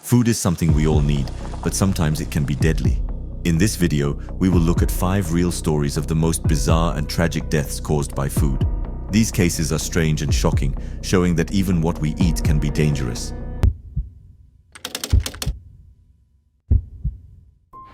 Food is something we all need, but sometimes it can be deadly. In this video, we will look at 5 real stories of the most bizarre and tragic deaths caused by food. These cases are strange and shocking, showing that even what we eat can be dangerous.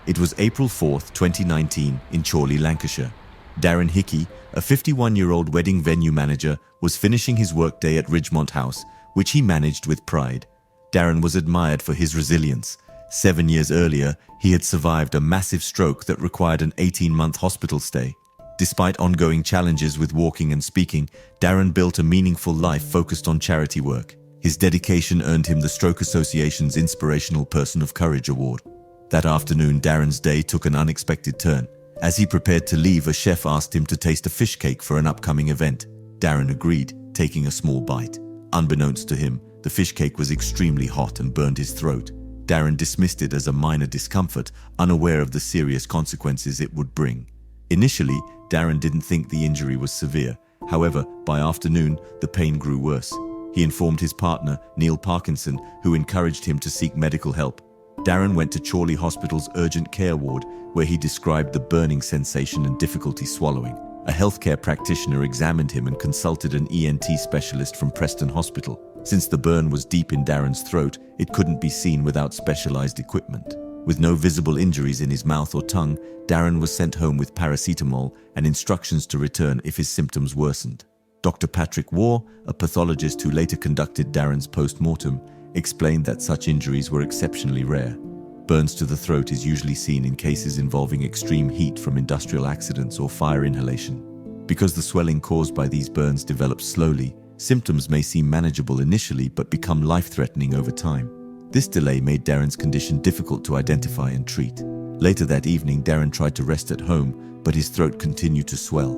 It was April 4th, 2019, in Chorley, Lancashire. Darren Hickey, a 51-year-old wedding venue manager, was finishing his workday at Ridgemont House, which he managed with pride. Darren was admired for his resilience. 7 years earlier, he had survived a massive stroke that required an 18-month hospital stay. Despite ongoing challenges with walking and speaking, Darren built a meaningful life focused on charity work. His dedication earned him the Stroke Association's Inspirational Person of Courage Award. That afternoon, Darren's day took an unexpected turn. As he prepared to leave, a chef asked him to taste a fish cake for an upcoming event. Darren agreed, taking a small bite. Unbeknownst to him, the fish cake was extremely hot and burned his throat. Darren dismissed it as a minor discomfort, unaware of the serious consequences it would bring. Initially, Darren didn't think the injury was severe. However, by afternoon, the pain grew worse. He informed his partner, Neil Parkinson, who encouraged him to seek medical help. Darren went to Chorley Hospital's urgent care ward, where he described the burning sensation and difficulty swallowing. A healthcare practitioner examined him and consulted an ENT specialist from Preston Hospital. Since the burn was deep in Darren's throat, it couldn't be seen without specialized equipment. With no visible injuries in his mouth or tongue, Darren was sent home with paracetamol and instructions to return if his symptoms worsened. Dr. Patrick Waugh, a pathologist who later conducted Darren's post-mortem, explained that such injuries were exceptionally rare. Burns to the throat is usually seen in cases involving extreme heat from industrial accidents or fire inhalation. Because the swelling caused by these burns develops slowly, symptoms may seem manageable initially but become life-threatening over time. This delay made Darren's condition difficult to identify and treat. Later that evening, Darren tried to rest at home, but his throat continued to swell.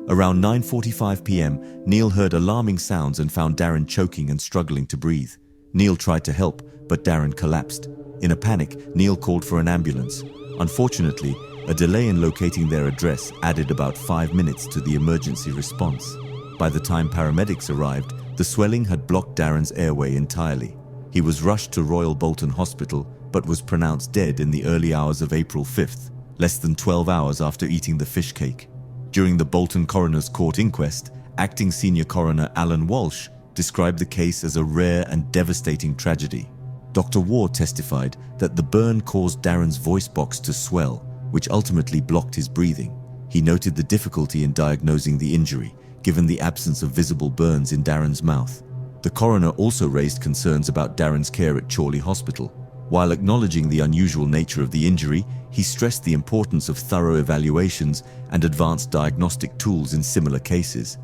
Around 9:45 p.m., Neil heard alarming sounds and found Darren choking and struggling to breathe. Neil tried to help, but Darren collapsed. In a panic, Neil called for an ambulance. Unfortunately, a delay in locating their address added about 5 minutes to the emergency response. By the time paramedics arrived, the swelling had blocked Darren's airway entirely. He was rushed to Royal Bolton Hospital, but was pronounced dead in the early hours of April 5th, less than 12 hours after eating the fish cake. During the Bolton Coroner's Court inquest, acting senior coroner Alan Walsh described the case as a rare and devastating tragedy. Dr. Waugh testified that the burn caused Darren's voice box to swell, which ultimately blocked his breathing. He noted the difficulty in diagnosing the injury, given the absence of visible burns in Darren's mouth. The coroner also raised concerns about Darren's care at Chorley Hospital. While acknowledging the unusual nature of the injury, he stressed the importance of thorough evaluations and advanced diagnostic tools in similar cases.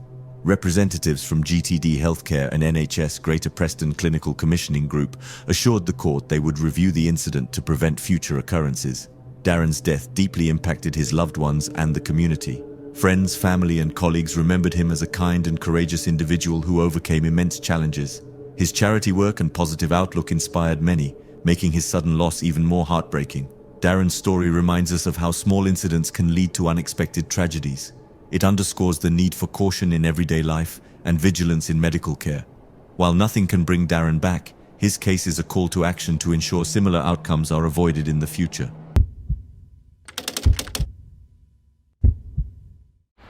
Representatives from GTD Healthcare and NHS Greater Preston Clinical Commissioning Group assured the court they would review the incident to prevent future occurrences. Darren's death deeply impacted his loved ones and the community. Friends, family, and colleagues remembered him as a kind and courageous individual who overcame immense challenges. His charity work and positive outlook inspired many, making his sudden loss even more heartbreaking. Darren's story reminds us of how small incidents can lead to unexpected tragedies. It underscores the need for caution in everyday life and vigilance in medical care. While nothing can bring Darren back, his case is a call to action to ensure similar outcomes are avoided in the future.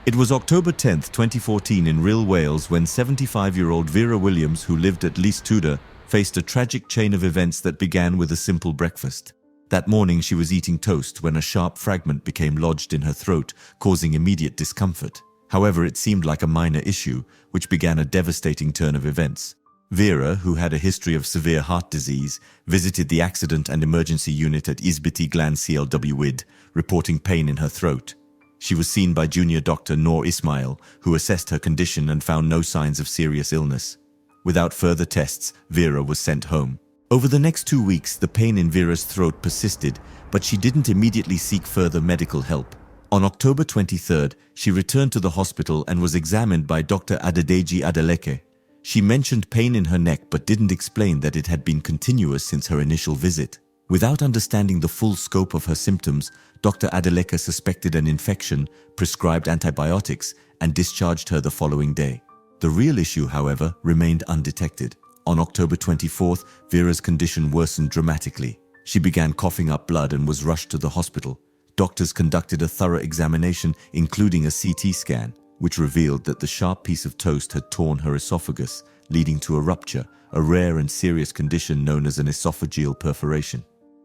It was October 10, 2014 in Rhyl, Wales, when 75-year-old Vera Williams, who lived at Lys Tudor, faced a tragic chain of events that began with a simple breakfast. That morning she was eating toast when a sharp fragment became lodged in her throat, causing immediate discomfort. However, it seemed like a minor issue, which began a devastating turn of events. Vera, who had a history of severe heart disease, visited the accident and emergency unit at Ysbyty Glan CLW WID, reporting pain in her throat. She was seen by junior doctor Noor Ismail, who assessed her condition and found no signs of serious illness. Without further tests, Vera was sent home. Over the next 2 weeks, the pain in Vera's throat persisted, but she didn't immediately seek further medical help. On October 23rd, she returned to the hospital and was examined by Dr. Adedeji Adeleke. She mentioned pain in her neck but didn't explain that it had been continuous since her initial visit. Without understanding the full scope of her symptoms, Dr. Adeleke suspected an infection, prescribed antibiotics, and discharged her the following day. The real issue, however, remained undetected. On October 24th, Vera's condition worsened dramatically. She began coughing up blood and was rushed to the hospital. Doctors conducted a thorough examination, including a CT scan, which revealed that the sharp piece of toast had torn her esophagus, leading to a rupture, a rare and serious condition known as an esophageal perforation.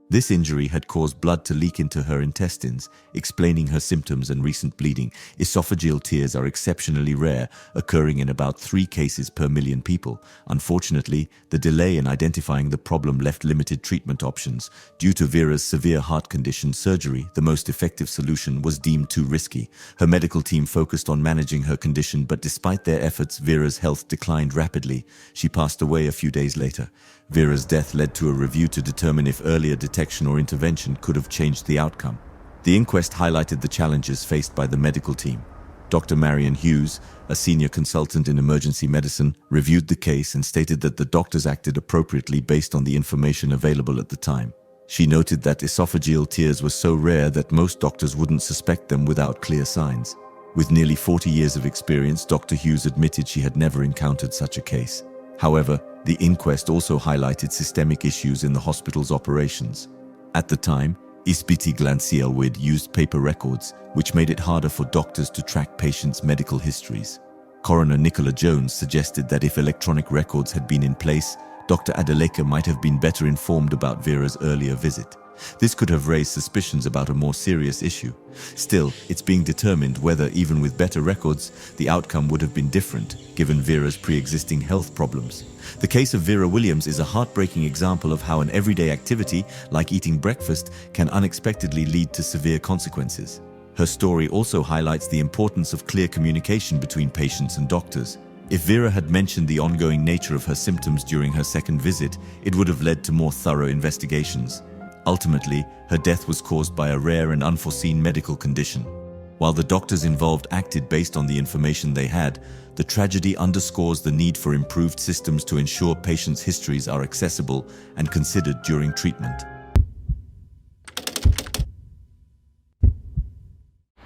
This injury had caused blood to leak into her intestines, explaining her symptoms and recent bleeding. Esophageal tears are exceptionally rare, occurring in about 3 cases per million people. Unfortunately, the delay in identifying the problem left limited treatment options. Due to Vera's severe heart condition, surgery, the most effective solution, was deemed too risky. Her medical team focused on managing her condition, but despite their efforts, Vera's health declined rapidly. She passed away a few days later. Vera's death led to a review to determine if earlier detection or intervention could have changed the outcome. The inquest highlighted the challenges faced by the medical team. Dr. Marion Hughes, a senior consultant in emergency medicine, reviewed the case and stated that the doctors acted appropriately based on the information available at the time. She noted that esophageal tears were so rare that most doctors wouldn't suspect them without clear signs. With nearly 40 years of experience, Dr. Hughes admitted she had never encountered such a case. However, the inquest also highlighted systemic issues in the hospital's operations. At the time, İspiti used paper records, which made it harder for doctors to track patients' medical histories. Coroner Nicola Jones suggested that if electronic records had been in place, Dr. Adeleke might have been better informed about Vera's earlier visit. This could have raised suspicions about a more serious issue. Still, it's being determined whether, even with better records, the outcome would have been different, given Vera's pre-existing health problems. The case of Vera Williams is a heartbreaking example of how an everyday activity, like eating breakfast, can unexpectedly lead to severe consequences. Her story also highlights the importance of clear communication between patients and doctors. If Vera had mentioned the ongoing nature of her symptoms during her second visit, it would have led to more thorough investigations. Ultimately, her death was caused by a rare and unforeseen medical condition. While the doctors involved acted based on the information they had, the tragedy underscores the need for improved systems to ensure patients' histories are accessible and considered during treatment.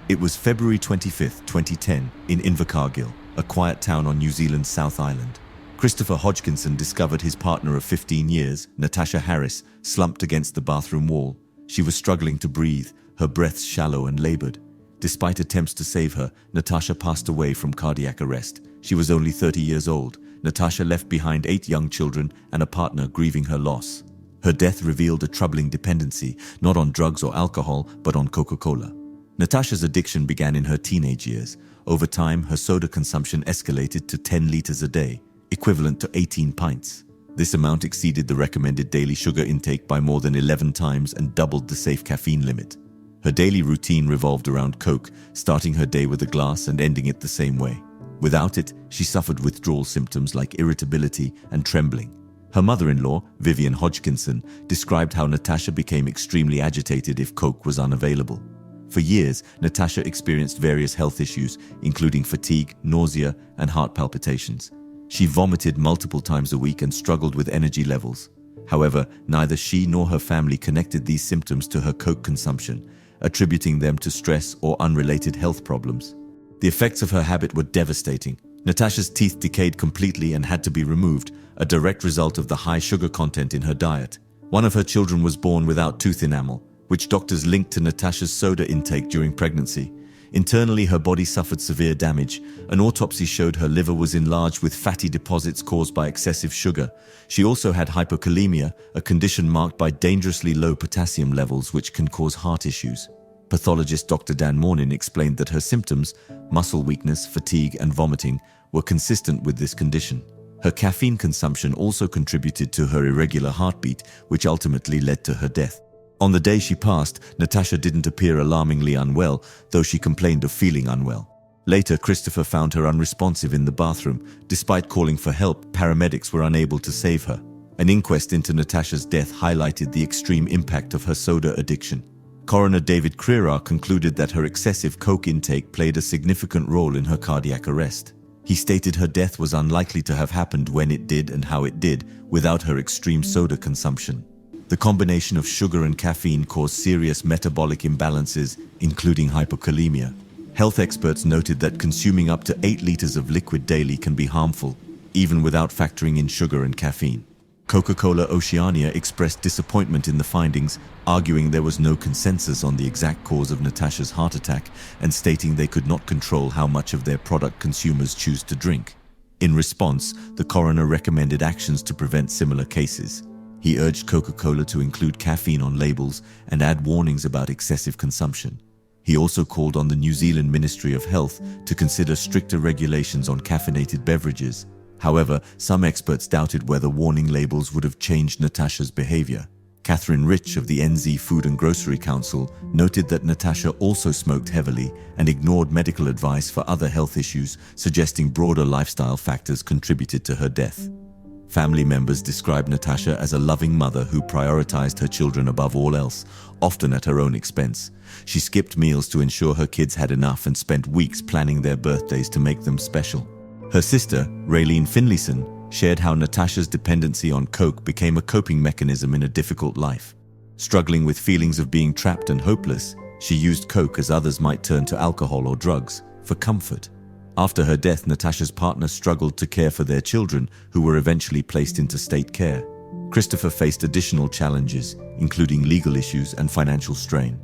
It was February 25, 2010, in Invercargill, a quiet town on New Zealand's South Island. Christopher Hodgkinson discovered his partner of 15 years, Natasha Harris, slumped against the bathroom wall. She was struggling to breathe, her breaths shallow and labored. Despite attempts to save her, Natasha passed away from cardiac arrest. She was only 30 years old. Natasha left behind 8 young children and a partner grieving her loss. Her death revealed a troubling dependency, not on drugs or alcohol, but on Coca-Cola. Natasha's addiction began in her teenage years. Over time, her soda consumption escalated to 10 liters a day, equivalent to 18 pints. This amount exceeded the recommended daily sugar intake by more than 11 times and doubled the safe caffeine limit. Her daily routine revolved around Coke, starting her day with a glass and ending it the same way. Without it, she suffered withdrawal symptoms like irritability and trembling. Her mother-in-law, Vivian Hodgkinson, described how Natasha became extremely agitated if Coke was unavailable. For years, Natasha experienced various health issues, including fatigue, nausea, and heart palpitations. She vomited multiple times a week and struggled with energy levels. However, neither she nor her family connected these symptoms to her Coke consumption, attributing them to stress or unrelated health problems. The effects of her habit were devastating. Natasha's teeth decayed completely and had to be removed, a direct result of the high sugar content in her diet. One of her children was born without tooth enamel, which doctors linked to Natasha's soda intake during pregnancy. Internally, her body suffered severe damage. An autopsy showed her liver was enlarged with fatty deposits caused by excessive sugar. She also had hypokalemia, a condition marked by dangerously low potassium levels which can cause heart issues. Pathologist Dr. Dan Mornin explained that her symptoms, muscle weakness, fatigue, and vomiting, were consistent with this condition. Her caffeine consumption also contributed to her irregular heartbeat, which ultimately led to her death. On the day she passed, Natasha didn't appear alarmingly unwell, though she complained of feeling unwell. Later, Christopher found her unresponsive in the bathroom. Despite calling for help, paramedics were unable to save her. An inquest into Natasha's death highlighted the extreme impact of her soda addiction. Coroner David Crerar concluded that her excessive Coke intake played a significant role in her cardiac arrest. He stated her death was unlikely to have happened when it did and how it did, without her extreme soda consumption. The combination of sugar and caffeine caused serious metabolic imbalances, including hypokalemia. Health experts noted that consuming up to 8 liters of liquid daily can be harmful. even without factoring in sugar and caffeine. Coca-Cola Oceania expressed disappointment in the findings, arguing there was no consensus on the exact cause of Natasha's heart attack and stating they could not control how much of their product consumers choose to drink. In response, the coroner recommended actions to prevent similar cases. He urged Coca-Cola to include caffeine on labels and add warnings about excessive consumption. He also called on the New Zealand Ministry of Health to consider stricter regulations on caffeinated beverages. However, some experts doubted whether warning labels would have changed Natasha's behavior. Catherine Rich of the NZ Food and Grocery Council noted that Natasha also smoked heavily and ignored medical advice for other health issues, suggesting broader lifestyle factors contributed to her death. Family members described Natasha as a loving mother who prioritized her children above all else, often at her own expense. She skipped meals to ensure her kids had enough and spent weeks planning their birthdays to make them special. Her sister, Raylene Finlayson, shared how Natasha's dependency on Coke became a coping mechanism in a difficult life. Struggling with feelings of being trapped and hopeless, she used Coke as others might turn to alcohol or drugs for comfort. After her death, Natasha's partner struggled to care for their children, who were eventually placed into state care. Christopher faced additional challenges, including legal issues and financial strain.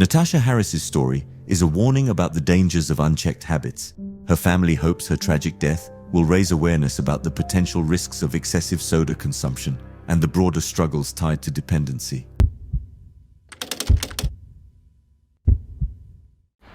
Natasha Harris's story is a warning about the dangers of unchecked habits. Her family hopes her tragic death will raise awareness about the potential risks of excessive soda consumption and the broader struggles tied to dependency.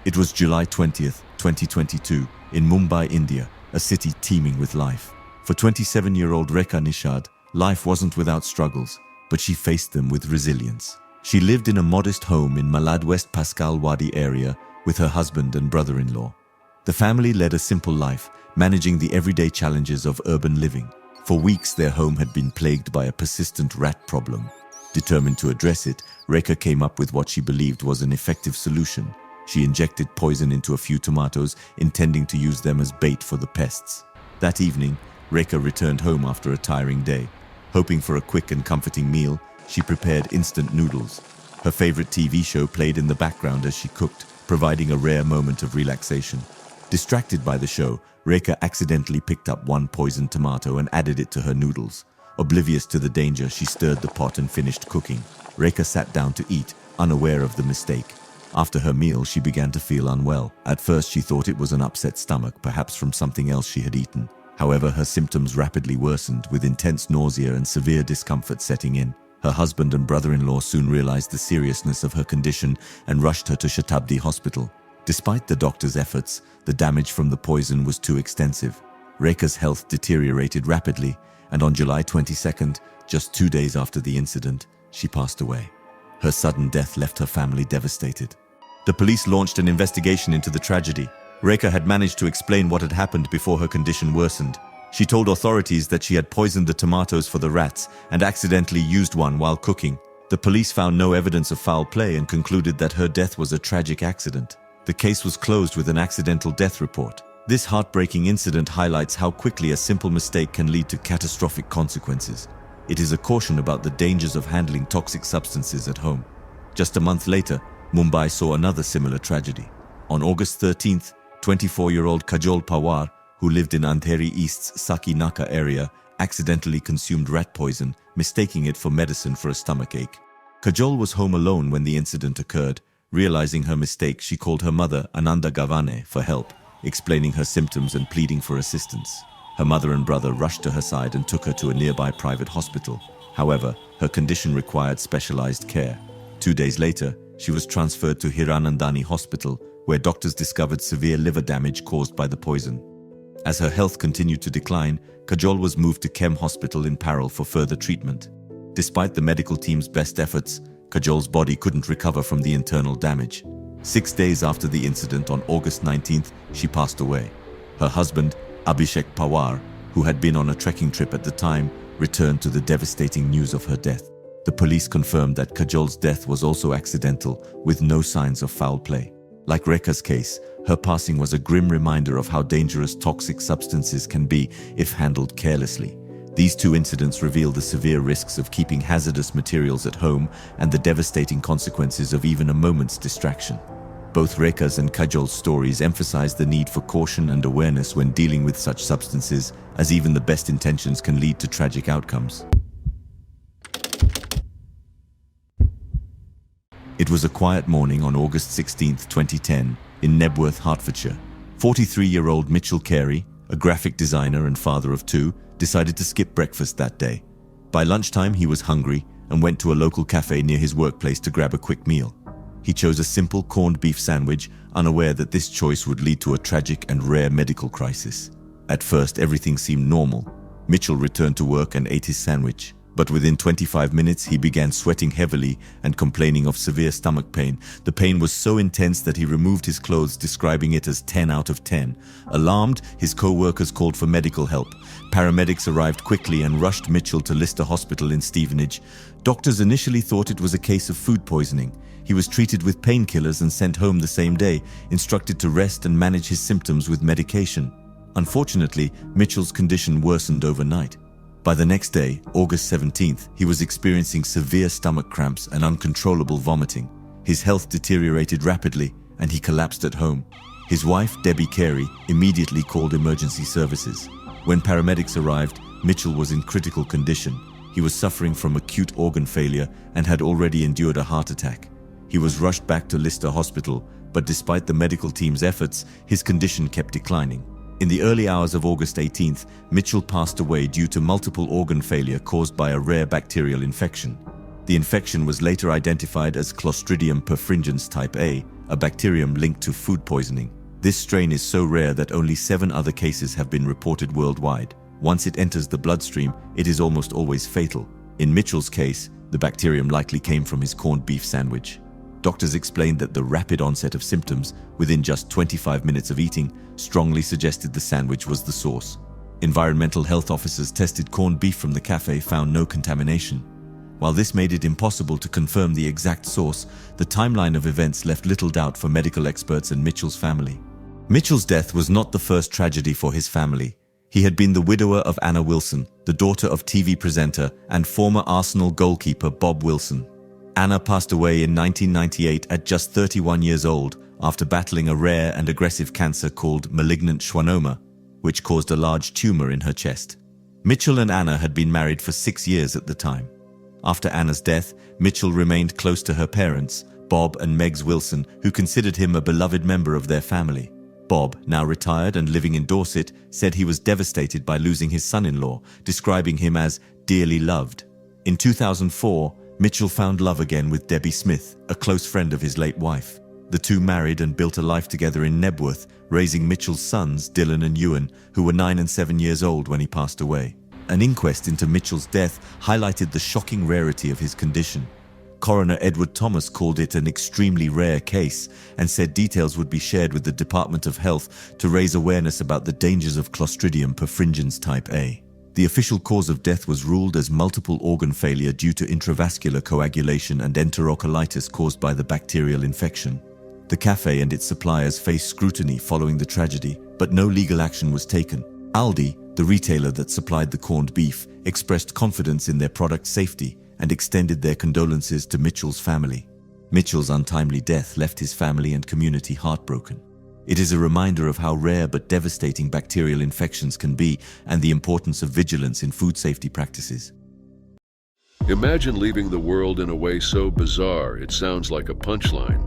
It was July 20th, 2022, in Mumbai, India, a city teeming with life. For 27-year-old Rekha Nishad, life wasn't without struggles, but she faced them with resilience. She lived in a modest home in Malad West Pascal Wadi area with her husband and brother-in-law. The family led a simple life, managing the everyday challenges of urban living. For weeks, their home had been plagued by a persistent rat problem. Determined to address it, Rekha came up with what she believed was an effective solution. She injected poison into a few tomatoes, intending to use them as bait for the pests. That evening, Rekha returned home after a tiring day. Hoping for a quick and comforting meal, she prepared instant noodles. Her favorite TV show played in the background as she cooked, providing a rare moment of relaxation. Distracted by the show, Rekha accidentally picked up one poisoned tomato and added it to her noodles. Oblivious to the danger, she stirred the pot and finished cooking. Rekha sat down to eat, unaware of the mistake. After her meal, she began to feel unwell. At first, she thought it was an upset stomach, perhaps from something else she had eaten. However, her symptoms rapidly worsened, with intense nausea and severe discomfort setting in. Her husband and brother-in-law soon realized the seriousness of her condition and rushed her to Shatabdi Hospital. Despite the doctor's efforts, the damage from the poison was too extensive. Rekha's health deteriorated rapidly, and on July 22nd, just 2 days after the incident, she passed away. Her sudden death left her family devastated. The police launched an investigation into the tragedy. Rekha had managed to explain what had happened before her condition worsened. She told authorities that she had poisoned the tomatoes for the rats and accidentally used one while cooking. The police found no evidence of foul play and concluded that her death was a tragic accident. The case was closed with an accidental death report. This heartbreaking incident highlights how quickly a simple mistake can lead to catastrophic consequences. It is a caution about the dangers of handling toxic substances at home. Just a month later, Mumbai saw another similar tragedy. On August 13th, 24-year-old Kajol Pawar, who lived in Andheri East's Saki Naka area, accidentally consumed rat poison, mistaking it for medicine for a stomachache. Kajol was home alone when the incident occurred. Realizing her mistake, she called her mother, Ananda Gavane, for help, explaining her symptoms and pleading for assistance. Her mother and brother rushed to her side and took her to a nearby private hospital. However, her condition required specialized care. 2 days later, she was transferred to Hiranandani Hospital, where doctors discovered severe liver damage caused by the poison. As her health continued to decline, Kajol was moved to Kem Hospital in Parel for further treatment. Despite the medical team's best efforts, Kajol's body couldn't recover from the internal damage. 6 days after the incident, on August 19th, she passed away. Her husband, Abhishek Pawar, who had been on a trekking trip at the time, returned to the devastating news of her death. The police confirmed that Kajol's death was also accidental, with no signs of foul play. Like Rekha's case, her passing was a grim reminder of how dangerous toxic substances can be if handled carelessly. These two incidents reveal the severe risks of keeping hazardous materials at home and the devastating consequences of even a moment's distraction. Both Rekha's and Kajol's stories emphasize the need for caution and awareness when dealing with such substances, as even the best intentions can lead to tragic outcomes. It was a quiet morning on August 16, 2010, in Nebworth, Hertfordshire. 43-year-old Mitchell Carey, a graphic designer and father of two, decided to skip breakfast that day. By lunchtime, he was hungry and went to a local cafe near his workplace to grab a quick meal. He chose a simple corned beef sandwich, unaware that this choice would lead to a tragic and rare medical crisis. At first, everything seemed normal. Mitchell returned to work and ate his sandwich. But within 25 minutes, he began sweating heavily and complaining of severe stomach pain. The pain was so intense that he removed his clothes, describing it as 10 out of 10. Alarmed, his co-workers called for medical help. Paramedics arrived quickly and rushed Mitchell to Lister Hospital in Stevenage. Doctors initially thought it was a case of food poisoning. He was treated with painkillers and sent home the same day, instructed to rest and manage his symptoms with medication. Unfortunately, Mitchell's condition worsened overnight. By the next day, August 17th, he was experiencing severe stomach cramps and uncontrollable vomiting. His health deteriorated rapidly, and he collapsed at home. His wife, Debbie Carey, immediately called emergency services. When paramedics arrived, Mitchell was in critical condition. He was suffering from acute organ failure and had already endured a heart attack. He was rushed back to Lister Hospital, but despite the medical team's efforts, his condition kept declining. In the early hours of August 18th, Mitchell passed away due to multiple organ failure caused by a rare bacterial infection. The infection was later identified as Clostridium perfringens type A, a bacterium linked to food poisoning. This strain is so rare that only 7 other cases have been reported worldwide. Once it enters the bloodstream, it is almost always fatal. In Mitchell's case, the bacterium likely came from his corned beef sandwich. Doctors explained that the rapid onset of symptoms, within just 25 minutes of eating, strongly suggested the sandwich was the source. Environmental health officers tested corned beef from the cafe, found no contamination. While this made it impossible to confirm the exact source, the timeline of events left little doubt for medical experts and Mitchell's family. Mitchell's death was not the first tragedy for his family. He had been the widower of Anna Wilson, the daughter of TV presenter and former Arsenal goalkeeper Bob Wilson. Anna passed away in 1998 at just 31 years old after battling a rare and aggressive cancer called malignant schwannoma, which caused a large tumor in her chest. Mitchell and Anna had been married for 6 years at the time. After Anna's death, Mitchell remained close to her parents, Bob and Megs Wilson, who considered him a beloved member of their family. Bob, now retired and living in Dorset, said he was devastated by losing his son-in-law, describing him as dearly loved. In 2004, Mitchell found love again with Debbie Smith, a close friend of his late wife. The two married and built a life together in Nebworth, raising Mitchell's sons, Dylan and Ewan, who were 9 and 7 years old when he passed away. An inquest into Mitchell's death highlighted the shocking rarity of his condition. Coroner Edward Thomas called it an extremely rare case and said details would be shared with the Department of Health to raise awareness about the dangers of Clostridium perfringens type A. The official cause of death was ruled as multiple organ failure due to intravascular coagulation and enterocolitis caused by the bacterial infection. The cafe and its suppliers faced scrutiny following the tragedy, but no legal action was taken. Aldi, the retailer that supplied the corned beef, expressed confidence in their product's safety and extended their condolences to Mitchell's family. Mitchell's untimely death left his family and community heartbroken. It is a reminder of how rare but devastating bacterial infections can be and the importance of vigilance in food safety practices. Imagine leaving the world in a way so bizarre it sounds like a punchline.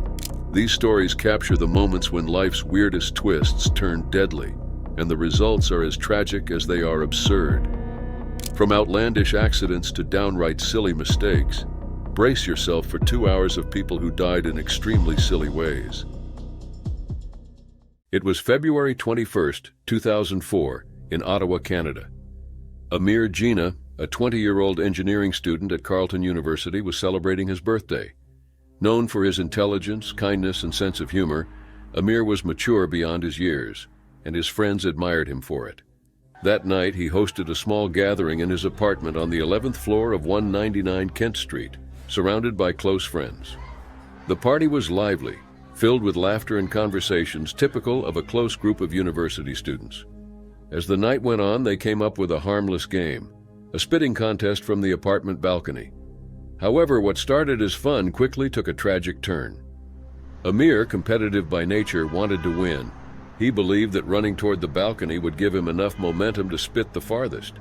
These stories capture the moments when life's weirdest twists turn deadly, and the results are as tragic as they are absurd. From outlandish accidents to downright silly mistakes, brace yourself for 2 hours of people who died in extremely silly ways. It was February 21st, 2004, in Ottawa, Canada. Amir Jinnah, a 20-year-old engineering student at Carleton University, was celebrating his birthday. Known for his intelligence, kindness, and sense of humor, Amir was mature beyond his years, and his friends admired him for it. That night, he hosted a small gathering in his apartment on the 11th floor of 199 Kent Street, surrounded by close friends. The party was lively, filled with laughter and conversations typical of a close group of university students. As the night went on, they came up with a harmless game, a spitting contest from the apartment balcony. However, what started as fun quickly took a tragic turn. Amir, competitive by nature, wanted to win. He believed that running toward the balcony would give him enough momentum to spit the farthest.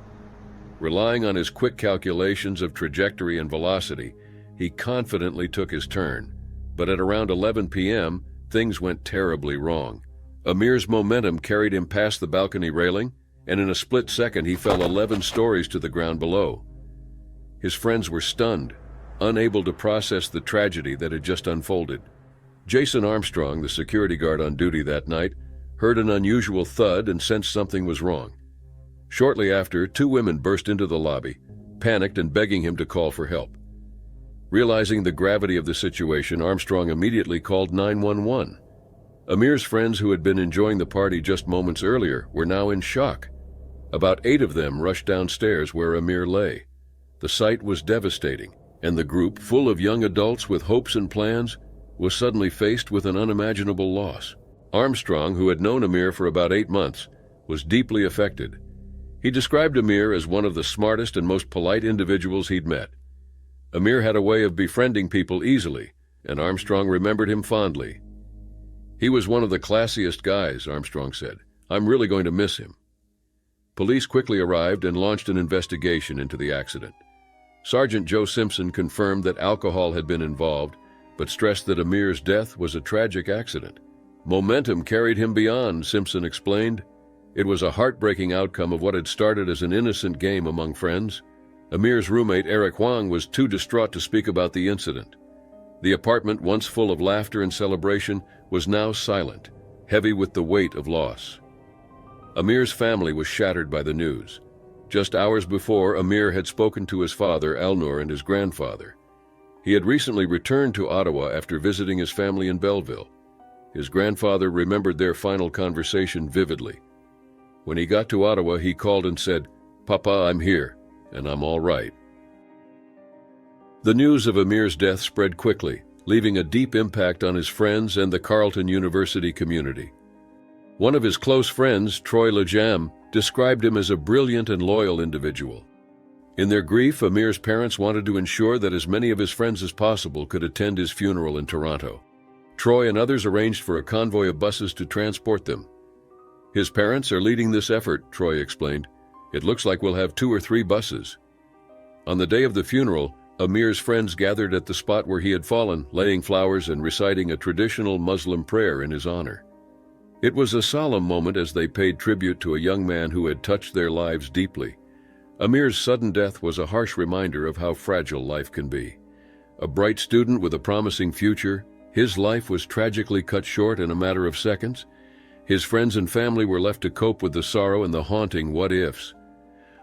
Relying on his quick calculations of trajectory and velocity, he confidently took his turn. But at around 11 p.m., things went terribly wrong. Amir's momentum carried him past the balcony railing, and in a split second he fell 11 stories to the ground below. His friends were stunned, unable to process the tragedy that had just unfolded. Jason Armstrong, the security guard on duty that night, heard an unusual thud and sensed something was wrong. Shortly after, 2 women burst into the lobby, panicked and begging him to call for help. Realizing the gravity of the situation, Armstrong immediately called 911. Amir's friends, who had been enjoying the party just moments earlier, were now in shock. About 8 of them rushed downstairs where Amir lay. The sight was devastating, and the group, full of young adults with hopes and plans, was suddenly faced with an unimaginable loss. Armstrong, who had known Amir for about 8 months, was deeply affected. He described Amir as one of the smartest and most polite individuals he'd met. Amir had a way of befriending people easily, and Armstrong remembered him fondly. "He was one of the classiest guys," Armstrong said. "I'm really going to miss him." Police quickly arrived and launched an investigation into the accident. Sergeant Joe Simpson confirmed that alcohol had been involved, but stressed that Amir's death was a tragic accident. "Momentum carried him beyond," Simpson explained. "It was a heartbreaking outcome of what had started as an innocent game among friends." Amir's roommate, Eric Huang, was too distraught to speak about the incident. The apartment, once full of laughter and celebration, was now silent, heavy with the weight of loss. Amir's family was shattered by the news. Just hours before, Amir had spoken to his father, Elnor, and his grandfather. He had recently returned to Ottawa after visiting his family in Belleville. His grandfather remembered their final conversation vividly. When he got to Ottawa, he called and said, "Papa, I'm here, and I'm all right." The news of Amir's death spread quickly, leaving a deep impact on his friends and the Carleton University community. One of his close friends, Troy Lejam, described him as a brilliant and loyal individual. In their grief, Amir's parents wanted to ensure that as many of his friends as possible could attend his funeral in Toronto. Troy and others arranged for a convoy of buses to transport them. "His parents are leading this effort," Troy explained. "It looks like we'll have 2 or 3 buses." On the day of the funeral, Amir's friends gathered at the spot where he had fallen, laying flowers and reciting a traditional Muslim prayer in his honor. It was a solemn moment as they paid tribute to a young man who had touched their lives deeply. Amir's sudden death was a harsh reminder of how fragile life can be. A bright student with a promising future, his life was tragically cut short in a matter of seconds. His friends and family were left to cope with the sorrow and the haunting what-ifs.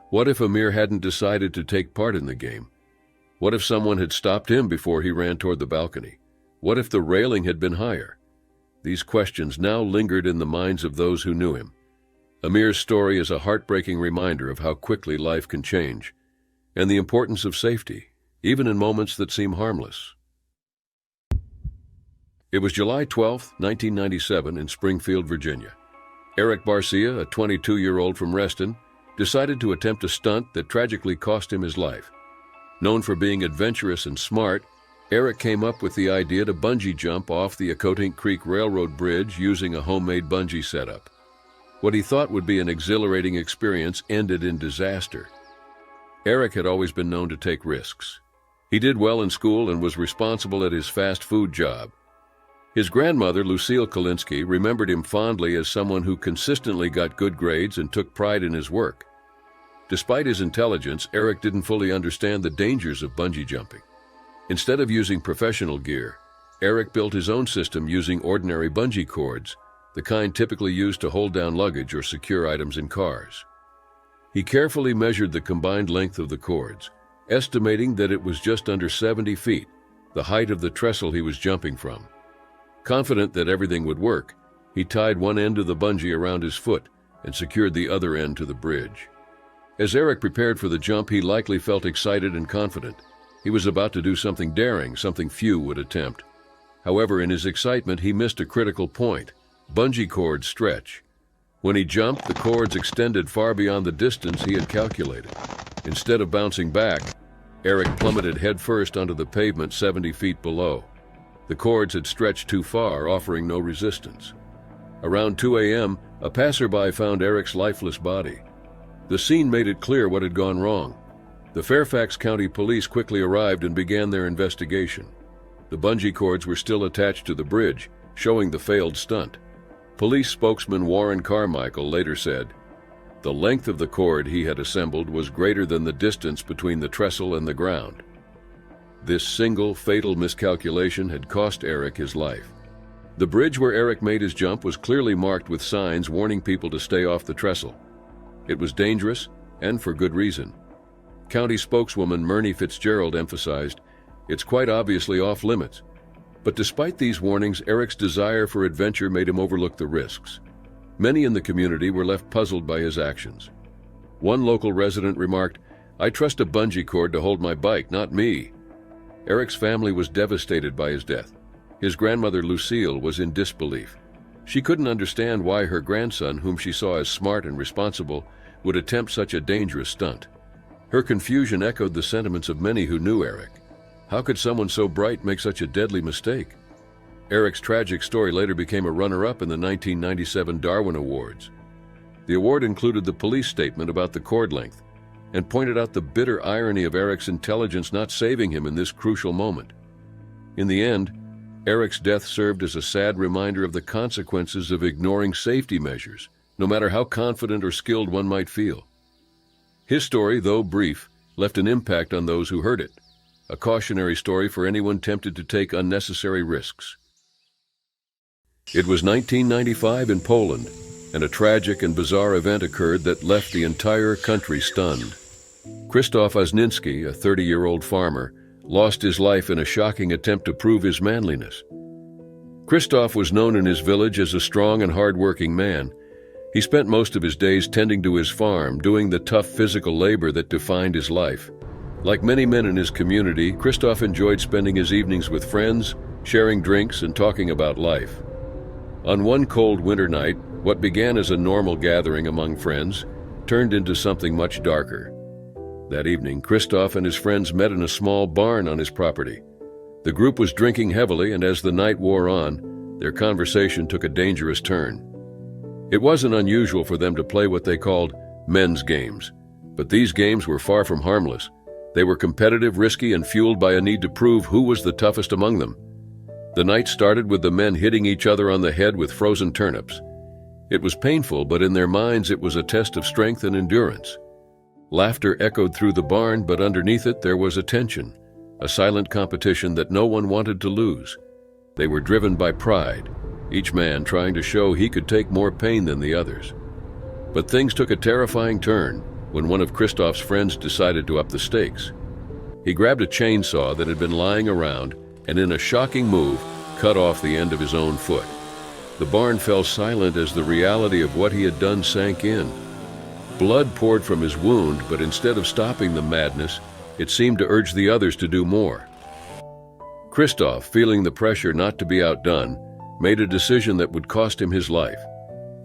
What if Amir hadn't decided to take part in the game? What if someone had stopped him before he ran toward the balcony? What if the railing had been higher? These questions now lingered in the minds of those who knew him. Amir's story is a heartbreaking reminder of how quickly life can change, and the importance of safety, even in moments that seem harmless. It was July 12, 1997, in Springfield, Virginia. Eric Barcia, a 22-year-old from Reston, decided to attempt a stunt that tragically cost him his life. Known for being adventurous and smart, Eric came up with the idea to bungee jump off the Accotink Creek Railroad Bridge using a homemade bungee setup. What he thought would be an exhilarating experience ended in disaster. Eric had always been known to take risks. He did well in school and was responsible at his fast food job. His grandmother, Lucille Kalinsky, remembered him fondly as someone who consistently got good grades and took pride in his work. Despite his intelligence, Eric didn't fully understand the dangers of bungee jumping. Instead of using professional gear, Eric built his own system using ordinary bungee cords, the kind typically used to hold down luggage or secure items in cars. He carefully measured the combined length of the cords, estimating that it was just under 70 feet, the height of the trestle he was jumping from. Confident that everything would work, he tied one end of the bungee around his foot and secured the other end to the bridge. As Eric prepared for the jump, he likely felt excited and confident. He was about to do something daring, something few would attempt. However, in his excitement, he missed a critical point. Bungee cords stretch. When he jumped, the cords extended far beyond the distance he had calculated. Instead of bouncing back, Eric plummeted headfirst onto the pavement 70 feet below. The cords had stretched too far, offering no resistance. Around 2 a.m., a passerby found Eric's lifeless body. The scene made it clear what had gone wrong. The Fairfax County Police quickly arrived and began their investigation. The bungee cords were still attached to the bridge, showing the failed stunt. Police spokesman Warren Carmichael later said, "The length of the cord he had assembled was greater than the distance between the trestle and the ground." This single fatal miscalculation had cost Eric his life. The bridge where Eric made his jump was clearly marked with signs warning people to stay off the trestle. It was dangerous, and for good reason. County spokeswoman Myrnie Fitzgerald emphasized, "It's quite obviously off limits." But despite these warnings, Eric's desire for adventure made him overlook the risks. Many in the community were left puzzled by his actions. One local resident remarked, "I trust a bungee cord to hold my bike, not me." Eric's family was devastated by his death. His grandmother Lucille was in disbelief. She couldn't understand why her grandson, whom she saw as smart and responsible, would attempt such a dangerous stunt. Her confusion echoed the sentiments of many who knew Eric. How could someone so bright make such a deadly mistake? Eric's tragic story later became a runner-up in the 1997 Darwin Awards. The award included the police statement about the cord length and pointed out the bitter irony of Eric's intelligence not saving him in this crucial moment. In the end, Eric's death served as a sad reminder of the consequences of ignoring safety measures, no matter how confident or skilled one might feel. His story, though brief, left an impact on those who heard it, a cautionary story for anyone tempted to take unnecessary risks. It was 1995 in Poland, and a tragic and bizarre event occurred that left the entire country stunned. Krzysztof Ozninski, a 30-year-old farmer, lost his life in a shocking attempt to prove his manliness. Krzysztof was known in his village as a strong and hard-working man. He spent most of his days tending to his farm, doing the tough physical labor that defined his life. Like many men in his community, Krzysztof enjoyed spending his evenings with friends, sharing drinks and talking about life. On one cold winter night, what began as a normal gathering among friends turned into something much darker. That evening, Krzysztof and his friends met in a small barn on his property. The group was drinking heavily, and as the night wore on, their conversation took a dangerous turn. It wasn't unusual for them to play what they called men's games, but these games were far from harmless. They were competitive, risky, and fueled by a need to prove who was the toughest among them. The night started with the men hitting each other on the head with frozen turnips. It was painful, but in their minds it was a test of strength and endurance. Laughter echoed through the barn, but underneath it there was a tension, a silent competition that no one wanted to lose. They were driven by pride, each man trying to show he could take more pain than the others. But things took a terrifying turn when one of Krzysztof's friends decided to up the stakes. He grabbed a chainsaw that had been lying around and, in a shocking move, cut off the end of his own foot. The barn fell silent as the reality of what he had done sank in. Blood poured from his wound, but instead of stopping the madness, it seemed to urge the others to do more. Krzysztof, feeling the pressure not to be outdone, made a decision that would cost him his life.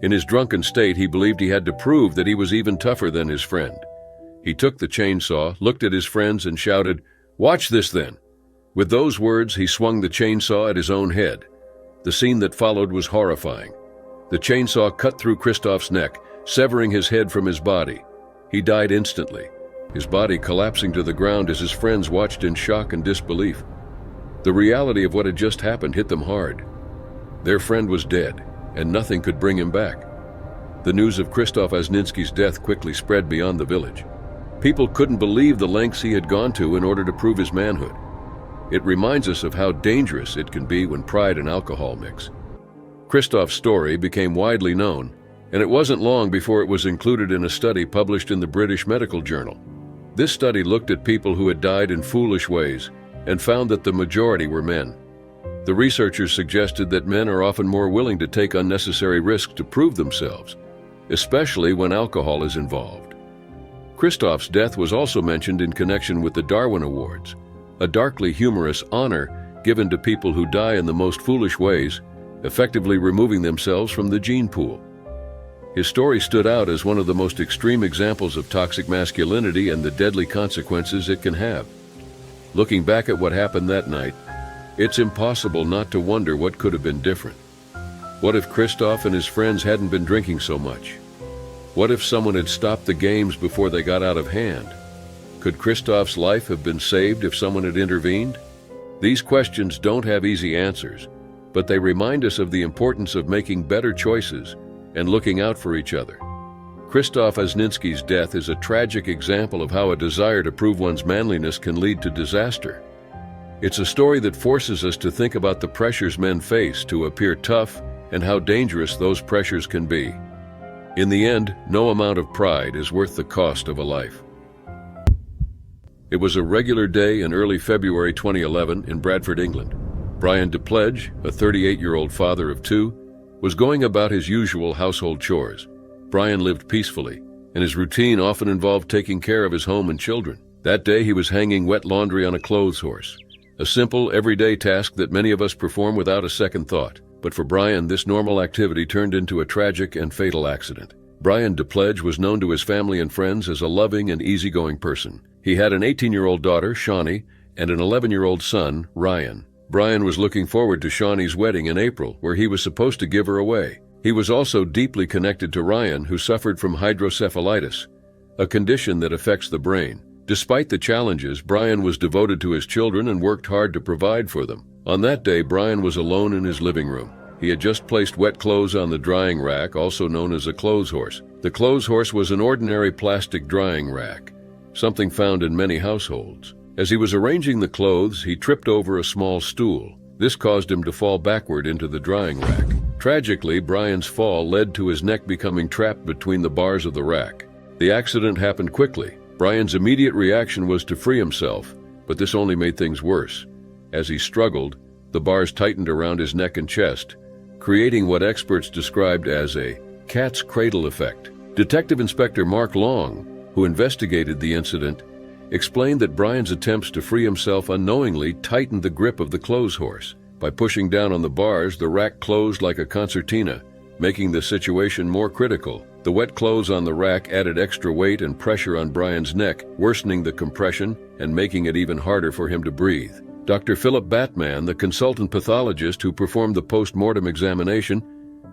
In his drunken state, he believed he had to prove that he was even tougher than his friend. He took the chainsaw, looked at his friends, and shouted, "Watch this then!" With those words, he swung the chainsaw at his own head. The scene that followed was horrifying. The chainsaw cut through Krzysztof's neck, severing his head from his body. He died instantly, his body collapsing to the ground as his friends watched in shock and disbelief. The reality of what had just happened hit them hard. Their friend was dead, and nothing could bring him back. The news of Krzysztof Ozninski's death quickly spread beyond the village. People couldn't believe the lengths he had gone to in order to prove his manhood. It reminds us of how dangerous it can be when pride and alcohol mix. Krzysztof's story became widely known, and it wasn't long before it was included in a study published in the British Medical Journal. This study looked at people who had died in foolish ways and found that the majority were men. The researchers suggested that men are often more willing to take unnecessary risks to prove themselves, especially when alcohol is involved. Krzysztof's death was also mentioned in connection with the Darwin Awards, a darkly humorous honor given to people who die in the most foolish ways, effectively removing themselves from the gene pool. His story stood out as one of the most extreme examples of toxic masculinity and the deadly consequences it can have. Looking back at what happened that night, It's impossible not to wonder what could have been different. What if Christoph and his friends hadn't been drinking so much? What if someone had stopped the games before they got out of hand? Could Christoph's life have been saved if someone had intervened? These questions don't have easy answers, but they remind us of the importance of making better choices and looking out for each other. Christoph Asninsky's death is a tragic example of how a desire to prove one's manliness can lead to disaster. It's a story that forces us to think about the pressures men face to appear tough and how dangerous those pressures can be. In the end, no amount of pride is worth the cost of a life. It was a regular day in early February 2011 in Bradford, England. Brian DePledge, a 38-year-old father of two, was going about his usual household chores. Brian lived peacefully, and his routine often involved taking care of his home and children. That day he was hanging wet laundry on a clothes horse, a simple, everyday task that many of us perform without a second thought. But for Brian, this normal activity turned into a tragic and fatal accident. Brian DePledge was known to his family and friends as a loving and easygoing person. He had an 18-year-old daughter, Shawnee, and an 11-year-old son, Ryan. Brian was looking forward to Shawnee's wedding in April, where he was supposed to give her away. He was also deeply connected to Ryan, who suffered from hydrocephalitis, a condition that affects the brain. Despite the challenges, Brian was devoted to his children and worked hard to provide for them. On that day, Brian was alone in his living room. He had just placed wet clothes on the drying rack, also known as a clothes horse. The clothes horse was an ordinary plastic drying rack, something found in many households. As he was arranging the clothes, he tripped over a small stool. This caused him to fall backward into the drying rack. Tragically, Brian's fall led to his neck becoming trapped between the bars of the rack. The accident happened quickly. Brian's immediate reaction was to free himself, but this only made things worse. As he struggled, the bars tightened around his neck and chest, creating what experts described as a cat's cradle effect. Detective Inspector Mark Long, who investigated the incident, explained that Brian's attempts to free himself unknowingly tightened the grip of the clothes horse. By pushing down on the bars, the rack closed like a concertina, making the situation more critical. The wet clothes on the rack added extra weight and pressure on Brian's neck, worsening the compression and making it even harder for him to breathe. Dr. Philip Batman, the consultant pathologist who performed the post-mortem examination,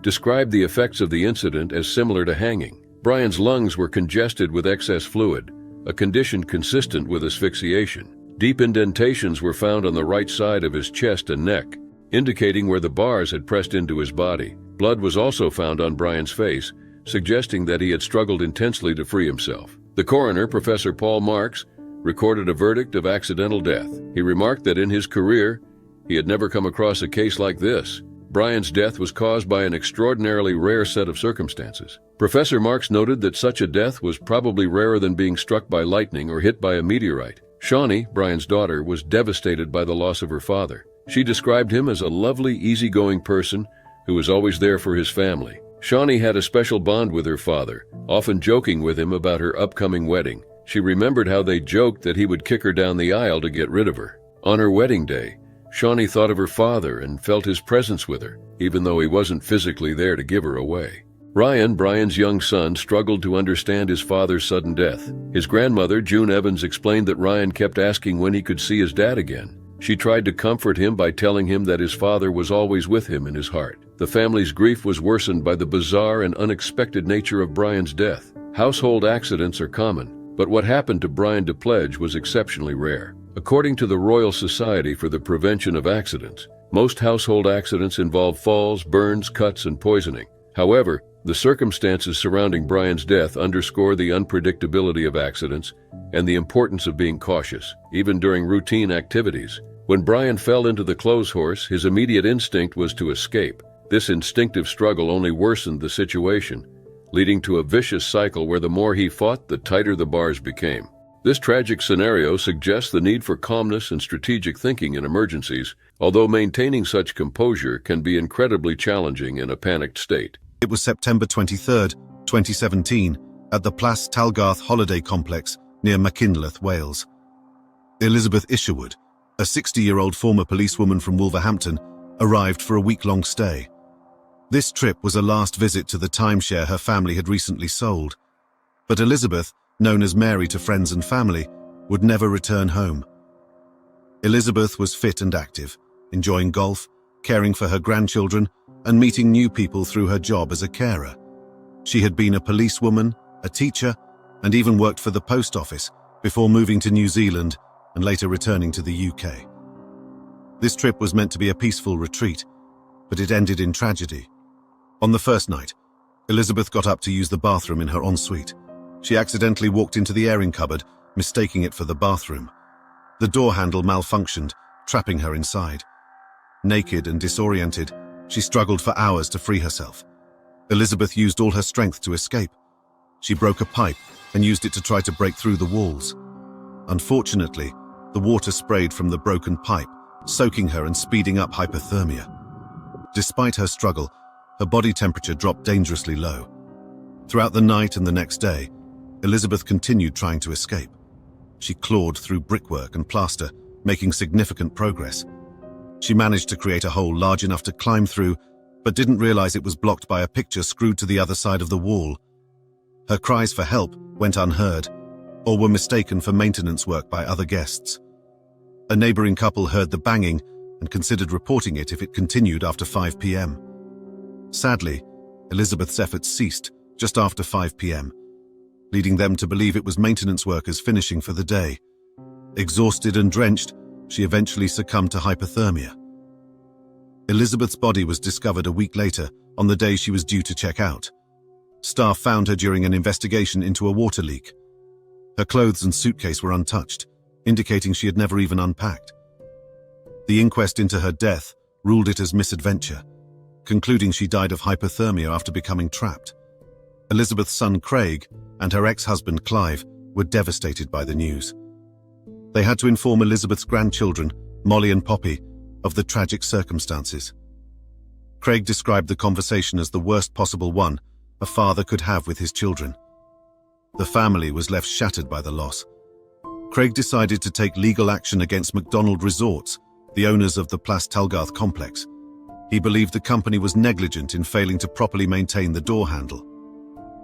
described the effects of the incident as similar to hanging. Brian's lungs were congested with excess fluid, a condition consistent with asphyxiation. Deep indentations were found on the right side of his chest and neck, indicating where the bars had pressed into his body. Blood was also found on Brian's face, suggesting that he had struggled intensely to free himself. The coroner, Professor Paul Marks, recorded a verdict of accidental death. He remarked that in his career, he had never come across a case like this. Brian's death was caused by an extraordinarily rare set of circumstances. Professor Marks noted that such a death was probably rarer than being struck by lightning or hit by a meteorite. Shawnee, Brian's daughter, was devastated by the loss of her father. She described him as a lovely, easygoing person who was always there for his family. Shawnee had a special bond with her father, often joking with him about her upcoming wedding. She remembered how they joked that he would kick her down the aisle to get rid of her. On her wedding day, Shawnee thought of her father and felt his presence with her, even though he wasn't physically there to give her away. Ryan, Brian's young son, struggled to understand his father's sudden death. His grandmother, June Evans, explained that Ryan kept asking when he could see his dad again. She tried to comfort him by telling him that his father was always with him in his heart. The family's grief was worsened by the bizarre and unexpected nature of Brian's death. Household accidents are common, but what happened to Brian DePledge was exceptionally rare. According to the Royal Society for the Prevention of Accidents, most household accidents involve falls, burns, cuts, and poisoning. However, the circumstances surrounding Brian's death underscore the unpredictability of accidents and the importance of being cautious, even during routine activities. When Brian fell into the clothes horse, his immediate instinct was to escape. This instinctive struggle only worsened the situation, leading to a vicious cycle where the more he fought, the tighter the bars became. This tragic scenario suggests the need for calmness and strategic thinking in emergencies, although maintaining such composure can be incredibly challenging in a panicked state. It was September 23, 2017, at the Plas Talgarth holiday complex near Machynlleth, Wales. Elizabeth Isherwood, a 60-year-old former policewoman from Wolverhampton, arrived for a week-long stay. This trip was a last visit to the timeshare her family had recently sold. But Elizabeth, known as Mary to friends and family, would never return home. Elizabeth was fit and active, enjoying golf, caring for her grandchildren, and meeting new people through her job as a carer. She had been a policewoman, a teacher, and even worked for the post office before moving to New Zealand and later returning to the UK. This trip was meant to be a peaceful retreat, but it ended in tragedy. On the first night, Elizabeth got up to use the bathroom in her ensuite. She accidentally walked into the airing cupboard, mistaking it for the bathroom. The door handle malfunctioned, trapping her inside. Naked and disoriented, she struggled for hours to free herself. Elizabeth used all her strength to escape. She broke a pipe and used it to try to break through the walls. Unfortunately, the water sprayed from the broken pipe, soaking her and speeding up hypothermia. Despite her struggle, her body temperature dropped dangerously low. Throughout the night and the next day, Elizabeth continued trying to escape. She clawed through brickwork and plaster, making significant progress. She managed to create a hole large enough to climb through, but didn't realize it was blocked by a picture screwed to the other side of the wall. Her cries for help went unheard, or were mistaken for maintenance work by other guests. A neighboring couple heard the banging and considered reporting it if it continued after 5 p.m. Sadly, Elizabeth's efforts ceased just after 5 p.m., leading them to believe it was maintenance workers finishing for the day. Exhausted and drenched, she eventually succumbed to hypothermia. Elizabeth's body was discovered a week later, on the day she was due to check out. Staff found her during an investigation into a water leak. Her clothes and suitcase were untouched, indicating she had never even unpacked. The inquest into her death ruled it as misadventure, concluding she died of hypothermia after becoming trapped. Elizabeth's son Craig and her ex-husband Clive were devastated by the news. They had to inform Elizabeth's grandchildren, Molly and Poppy, of the tragic circumstances. Craig described the conversation as the worst possible one a father could have with his children. The family was left shattered by the loss. Craig decided to take legal action against McDonald Resorts, the owners of the Place Talgarth complex. He believed the company was negligent in failing to properly maintain the door handle.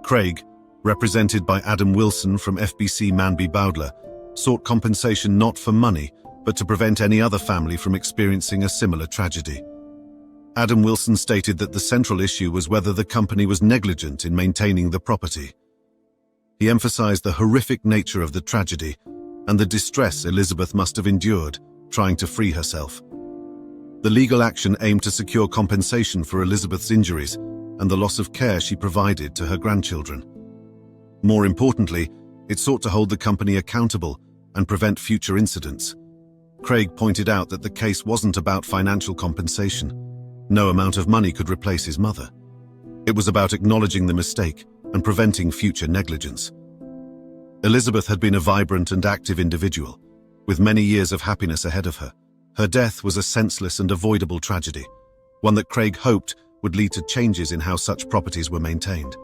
Craig, represented by Adam Wilson from FBC Manby Bowdler, sought compensation not for money, but to prevent any other family from experiencing a similar tragedy. Adam Wilson stated that the central issue was whether the company was negligent in maintaining the property. He emphasized the horrific nature of the tragedy and the distress Elizabeth must have endured trying to free herself. The legal action aimed to secure compensation for Elizabeth's injuries and the loss of care she provided to her grandchildren. More importantly, it sought to hold the company accountable and prevent future incidents. Craig pointed out that the case wasn't about financial compensation. No amount of money could replace his mother. It was about acknowledging the mistake and preventing future negligence. Elizabeth had been a vibrant and active individual, with many years of happiness ahead of her. Her death was a senseless and avoidable tragedy, one that Craig hoped would lead to changes in how such properties were maintained.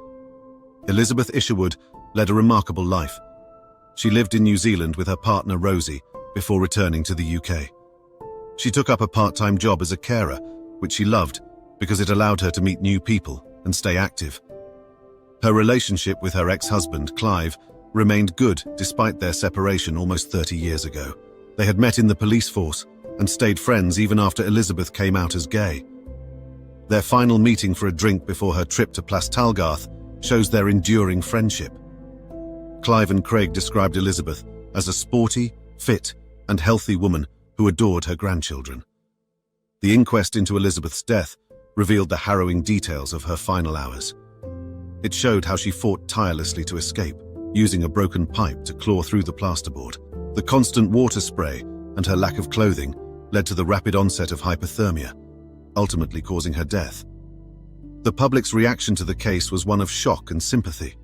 Elizabeth Isherwood led a remarkable life. She lived in New Zealand with her partner Rosie before returning to the UK. She took up a part-time job as a carer, which she loved because it allowed her to meet new people and stay active. Her relationship with her ex-husband, Clive, remained good despite their separation almost 30 years ago. They had met in the police force and stayed friends even after Elizabeth came out as gay. Their final meeting for a drink before her trip to Place Talgarth shows their enduring friendship. Clive and Craig described Elizabeth as a sporty, fit, and healthy woman who adored her grandchildren. The inquest into Elizabeth's death revealed the harrowing details of her final hours. It showed how she fought tirelessly to escape, using a broken pipe to claw through the plasterboard. The constant water spray and her lack of clothing led to the rapid onset of hypothermia, ultimately causing her death. The public's reaction to the case was one of shock and sympathy.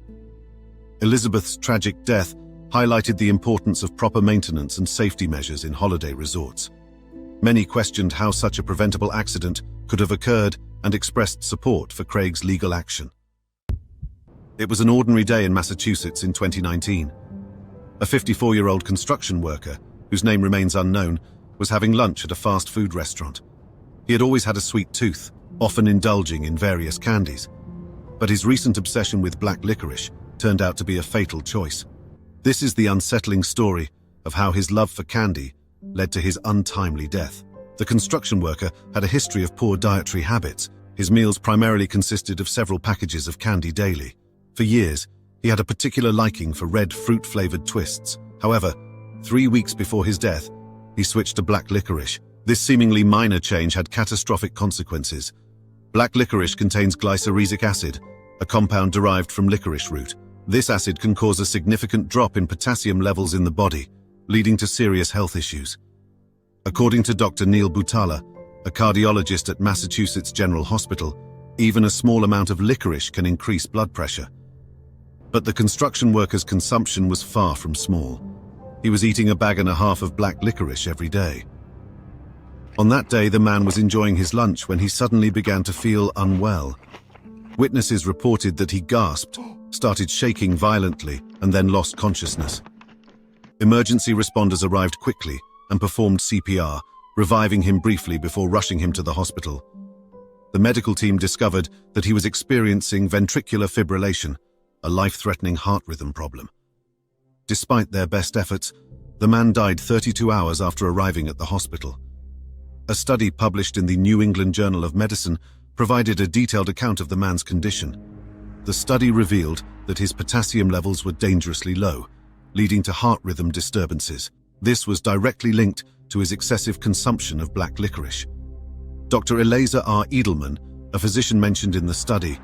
Elizabeth's tragic death highlighted the importance of proper maintenance and safety measures in holiday resorts. Many questioned how such a preventable accident could have occurred and expressed support for Craig's legal action. It was an ordinary day in Massachusetts in 2019. A 54-year-old construction worker, whose name remains unknown, was having lunch at a fast food restaurant. He had always had a sweet tooth, often indulging in various candies. But his recent obsession with black licorice turned out to be a fatal choice. This is the unsettling story of how his love for candy led to his untimely death. The construction worker had a history of poor dietary habits. His meals primarily consisted of several packages of candy daily. For years, he had a particular liking for red fruit-flavored twists. However, 3 weeks before his death, he switched to black licorice. This seemingly minor change had catastrophic consequences. Black licorice contains glyceric acid, a compound derived from licorice root. This acid can cause a significant drop in potassium levels in the body, leading to serious health issues. According to Dr. Neil Butala, a cardiologist at Massachusetts General Hospital, even a small amount of licorice can increase blood pressure. But the construction worker's consumption was far from small. He was eating 1.5 bags of black licorice every day. On that day, the man was enjoying his lunch when he suddenly began to feel unwell. Witnesses reported that he gasped, started shaking violently, and then lost consciousness. Emergency responders arrived quickly and performed CPR, reviving him briefly before rushing him to the hospital. The medical team discovered that he was experiencing ventricular fibrillation, a life-threatening heart rhythm problem. Despite their best efforts, the man died 32 hours after arriving at the hospital. A study published in the New England Journal of Medicine provided a detailed account of the man's condition. The study revealed that his potassium levels were dangerously low, leading to heart rhythm disturbances. This was directly linked to his excessive consumption of black licorice. Dr. Eliza R. Edelman, a physician mentioned in the study,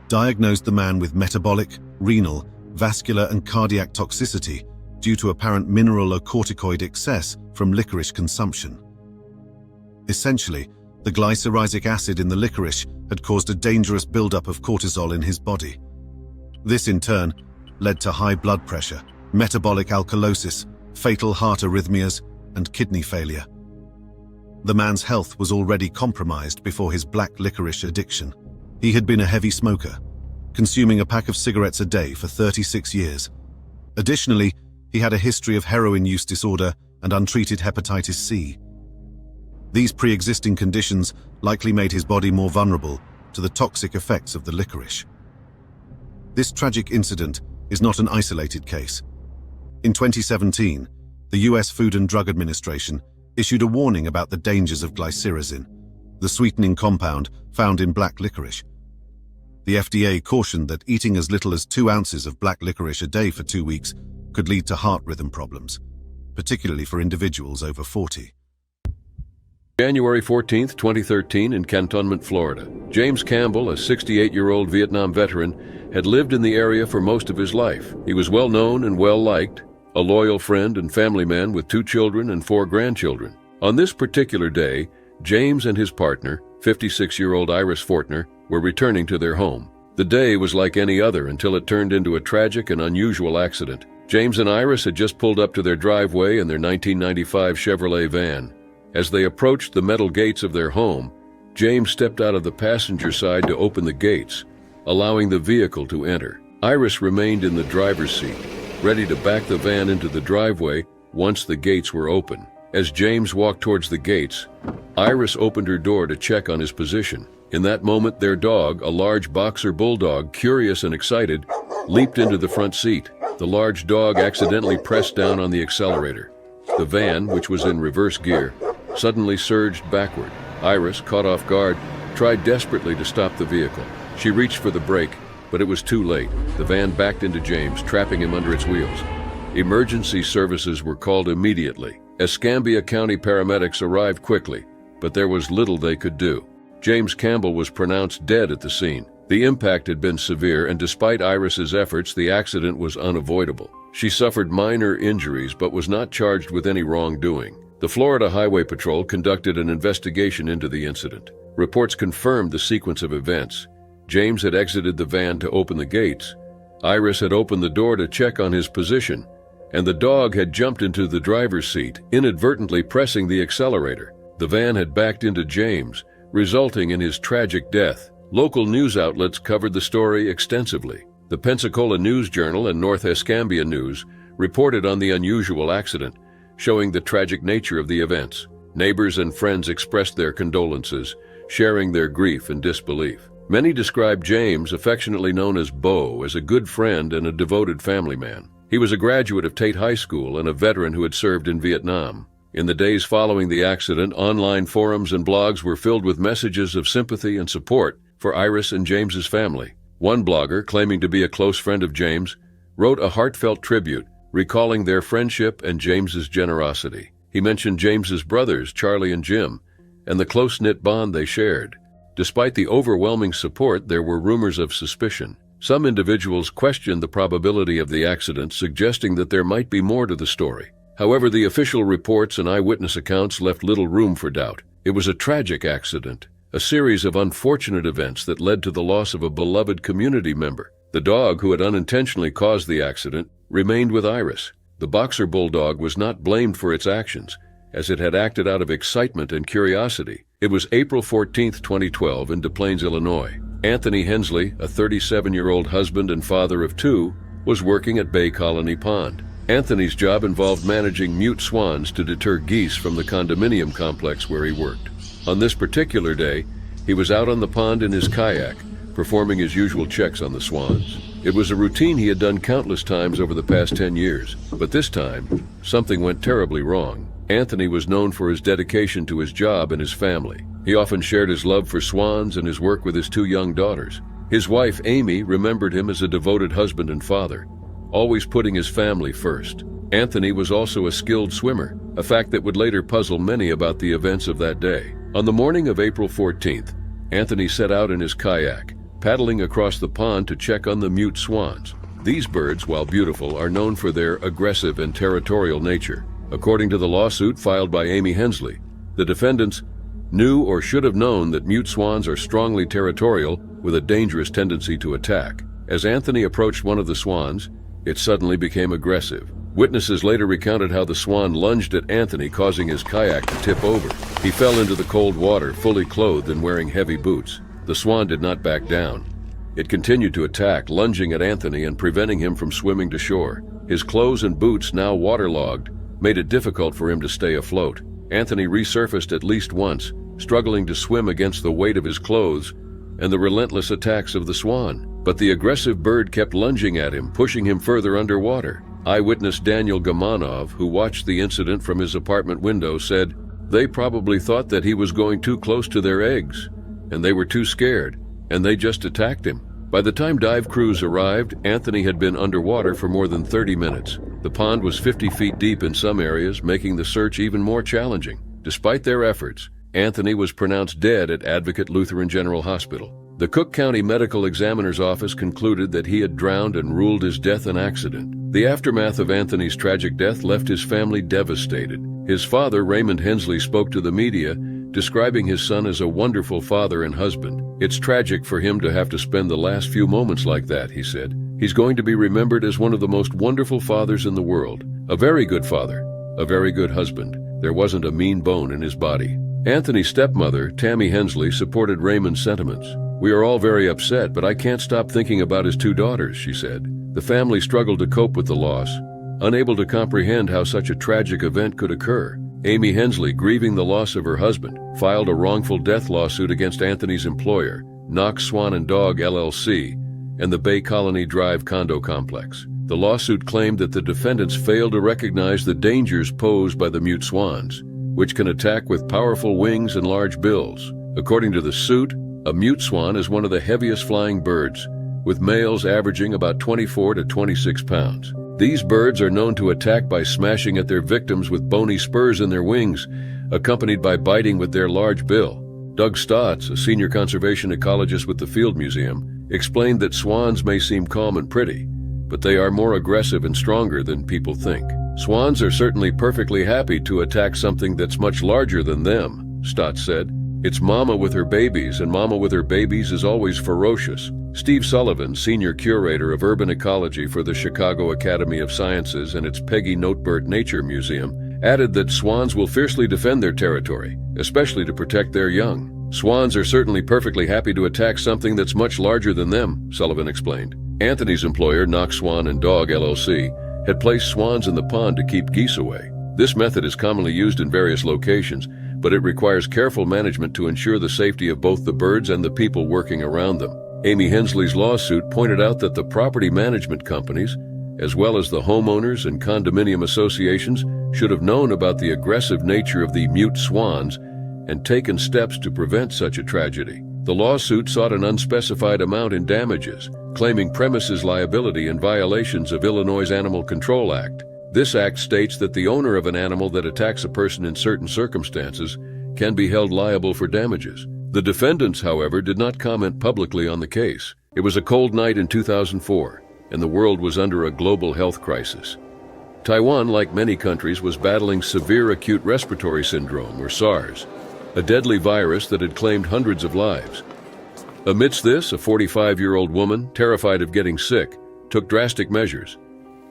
diagnosed the man with metabolic, renal, vascular and cardiac toxicity due to apparent mineral or corticoid excess from licorice consumption. Essentially, the glyceric acid in the licorice had caused a dangerous buildup of cortisol in his body. This in turn led to high blood pressure, metabolic alkalosis, fatal heart arrhythmias, and kidney failure. The man's health was already compromised before his black licorice addiction. He had been a heavy smoker, consuming a pack of cigarettes a day for 36 years. Additionally, he had a history of heroin use disorder and untreated hepatitis C. These pre-existing conditions likely made his body more vulnerable to the toxic effects of the licorice. This tragic incident is not an isolated case. In 2017, the US Food and Drug Administration issued a warning about the dangers of glycyrrhizin, the sweetening compound found in black licorice. The FDA cautioned that eating as little as 2 ounces of black licorice a day for 2 weeks could lead to heart rhythm problems, particularly for individuals over 40. January 14, 2013, in Cantonment, Florida. James Campbell, a 68-year-old Vietnam veteran, had lived in the area for most of his life. He was well known and well liked, a loyal friend and family man with 2 children and 4 grandchildren. On this particular day, James and his partner, 56-year-old Iris Fortner, were returning to their home. The day was like any other until it turned into a tragic and unusual accident. James and Iris had just pulled up to their driveway in their 1995 Chevrolet van. As they approached the metal gates of their home, James stepped out of the passenger side to open the gates, allowing the vehicle to enter. Iris remained in the driver's seat, ready to back the van into the driveway once the gates were open. As James walked towards the gates, Iris opened her door to check on his position. In that moment, their dog, a large boxer bulldog, curious and excited, leaped into the front seat. The large dog accidentally pressed down on the accelerator. The van, which was in reverse gear, suddenly surged backward. Iris, caught off guard, tried desperately to stop the vehicle. She reached for the brake, but it was too late. The van backed into James, trapping him under its wheels. Emergency services were called immediately. Escambia County paramedics arrived quickly, but there was little they could do. James Campbell was pronounced dead at the scene. The impact had been severe, and despite Iris's efforts, the accident was unavoidable. She suffered minor injuries but was not charged with any wrongdoing. The Florida Highway Patrol conducted an investigation into the incident. Reports confirmed the sequence of events. James had exited the van to open the gates. Iris had opened the door to check on his position, and the dog had jumped into the driver's seat, inadvertently pressing the accelerator. The van had backed into James, resulting in his tragic death. Local news outlets covered the story extensively. The Pensacola News-Journal and North Escambia News reported on the unusual accident, showing the tragic nature of the events. Neighbors and friends expressed their condolences, sharing their grief and disbelief. Many described James, affectionately known as Bo, as a good friend and a devoted family man. He was a graduate of Tate High School and a veteran who had served in Vietnam. In the days following the accident, online forums and blogs were filled with messages of sympathy and support for Iris and James's family. One blogger, claiming to be a close friend of James, wrote a heartfelt tribute, recalling their friendship and James's generosity. He mentioned James's brothers, Charlie and Jim, and the close-knit bond they shared. Despite the overwhelming support, there were rumors of suspicion. Some individuals questioned the probability of the accident, suggesting that there might be more to the story. However, the official reports and eyewitness accounts left little room for doubt. It was a tragic accident, a series of unfortunate events that led to the loss of a beloved community member. The dog who had unintentionally caused the accident remained with Iris. The boxer bulldog was not blamed for its actions, as it had acted out of excitement and curiosity. It was April 14, 2012, in Des Plaines, Illinois. Anthony Hensley, a 37-year-old husband and father of two, was working at Bay Colony Pond. Anthony's job involved managing mute swans to deter geese from the condominium complex where he worked. On this particular day, he was out on the pond in his kayak, performing his usual checks on the swans. It was a routine he had done countless times over the past 10 years, but this time, something went terribly wrong. Anthony was known for his dedication to his job and his family. He often shared his love for swans and his work with his two young daughters. His wife, Amy, remembered him as a devoted husband and father, always putting his family first. Anthony was also a skilled swimmer, a fact that would later puzzle many about the events of that day. On the morning of April 14th, Anthony set out in his kayak, paddling across the pond to check on the mute swans. These birds, while beautiful, are known for their aggressive and territorial nature. According to the lawsuit filed by Amy Hensley, the defendants knew or should have known that mute swans are strongly territorial with a dangerous tendency to attack. As Anthony approached one of the swans, it suddenly became aggressive. Witnesses later recounted how the swan lunged at Anthony, causing his kayak to tip over. He fell into the cold water, fully clothed and wearing heavy boots. The swan did not back down. It continued to attack, lunging at Anthony and preventing him from swimming to shore. His clothes and boots, now waterlogged, made it difficult for him to stay afloat. Anthony resurfaced at least once, struggling to swim against the weight of his clothes and the relentless attacks of the swan. But the aggressive bird kept lunging at him, pushing him further underwater. Eyewitness Daniel Gamanov, who watched the incident from his apartment window, said, "They probably thought that he was going too close to their eggs, and they were too scared, and they just attacked him." By the time dive crews arrived, Anthony had been underwater for more than 30 minutes. The pond was 50 feet deep in some areas, making the search even more challenging. Despite their efforts, Anthony was pronounced dead at Advocate Lutheran General Hospital. The Cook County Medical Examiner's Office concluded that he had drowned and ruled his death an accident. The aftermath of Anthony's tragic death left his family devastated. His father, Raymond Hensley, spoke to the media, describing his son as a wonderful father and husband. "It's tragic for him to have to spend the last few moments like that," he said. "He's going to be remembered as one of the most wonderful fathers in the world. A very good father, a very good husband. There wasn't a mean bone in his body." Anthony's stepmother, Tammy Hensley, supported Raymond's sentiments. "We are all very upset, but I can't stop thinking about his two daughters," she said. The family struggled to cope with the loss, unable to comprehend how such a tragic event could occur. Amy Hensley, grieving the loss of her husband, filed a wrongful death lawsuit against Anthony's employer, Knox Swan and Dog LLC, and the Bay Colony Drive condo complex. The lawsuit claimed that the defendants failed to recognize the dangers posed by the mute swans, which can attack with powerful wings and large bills. According to the suit, a mute swan is one of the heaviest flying birds, with males averaging about 24 to 26 pounds. These birds are known to attack by smashing at their victims with bony spurs in their wings, accompanied by biting with their large bill. Doug Stotts, a senior conservation ecologist with the Field Museum, explained that swans may seem calm and pretty, but they are more aggressive and stronger than people think. "Swans are certainly perfectly happy to attack something that's much larger than them," Stotts said. "It's mama with her babies, and mama with her babies is always ferocious." Steve Sullivan, senior curator of urban ecology for the Chicago Academy of Sciences and its Peggy Notebert Nature Museum, added that swans will fiercely defend their territory, especially to protect their young. "Swans are certainly perfectly happy to attack something that's much larger than them," Sullivan explained. Anthony's employer, Knox Swan and Dog LLC, had placed swans in the pond to keep geese away. This method is commonly used in various locations, but it requires careful management to ensure the safety of both the birds and the people working around them. Amy Hensley's lawsuit pointed out that the property management companies, as well as the homeowners and condominium associations, should have known about the aggressive nature of the mute swans and taken steps to prevent such a tragedy. The lawsuit sought an unspecified amount in damages, claiming premises liability and violations of Illinois' Animal Control Act. This act states that the owner of an animal that attacks a person in certain circumstances can be held liable for damages. The defendants, however, did not comment publicly on the case. It was a cold night in 2004, and the world was under a global health crisis. Taiwan, like many countries, was battling severe acute respiratory syndrome, or SARS, a deadly virus that had claimed hundreds of lives. Amidst this, a 45-year-old woman, terrified of getting sick, took drastic measures.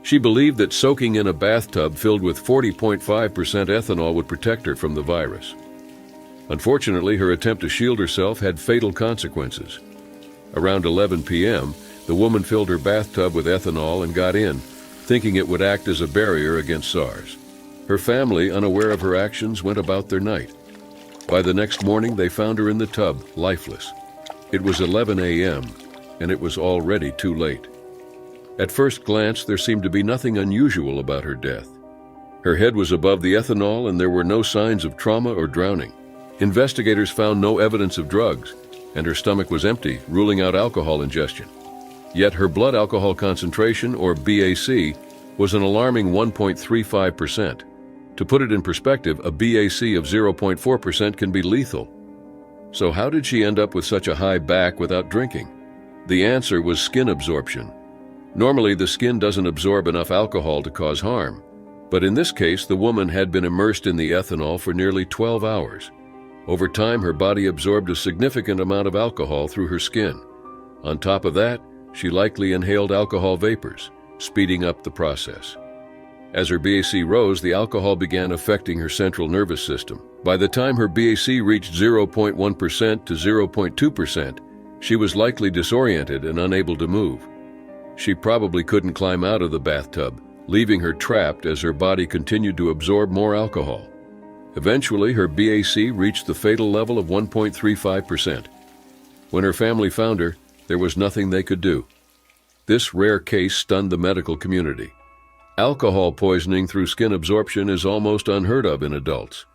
She believed that soaking in a bathtub filled with 40.5% ethanol would protect her from the virus. Unfortunately, her attempt to shield herself had fatal consequences. Around 11 p.m., the woman filled her bathtub with ethanol and got in, thinking it would act as a barrier against SARS. Her family, unaware of her actions, went about their night. By the next morning, they found her in the tub, lifeless. It was 11 a.m., and it was already too late. At first glance, there seemed to be nothing unusual about her death. Her head was above the ethanol, and there were no signs of trauma or drowning. Investigators found no evidence of drugs, and her stomach was empty, ruling out alcohol ingestion. Yet her blood alcohol concentration, or BAC, was an alarming 1.35%. To put it in perspective, a BAC of 0.4% can be lethal. So how did she end up with such a high BAC without drinking? The answer was skin absorption. Normally, the skin doesn't absorb enough alcohol to cause harm. But in this case, the woman had been immersed in the ethanol for nearly 12 hours. Over time, her body absorbed a significant amount of alcohol through her skin. On top of that, she likely inhaled alcohol vapors, speeding up the process. As her BAC rose, the alcohol began affecting her central nervous system. By the time her BAC reached 0.1% to 0.2%, she was likely disoriented and unable to move. She probably couldn't climb out of the bathtub, leaving her trapped as her body continued to absorb more alcohol. Eventually, her BAC reached the fatal level of 1.35%. When her family found her, there was nothing they could do. This rare case stunned the medical community. Alcohol poisoning through skin absorption is almost unheard of in adults.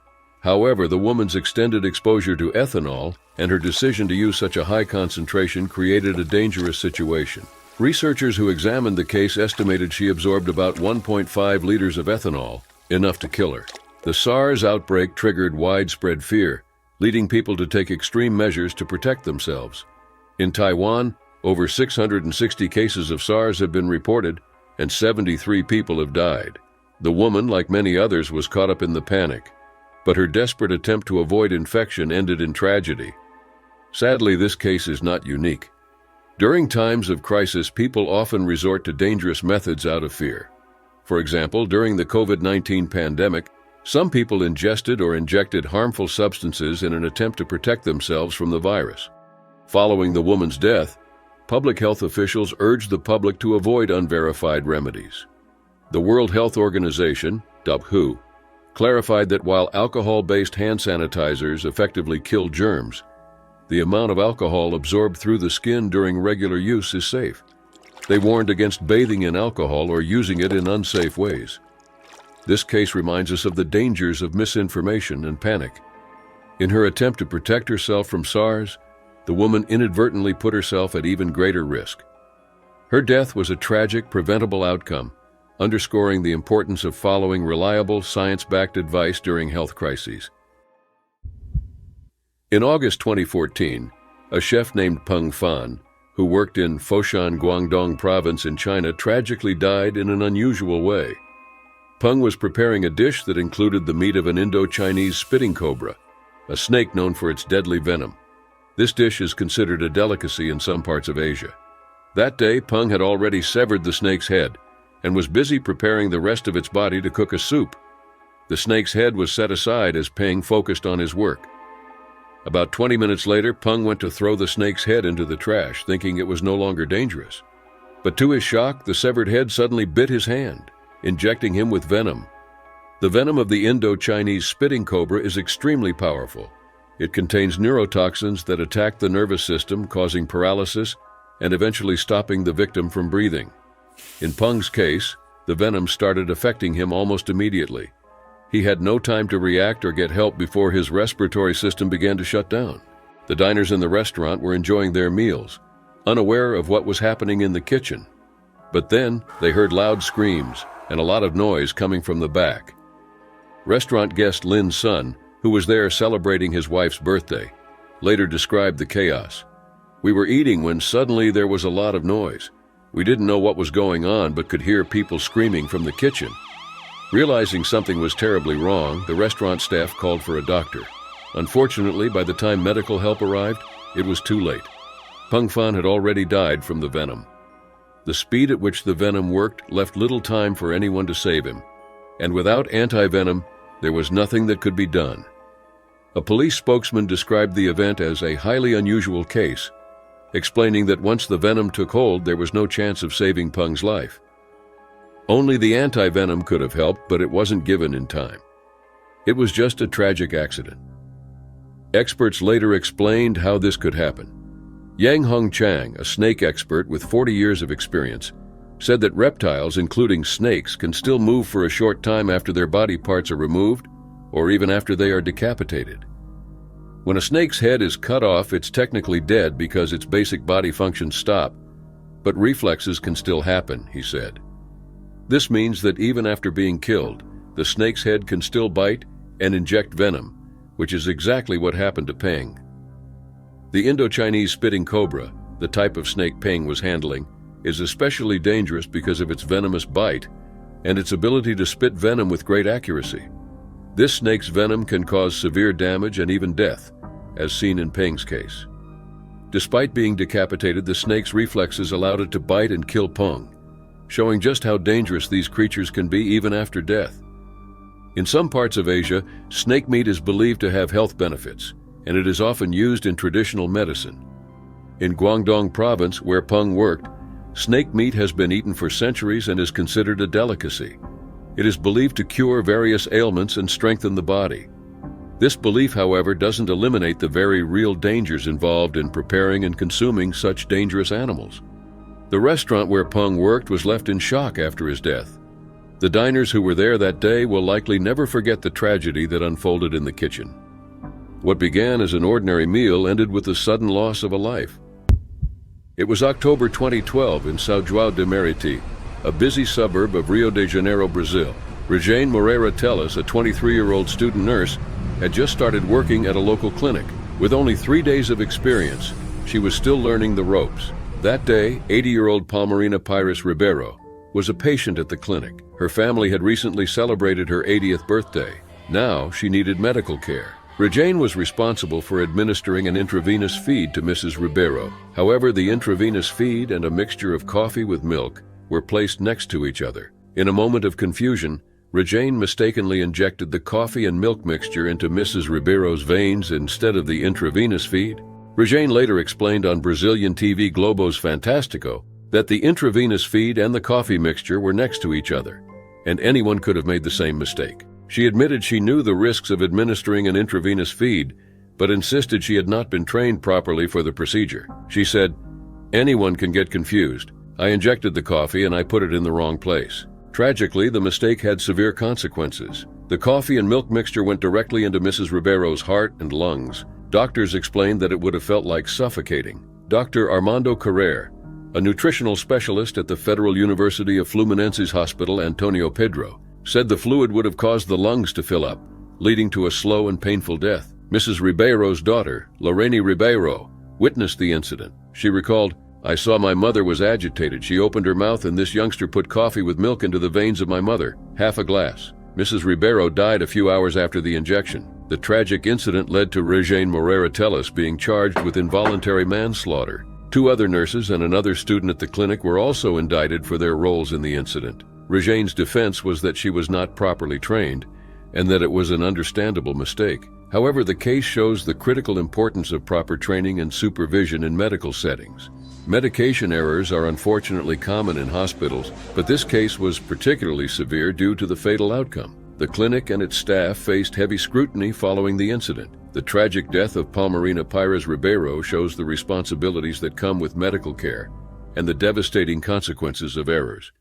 However, the woman's extended exposure to ethanol and her decision to use such a high concentration created a dangerous situation. Researchers who examined the case estimated she absorbed about 1.5 liters of ethanol, enough to kill her. The SARS outbreak triggered widespread fear, leading people to take extreme measures to protect themselves. In Taiwan, over 660 cases of SARS have been reported, and 73 people have died. The woman, like many others, was caught up in the panic, but her desperate attempt to avoid infection ended in tragedy. Sadly, this case is not unique. During times of crisis, people often resort to dangerous methods out of fear. For example, during the COVID-19 pandemic, some people ingested or injected harmful substances in an attempt to protect themselves from the virus. Following the woman's death, public health officials urged the public to avoid unverified remedies. The World Health Organization, WHO, clarified that while alcohol-based hand sanitizers effectively kill germs, the amount of alcohol absorbed through the skin during regular use is safe. They warned against bathing in alcohol or using it in unsafe ways. This case reminds us of the dangers of misinformation and panic. In her attempt to protect herself from SARS, the woman inadvertently put herself at even greater risk. Her death was a tragic, preventable outcome, underscoring the importance of following reliable, science-backed advice during health crises. In August 2014, a chef named Peng Fan, who worked in Foshan, Guangdong province in China, tragically died in an unusual way. Peng was preparing a dish that included the meat of an Indo-Chinese spitting cobra, a snake known for its deadly venom. This dish is considered a delicacy in some parts of Asia. That day, Peng had already severed the snake's head and was busy preparing the rest of its body to cook a soup. The snake's head was set aside as Peng focused on his work. About 20 minutes later, Peng went to throw the snake's head into the trash, thinking it was no longer dangerous. But to his shock, the severed head suddenly bit his hand, injecting him with venom. The venom of the Indo-Chinese spitting cobra is extremely powerful. It contains neurotoxins that attack the nervous system, causing paralysis and eventually stopping the victim from breathing. In Peng's case, the venom started affecting him almost immediately. He had no time to react or get help before his respiratory system began to shut down. The diners in the restaurant were enjoying their meals, unaware of what was happening in the kitchen. But then they heard loud screams and a lot of noise coming from the back. Restaurant guest Lynn's son, who was there celebrating his wife's birthday, later described the chaos. "We were eating when suddenly there was a lot of noise. We didn't know what was going on but could hear people screaming from the kitchen." Realizing something was terribly wrong, the restaurant staff called for a doctor. Unfortunately, by the time medical help arrived, it was too late. Peng Fan had already died from the venom. The speed at which the venom worked left little time for anyone to save him, and without anti-venom, there was nothing that could be done. A police spokesman described the event as a highly unusual case, explaining that once the venom took hold, there was no chance of saving Peng's life. Only the anti-venom could have helped, but it wasn't given in time. It was just a tragic accident. Experts later explained how this could happen. Yang Hong Chang, a snake expert with 40 years of experience, said that reptiles, including snakes, can still move for a short time after their body parts are removed, or even after they are decapitated. When a snake's head is cut off, it's technically dead because its basic body functions stop, but reflexes can still happen, he said. This means that even after being killed, the snake's head can still bite and inject venom, which is exactly what happened to Peng. The Indo-Chinese spitting cobra, the type of snake Peng was handling, is especially dangerous because of its venomous bite and its ability to spit venom with great accuracy. This snake's venom can cause severe damage and even death, as seen in Peng's case. Despite being decapitated, the snake's reflexes allowed it to bite and kill Peng, showing just how dangerous these creatures can be even after death. In some parts of Asia, snake meat is believed to have health benefits, and it is often used in traditional medicine. In Guangdong province, where Peng worked, snake meat has been eaten for centuries and is considered a delicacy. It is believed to cure various ailments and strengthen the body. This belief, however, doesn't eliminate the very real dangers involved in preparing and consuming such dangerous animals. The restaurant where Peng worked was left in shock after his death. The diners who were there that day will likely never forget the tragedy that unfolded in the kitchen. What began as an ordinary meal ended with the sudden loss of a life. It was October 2012 in São João de Meriti, a busy suburb of Rio de Janeiro, Brazil. Rejane Moreira Teles, a 23-year-old student nurse, had just started working at a local clinic. With only 3 days of experience, she was still learning the ropes. That day, 80-year-old Palmerina Pires Ribeiro was a patient at the clinic. Her family had recently celebrated her 80th birthday. Now she needed medical care. Rejane was responsible for administering an intravenous feed to Mrs. Ribeiro. However, the intravenous feed and a mixture of coffee with milk were placed next to each other. In a moment of confusion, Rejane mistakenly injected the coffee and milk mixture into Mrs. Ribeiro's veins instead of the intravenous feed. Rejane later explained on Brazilian TV Globo's Fantástico that the intravenous feed and the coffee mixture were next to each other, and anyone could have made the same mistake. She admitted she knew the risks of administering an intravenous feed, but insisted she had not been trained properly for the procedure. She said, "Anyone can get confused. I injected the coffee and I put it in the wrong place." Tragically, the mistake had severe consequences. The coffee and milk mixture went directly into Mrs. Ribeiro's heart and lungs. Doctors explained that it would have felt like suffocating. Dr. Armando Carrere, a nutritional specialist at the Federal University of Fluminense's Hospital Antonio Pedro, said the fluid would have caused the lungs to fill up, leading to a slow and painful death. Mrs. Ribeiro's daughter, Lorraine Ribeiro, witnessed the incident. She recalled, "I saw my mother was agitated. She opened her mouth and this youngster put coffee with milk into the veins of my mother, half a glass." Mrs. Ribeiro died a few hours after the injection. The tragic incident led to Rejane Moreira Teles being charged with involuntary manslaughter. 2 other nurses and another student at the clinic were also indicted for their roles in the incident. Rejane's defense was that she was not properly trained and that it was an understandable mistake. However, the case shows the critical importance of proper training and supervision in medical settings. Medication errors are unfortunately common in hospitals, but this case was particularly severe due to the fatal outcome. The clinic and its staff faced heavy scrutiny following the incident. The tragic death of Palmerina Pires Ribeiro shows the responsibilities that come with medical care and the devastating consequences of errors.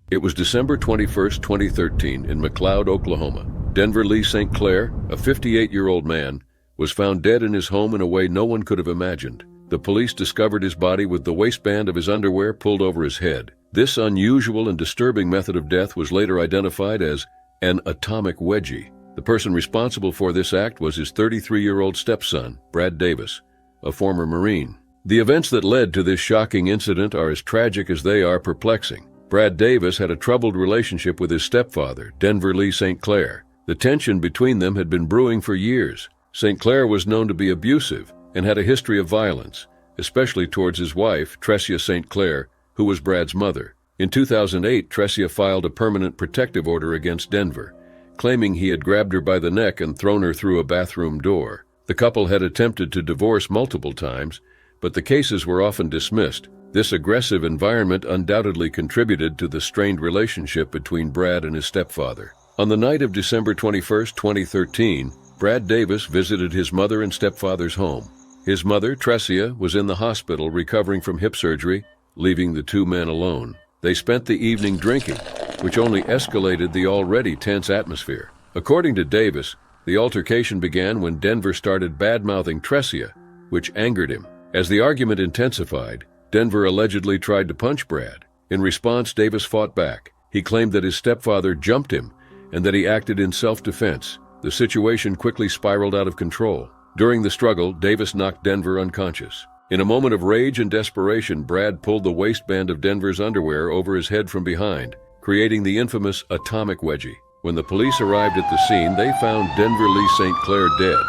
It was December 21, 2013, in McLeod, Oklahoma. Denver Lee St. Clair, a 58-year-old man, was found dead in his home in a way no one could have imagined. The police discovered his body with the waistband of his underwear pulled over his head. This unusual and disturbing method of death was later identified as an atomic wedgie. The person responsible for this act was his 33-year-old stepson, Brad Davis, a former Marine. The events that led to this shocking incident are as tragic as they are perplexing. Brad Davis had a troubled relationship with his stepfather, Denver Lee St. Clair. The tension between them had been brewing for years. St. Clair was known to be abusive and had a history of violence, especially towards his wife, Tressia St. Clair, who was Brad's mother. In 2008, Tressia filed a permanent protective order against Denver, claiming he had grabbed her by the neck and thrown her through a bathroom door. The couple had attempted to divorce multiple times, but the cases were often dismissed. This aggressive environment undoubtedly contributed to the strained relationship between Brad and his stepfather. On the night of December 21, 2013, Brad Davis visited his mother and stepfather's home. His mother, Tressia, was in the hospital recovering from hip surgery, leaving the two men alone. They spent the evening drinking, which only escalated the already tense atmosphere. According to Davis, the altercation began when Denver started bad-mouthing Tressia, which angered him. As the argument intensified, Denver allegedly tried to punch Brad. In response, Davis fought back. He claimed that his stepfather jumped him and that he acted in self-defense. The situation quickly spiraled out of control. During the struggle, Davis knocked Denver unconscious. In a moment of rage and desperation, Brad pulled the waistband of Denver's underwear over his head from behind, creating the infamous atomic wedgie. When the police arrived at the scene, they found Denver Lee St. Clair dead,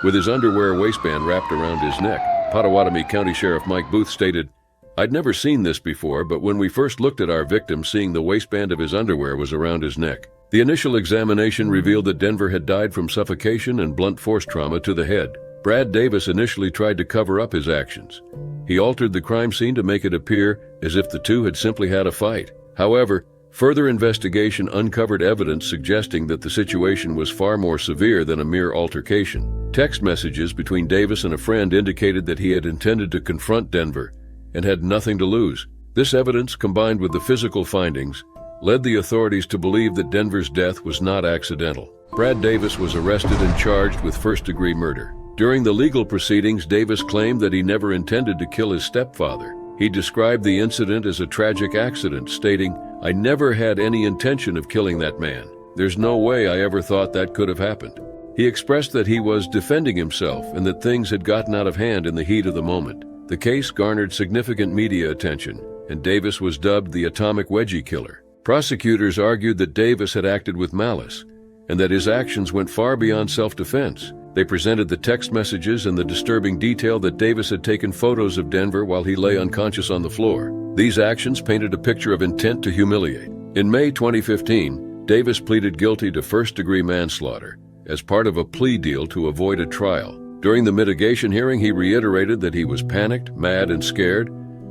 with his underwear waistband wrapped around his neck. Potawatomi County Sheriff Mike Booth stated, "I'd never seen this before, but when we first looked at our victim, seeing the waistband of his underwear was around his neck." The initial examination revealed that Denver had died from suffocation and blunt force trauma to the head. Brad Davis initially tried to cover up his actions. He altered the crime scene to make it appear as if the two had simply had a fight. However, further investigation uncovered evidence suggesting that the situation was far more severe than a mere altercation. Text messages between Davis and a friend indicated that he had intended to confront Denver and had nothing to lose. This evidence, combined with the physical findings, led the authorities to believe that Denver's death was not accidental. Brad Davis was arrested and charged with first-degree murder. During the legal proceedings, Davis claimed that he never intended to kill his stepfather. He described the incident as a tragic accident, stating, "I never had any intention of killing that man. There's no way I ever thought that could have happened." He expressed that he was defending himself and that things had gotten out of hand in the heat of the moment. The case garnered significant media attention, and Davis was dubbed the Atomic Wedgie Killer. Prosecutors argued that Davis had acted with malice, and that his actions went far beyond self-defense. They presented the text messages and the disturbing detail that Davis had taken photos of Denver while he lay unconscious on the floor. These actions painted a picture of intent to humiliate. In May 2015, Davis pleaded guilty to first-degree manslaughter as part of a plea deal to avoid a trial. During the mitigation hearing, he reiterated that he was panicked, mad, and scared,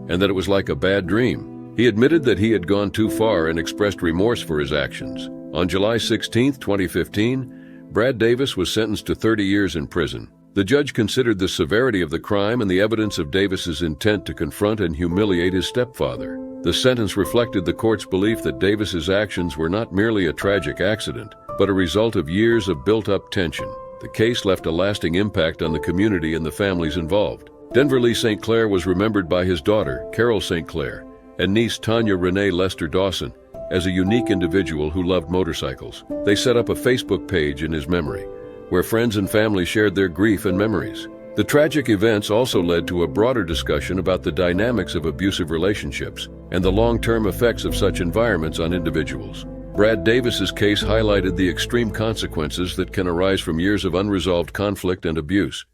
and that it was like a bad dream. He admitted that he had gone too far and expressed remorse for his actions. On July 16, 2015, Brad Davis was sentenced to 30 years in prison. The judge considered the severity of the crime and the evidence of Davis's intent to confront and humiliate his stepfather. The sentence reflected the court's belief that Davis's actions were not merely a tragic accident, but a result of years of built-up tension. The case left a lasting impact on the community and the families involved. Denver Lee St. Clair was remembered by his daughter, Carol St. Clair, and niece Tanya Renee Lester Dawson, as a unique individual who loved motorcycles. They set up a Facebook page in his memory, where friends and family shared their grief and memories. The tragic events also led to a broader discussion about the dynamics of abusive relationships and the long-term effects of such environments on individuals. Brad Davis's case highlighted the extreme consequences that can arise from years of unresolved conflict and abuse.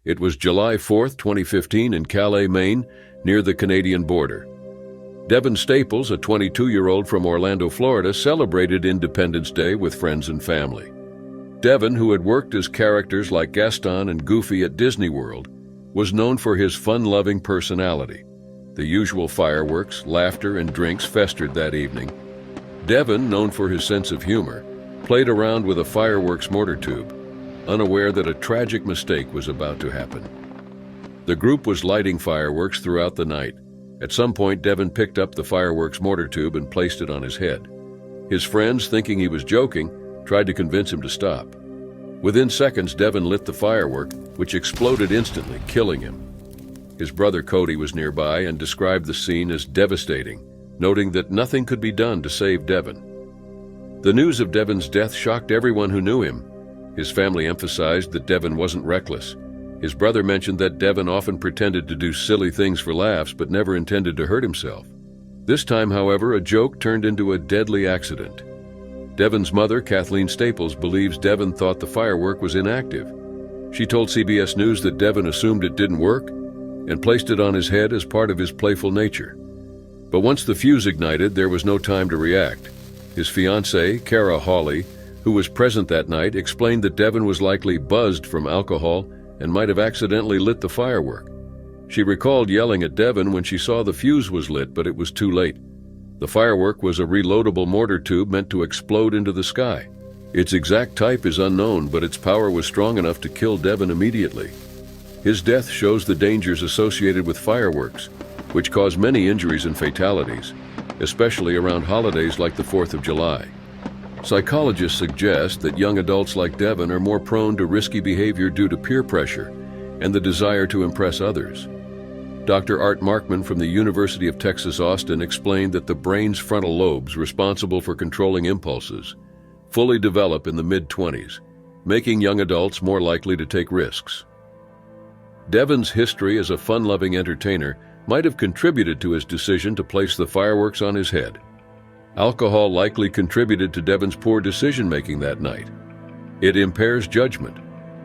It was July 4, 2015 in Calais, Maine, near the Canadian border. Devin Staples, a 22-year-old from Orlando, Florida, celebrated Independence Day with friends and family. Devin, who had worked as characters like Gaston and Goofy at Disney World, was known for his fun-loving personality. The usual fireworks, laughter, and drinks festered that evening. Devin, known for his sense of humor, played around with a fireworks mortar tube, unaware that a tragic mistake was about to happen. The group was lighting fireworks throughout the night, At some point, Devin picked up the fireworks mortar tube and placed it on his head. His friends, thinking he was joking, tried to convince him to stop. Within seconds, Devin lit the firework, which exploded instantly, killing him. His brother Cody was nearby and described the scene as devastating, noting that nothing could be done to save Devin. The news of Devin's death shocked everyone who knew him. His family emphasized that Devin wasn't reckless. His brother mentioned that Devin often pretended to do silly things for laughs but never intended to hurt himself. This time, however, a joke turned into a deadly accident. Devin's mother, Kathleen Staples, believes Devin thought the firework was inactive. She told CBS News that Devin assumed it didn't work and placed it on his head as part of his playful nature. But once the fuse ignited, there was no time to react. His fiancée, Kara Hawley, who was present that night, explained that Devin was likely buzzed from alcohol and might have accidentally lit the firework. She recalled yelling at Devin when she saw the fuse was lit, but it was too late. The firework was a reloadable mortar tube meant to explode into the sky. Its exact type is unknown, but its power was strong enough to kill Devin immediately. His death shows the dangers associated with fireworks, which cause many injuries and fatalities, especially around holidays like the 4th of July. Psychologists suggest that young adults like Devin are more prone to risky behavior due to peer pressure and the desire to impress others. Dr. Art Markman from the University of Texas, Austin, explained that the brain's frontal lobes, responsible for controlling impulses, fully develop in the mid-20s, making young adults more likely to take risks. Devin's history as a fun-loving entertainer might have contributed to his decision to place the fireworks on his head. Alcohol likely contributed to Devin's poor decision-making that night. It impairs judgment,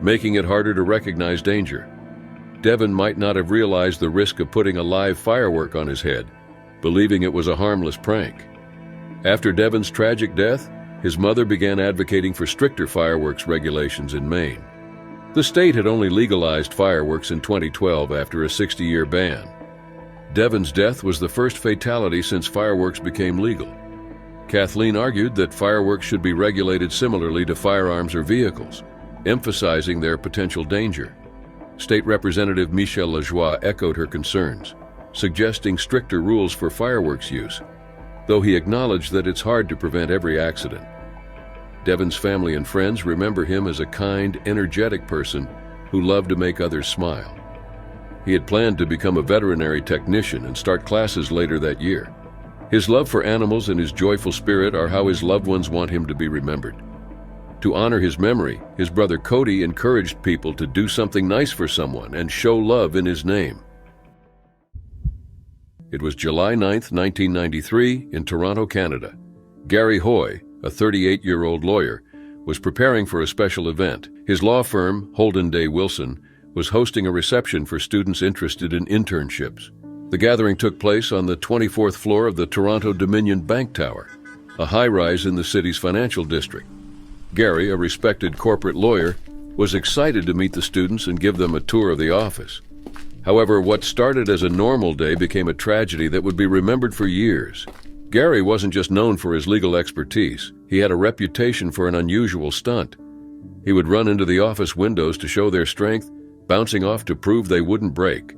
making it harder to recognize danger. Devin might not have realized the risk of putting a live firework on his head, believing it was a harmless prank. After Devin's tragic death, his mother began advocating for stricter fireworks regulations in Maine. The state had only legalized fireworks in 2012 after a 60-year ban. Devin's death was the first fatality since fireworks became legal. Kathleen argued that fireworks should be regulated similarly to firearms or vehicles, emphasizing their potential danger. State Representative Michel Lajoie echoed her concerns, suggesting stricter rules for fireworks use, though he acknowledged that it's hard to prevent every accident. Devin's family and friends remember him as a kind, energetic person who loved to make others smile. He had planned to become a veterinary technician and start classes later that year. His love for animals and his joyful spirit are how his loved ones want him to be remembered. To honor his memory, his brother Cody encouraged people to do something nice for someone and show love in his name. It was July 9, 1993, in Toronto, Canada. Gary Hoy, a 38-year-old lawyer, was preparing for a special event. His law firm, Holden Day Wilson, was hosting a reception for students interested in internships. The gathering took place on the 24th floor of the Toronto Dominion Bank Tower, a high-rise in the city's financial district. Gary, a respected corporate lawyer, was excited to meet the students and give them a tour of the office. However, what started as a normal day became a tragedy that would be remembered for years. Gary wasn't just known for his legal expertise. He had a reputation for an unusual stunt. He would run into the office windows to show their strength, bouncing off to prove they wouldn't break.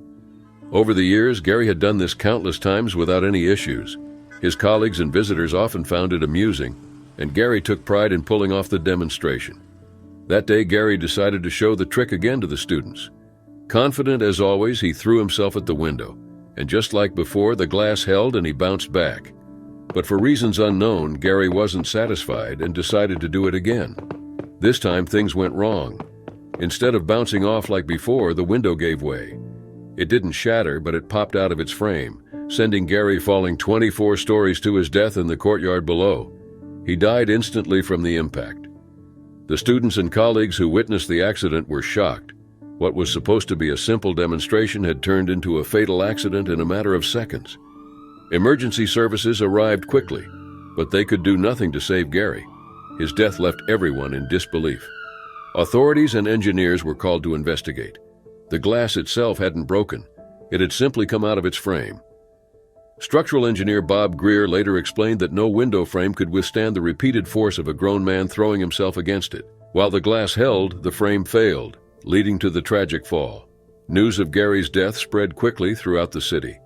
Over the years, Gary had done this countless times without any issues. His colleagues and visitors often found it amusing, and Gary took pride in pulling off the demonstration. That day, Gary decided to show the trick again to the students. Confident as always, he threw himself at the window, and just like before, the glass held and he bounced back. But for reasons unknown, Gary wasn't satisfied and decided to do it again. This time, things went wrong. Instead of bouncing off like before, the window gave way. It didn't shatter, but it popped out of its frame, sending Gary falling 24 stories to his death in the courtyard below. He died instantly from the impact. The students and colleagues who witnessed the accident were shocked. What was supposed to be a simple demonstration had turned into a fatal accident in a matter of seconds. Emergency services arrived quickly, but they could do nothing to save Gary. His death left everyone in disbelief. Authorities and engineers were called to investigate. The glass itself hadn't broken. It had simply come out of its frame. Structural engineer Bob Greer later explained that no window frame could withstand the repeated force of a grown man throwing himself against it. While the glass held, the frame failed, leading to the tragic fall. News of Gary's death spread quickly throughout the city.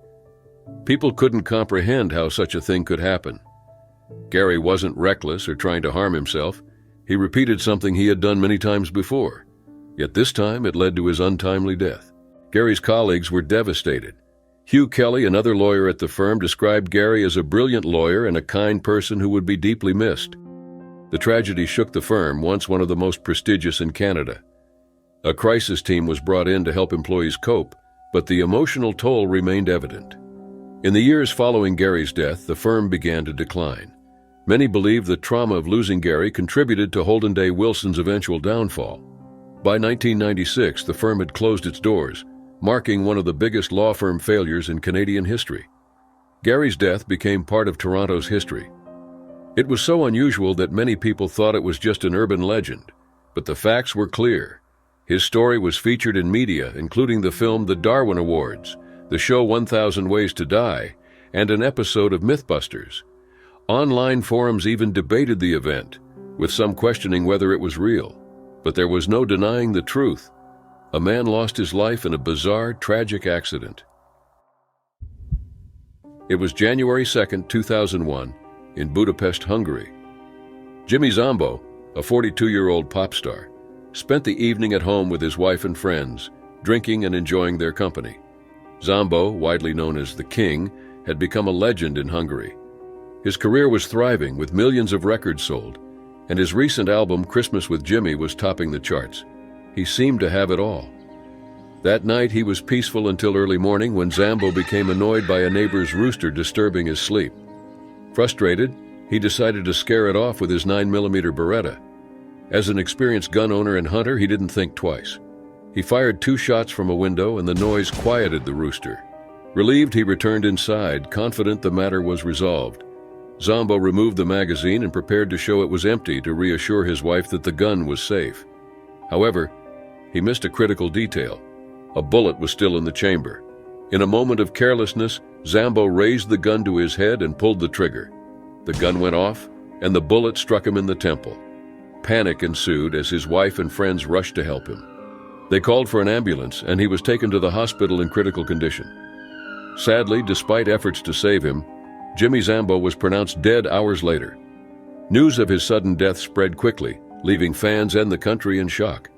People couldn't comprehend how such a thing could happen. Gary wasn't reckless or trying to harm himself. He repeated something he had done many times before. Yet this time it led to his untimely death. Gary's colleagues were devastated. Hugh Kelly, another lawyer at the firm, described Gary as a brilliant lawyer and a kind person who would be deeply missed. The tragedy shook the firm, once one of the most prestigious in Canada. A crisis team was brought in to help employees cope, but the emotional toll remained evident. In the years following Gary's death, the firm began to decline. Many believe the trauma of losing Gary contributed to Holden Day Wilson's eventual downfall. By 1996, the firm had closed its doors, marking one of the biggest law firm failures in Canadian history. Gary's death became part of Toronto's history. It was so unusual that many people thought it was just an urban legend, but the facts were clear. His story was featured in media, including the film The Darwin Awards, the show 1000 Ways to Die, and an episode of Mythbusters. Online forums even debated the event, with some questioning whether it was real. But there was no denying the truth. A man lost his life in a bizarre, tragic accident. It was January 2, 2001, in Budapest, Hungary. Jimmy Zambo, a 42-year-old pop star, spent the evening at home with his wife and friends, drinking and enjoying their company. Zambo, widely known as the King, had become a legend in Hungary. His career was thriving, with millions of records sold, and his recent album, Christmas with Jimmy, was topping the charts. He seemed to have it all. That night, he was peaceful until early morning when Zambo became annoyed by a neighbor's rooster disturbing his sleep. Frustrated, he decided to scare it off with his 9mm Beretta. As an experienced gun owner and hunter, he didn't think twice. He fired 2 shots from a window, and the noise quieted the rooster. Relieved, he returned inside, confident the matter was resolved. Zambo removed the magazine and prepared to show it was empty to reassure his wife that the gun was safe. However, he missed a critical detail. A bullet was still in the chamber. In a moment of carelessness, Zambo raised the gun to his head and pulled the trigger. The gun went off, and the bullet struck him in the temple. Panic ensued as his wife and friends rushed to help him. They called for an ambulance, and he was taken to the hospital in critical condition. Sadly, despite efforts to save him, Jimmy Zambo was pronounced dead hours later. News of his sudden death spread quickly, leaving fans and the country in shock.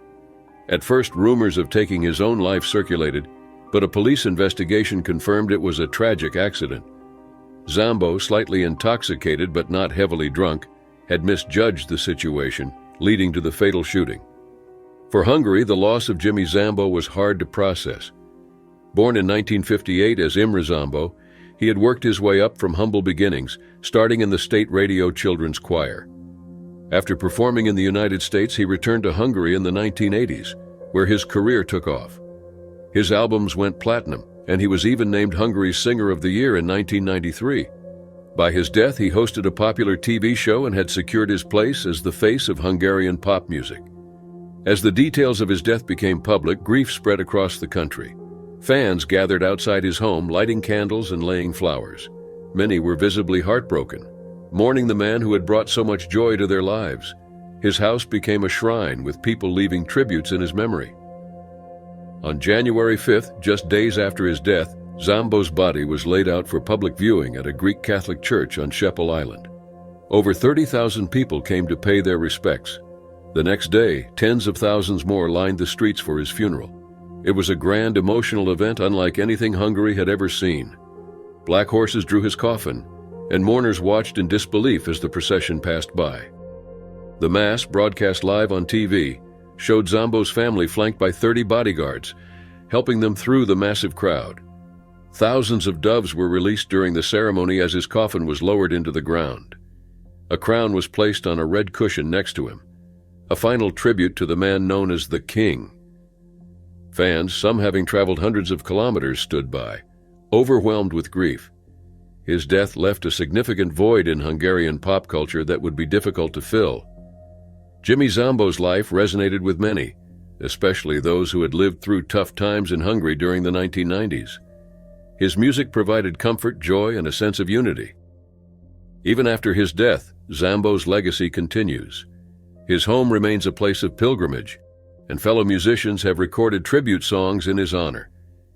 At first, rumors of taking his own life circulated, but a police investigation confirmed it was a tragic accident. Zambo, slightly intoxicated but not heavily drunk, had misjudged the situation, leading to the fatal shooting. For Hungary, the loss of Jimmy Zambo was hard to process. Born in 1958 as Imre Zambo, he had worked his way up from humble beginnings, starting in the state radio children's choir. After performing in the United States, he returned to Hungary in the 1980s, where his career took off. His albums went platinum, and he was even named Hungary's Singer of the Year in 1993. By his death, he hosted a popular TV show and had secured his place as the face of Hungarian pop music. As the details of his death became public, grief spread across the country. Fans gathered outside his home, lighting candles and laying flowers. Many were visibly heartbroken, mourning the man who had brought so much joy to their lives. His house became a shrine, with people leaving tributes in his memory. On January 5th, just days after his death, Zambo's body was laid out for public viewing at a Greek Catholic church on Sheppel Island. Over 30,000 people came to pay their respects. The next day, tens of thousands more lined the streets for his funeral. It was a grand, emotional event unlike anything Hungary had ever seen. Black horses drew his coffin, and mourners watched in disbelief as the procession passed by. The Mass, broadcast live on TV, showed Zambo's family flanked by 30 bodyguards, helping them through the massive crowd. Thousands of doves were released during the ceremony as his coffin was lowered into the ground. A crown was placed on a red cushion next to him, a final tribute to the man known as the King. Fans, some having traveled hundreds of kilometers, stood by, overwhelmed with grief. His death left a significant void in Hungarian pop culture that would be difficult to fill. Jimmy Zambo's life resonated with many, especially those who had lived through tough times in Hungary during the 1990s. His music provided comfort, joy, and a sense of unity. Even after his death, Zambo's legacy continues. His home remains a place of pilgrimage, and fellow musicians have recorded tribute songs in his honor.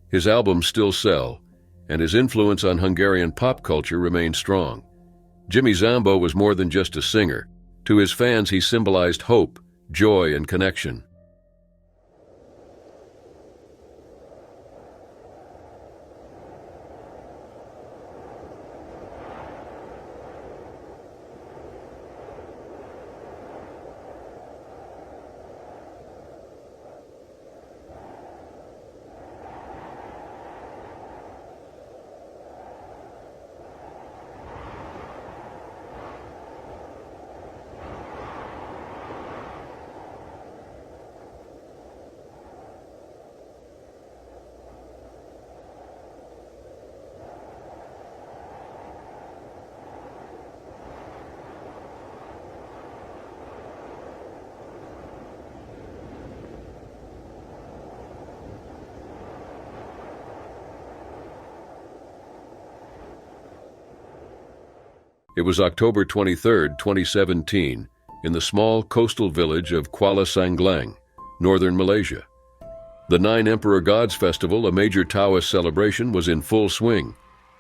His albums still sell, and his influence on Hungarian pop culture remained strong. Jimmy Zambo was more than just a singer. To his fans, he symbolized hope, joy, and connection. It was October 23, 2017, in the small coastal village of Kuala Sanglang, northern Malaysia. The Nine Emperor Gods Festival, a major Taoist celebration, was in full swing,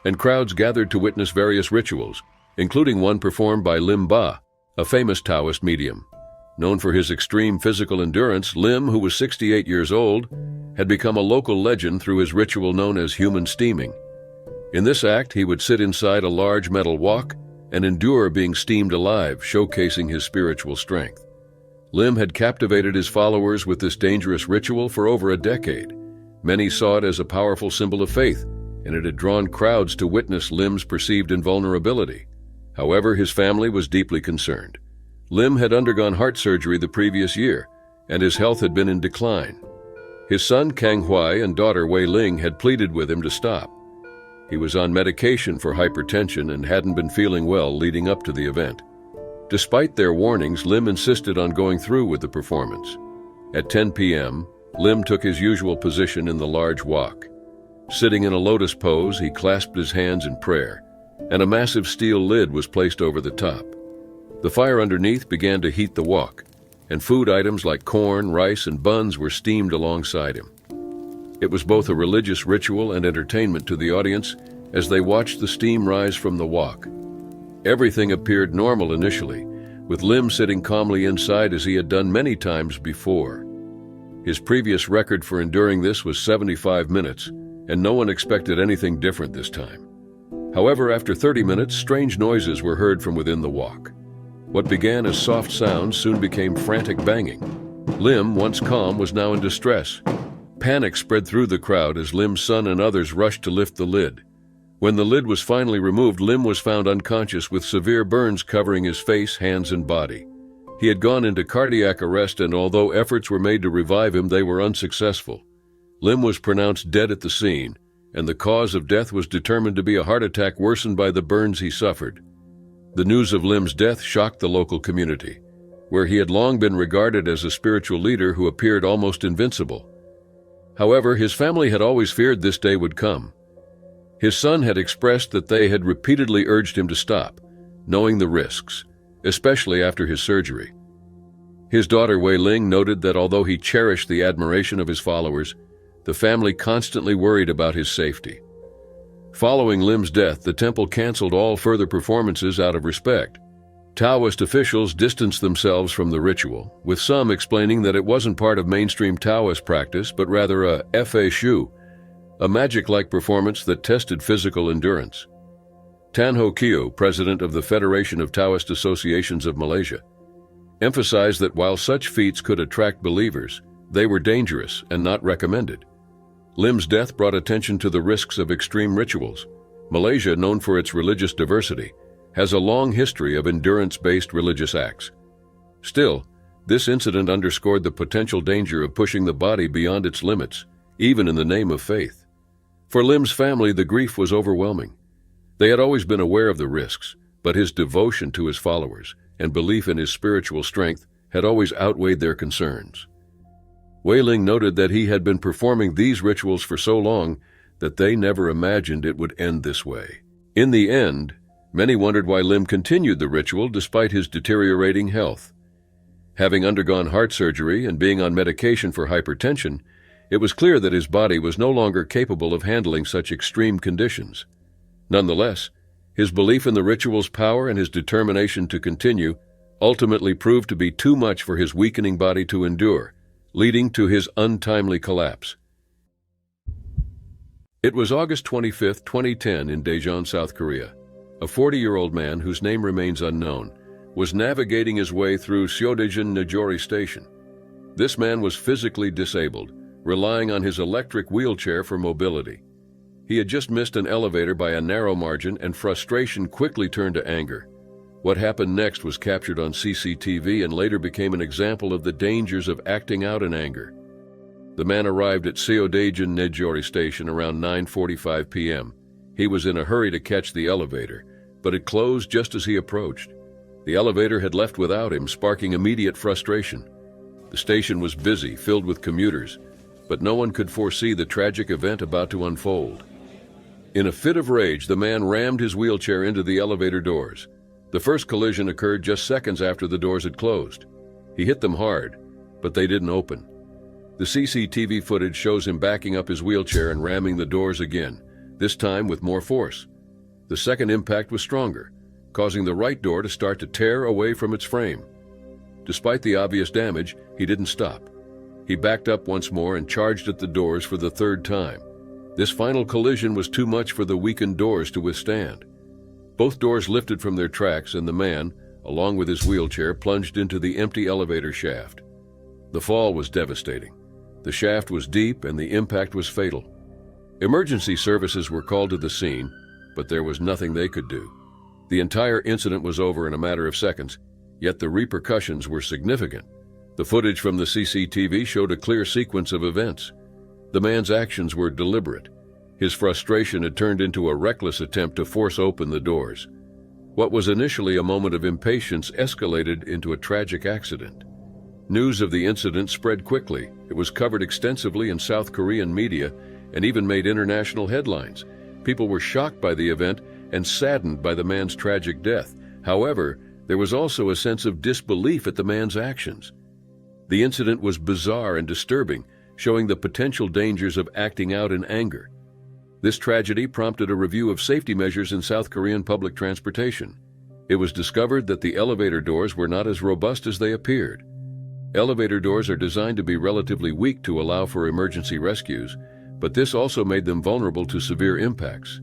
and crowds gathered to witness various rituals, including one performed by Lim Ba, a famous Taoist medium. Known for his extreme physical endurance, Lim, who was 68 years old, had become a local legend through his ritual known as human steaming. In this act, he would sit inside a large metal wok and endure being steamed alive, showcasing his spiritual strength. Lim had captivated his followers with this dangerous ritual for over a decade. Many saw it as a powerful symbol of faith, and it had drawn crowds to witness Lim's perceived invulnerability. However, his family was deeply concerned. Lim had undergone heart surgery the previous year, and his health had been in decline. His son Kang Huai and daughter Wei Ling had pleaded with him to stop. He was on medication for hypertension and hadn't been feeling well leading up to the event. Despite their warnings, Lim insisted on going through with the performance. At 10 p.m., Lim took his usual position in the large wok. Sitting in a lotus pose, he clasped his hands in prayer, and a massive steel lid was placed over the top. The fire underneath began to heat the wok, and food items like corn, rice, and buns were steamed alongside him. It was both a religious ritual and entertainment to the audience as they watched the steam rise from the wok. Everything appeared normal initially, with Lim sitting calmly inside as he had done many times before. His previous record for enduring this was 75 minutes, and no one expected anything different this time. However, after 30 minutes, strange noises were heard from within the wok. What began as soft sounds soon became frantic banging. Lim, once calm, was now in distress. Panic spread through the crowd as Lim's son and others rushed to lift the lid. When the lid was finally removed, Lim was found unconscious with severe burns covering his face, hands, and body. He had gone into cardiac arrest, and although efforts were made to revive him, they were unsuccessful. Lim was pronounced dead at the scene, and the cause of death was determined to be a heart attack worsened by the burns he suffered. The news of Lim's death shocked the local community, where he had long been regarded as a spiritual leader who appeared almost invincible. However, his family had always feared this day would come. His son had expressed that they had repeatedly urged him to stop, knowing the risks, especially after his surgery. His daughter Wei Ling noted that although he cherished the admiration of his followers, the family constantly worried about his safety. Following Lim's death, the temple canceled all further performances out of respect. Taoist officials distanced themselves from the ritual, with some explaining that it wasn't part of mainstream Taoist practice, but rather a Fa Shu, a magic-like performance that tested physical endurance. Tan Ho Kio, president of the Federation of Taoist Associations of Malaysia, emphasized that while such feats could attract believers, they were dangerous and not recommended. Lim's death brought attention to the risks of extreme rituals. Malaysia, known for its religious diversity, has a long history of endurance-based religious acts. Still, this incident underscored the potential danger of pushing the body beyond its limits, even in the name of faith. For Lim's family, the grief was overwhelming. They had always been aware of the risks, but his devotion to his followers and belief in his spiritual strength had always outweighed their concerns. Wei Ling noted that he had been performing these rituals for so long that they never imagined it would end this way. In the end, many wondered why Lim continued the ritual despite his deteriorating health. Having undergone heart surgery and being on medication for hypertension, It was clear that his body was no longer capable of handling such extreme conditions. Nonetheless, his belief in the ritual's power and his determination to continue ultimately proved to be too much for his weakening body to endure, leading to his untimely collapse. It was August 25, 2010 in Daejeon, South Korea. A 40-year-old man whose name remains unknown was navigating his way through Seodaejin Najori Station. This man was physically disabled, relying on his electric wheelchair for mobility. He had just missed an elevator by a narrow margin, and frustration quickly turned to anger. What happened next was captured on CCTV and later became an example of the dangers of acting out in anger. The man arrived at Seodaejin Najori Station around 9:45 p.m. He was in a hurry to catch the elevator, but it closed just as he approached. The elevator had left without him, sparking immediate frustration. The station was busy, filled with commuters, but no one could foresee the tragic event about to unfold. In a fit of rage, the man rammed his wheelchair into the elevator doors. The first collision occurred just seconds after the doors had closed. He hit them hard, but they didn't open. The CCTV footage shows him backing up his wheelchair and ramming the doors again, this time with more force. The second impact was stronger, causing the right door to start to tear away from its frame. Despite the obvious damage, he didn't stop. He backed up once more and charged at the doors for the third time. This final collision was too much for the weakened doors to withstand. Both doors lifted from their tracks, and the man, along with his wheelchair, plunged into the empty elevator shaft. The fall was devastating. The shaft was deep and the impact was fatal. Emergency services were called to the scene, but there was nothing they could do. The entire incident was over in a matter of seconds, yet the repercussions were significant. The footage from the CCTV showed a clear sequence of events. The man's actions were deliberate. His frustration had turned into a reckless attempt to force open the doors. What was initially a moment of impatience escalated into a tragic accident. News of the incident spread quickly. It was covered extensively in South Korean media and even made international headlines. People were shocked by the event and saddened by the man's tragic death. However, there was also a sense of disbelief at the man's actions. The incident was bizarre and disturbing, showing the potential dangers of acting out in anger. This tragedy prompted a review of safety measures in South Korean public transportation. It was discovered that the elevator doors were not as robust as they appeared. Elevator doors are designed to be relatively weak to allow for emergency rescues, but this also made them vulnerable to severe impacts.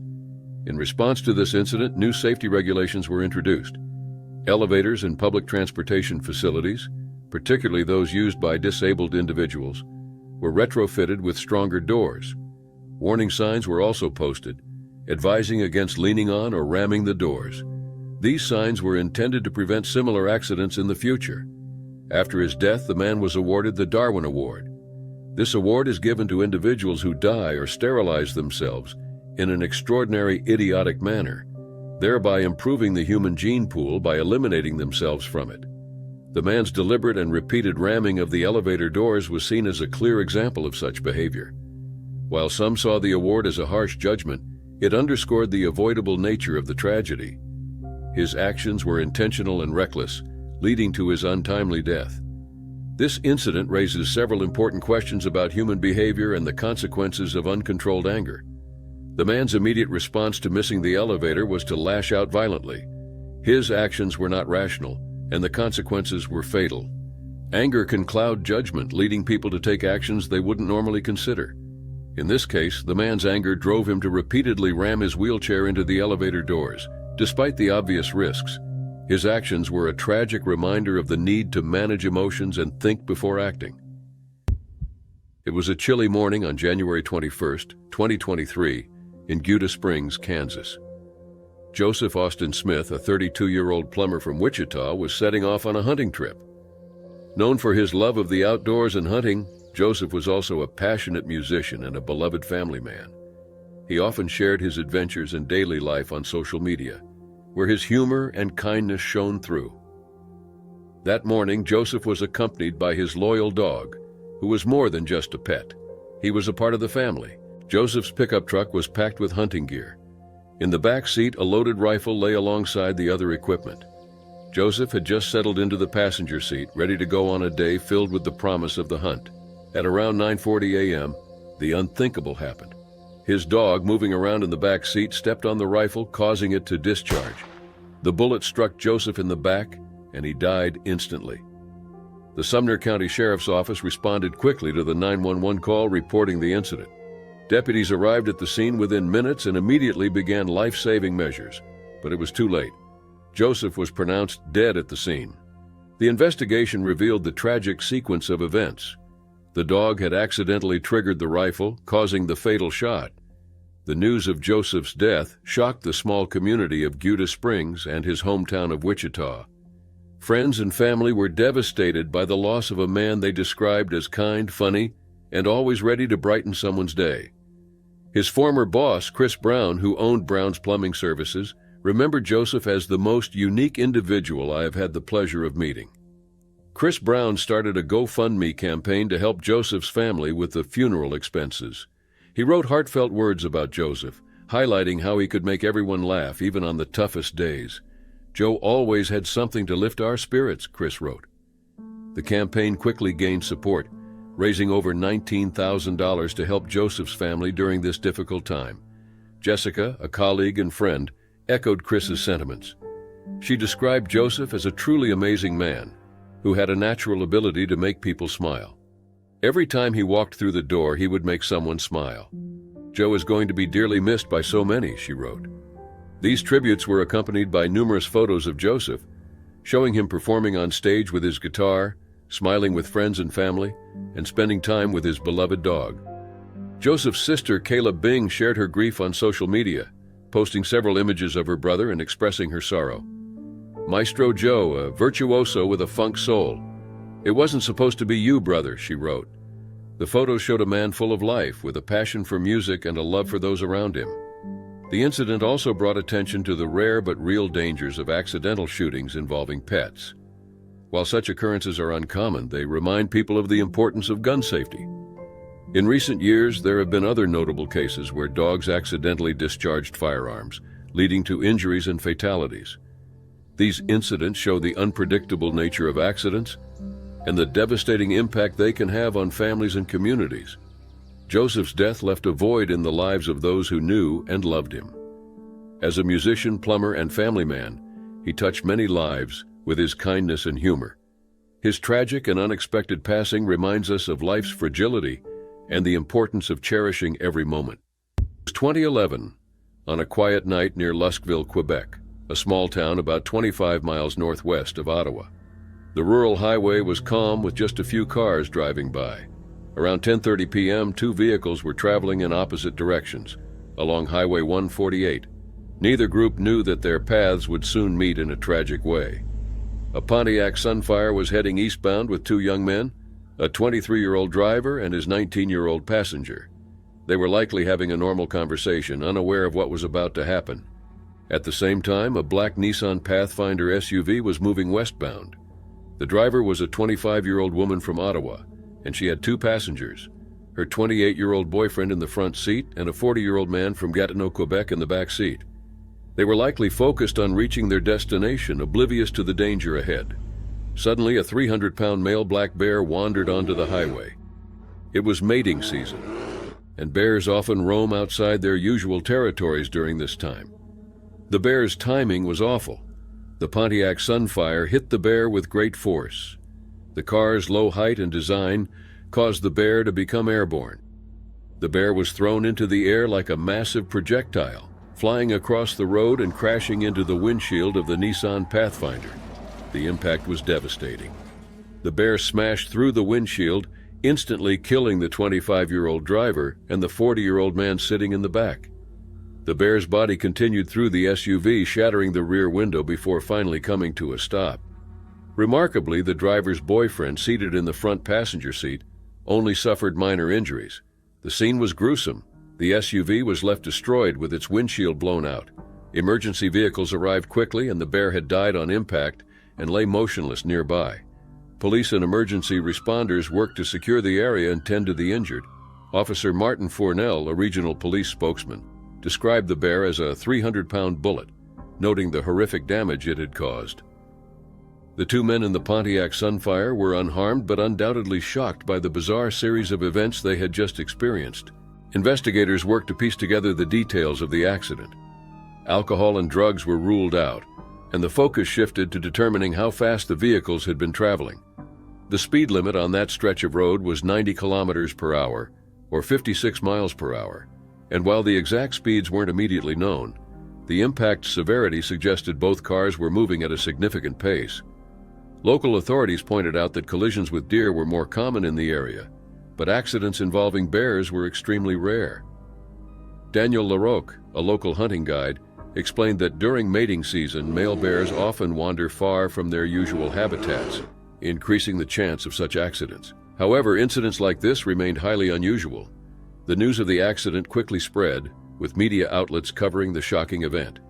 In response to this incident, new safety regulations were introduced. Elevators in public transportation facilities, particularly those used by disabled individuals, were retrofitted with stronger doors. Warning signs were also posted, advising against leaning on or ramming the doors. These signs were intended to prevent similar accidents in the future. After his death, the man was awarded the Darwin Award. This award is given to individuals who die or sterilize themselves in an extraordinary, idiotic manner, thereby improving the human gene pool by eliminating themselves from it. The man's deliberate and repeated ramming of the elevator doors was seen as a clear example of such behavior. While some saw the award as a harsh judgment, it underscored the avoidable nature of the tragedy. His actions were intentional and reckless, leading to his untimely death. This incident raises several important questions about human behavior and the consequences of uncontrolled anger. The man's immediate response to missing the elevator was to lash out violently. His actions were not rational, and the consequences were fatal. Anger can cloud judgment, leading people to take actions they wouldn't normally consider. In this case, the man's anger drove him to repeatedly ram his wheelchair into the elevator doors, despite the obvious risks. His actions were a tragic reminder of the need to manage emotions and think before acting. It was a chilly morning on January 21st, 2023, in Gouda Springs, Kansas. Joseph Austin Smith, a 32-year-old plumber from Wichita, was setting off on a hunting trip. Known for his love of the outdoors and hunting, Joseph was also a passionate musician and a beloved family man. He often shared his adventures and daily life on social media, where his humor and kindness shone through. That morning, Joseph was accompanied by his loyal dog, who was more than just a pet. He was a part of the family. Joseph's pickup truck was packed with hunting gear. In the back seat, a loaded rifle lay alongside the other equipment. Joseph had just settled into the passenger seat, ready to go on a day filled with the promise of the hunt. At around 9:40 a.m., the unthinkable happened. His dog, moving around in the back seat, stepped on the rifle, causing it to discharge. The bullet struck Joseph in the back, and he died instantly. The Sumner County Sheriff's Office responded quickly to the 911 call reporting the incident. Deputies arrived at the scene within minutes and immediately began life-saving measures, but it was too late. Joseph was pronounced dead at the scene. The investigation revealed the tragic sequence of events. The dog had accidentally triggered the rifle, causing the fatal shot. The news of Joseph's death shocked the small community of Gouda Springs and his hometown of Wichita. Friends and family were devastated by the loss of a man they described as kind, funny, and always ready to brighten someone's day. His former boss, Chris Brown, who owned Brown's Plumbing Services, remembered Joseph as the most unique individual I have had the pleasure of meeting. Chris Brown started a GoFundMe campaign to help Joseph's family with the funeral expenses. He wrote heartfelt words about Joseph, highlighting how he could make everyone laugh even on the toughest days. "Joe always had something to lift our spirits," Chris wrote. The campaign quickly gained support, raising over $19,000 to help Joseph's family during this difficult time. Jessica, a colleague and friend, echoed Chris's sentiments. She described Joseph as a truly amazing man who had a natural ability to make people smile. Every time he walked through the door, he would make someone smile. "Joe is going to be dearly missed by so many," she wrote. These tributes were accompanied by numerous photos of Joseph, showing him performing on stage with his guitar, smiling with friends and family, and spending time with his beloved dog. Joseph's sister, Kayla Bing, shared her grief on social media, posting several images of her brother and expressing her sorrow. "Maestro Joe, a virtuoso with a funk soul. It wasn't supposed to be you, brother," she wrote. The photos showed a man full of life, with a passion for music and a love for those around him. The incident also brought attention to the rare but real dangers of accidental shootings involving pets. While such occurrences are uncommon, they remind people of the importance of gun safety. In recent years, there have been other notable cases where dogs accidentally discharged firearms, leading to injuries and fatalities. These incidents show the unpredictable nature of accidents and the devastating impact they can have on families and communities. Joseph's death left a void in the lives of those who knew and loved him. As a musician, plumber, and family man, he touched many lives with his kindness and humor. His tragic and unexpected passing reminds us of life's fragility and the importance of cherishing every moment. It was 2011, on a quiet night near Luskville, Quebec, a small town about 25 miles northwest of Ottawa. The rural highway was calm with just a few cars driving by. Around 10:30 p.m., two vehicles were traveling in opposite directions, along Highway 148. Neither group knew that their paths would soon meet in a tragic way. A Pontiac Sunfire was heading eastbound with two young men, a 23-year-old driver and his 19-year-old passenger. They were likely having a normal conversation, unaware of what was about to happen. At the same time, a black Nissan Pathfinder SUV was moving westbound. The driver was a 25-year-old woman from Ottawa, and she had two passengers, her 28-year-old boyfriend in the front seat and a 40-year-old man from Gatineau, Quebec in the back seat. They were likely focused on reaching their destination, oblivious to the danger ahead. Suddenly, a 300-pound male black bear wandered onto the highway. It was mating season, and bears often roam outside their usual territories during this time. The bear's timing was awful. The Pontiac Sunfire hit the bear with great force. The car's low height and design caused the bear to become airborne. The bear was thrown into the air like a massive projectile, flying across the road and crashing into the windshield of the Nissan Pathfinder. The impact was devastating. The bear smashed through the windshield, instantly killing the 25-year-old driver and the 40-year-old man sitting in the back. The bear's body continued through the SUV, shattering the rear window before finally coming to a stop. Remarkably, the driver's boyfriend, seated in the front passenger seat, only suffered minor injuries. The scene was gruesome. The SUV was left destroyed with its windshield blown out. Emergency vehicles arrived quickly, and the bear had died on impact and lay motionless nearby. Police and emergency responders worked to secure the area and tend to the injured. Officer Martin Fournel, a regional police spokesman, described the bear as a 300-pound bullet, noting the horrific damage it had caused. The two men in the Pontiac Sunfire were unharmed but undoubtedly shocked by the bizarre series of events they had just experienced. Investigators worked to piece together the details of the accident. Alcohol and drugs were ruled out, and the focus shifted to determining how fast the vehicles had been traveling. The speed limit on that stretch of road was 90 kilometers per hour, or 56 miles per hour, and while the exact speeds weren't immediately known, the impact severity suggested both cars were moving at a significant pace. Local authorities pointed out that collisions with deer were more common in the area, but accidents involving bears were extremely rare. Daniel LaRocque, a local hunting guide, explained that during mating season, male bears often wander far from their usual habitats, increasing the chance of such accidents. However, incidents like this remained highly unusual. The news of the accident quickly spread, with media outlets covering the shocking event.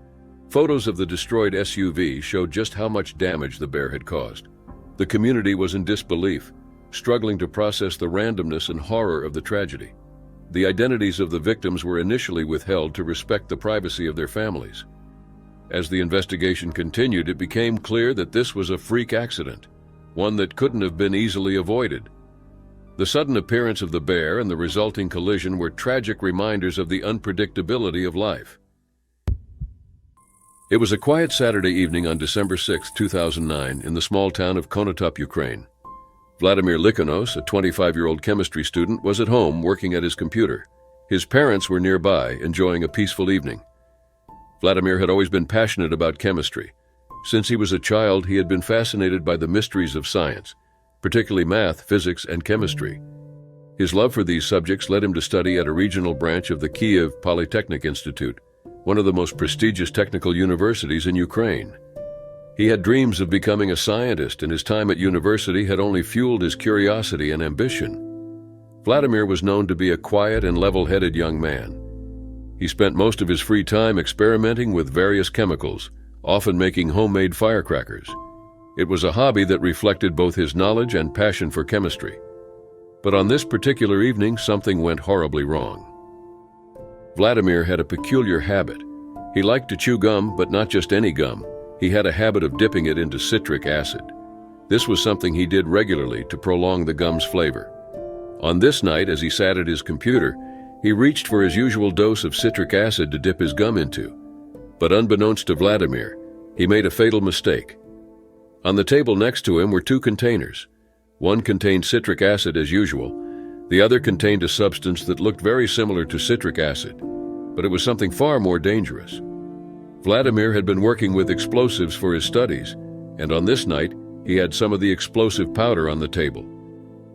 Photos of the destroyed SUV showed just how much damage the bear had caused. The community was in disbelief, struggling to process the randomness and horror of the tragedy. The identities of the victims were initially withheld to respect the privacy of their families. As the investigation continued, it became clear that this was a freak accident, one that couldn't have been easily avoided. The sudden appearance of the bear and the resulting collision were tragic reminders of the unpredictability of life. It was a quiet Saturday evening on December 6, 2009, in the small town of Konotop, Ukraine. Vladimir Likonos, a 25-year-old chemistry student, was at home working at his computer. His parents were nearby, enjoying a peaceful evening. Vladimir had always been passionate about chemistry. Since he was a child, he had been fascinated by the mysteries of science, particularly math, physics, and chemistry. His love for these subjects led him to study at a regional branch of the Kiev Polytechnic Institute, one of the most prestigious technical universities in Ukraine. He had dreams of becoming a scientist, and his time at university had only fueled his curiosity and ambition. Vladimir was known to be a quiet and level-headed young man. He spent most of his free time experimenting with various chemicals, often making homemade firecrackers. It was a hobby that reflected both his knowledge and passion for chemistry. But on this particular evening, something went horribly wrong. Vladimir had a peculiar habit. He liked to chew gum, but not just any gum. He had a habit of dipping it into citric acid. This was something he did regularly to prolong the gum's flavor. On this night, as he sat at his computer, he reached for his usual dose of citric acid to dip his gum into. But unbeknownst to Vladimir, he made a fatal mistake. On the table next to him were two containers. One contained citric acid as usual. The other contained a substance that looked very similar to citric acid, but it was something far more dangerous. Vladimir had been working with explosives for his studies, and on this night, he had some of the explosive powder on the table.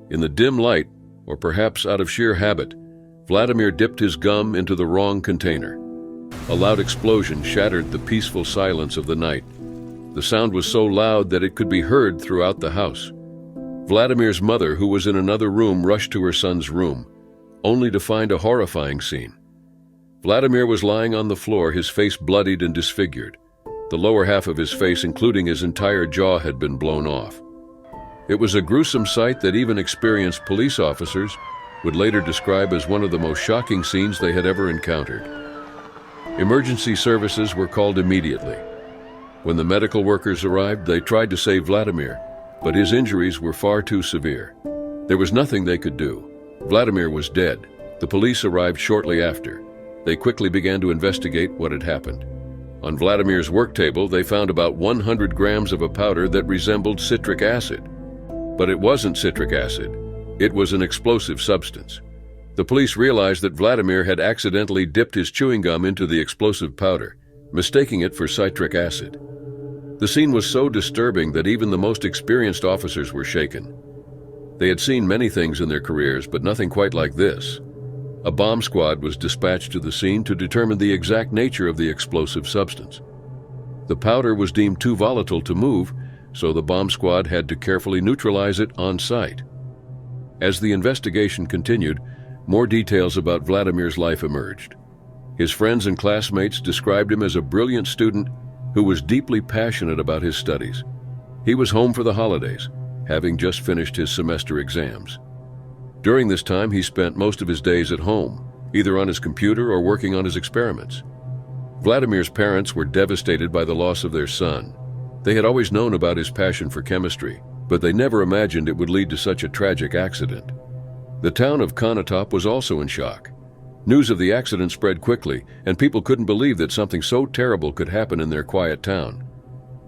In the dim light, or perhaps out of sheer habit, Vladimir dipped his gum into the wrong container. A loud explosion shattered the peaceful silence of the night. The sound was so loud that it could be heard throughout the house. Vladimir's mother, who was in another room, rushed to her son's room, only to find a horrifying scene. Vladimir was lying on the floor, his face bloodied and disfigured. The lower half of his face, including his entire jaw, had been blown off. It was a gruesome sight that even experienced police officers would later describe as one of the most shocking scenes they had ever encountered. Emergency services were called immediately. When the medical workers arrived, they tried to save Vladimir, but his injuries were far too severe. There was nothing they could do. Vladimir was dead. The police arrived shortly after. They quickly began to investigate what had happened. On Vladimir's work table, they found about 100 grams of a powder that resembled citric acid. But it wasn't citric acid. It was an explosive substance. The police realized that Vladimir had accidentally dipped his chewing gum into the explosive powder, mistaking it for citric acid. The scene was so disturbing that even the most experienced officers were shaken. They had seen many things in their careers, but nothing quite like this. A bomb squad was dispatched to the scene to determine the exact nature of the explosive substance. The powder was deemed too volatile to move, so the bomb squad had to carefully neutralize it on site. As the investigation continued, more details about Vladimir's life emerged. His friends and classmates described him as a brilliant student who was deeply passionate about his studies. He was home for the holidays, having just finished his semester exams. During this time, he spent most of his days at home, either on his computer or working on his experiments. Vladimir's parents were devastated by the loss of their son. They had always known about his passion for chemistry, but they never imagined it would lead to such a tragic accident. The town of Konotop was also in shock. News of the accident spread quickly, and people couldn't believe that something so terrible could happen in their quiet town.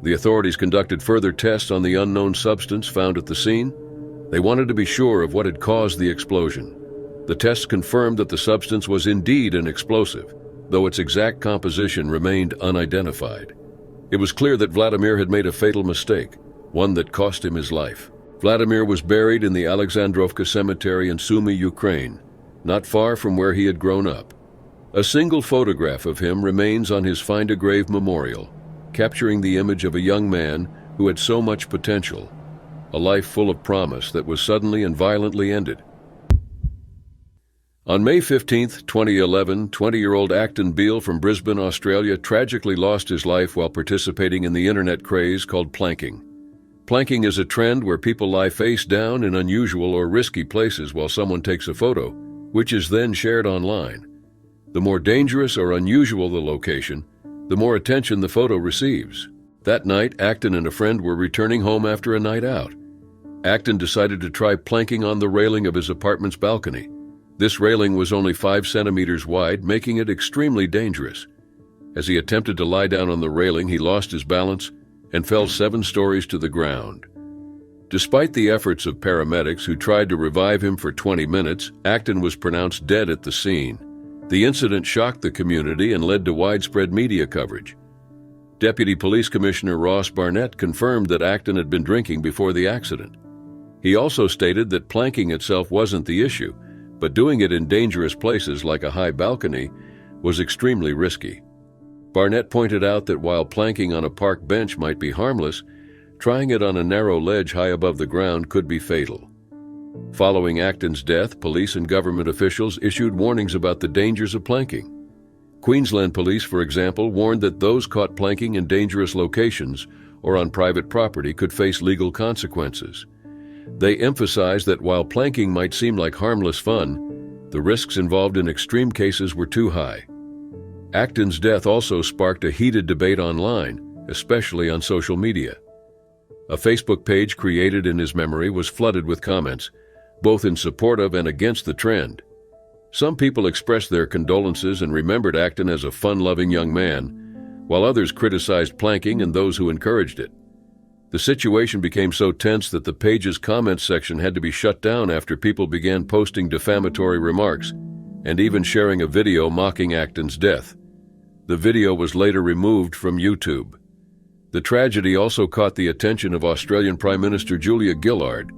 The authorities conducted further tests on the unknown substance found at the scene. They wanted to be sure of what had caused the explosion. The tests confirmed that the substance was indeed an explosive, though its exact composition remained unidentified. It was clear that Vladimir had made a fatal mistake, one that cost him his life. Vladimir was buried in the Alexandrovka Cemetery in Sumy, Ukraine, not far from where he had grown up. A single photograph of him remains on his Find a Grave memorial, capturing the image of a young man who had so much potential, a life full of promise that was suddenly and violently ended. On May 15, 2011, 20-year-old Acton Beale from Brisbane, Australia, tragically lost his life while participating in the internet craze called planking. Planking is a trend where people lie face down in unusual or risky places while someone takes a photo, which is then shared online. The more dangerous or unusual the location, the more attention the photo receives. That night, Acton and a friend were returning home after a night out. Acton decided to try planking on the railing of his apartment's balcony. This railing was only 5 centimeters wide, making it extremely dangerous. As he attempted to lie down on the railing, he lost his balance and fell 7 stories to the ground. Despite the efforts of paramedics who tried to revive him for 20 minutes, Acton was pronounced dead at the scene. The incident shocked the community and led to widespread media coverage. Deputy Police Commissioner Ross Barnett confirmed that Acton had been drinking before the accident. He also stated that planking itself wasn't the issue, but doing it in dangerous places like a high balcony was extremely risky. Barnett pointed out that while planking on a park bench might be harmless, trying it on a narrow ledge high above the ground could be fatal. Following Acton's death, police and government officials issued warnings about the dangers of planking. Queensland Police, for example, warned that those caught planking in dangerous locations or on private property could face legal consequences. They emphasized that while planking might seem like harmless fun, the risks involved in extreme cases were too high. Acton's death also sparked a heated debate online, especially on social media. A Facebook page created in his memory was flooded with comments, both in support of and against the trend. Some people expressed their condolences and remembered Acton as a fun-loving young man, while others criticized planking and those who encouraged it. The situation became so tense that the page's comments section had to be shut down after people began posting defamatory remarks and even sharing a video mocking Acton's death. The video was later removed from YouTube. The tragedy also caught the attention of Australian Prime Minister Julia Gillard,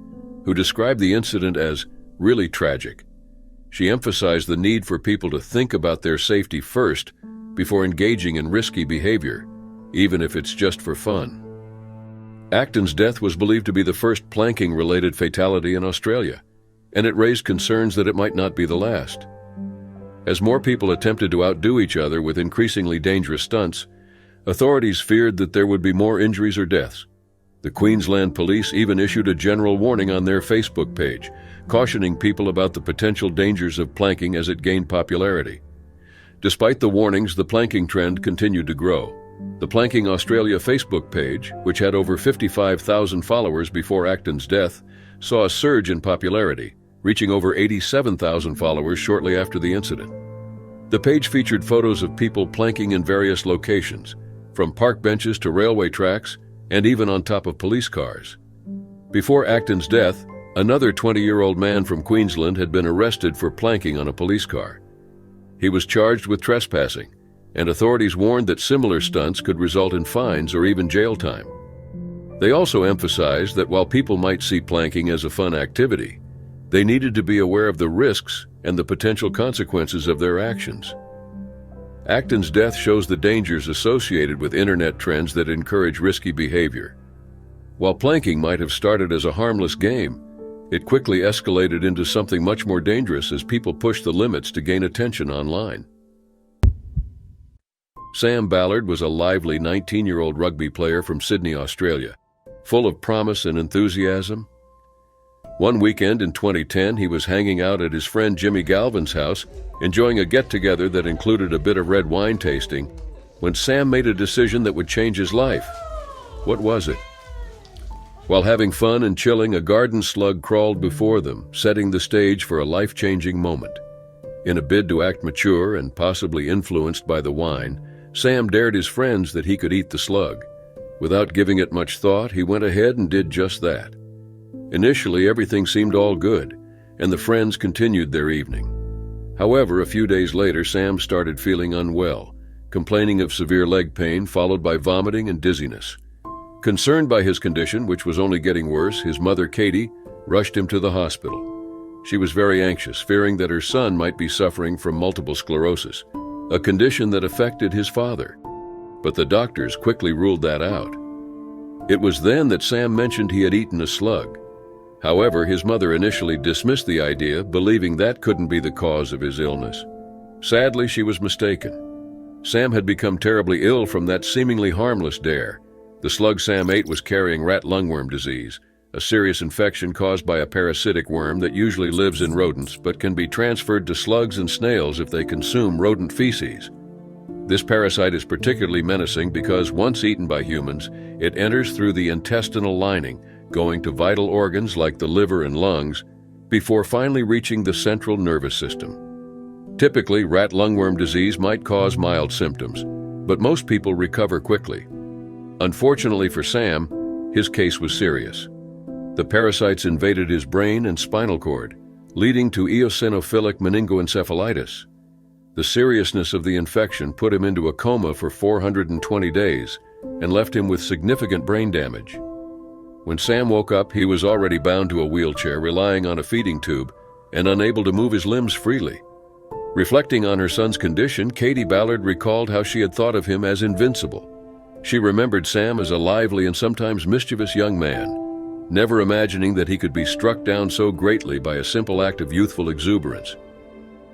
who described the incident as really tragic. She emphasized the need for people to think about their safety first before engaging in risky behavior, even if it's just for fun. Acton's death was believed to be the first planking-related fatality in Australia, and it raised concerns that it might not be the last. As more people attempted to outdo each other with increasingly dangerous stunts, authorities feared that there would be more injuries or deaths. The Queensland Police even issued a general warning on their Facebook page, cautioning people about the potential dangers of planking as it gained popularity. Despite the warnings, the planking trend continued to grow. The Planking Australia Facebook page, which had over 55,000 followers before Acton's death, saw a surge in popularity, reaching over 87,000 followers shortly after the incident. The page featured photos of people planking in various locations, from park benches to railway tracks, and even on top of police cars. Before Acton's death, another 20-year-old man from Queensland had been arrested for planking on a police car. He was charged with trespassing, and authorities warned that similar stunts could result in fines or even jail time. They also emphasized that while people might see planking as a fun activity, they needed to be aware of the risks and the potential consequences of their actions. Acton's death shows the dangers associated with internet trends that encourage risky behavior. While planking might have started as a harmless game, it quickly escalated into something much more dangerous as people pushed the limits to gain attention online. Sam Ballard was a lively 19-year-old rugby player from Sydney, Australia, full of promise and enthusiasm. One weekend in 2010, he was hanging out at his friend Jimmy Galvin's house, enjoying a get-together that included a bit of red wine tasting, when Sam made a decision that would change his life. What was it? While having fun and chilling, a garden slug crawled before them, setting the stage for a life-changing moment. In a bid to act mature and possibly influenced by the wine, Sam dared his friends that he could eat the slug. Without giving it much thought, he went ahead and did just that. Initially, everything seemed all good, and the friends continued their evening. However, a few days later, Sam started feeling unwell, complaining of severe leg pain followed by vomiting and dizziness. Concerned by his condition, which was only getting worse, his mother, Katie, rushed him to the hospital. She was very anxious, fearing that her son might be suffering from multiple sclerosis, a condition that affected his father. But the doctors quickly ruled that out. It was then that Sam mentioned he had eaten a slug. However, his mother initially dismissed the idea, believing that couldn't be the cause of his illness. Sadly, she was mistaken. Sam had become terribly ill from that seemingly harmless dare. The slug Sam ate was carrying rat lungworm disease, a serious infection caused by a parasitic worm that usually lives in rodents but can be transferred to slugs and snails if they consume rodent feces. This parasite is particularly menacing because once eaten by humans, it enters through the intestinal lining, going to vital organs like the liver and lungs, before finally reaching the central nervous system. Typically, rat lungworm disease might cause mild symptoms, but most people recover quickly. Unfortunately for Sam, his case was serious. The parasites invaded his brain and spinal cord, leading to eosinophilic meningoencephalitis. The seriousness of the infection put him into a coma for 420 days and left him with significant brain damage. When Sam woke up, he was already bound to a wheelchair, relying on a feeding tube, and unable to move his limbs freely. Reflecting on her son's condition, Katie Ballard recalled how she had thought of him as invincible. She remembered Sam as a lively and sometimes mischievous young man, never imagining that he could be struck down so greatly by a simple act of youthful exuberance.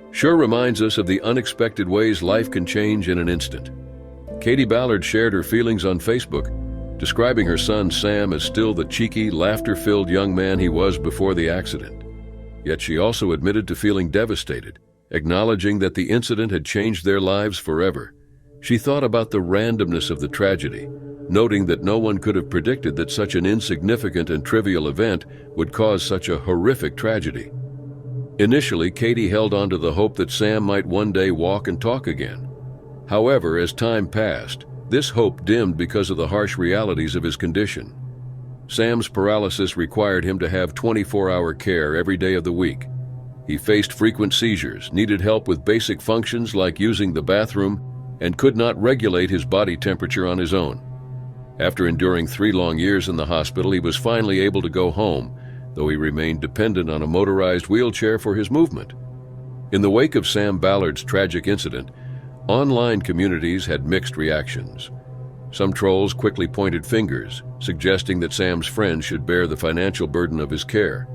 Sure reminds us of the unexpected ways life can change in an instant. Katie Ballard shared her feelings on Facebook, describing her son Sam as still the cheeky, laughter-filled young man he was before the accident. Yet she also admitted to feeling devastated, acknowledging that the incident had changed their lives forever. She thought about the randomness of the tragedy, noting that no one could have predicted that such an insignificant and trivial event would cause such a horrific tragedy. Initially, Katie held on to the hope that Sam might one day walk and talk again. However, as time passed, this hope dimmed because of the harsh realities of his condition. Sam's paralysis required him to have 24-hour care every day of the week. He faced frequent seizures, needed help with basic functions like using the bathroom, and could not regulate his body temperature on his own. After enduring 3 long years in the hospital, he was finally able to go home, though he remained dependent on a motorized wheelchair for his movement. In the wake of Sam Ballard's tragic incident, online communities had mixed reactions. Some trolls quickly pointed fingers, suggesting that Sam's friends should bear the financial burden of his care.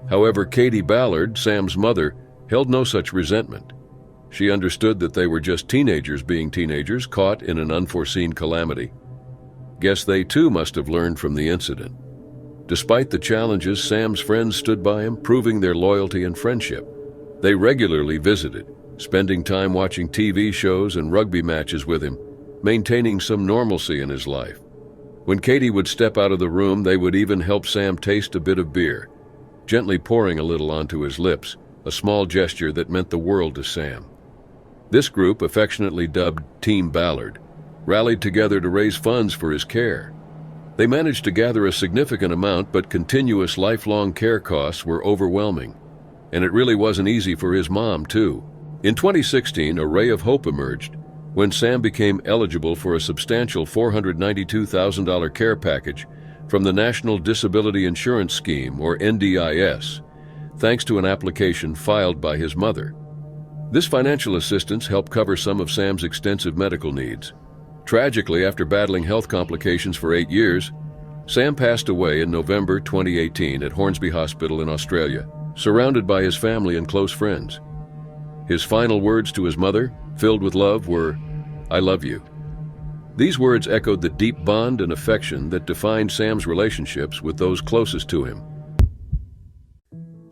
However, Katie Ballard, Sam's mother, held no such resentment. She understood that they were just teenagers being teenagers, caught in an unforeseen calamity. Guess they too must have learned from the incident. Despite the challenges, Sam's friends stood by him, proving their loyalty and friendship. They regularly visited, spending time watching TV shows and rugby matches with him, maintaining some normalcy in his life. When Katie would step out of the room, they would even help Sam taste a bit of beer, gently pouring a little onto his lips, a small gesture that meant the world to Sam. This group, affectionately dubbed Team Ballard, rallied together to raise funds for his care. They managed to gather a significant amount, but continuous lifelong care costs were overwhelming. And it really wasn't easy for his mom, too. In 2016, a ray of hope emerged when Sam became eligible for a substantial $492,000 care package from the National Disability Insurance Scheme, or NDIS, thanks to an application filed by his mother. This financial assistance helped cover some of Sam's extensive medical needs. Tragically, after battling health complications for 8 years, Sam passed away in November 2018 at Hornsby Hospital in Australia, surrounded by his family and close friends. His final words to his mother, filled with love, were, "I love you." These words echoed the deep bond and affection that defined Sam's relationships with those closest to him.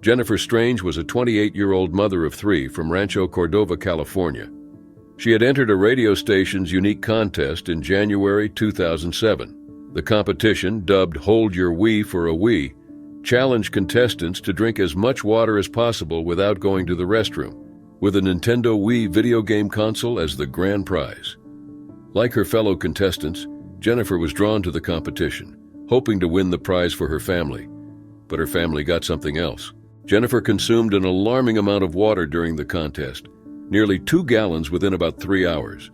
Jennifer Strange was a 28-year-old mother of 3 from Rancho Cordova, California. She had entered a radio station's unique contest in January 2007, The competition, dubbed Hold Your Wee for a Wee, challenged contestants to drink as much water as possible without going to the restroom, with a Nintendo Wii video game console as the grand prize. Like her fellow contestants, Jennifer was drawn to the competition, hoping to win the prize for her family. But her family got something else. Jennifer consumed an alarming amount of water during the contest, nearly 2 gallons within about 3 hours.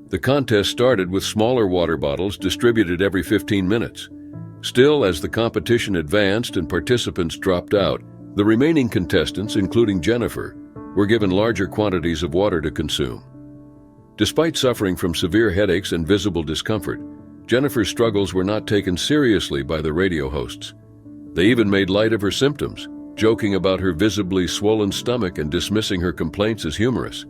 The contest started with smaller water bottles distributed every 15 minutes. Still, as the competition advanced and participants dropped out, the remaining contestants, including Jennifer, were given larger quantities of water to consume. Despite suffering from severe headaches and visible discomfort, Jennifer's struggles were not taken seriously by the radio hosts. They even made light of her symptoms, joking about her visibly swollen stomach and dismissing her complaints as humorous.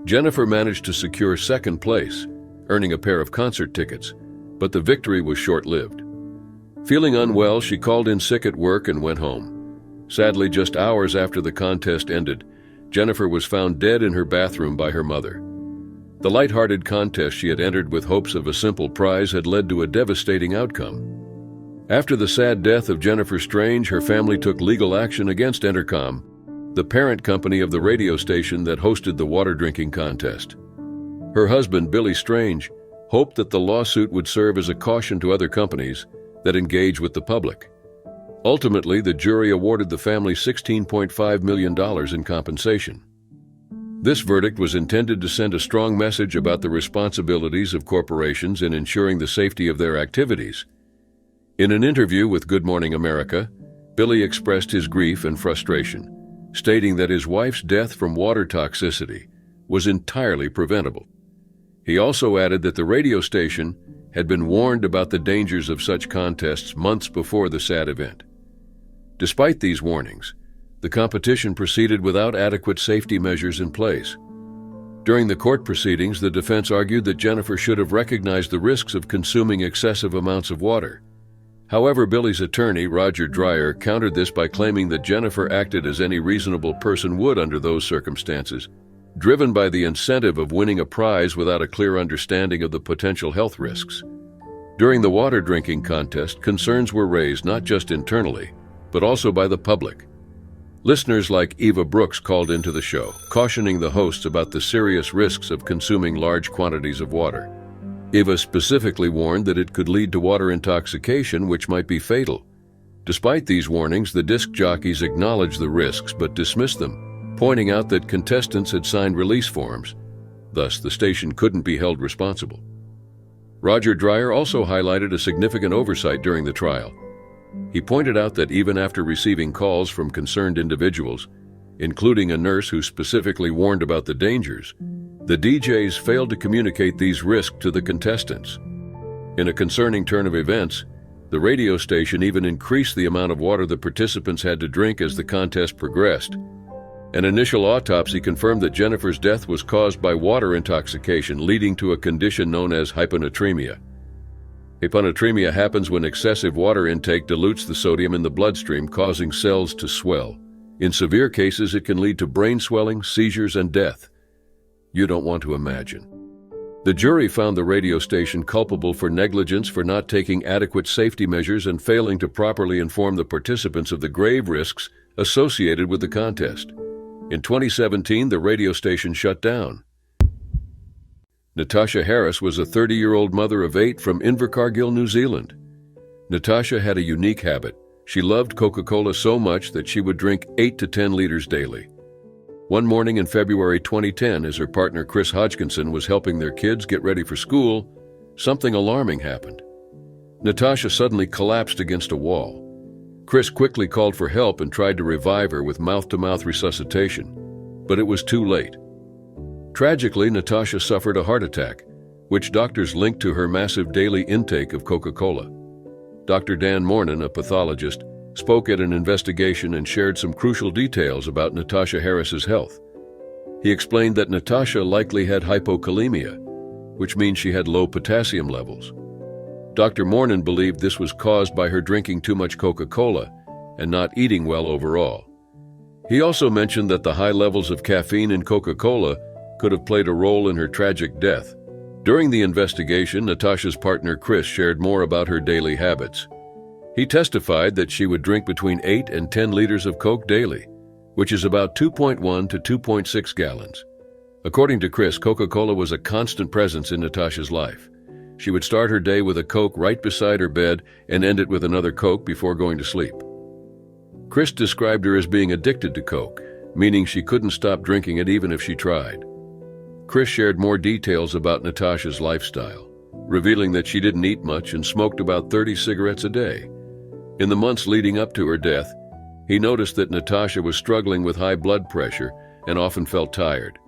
Jennifer managed to secure second place, earning a pair of concert tickets, but the victory was short-lived. Feeling unwell, she called in sick at work and went home. Sadly, just hours after the contest ended, Jennifer was found dead in her bathroom by her mother. The light-hearted contest she had entered with hopes of a simple prize had led to a devastating outcome. After the sad death of Jennifer Strange, her family took legal action against Entercom, the parent company of the radio station that hosted the water drinking contest. Her husband, Billy Strange, hoped that the lawsuit would serve as a caution to other companies that engage with the public. Ultimately, the jury awarded the family $16.5 million in compensation. This verdict was intended to send a strong message about the responsibilities of corporations in ensuring the safety of their activities. In an interview with Good Morning America, Billy expressed his grief and frustration, stating that his wife's death from water toxicity was entirely preventable. He also added that the radio station had been warned about the dangers of such contests months before the sad event. Despite these warnings, the competition proceeded without adequate safety measures in place. During the court proceedings, the defense argued that Jennifer should have recognized the risks of consuming excessive amounts of water. However, Billy's attorney, Roger Dreyer, countered this by claiming that Jennifer acted as any reasonable person would under those circumstances, driven by the incentive of winning a prize without a clear understanding of the potential health risks. During the water drinking contest, concerns were raised not just internally, but also by the public. Listeners like Eva Brooks called into the show, cautioning the hosts about the serious risks of consuming large quantities of water. Eva specifically warned that it could lead to water intoxication, which might be fatal. Despite these warnings, the disc jockeys acknowledged the risks but dismissed them, pointing out that contestants had signed release forms. Thus, the station couldn't be held responsible. Roger Dreyer also highlighted a significant oversight during the trial. He pointed out that even after receiving calls from concerned individuals, including a nurse who specifically warned about the dangers, the DJs failed to communicate these risks to the contestants. In a concerning turn of events, the radio station even increased the amount of water the participants had to drink as the contest progressed. An initial autopsy confirmed that Jennifer's death was caused by water intoxication, leading to a condition known as hyponatremia. Hyponatremia happens when excessive water intake dilutes the sodium in the bloodstream, causing cells to swell. In severe cases, it can lead to brain swelling, seizures, and death. You don't want to imagine. The jury found the radio station culpable for negligence for not taking adequate safety measures and failing to properly inform the participants of the grave risks associated with the contest. In 2017, the radio station shut down. Natasha Harris was a 30-year-old mother of 8 from Invercargill, New Zealand. Natasha had a unique habit. She loved Coca-Cola so much that she would drink 8 to 10 liters daily. One morning in February 2010, as her partner Chris Hodgkinson was helping their kids get ready for school, something alarming happened. Natasha suddenly collapsed against a wall. Chris quickly called for help and tried to revive her with mouth-to-mouth resuscitation, but it was too late. Tragically, Natasha suffered a heart attack, which doctors linked to her massive daily intake of Coca-Cola. Dr. Dan Mornan, a pathologist, spoke at an investigation and shared some crucial details about Natasha Harris's health. He explained that Natasha likely had hypokalemia, which means she had low potassium levels. Dr. Mornan believed this was caused by her drinking too much Coca-Cola and not eating well overall. He also mentioned that the high levels of caffeine in Coca-Cola could have played a role in her tragic death, During the investigation, Natasha's partner Chris shared more about her daily habits. He testified that she would drink between 8 and 10 liters of Coke daily, which is about 2.1 to 2.6 gallons. According to Chris, Coca-Cola was a constant presence in Natasha's life. She would start her day with a Coke right beside her bed and end it with another Coke before going to sleep. Chris described her as being addicted to Coke, meaning she couldn't stop drinking it even if she tried. Chris shared more details about Natasha's lifestyle, revealing that she didn't eat much and smoked about 30 cigarettes a day. In the months leading up to her death, he noticed that Natasha was struggling with high blood pressure and often felt tired.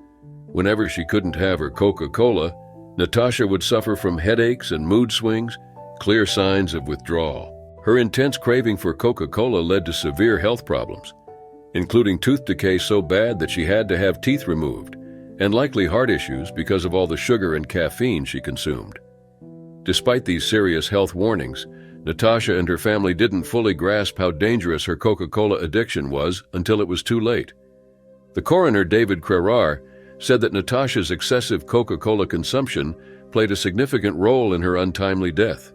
Whenever she couldn't have her Coca-Cola, Natasha would suffer from headaches and mood swings, clear signs of withdrawal. Her intense craving for Coca-Cola led to severe health problems, including tooth decay so bad that she had to have teeth removed, and likely heart issues because of all the sugar and caffeine she consumed. Despite these serious health warnings, Natasha and her family didn't fully grasp how dangerous her Coca-Cola addiction was until it was too late. The coroner, David Crerar, said that Natasha's excessive Coca-Cola consumption played a significant role in her untimely death.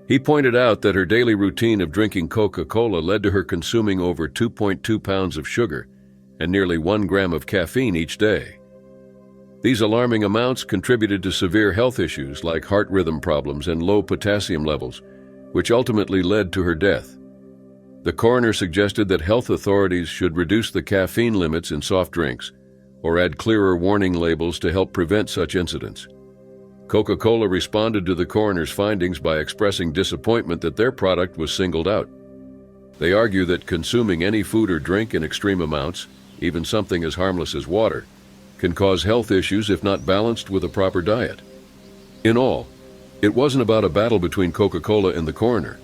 He pointed out that her daily routine of drinking Coca-Cola led to her consuming over 2.2 pounds of sugar and nearly 1 gram of caffeine each day. These alarming amounts contributed to severe health issues like heart rhythm problems and low potassium levels, which ultimately led to her death. The coroner suggested that health authorities should reduce the caffeine limits in soft drinks or add clearer warning labels to help prevent such incidents. Coca-Cola responded to the coroner's findings by expressing disappointment that their product was singled out. They argue that consuming any food or drink in extreme amounts, even something as harmless as water, can cause health issues if not balanced with a proper diet. In all, it wasn't about a battle between Coca-Cola and the coroner.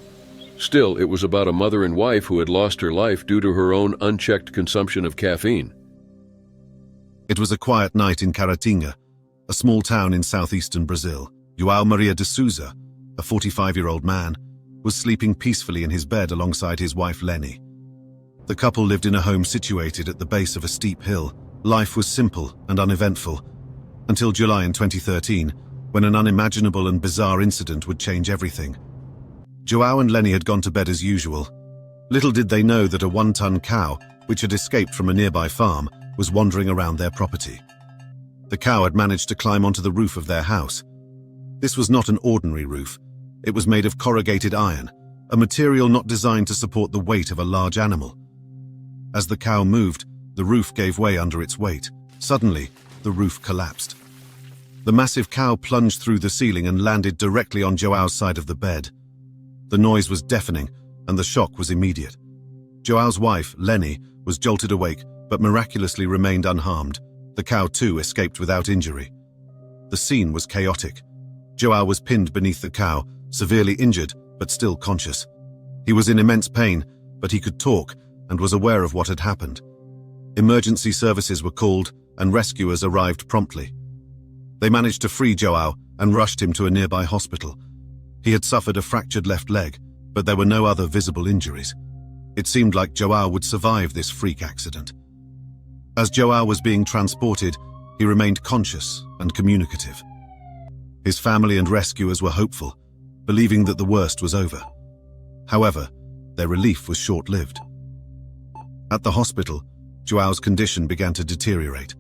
Still, it was about a mother and wife who had lost her life due to her own unchecked consumption of caffeine. It was a quiet night in Caratinga, a small town in southeastern Brazil. João Maria de Souza, a 45-year-old man, was sleeping peacefully in his bed alongside his wife Lenny. The couple lived in a home situated at the base of a steep hill. Life was simple and uneventful, until July in 2013, when an unimaginable and bizarre incident would change everything. João and Lenny had gone to bed as usual. Little did they know that a 1-ton cow, which had escaped from a nearby farm, was wandering around their property. The cow had managed to climb onto the roof of their house. This was not an ordinary roof. It was made of corrugated iron, a material not designed to support the weight of a large animal. As the cow moved, the roof gave way under its weight. Suddenly, the roof collapsed. The massive cow plunged through the ceiling and landed directly on João's side of the bed. The noise was deafening, and the shock was immediate. João's wife, Lenny, was jolted awake, but miraculously remained unharmed. The cow, too, escaped without injury. The scene was chaotic. João was pinned beneath the cow, severely injured, but still conscious. He was in immense pain, but he could talk and was aware of what had happened. Emergency services were called, and rescuers arrived promptly. They managed to free João and rushed him to a nearby hospital. He had suffered a fractured left leg, but there were no other visible injuries. It seemed like João would survive this freak accident. As João was being transported, he remained conscious and communicative. His family and rescuers were hopeful, believing that the worst was over. However, their relief was short-lived. At the hospital, João's condition began to deteriorate.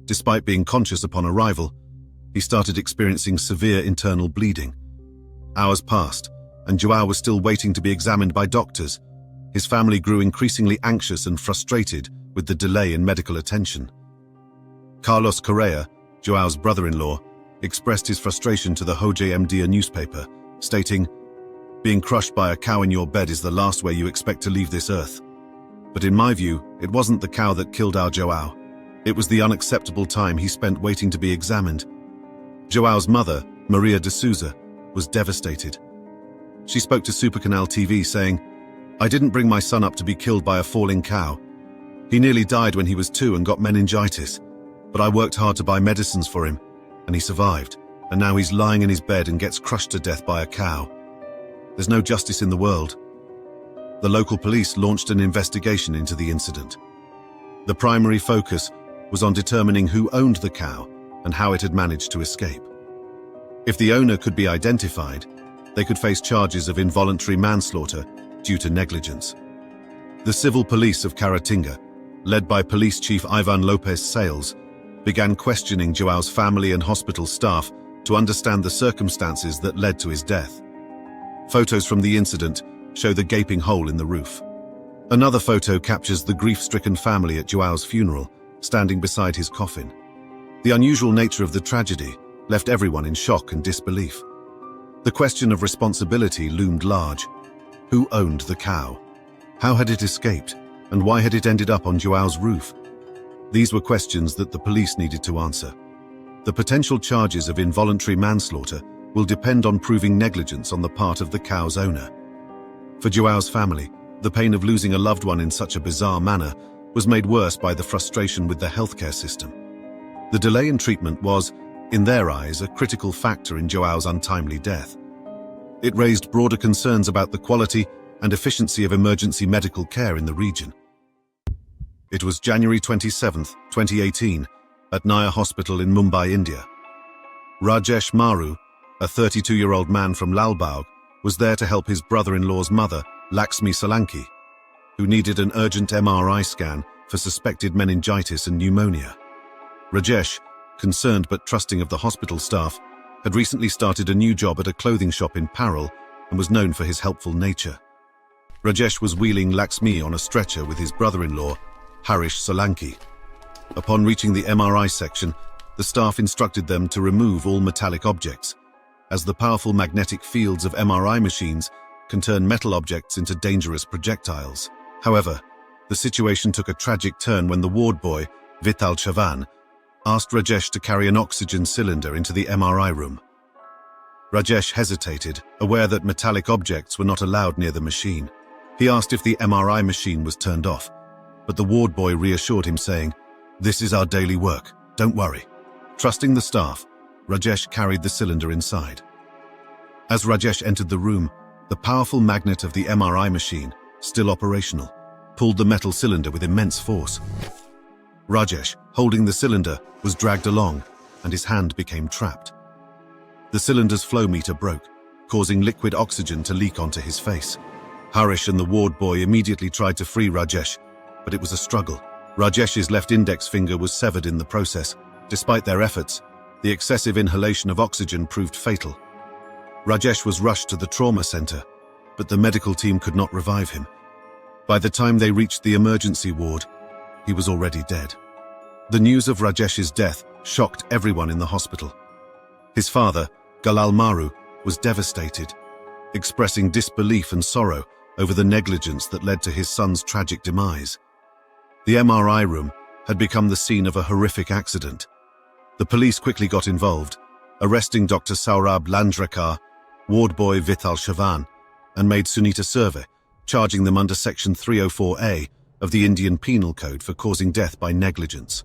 Despite being conscious upon arrival, he started experiencing severe internal bleeding. Hours passed, and João was still waiting to be examined by doctors. His family grew increasingly anxious and frustrated with the delay in medical attention. Carlos Correa, João's brother-in-law, expressed his frustration to the HJMD newspaper, stating, "Being crushed by a cow in your bed is the last way you expect to leave this earth. But in my view, it wasn't the cow that killed our João. It was the unacceptable time he spent waiting to be examined." João's mother, Maria de Souza, was devastated. She spoke to Supercanal TV saying, "I didn't bring my son up to be killed by a falling cow. He nearly died when he was 2 and got meningitis, but I worked hard to buy medicines for him, and he survived, and now he's lying in his bed and gets crushed to death by a cow. There's no justice in the world." The local police launched an investigation into the incident. The primary focus was on determining who owned the cow and how it had managed to escape. If the owner could be identified, they could face charges of involuntary manslaughter due to negligence. The civil police of Caratinga, led by Police Chief Ivan Lopez Sales, began questioning Joao's family and hospital staff to understand the circumstances that led to his death. Photos from the incident show the gaping hole in the roof. Another photo captures the grief-stricken family at Joao's funeral, standing beside his coffin. The unusual nature of the tragedy left everyone in shock and disbelief. The question of responsibility loomed large. Who owned the cow? How had it escaped? And why had it ended up on Joao's roof? These were questions that the police needed to answer. The potential charges of involuntary manslaughter will depend on proving negligence on the part of the cow's owner. For Joao's family, the pain of losing a loved one in such a bizarre manner was made worse by the frustration with the healthcare system. The delay in treatment was, in their eyes, a critical factor in Joao's untimely death. It raised broader concerns about the quality and efficiency of emergency medical care in the region. It was January 27, 2018, at Naya Hospital in Mumbai, India. Rajesh Maru, a 32-year-old man from Lalbagh, was there to help his brother-in-law's mother, Laxmi Solanki, who needed an urgent MRI scan for suspected meningitis and pneumonia. Rajesh, concerned but trusting of the hospital staff, had recently started a new job at a clothing shop in Parel and was known for his helpful nature. Rajesh was wheeling Laxmi on a stretcher with his brother-in-law, Harish Solanki. Upon reaching the MRI section, the staff instructed them to remove all metallic objects, as the powerful magnetic fields of MRI machines can turn metal objects into dangerous projectiles. However, the situation took a tragic turn when the ward boy, Vital Chavan, asked Rajesh to carry an oxygen cylinder into the MRI room. Rajesh hesitated, aware that metallic objects were not allowed near the machine. He asked if the MRI machine was turned off, but the ward boy reassured him, saying, "This is our daily work, don't worry." Trusting the staff, Rajesh carried the cylinder inside. As Rajesh entered the room, the powerful magnet of the MRI machine, still operational, pulled the metal cylinder with immense force. Rajesh, holding the cylinder, was dragged along, and his hand became trapped. The cylinder's flow meter broke, causing liquid oxygen to leak onto his face. Harish and the ward boy immediately tried to free Rajesh, but it was a struggle. Rajesh's left index finger was severed in the process. Despite their efforts, the excessive inhalation of oxygen proved fatal. Rajesh was rushed to the trauma center, but the medical team could not revive him. By the time they reached the emergency ward, he was already dead. The news of Rajesh's death shocked everyone in the hospital. His father, Galal Maru, was devastated, expressing disbelief and sorrow over the negligence that led to his son's tragic demise. The MRI room had become the scene of a horrific accident. The police quickly got involved, arresting Dr. Saurabh Landrekar, ward boy Vital Chavan, and maid Sunita Surve, charging them under Section 304A of the Indian Penal Code for causing death by negligence.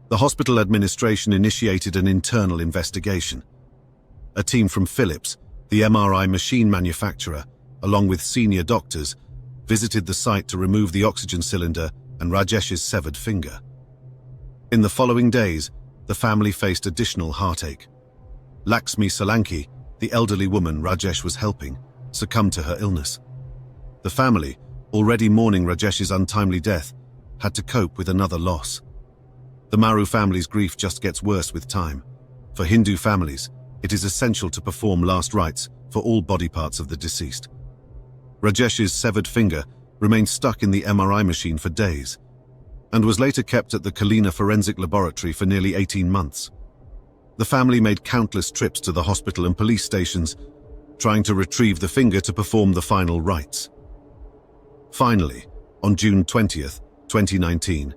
The hospital administration initiated an internal investigation. A team from Philips, the MRI machine manufacturer, along with senior doctors, visited the site to remove the oxygen cylinder and Rajesh's severed finger. In the following days, the family faced additional heartache. Laxmi Solanki, the elderly woman Rajesh was helping, succumbed to her illness. The family, already mourning Rajesh's untimely death, had to cope with another loss. The Maru family's grief just gets worse with time. For Hindu families, it is essential to perform last rites for all body parts of the deceased. Rajesh's severed finger remained stuck in the MRI machine for days and was later kept at the Kalina Forensic Laboratory for nearly 18 months. The family made countless trips to the hospital and police stations, trying to retrieve the finger to perform the final rites. Finally, on June 20th, 2019,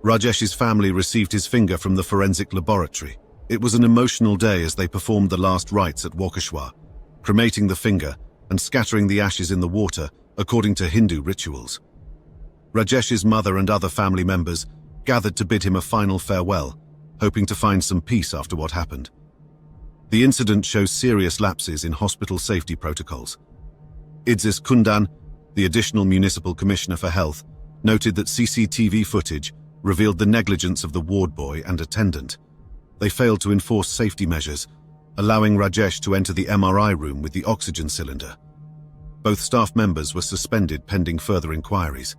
Rajesh's family received his finger from the forensic laboratory. It was an emotional day as they performed the last rites at Waukesha, cremating the finger and scattering the ashes in the water according to Hindu rituals. Rajesh's mother and other family members gathered to bid him a final farewell, hoping to find some peace after what happened. The incident shows serious lapses in hospital safety protocols. Idzis Kundan, the additional municipal commissioner for health, noted that CCTV footage revealed the negligence of the ward boy and attendant. They failed to enforce safety measures, allowing Rajesh to enter the MRI room with the oxygen cylinder. Both staff members were suspended pending further inquiries.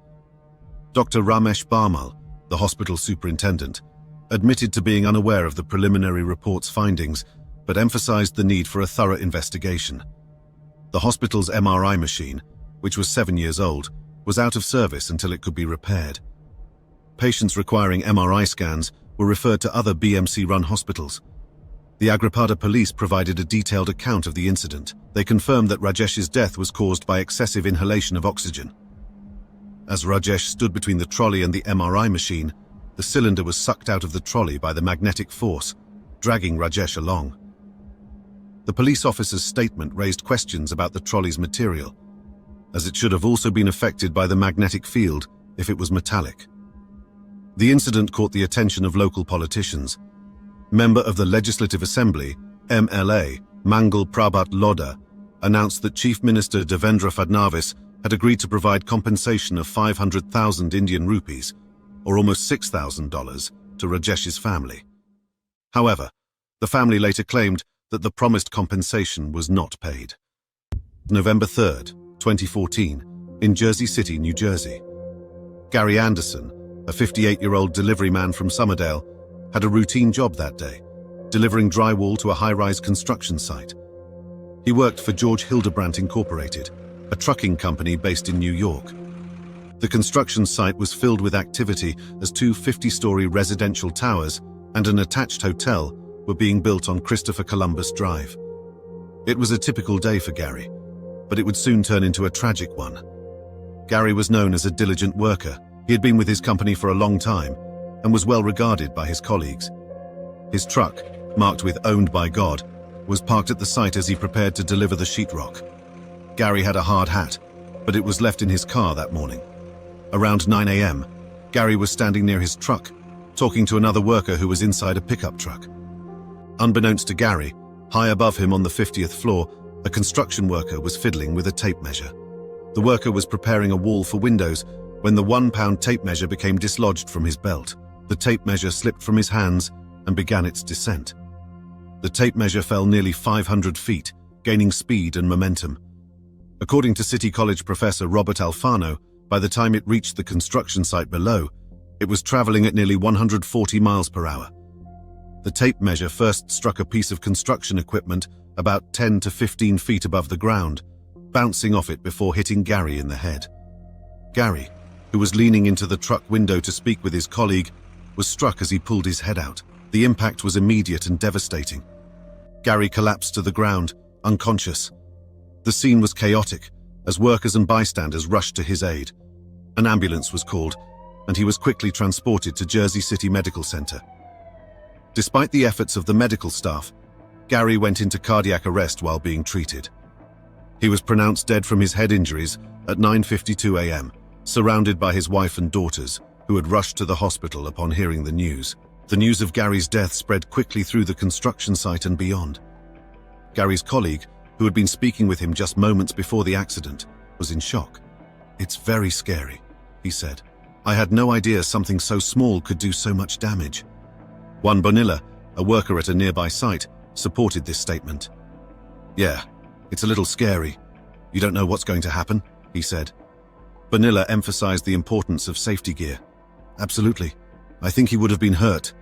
Dr. Ramesh Barmal, the hospital superintendent, admitted to being unaware of the preliminary report's findings, but emphasized the need for a thorough investigation. The hospital's MRI machine, which was 7 years old, was out of service until it could be repaired. Patients requiring MRI scans were referred to other BMC-run hospitals. The Agripada police provided a detailed account of the incident. They confirmed that Rajesh's death was caused by excessive inhalation of oxygen. As Rajesh stood between the trolley and the MRI machine, the cylinder was sucked out of the trolley by the magnetic force, dragging Rajesh along. The police officer's statement raised questions about the trolley's material, as it should have also been affected by the magnetic field if it was metallic. The incident caught the attention of local politicians. Member of the Legislative Assembly, MLA, Mangal Prabhat Lodha, announced that Chief Minister Devendra Fadnavis had agreed to provide compensation of 500,000 Indian rupees, or almost $6,000, to Rajesh's family. However, the family later claimed that the promised compensation was not paid. November 3, 2014, in Jersey City, New Jersey. Gary Anderson, a 58-year-old delivery man from Summerdale, had a routine job that day, delivering drywall to a high-rise construction site. He worked for George Hildebrandt Incorporated, a trucking company based in New York. The construction site was filled with activity as two 50-story residential towers and an attached hotel were being built on Christopher Columbus Drive. It was a typical day for Gary, but it would soon turn into a tragic one. Gary was known as a diligent worker. He had been with his company for a long time and was well regarded by his colleagues. His truck, marked with "Owned by God," was parked at the site as he prepared to deliver the sheetrock. Gary had a hard hat, but it was left in his car that morning. Around 9 a.m., Gary was standing near his truck, talking to another worker who was inside a pickup truck. Unbeknownst to Gary, high above him on the 50th floor, a construction worker was fiddling with a tape measure. The worker was preparing a wall for windows when the 1-pound tape measure became dislodged from his belt. The tape measure slipped from his hands and began its descent. The tape measure fell nearly 500 feet, gaining speed and momentum. According to City College professor Robert Alfano, by the time it reached the construction site below, it was traveling at nearly 140 miles per hour. The tape measure first struck a piece of construction equipment about 10 to 15 feet above the ground, bouncing off it before hitting Gary in the head. Gary, who was leaning into the truck window to speak with his colleague, was struck as he pulled his head out. The impact was immediate and devastating. Gary collapsed to the ground, unconscious. The scene was chaotic, as workers and bystanders rushed to his aid. An ambulance was called, and he was quickly transported to Jersey City Medical Center. Despite the efforts of the medical staff, Gary went into cardiac arrest while being treated. He was pronounced dead from his head injuries at 9:52 a.m., surrounded by his wife and daughters, who had rushed to the hospital upon hearing the news. The news of Gary's death spread quickly through the construction site and beyond. Gary's colleague, who had been speaking with him just moments before the accident, was in shock. "It's very scary," he said. "I had no idea something so small could do so much damage." Juan Bonilla, a worker at a nearby site, supported this statement. "Yeah, it's a little scary. You don't know what's going to happen," he said. Bonilla emphasized the importance of safety gear. "Absolutely. I think he would have been hurt.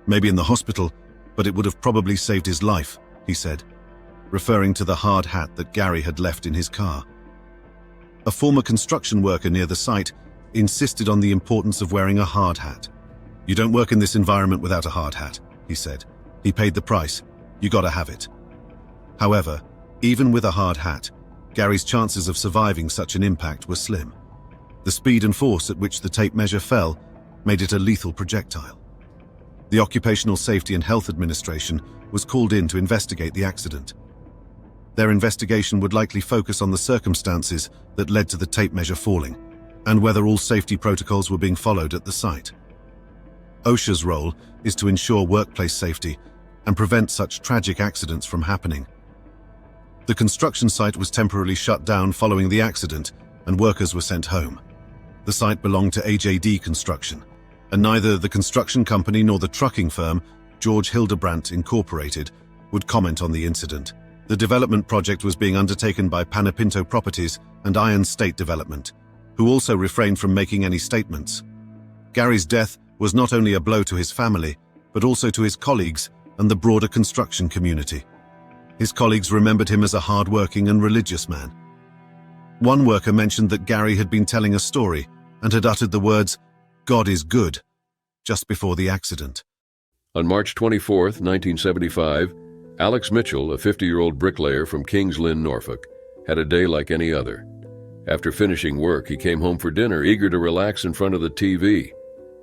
Maybe in the hospital, but it would have probably saved his life," he said, referring to the hard hat that Gary had left in his car. A former construction worker near the site insisted on the importance of wearing a hard hat. "You don't work in this environment without a hard hat," he said. "He paid the price. You gotta have it." However, even with a hard hat, Gary's chances of surviving such an impact were slim. The speed and force at which the tape measure fell made it a lethal projectile. The Occupational Safety and Health Administration was called in to investigate the accident. Their investigation would likely focus on the circumstances that led to the tape measure falling, and whether all safety protocols were being followed at the site. OSHA's role is to ensure workplace safety and prevent such tragic accidents from happening. The construction site was temporarily shut down following the accident, and workers were sent home. The site belonged to AJD Construction, and neither the construction company nor the trucking firm, George Hildebrandt Incorporated, would comment on the incident. The development project was being undertaken by Panepinto Properties and Iron State Development, who also refrained from making any statements. Gary's death was not only a blow to his family, but also to his colleagues and the broader construction community. His colleagues remembered him as a hard-working and religious man. One worker mentioned that Gary had been telling a story and had uttered the words, "God is good," just before the accident. On March 24, 1975, Alex Mitchell, a 50-year-old bricklayer from Kings Lynn, Norfolk, had a day like any other. After finishing work, he came home for dinner, eager to relax in front of the TV.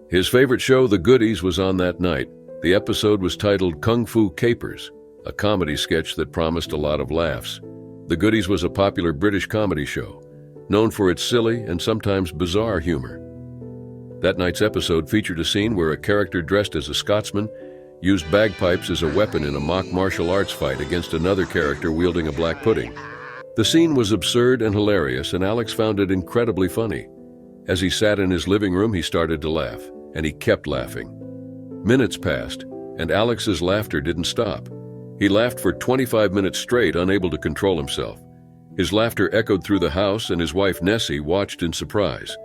His favorite show, The Goodies, was on that night. The episode was titled Kung Fu Capers, a comedy sketch that promised a lot of laughs. The Goodies was a popular British comedy show, known for its silly and sometimes bizarre humor. That night's episode featured a scene where a character dressed as a Scotsman used bagpipes as a weapon in a mock martial arts fight against another character wielding a black pudding. The scene was absurd and hilarious, and Alex found it incredibly funny. As he sat in his living room, he started to laugh, and he kept laughing. Minutes passed, and Alex's laughter didn't stop. He laughed for 25 minutes straight, unable to control himself. His laughter echoed through the house, and his wife Nessie watched in surprise.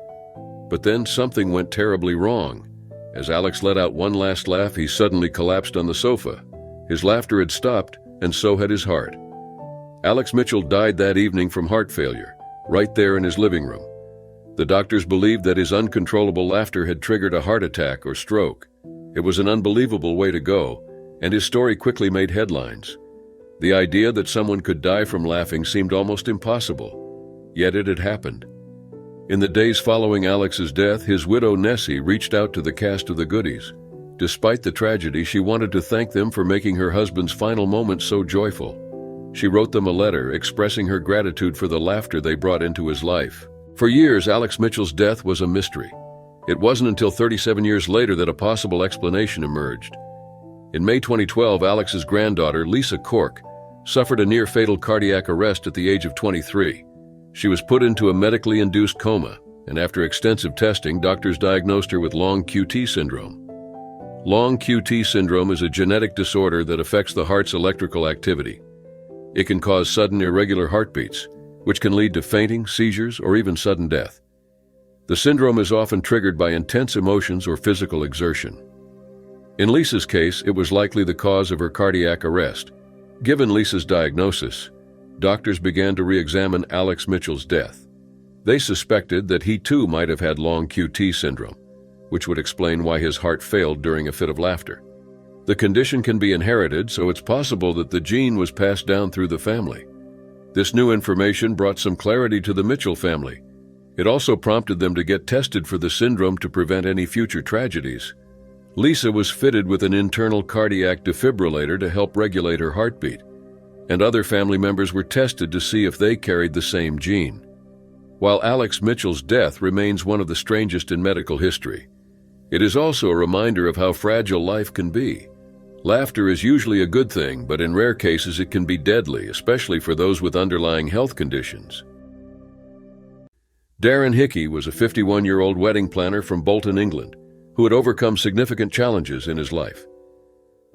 But then something went terribly wrong. As Alex let out one last laugh, he suddenly collapsed on the sofa. His laughter had stopped, and so had his heart. Alex Mitchell died that evening from heart failure, right there in his living room. The doctors believed that his uncontrollable laughter had triggered a heart attack or stroke. It was an unbelievable way to go, and his story quickly made headlines. The idea that someone could die from laughing seemed almost impossible, yet it had happened. In the days following Alex's death, his widow Nessie reached out to the cast of The Goodies. Despite the tragedy, she wanted to thank them for making her husband's final moments so joyful. She wrote them a letter expressing her gratitude for the laughter they brought into his life. For years, Alex Mitchell's death was a mystery. It wasn't until 37 years later that a possible explanation emerged. In May 2012, Alex's granddaughter, Lisa Cork, suffered a near-fatal cardiac arrest at the age of 23. She was put into a medically induced coma, and after extensive testing, doctors diagnosed her with long QT syndrome. Long QT syndrome is a genetic disorder that affects the heart's electrical activity. It can cause sudden irregular heartbeats, which can lead to fainting, seizures, or even sudden death. The syndrome is often triggered by intense emotions or physical exertion. In Lisa's case, it was likely the cause of her cardiac arrest. Given Lisa's diagnosis, doctors began to re-examine Alex Mitchell's death. They suspected that he too might have had long QT syndrome, which would explain why his heart failed during a fit of laughter. The condition can be inherited, so it's possible that the gene was passed down through the family. This new information brought some clarity to the Mitchell family. It also prompted them to get tested for the syndrome to prevent any future tragedies. Lisa was fitted with an internal cardiac defibrillator to help regulate her heartbeat, and other family members were tested to see if they carried the same gene. While Alex Mitchell's death remains one of the strangest in medical history, it is also a reminder of how fragile life can be. Laughter is usually a good thing, but in rare cases it can be deadly, especially for those with underlying health conditions. Darren Hickey was a 51-year-old wedding planner from Bolton, England, who had overcome significant challenges in his life.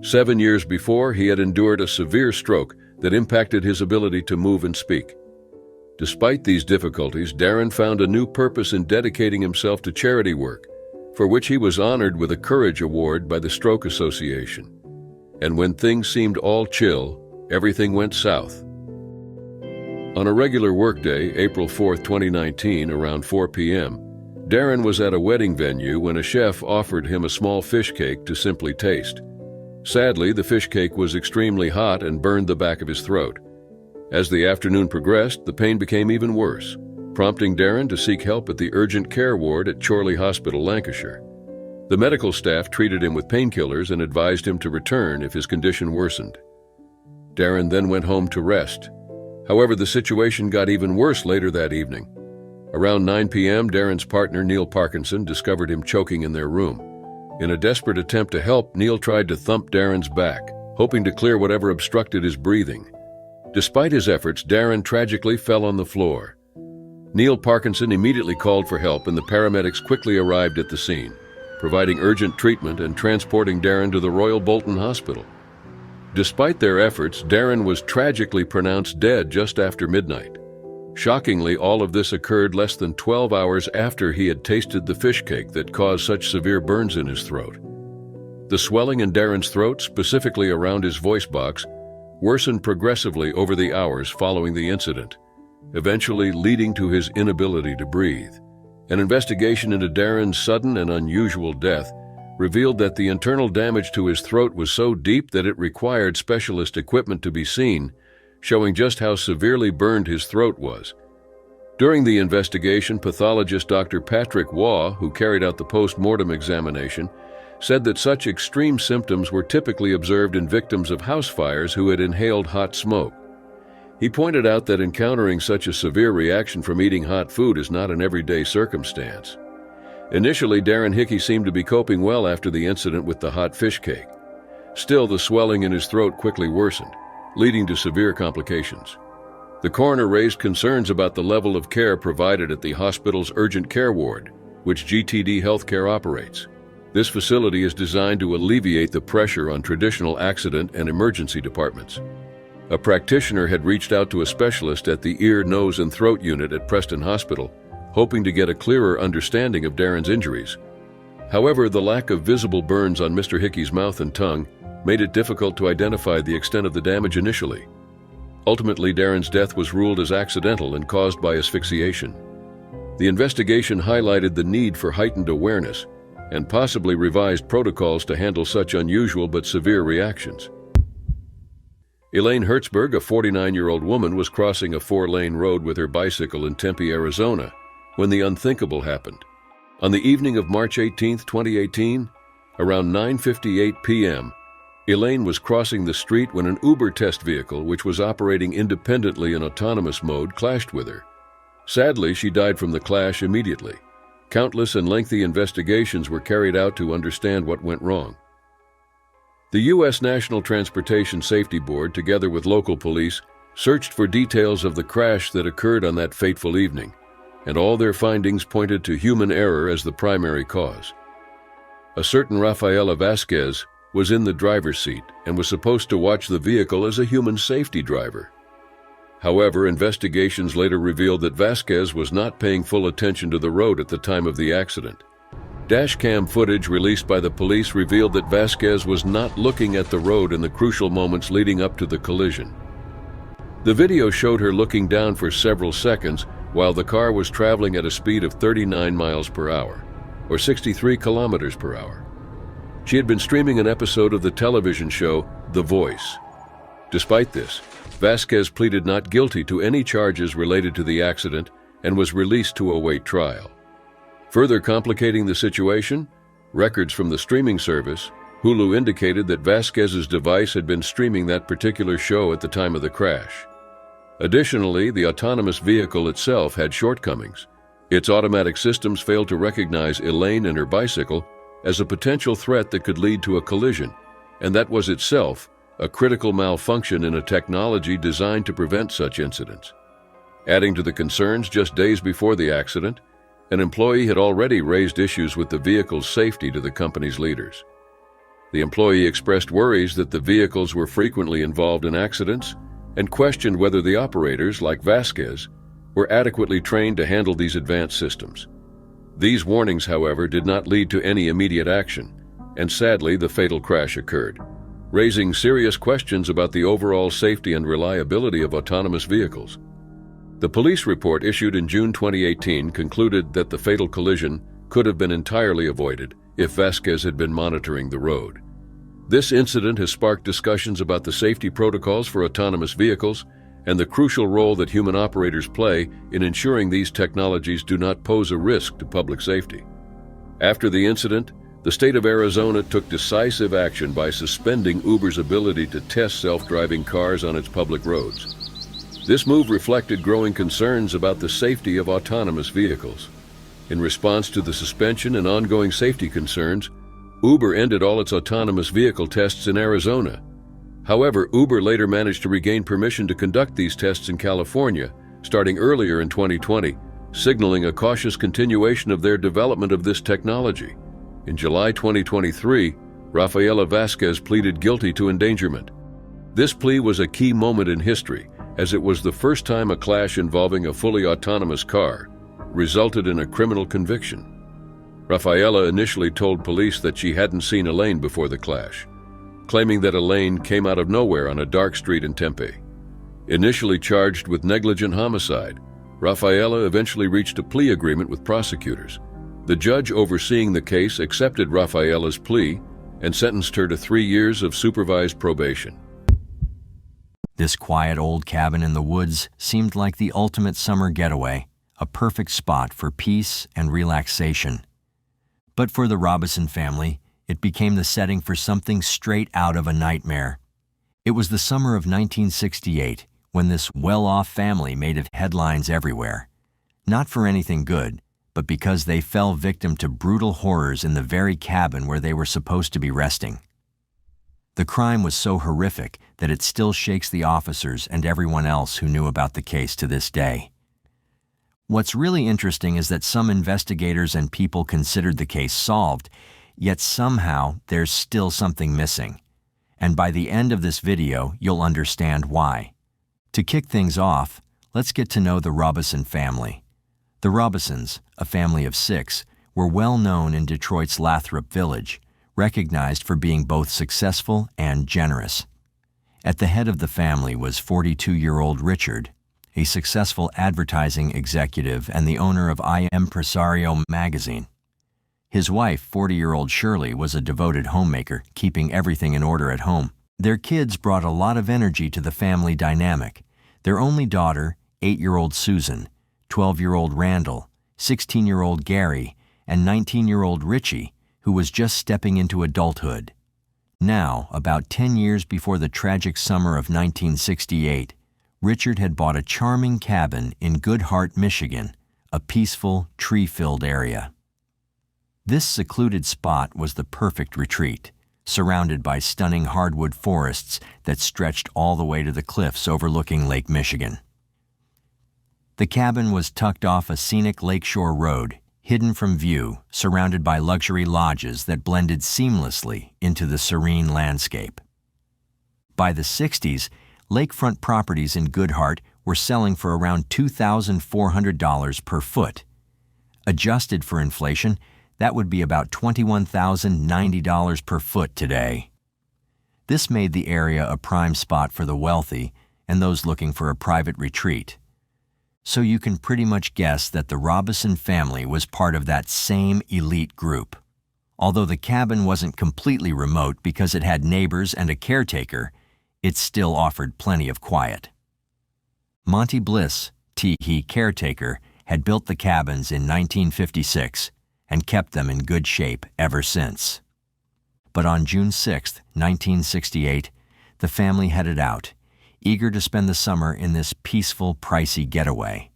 7 years before, he had endured a severe stroke that impacted his ability to move and speak. Despite these difficulties, Darren found a new purpose in dedicating himself to charity work, for which he was honored with a Courage Award by the Stroke Association. And when things seemed all chill, everything went south. On a regular workday, April 4, 2019, around 4 p.m., Darren was at a wedding venue when a chef offered him a small fish cake to simply taste. Sadly, the fish cake was extremely hot and burned the back of his throat. As the afternoon progressed, the pain became even worse, prompting Darren to seek help at the urgent care ward at Chorley Hospital, Lancashire. The medical staff treated him with painkillers and advised him to return if his condition worsened. Darren then went home to rest. However, the situation got even worse later that evening. Around 9 p.m., Darren's partner, Neil Parkinson, discovered him choking in their room. In a desperate attempt to help, Neil tried to thump Darren's back, hoping to clear whatever obstructed his breathing. Despite his efforts, Darren tragically fell on the floor. Neil Parkinson immediately called for help, and the paramedics quickly arrived at the scene, providing urgent treatment and transporting Darren to the Royal Bolton Hospital. Despite their efforts, Darren was tragically pronounced dead just after midnight. Shockingly, all of this occurred less than 12 hours after he had tasted the fish cake that caused such severe burns in his throat. The swelling in Darren's throat, specifically around his voice box, worsened progressively over the hours following the incident, eventually leading to his inability to breathe. An investigation into Darren's sudden and unusual death revealed that the internal damage to his throat was so deep that it required specialist equipment to be seen, showing just how severely burned his throat was. During the investigation, pathologist Dr. Patrick Waugh, who carried out the post-mortem examination, said that such extreme symptoms were typically observed in victims of house fires who had inhaled hot smoke. He pointed out that encountering such a severe reaction from eating hot food is not an everyday circumstance. Initially, Darren Hickey seemed to be coping well after the incident with the hot fish cake. Still, the swelling in his throat quickly worsened, leading to severe complications. The coroner raised concerns about the level of care provided at the hospital's urgent care ward, which GTD Healthcare operates. This facility is designed to alleviate the pressure on traditional accident and emergency departments. A practitioner had reached out to a specialist at the ear, nose, and throat unit at Preston Hospital, hoping to get a clearer understanding of Darren's injuries. However, the lack of visible burns on Mr. Hickey's mouth and tongue made it difficult to identify the extent of the damage initially. Ultimately, Darren's death was ruled as accidental and caused by asphyxiation. The investigation highlighted the need for heightened awareness and possibly revised protocols to handle such unusual but severe reactions. Elaine Hertzberg, a 49-year-old woman, was crossing a 4-lane road with her bicycle in Tempe, Arizona, when the unthinkable happened. On the evening of March 18, 2018, around 9:58 p.m., Elaine was crossing the street when an Uber test vehicle, which was operating independently in autonomous mode, clashed with her. Sadly, she died from the clash immediately. Countless and lengthy investigations were carried out to understand what went wrong. The U.S. National Transportation Safety Board, together with local police, searched for details of the crash that occurred on that fateful evening, and all their findings pointed to human error as the primary cause. A certain Rafaela Vasquez was in the driver's seat and was supposed to watch the vehicle as a human safety driver. However, investigations later revealed that Vasquez was not paying full attention to the road at the time of the accident. Dashcam footage released by the police revealed that Vasquez was not looking at the road in the crucial moments leading up to the collision. The video showed her looking down for several seconds while the car was traveling at a speed of 39 miles per hour, or 63 kilometers per hour. She had been streaming an episode of the television show The Voice. Despite this, Vasquez pleaded not guilty to any charges related to the accident and was released to await trial. Further complicating the situation, records from the streaming service, Hulu, indicated that Vasquez's device had been streaming that particular show at the time of the crash. Additionally, the autonomous vehicle itself had shortcomings. Its automatic systems failed to recognize Elaine and her bicycle as a potential threat that could lead to a collision, and that was itself a critical malfunction in a technology designed to prevent such incidents. Adding to the concerns, just days before the accident, an employee had already raised issues with the vehicle's safety to the company's leaders. The employee expressed worries that the vehicles were frequently involved in accidents and questioned whether the operators, like Vasquez, were adequately trained to handle these advanced systems. These warnings, however, did not lead to any immediate action, and sadly, the fatal crash occurred, raising serious questions about the overall safety and reliability of autonomous vehicles. The police report issued in June 2018 concluded that the fatal collision could have been entirely avoided if Vasquez had been monitoring the road. This incident has sparked discussions about the safety protocols for autonomous vehicles and the crucial role that human operators play in ensuring these technologies do not pose a risk to public safety. After the incident, the state of Arizona took decisive action by suspending Uber's ability to test self-driving cars on its public roads. This move reflected growing concerns about the safety of autonomous vehicles. In response to the suspension and ongoing safety concerns, Uber ended all its autonomous vehicle tests in Arizona. However, Uber later managed to regain permission to conduct these tests in California, starting earlier in 2020, signaling a cautious continuation of their development of this technology. In July 2023, Rafaela Vasquez pleaded guilty to endangerment. This plea was a key moment in history, as it was the first time a clash involving a fully autonomous car resulted in a criminal conviction. Rafaela initially told police that she hadn't seen Elaine before the clash, claiming that Elaine came out of nowhere on a dark street in Tempe. Initially charged with negligent homicide, Rafaela eventually reached a plea agreement with prosecutors. The judge overseeing the case accepted Rafaela's plea and sentenced her to 3 years of supervised probation. This quiet old cabin in the woods seemed like the ultimate summer getaway, a perfect spot for peace and relaxation. But for the Robison family, it became the setting for something straight out of a nightmare. It was the summer of 1968 when this well-off family made headlines everywhere. Not for anything good, but because they fell victim to brutal horrors in the very cabin where they were supposed to be resting. The crime was so horrific that it still shakes the officers and everyone else who knew about the case to this day. What's really interesting is that some investigators and people considered the case solved, yet somehow there's still something missing. And by the end of this video, you'll understand why. To kick things off, let's get to know the Robison family. The Robisons, a family of 6, were well known in Detroit's Lathrop Village, recognized for being both successful and generous. At the head of the family was 42-year-old Richard, a successful advertising executive and the owner of I Empresario magazine. His wife, 40-year-old Shirley, was a devoted homemaker, keeping everything in order at home. Their kids brought a lot of energy to the family dynamic. Their only daughter, 8-year-old Susan, 12-year-old Randall, 16-year-old Gary, and 19-year-old Richie, who was just stepping into adulthood. Now, about 10 years before the tragic summer of 1968, Richard had bought a charming cabin in Goodhart, Michigan, a peaceful, tree-filled area. This secluded spot was the perfect retreat, surrounded by stunning hardwood forests that stretched all the way to the cliffs overlooking Lake Michigan. The cabin was tucked off a scenic lakeshore road, hidden from view, surrounded by luxury lodges that blended seamlessly into the serene landscape. By the 60s, lakefront properties in Goodhart were selling for around $2,400 per foot. Adjusted for inflation, that would be about $21,090 per foot today. This made the area a prime spot for the wealthy and those looking for a private retreat. So you can pretty much guess that the Robison family was part of that same elite group. Although the cabin wasn't completely remote because it had neighbors and a caretaker, it still offered plenty of quiet. Monty Bliss, T.E. caretaker, had built the cabins in 1956 and kept them in good shape ever since. But on June 6, 1968, the family headed out, eager to spend the summer in this peaceful, pricey getaway.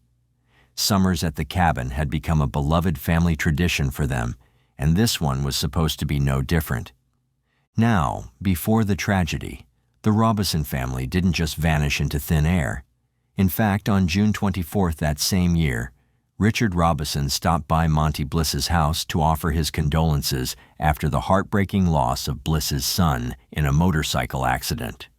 Summers at the cabin had become a beloved family tradition for them, and this one was supposed to be no different. Now, before the tragedy, the Robison family didn't just vanish into thin air. In fact, on June 24th that same year, Richard Robison stopped by Monty Bliss's house to offer his condolences after the heartbreaking loss of Bliss's son in a motorcycle accident.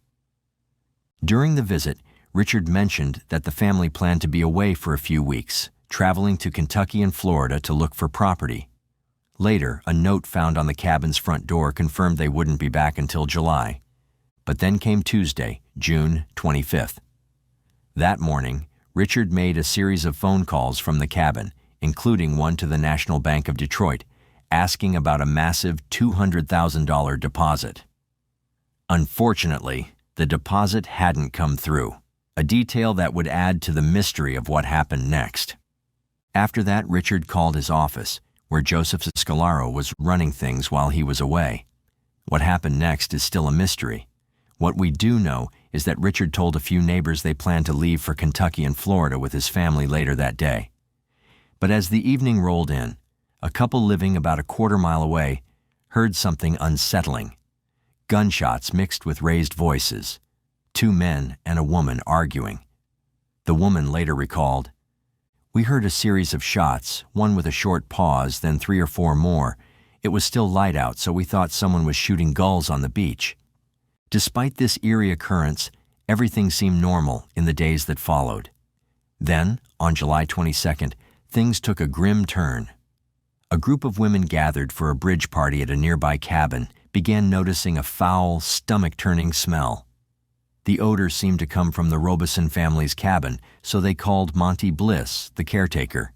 During the visit, Richard mentioned that the family planned to be away for a few weeks, traveling to Kentucky and Florida to look for property. Later, a note found on the cabin's front door confirmed they wouldn't be back until July. But then came Tuesday, June 25th. That morning, Richard made a series of phone calls from the cabin, including one to the National Bank of Detroit, asking about a massive $200,000 deposit. Unfortunately, the deposit hadn't come through, a detail that would add to the mystery of what happened next. After that, Richard called his office, where Joseph Scalaro was running things while he was away. What happened next is still a mystery. What we do know is that Richard told a few neighbors they planned to leave for Kentucky and Florida with his family later that day. But as the evening rolled in, a couple living about a quarter-mile away heard something unsettling. Gunshots mixed with raised voices. 2 men and a woman arguing. The woman later recalled, "We heard a series of shots, one with a short pause, then 3 or 4 more. It was still light out, so we thought someone was shooting gulls on the beach. Despite this eerie occurrence, everything seemed normal in the days that followed. Then, on July 22nd, things took a grim turn. A group of women gathered for a bridge party at a nearby cabin began noticing a foul, stomach-turning smell. The odor seemed to come from the Robeson family's cabin, so they called Monty Bliss, the caretaker.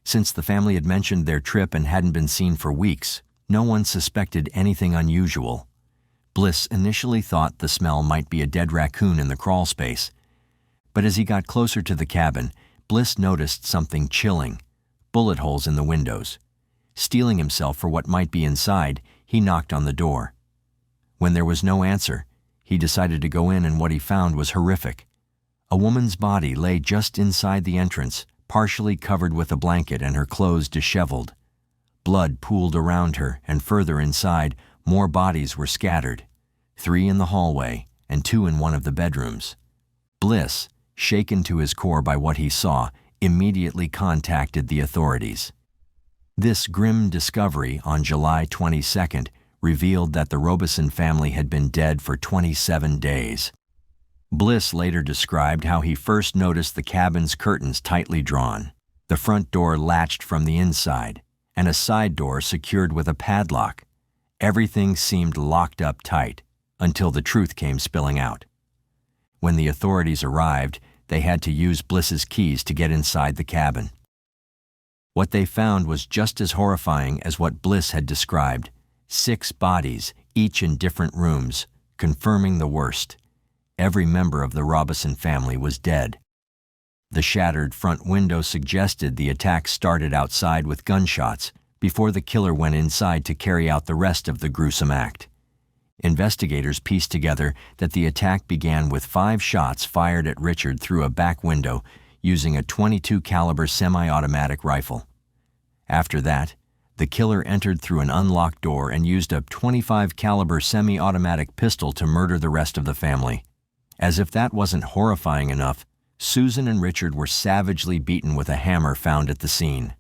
Since the family had mentioned their trip and hadn't been seen for weeks, no one suspected anything unusual. Bliss initially thought the smell might be a dead raccoon in the crawl space. But as he got closer to the cabin, Bliss noticed something chilling: bullet holes in the windows. Steeling himself for what might be inside, he knocked on the door. When there was no answer, he decided to go in, and what he found was horrific. A woman's body lay just inside the entrance, partially covered with a blanket and her clothes disheveled. Blood pooled around her, and further inside, more bodies were scattered, 3 in the hallway and 2 in one of the bedrooms. Bliss, shaken to his core by what he saw, immediately contacted the authorities. This grim discovery on July 22nd revealed that the Robeson family had been dead for 27 days. Bliss later described how he first noticed the cabin's curtains tightly drawn, the front door latched from the inside, and a side door secured with a padlock. Everything seemed locked up tight until the truth came spilling out. When the authorities arrived, they had to use Bliss's keys to get inside the cabin. What they found was just as horrifying as what Bliss had described: 6 bodies, each in different rooms, confirming the worst. Every member of the Robeson family was dead. The shattered front window suggested the attack started outside with gunshots before the killer went inside to carry out the rest of the gruesome act. Investigators pieced together that the attack began with 5 shots fired at Richard through a back window using a .22 caliber semi-automatic rifle. After that, the killer entered through an unlocked door and used a .25 caliber semi-automatic pistol to murder the rest of the family. As if that wasn't horrifying enough, Susan and Richard were savagely beaten with a hammer found at the scene.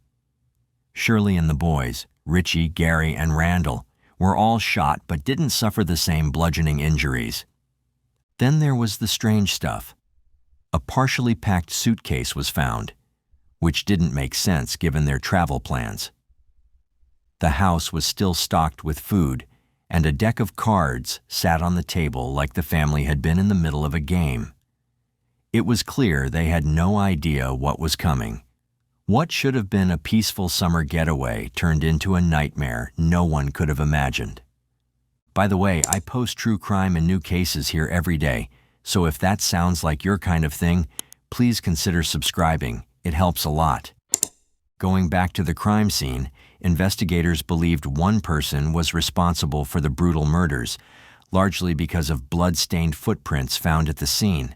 Shirley and the boys, Richie, Gary, and Randall, were all shot but didn't suffer the same bludgeoning injuries. Then there was the strange stuff. A partially packed suitcase was found, which didn't make sense given their travel plans. The house was still stocked with food, and a deck of cards sat on the table like the family had been in the middle of a game. It was clear they had no idea what was coming. What should have been a peaceful summer getaway turned into a nightmare no one could have imagined. By the way, I post true crime and new cases here every day, so if that sounds like your kind of thing, please consider subscribing. It helps a lot. Going back to the crime scene, investigators believed one person was responsible for the brutal murders, largely because of blood-stained footprints found at the scene.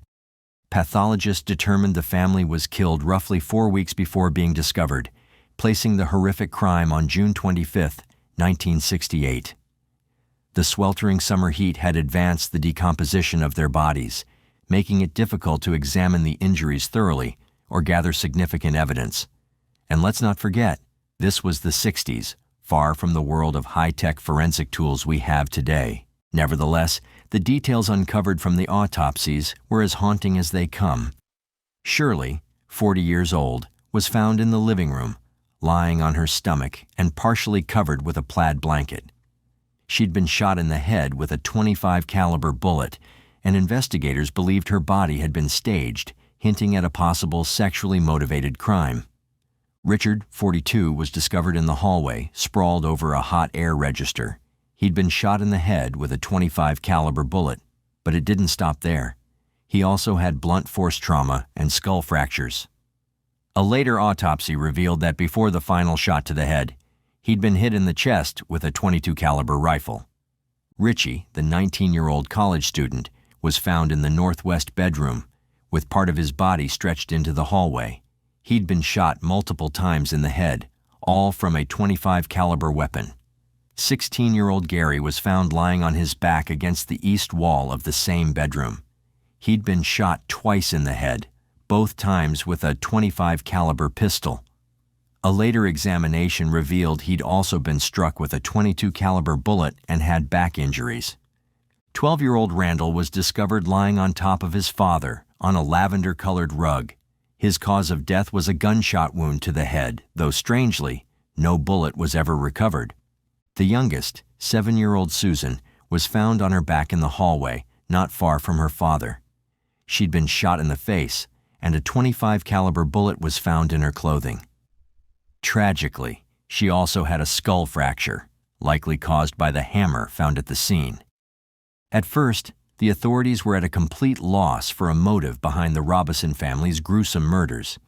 Pathologists determined the family was killed roughly 4 weeks before being discovered, placing the horrific crime on June 25, 1968. The sweltering summer heat had advanced the decomposition of their bodies, making it difficult to examine the injuries thoroughly or gather significant evidence. And let's not forget, this was the 60s, far from the world of high-tech forensic tools we have today. Nevertheless, the details uncovered from the autopsies were as haunting as they come. Shirley, 40 years old, was found in the living room, lying on her stomach and partially covered with a plaid blanket. She'd been shot in the head with a .25 caliber bullet, and investigators believed her body had been staged, hinting at a possible sexually motivated crime. Richard, 42, was discovered in the hallway, sprawled over a hot air register. He'd been shot in the head with a .25 caliber bullet, but it didn't stop there. He also had blunt force trauma and skull fractures. A later autopsy revealed that before the final shot to the head, he'd been hit in the chest with a .22 caliber rifle. Richie, the 19-year-old college student, was found in the northwest bedroom, with part of his body stretched into the hallway. He'd been shot multiple times in the head, all from a .25 caliber weapon. 16-year-old Gary was found lying on his back against the east wall of the same bedroom. He'd been shot twice in the head, both times with a .25 caliber pistol. A later examination revealed he'd also been struck with a .22 caliber bullet and had back injuries. 12-year-old Randall was discovered lying on top of his father on a lavender-colored rug. His cause of death was a gunshot wound to the head, though strangely, no bullet was ever recovered. The youngest, 7-year-old Susan, was found on her back in the hallway, not far from her father. She'd been shot in the face, and a .25 caliber bullet was found in her clothing. Tragically, she also had a skull fracture, likely caused by the hammer found at the scene. At first, the authorities were at a complete loss for a motive behind the Robison family's gruesome murders.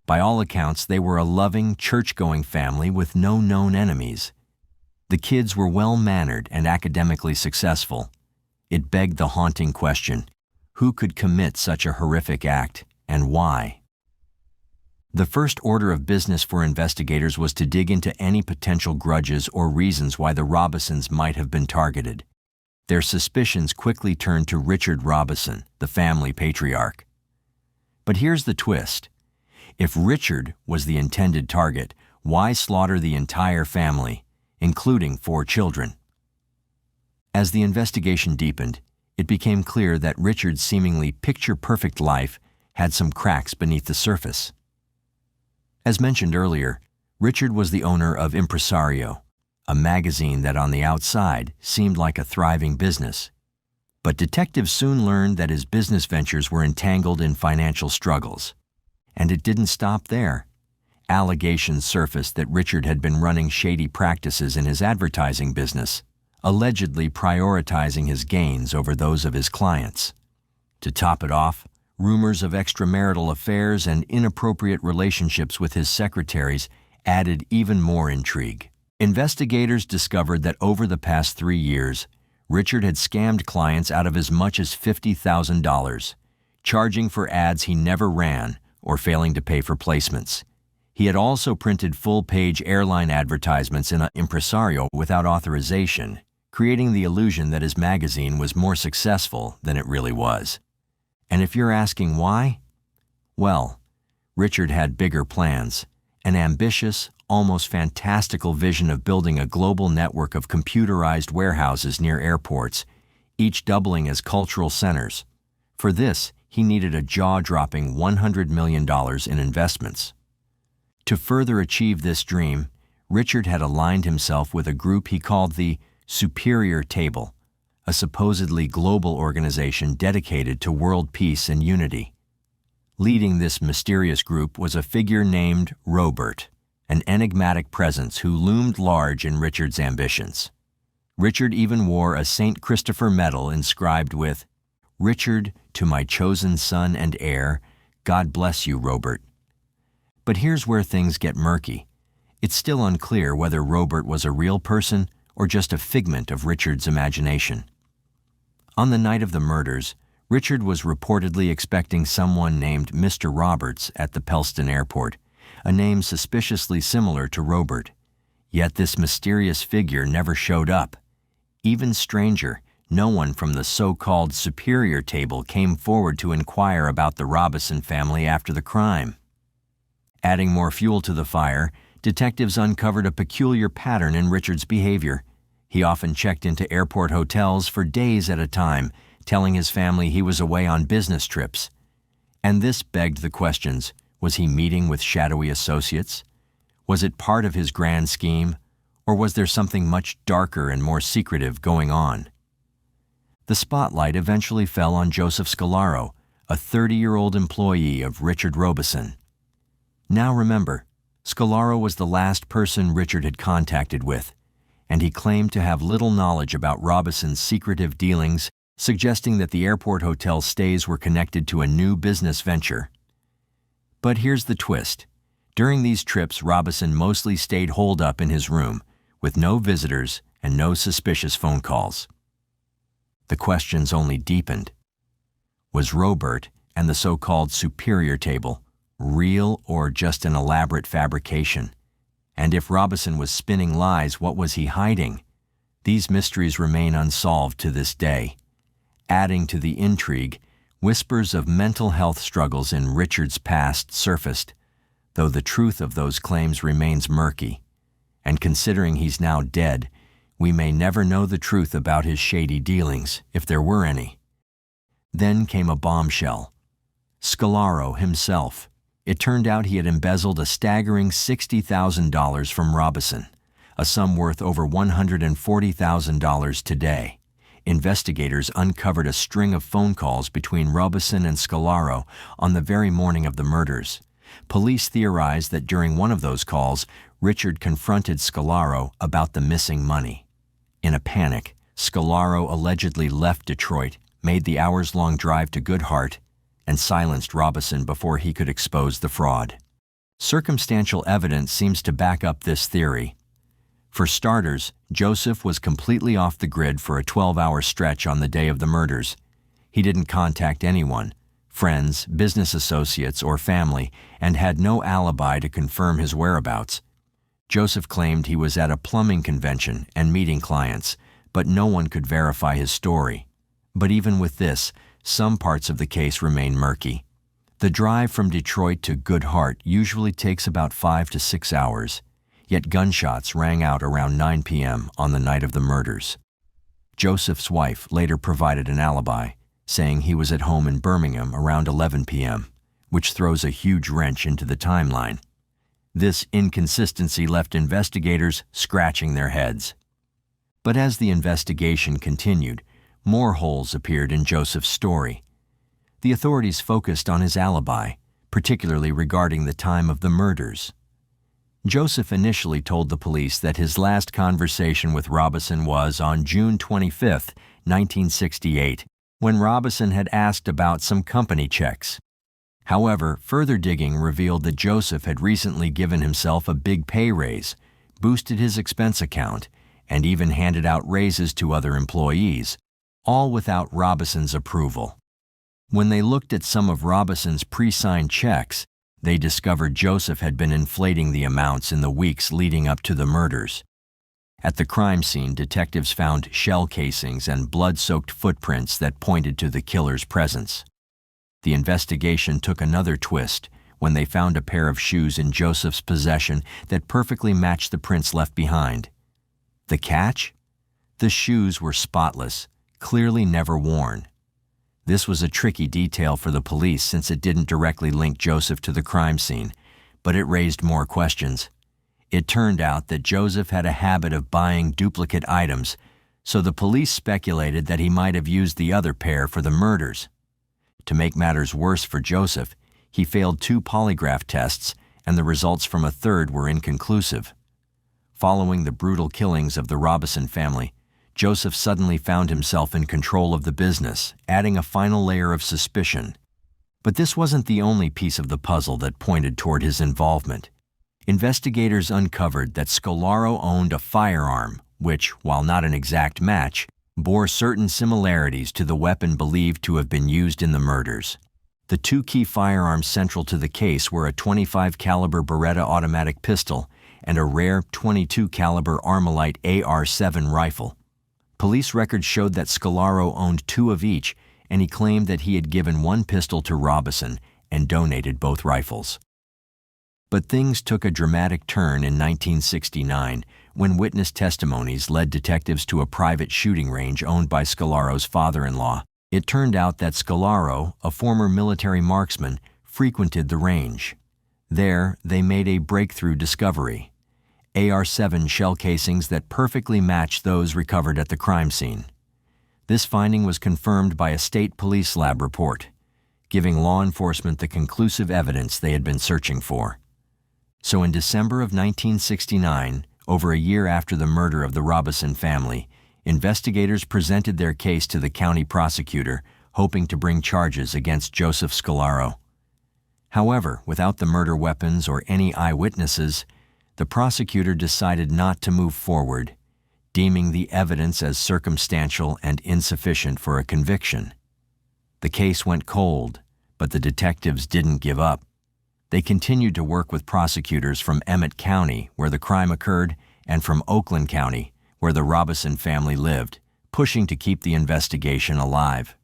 By all accounts, they were a loving, church-going family with no known enemies. The kids were well-mannered and academically successful. It begged the haunting question, who could commit such a horrific act, and why? The first order of business for investigators was to dig into any potential grudges or reasons why the Robisons might have been targeted. Their suspicions quickly turned to Richard Robison, the family patriarch. But here's the twist. If Richard was the intended target, why slaughter the entire family, including 4 children? As the investigation deepened, it became clear that Richard's seemingly picture-perfect life had some cracks beneath the surface. As mentioned earlier, Richard was the owner of Impresario, a magazine that on the outside seemed like a thriving business. But detectives soon learned that his business ventures were entangled in financial struggles. And it didn't stop there. Allegations surfaced that Richard had been running shady practices in his advertising business, allegedly prioritizing his gains over those of his clients. To top it off, rumors of extramarital affairs and inappropriate relationships with his secretaries added even more intrigue. Investigators discovered that over the past 3 years, Richard had scammed clients out of as much as $50,000, charging for ads he never ran or failing to pay for placements. He had also printed full-page airline advertisements in an Impresario without authorization, creating the illusion that his magazine was more successful than it really was. And if you're asking why? Well, Richard had bigger plans, an ambitious, almost fantastical vision of building a global network of computerized warehouses near airports, each doubling as cultural centers. For this, he needed a jaw-dropping $100 million in investments. To further achieve this dream, Richard had aligned himself with a group he called the Superior Table, a supposedly global organization dedicated to world peace and unity. Leading this mysterious group was a figure named Robert, an enigmatic presence who loomed large in Richard's ambitions. Richard even wore a St. Christopher medal inscribed with, "Richard, to my chosen son and heir, God bless you, Robert." But here's where things get murky. It's still unclear whether Robert was a real person or just a figment of Richard's imagination. On the night of the murders, Richard was reportedly expecting someone named Mr. Roberts at the Pellston airport, a name suspiciously similar to Robert. Yet this mysterious figure never showed up. Even stranger, no one from the so-called Superior Table came forward to inquire about the Robison family after the crime. Adding more fuel to the fire, detectives uncovered a peculiar pattern in Richard's behavior. He often checked into airport hotels for days at a time, telling his family he was away on business trips. And this begged the questions. Was he meeting with shadowy associates? Was it part of his grand scheme? Or was there something much darker and more secretive going on? The spotlight eventually fell on Joseph Scalaro, a 30-year-old employee of Richard Robison. Now remember, Scalaro was the last person Richard had contacted with, and he claimed to have little knowledge about Robison's secretive dealings, suggesting that the airport hotel stays were connected to a new business venture. But here's the twist. During these trips, Robison mostly stayed holed up in his room, with no visitors and no suspicious phone calls. The questions only deepened. Was Robert and the so-called Superior Table real or just an elaborate fabrication? And if Robison was spinning lies, what was he hiding? These mysteries remain unsolved to this day. Adding to the intrigue, whispers of mental health struggles in Richard's past surfaced, though the truth of those claims remains murky. And considering he's now dead, We may never know the truth about his shady dealings, if there were any. Then came a bombshell. Scalaro himself. It turned out he had embezzled a staggering $60,000 from Robison, a sum worth over $140,000 today. Investigators uncovered a string of phone calls between Robison and Scalaro on the very morning of the murders. Police theorized that during one of those calls, Richard confronted Scalaro about the missing money. In a panic, Scalaro allegedly left Detroit, made the hours-long drive to Goodhart, and silenced Robison before he could expose the fraud. Circumstantial evidence seems to back up this theory. For starters, Joseph was completely off the grid for a 12-hour stretch on the day of the murders. He didn't contact anyone, friends, business associates, or family, and had no alibi to confirm his whereabouts. Joseph claimed he was at a plumbing convention and meeting clients, but no one could verify his story. But even with this, some parts of the case remain murky. The drive from Detroit to Goodhart usually takes about 5 to 6 hours, yet gunshots rang out around 9 p.m. on the night of the murders. Joseph's wife later provided an alibi, saying he was at home in Birmingham around 11 p.m., which throws a huge wrench into the timeline. This inconsistency left investigators scratching their heads. But as the investigation continued, more holes appeared in Joseph's story. The authorities focused on his alibi, particularly regarding the time of the murders. Joseph initially told the police that his last conversation with Robison was on June 25, 1968, when Robison had asked about some company checks. However, further digging revealed that Joseph had recently given himself a big pay raise, boosted his expense account, and even handed out raises to other employees, all without Robison's approval. When they looked at some of Robison's pre-signed checks, they discovered Joseph had been inflating the amounts in the weeks leading up to the murders. At the crime scene, detectives found shell casings and blood-soaked footprints that pointed to the killer's presence. The investigation took another twist when they found a pair of shoes in Joseph's possession that perfectly matched the prints left behind. The catch? The shoes were spotless, clearly never worn. This was a tricky detail for the police since it didn't directly link Joseph to the crime scene, but it raised more questions. It turned out that Joseph had a habit of buying duplicate items, so the police speculated that he might have used the other pair for the murders. To make matters worse for Joseph, he failed 2 polygraph tests, and the results from a third were inconclusive. Following the brutal killings of the Robison family, Joseph suddenly found himself in control of the business, adding a final layer of suspicion. But this wasn't the only piece of the puzzle that pointed toward his involvement. Investigators uncovered that Scalaro owned a firearm, which, while not an exact match, bore certain similarities to the weapon believed to have been used in the murders. The 2 key firearms central to the case were a .25 caliber Beretta automatic pistol and a rare .22 caliber Armalite AR-7 rifle. Police records showed that Scalaro owned 2 of each, and he claimed that he had given 1 pistol to Robison and donated both rifles. But things took a dramatic turn in 1969 when witness testimonies led detectives to a private shooting range owned by Scalaro's father-in-law. It turned out that Scalaro, a former military marksman, frequented the range. There, they made a breakthrough discovery: AR-7 shell casings that perfectly matched those recovered at the crime scene. This finding was confirmed by a state police lab report, giving law enforcement the conclusive evidence they had been searching for. So in December of 1969, over a year after the murder of the Robison family, investigators presented their case to the county prosecutor, hoping to bring charges against Joseph Scalaro. However, without the murder weapons or any eyewitnesses, the prosecutor decided not to move forward, deeming the evidence as circumstantial and insufficient for a conviction. The case went cold, but the detectives didn't give up. They continued to work with prosecutors from Emmett County, where the crime occurred, and from Oakland County, where the Robison family lived, pushing to keep the investigation alive.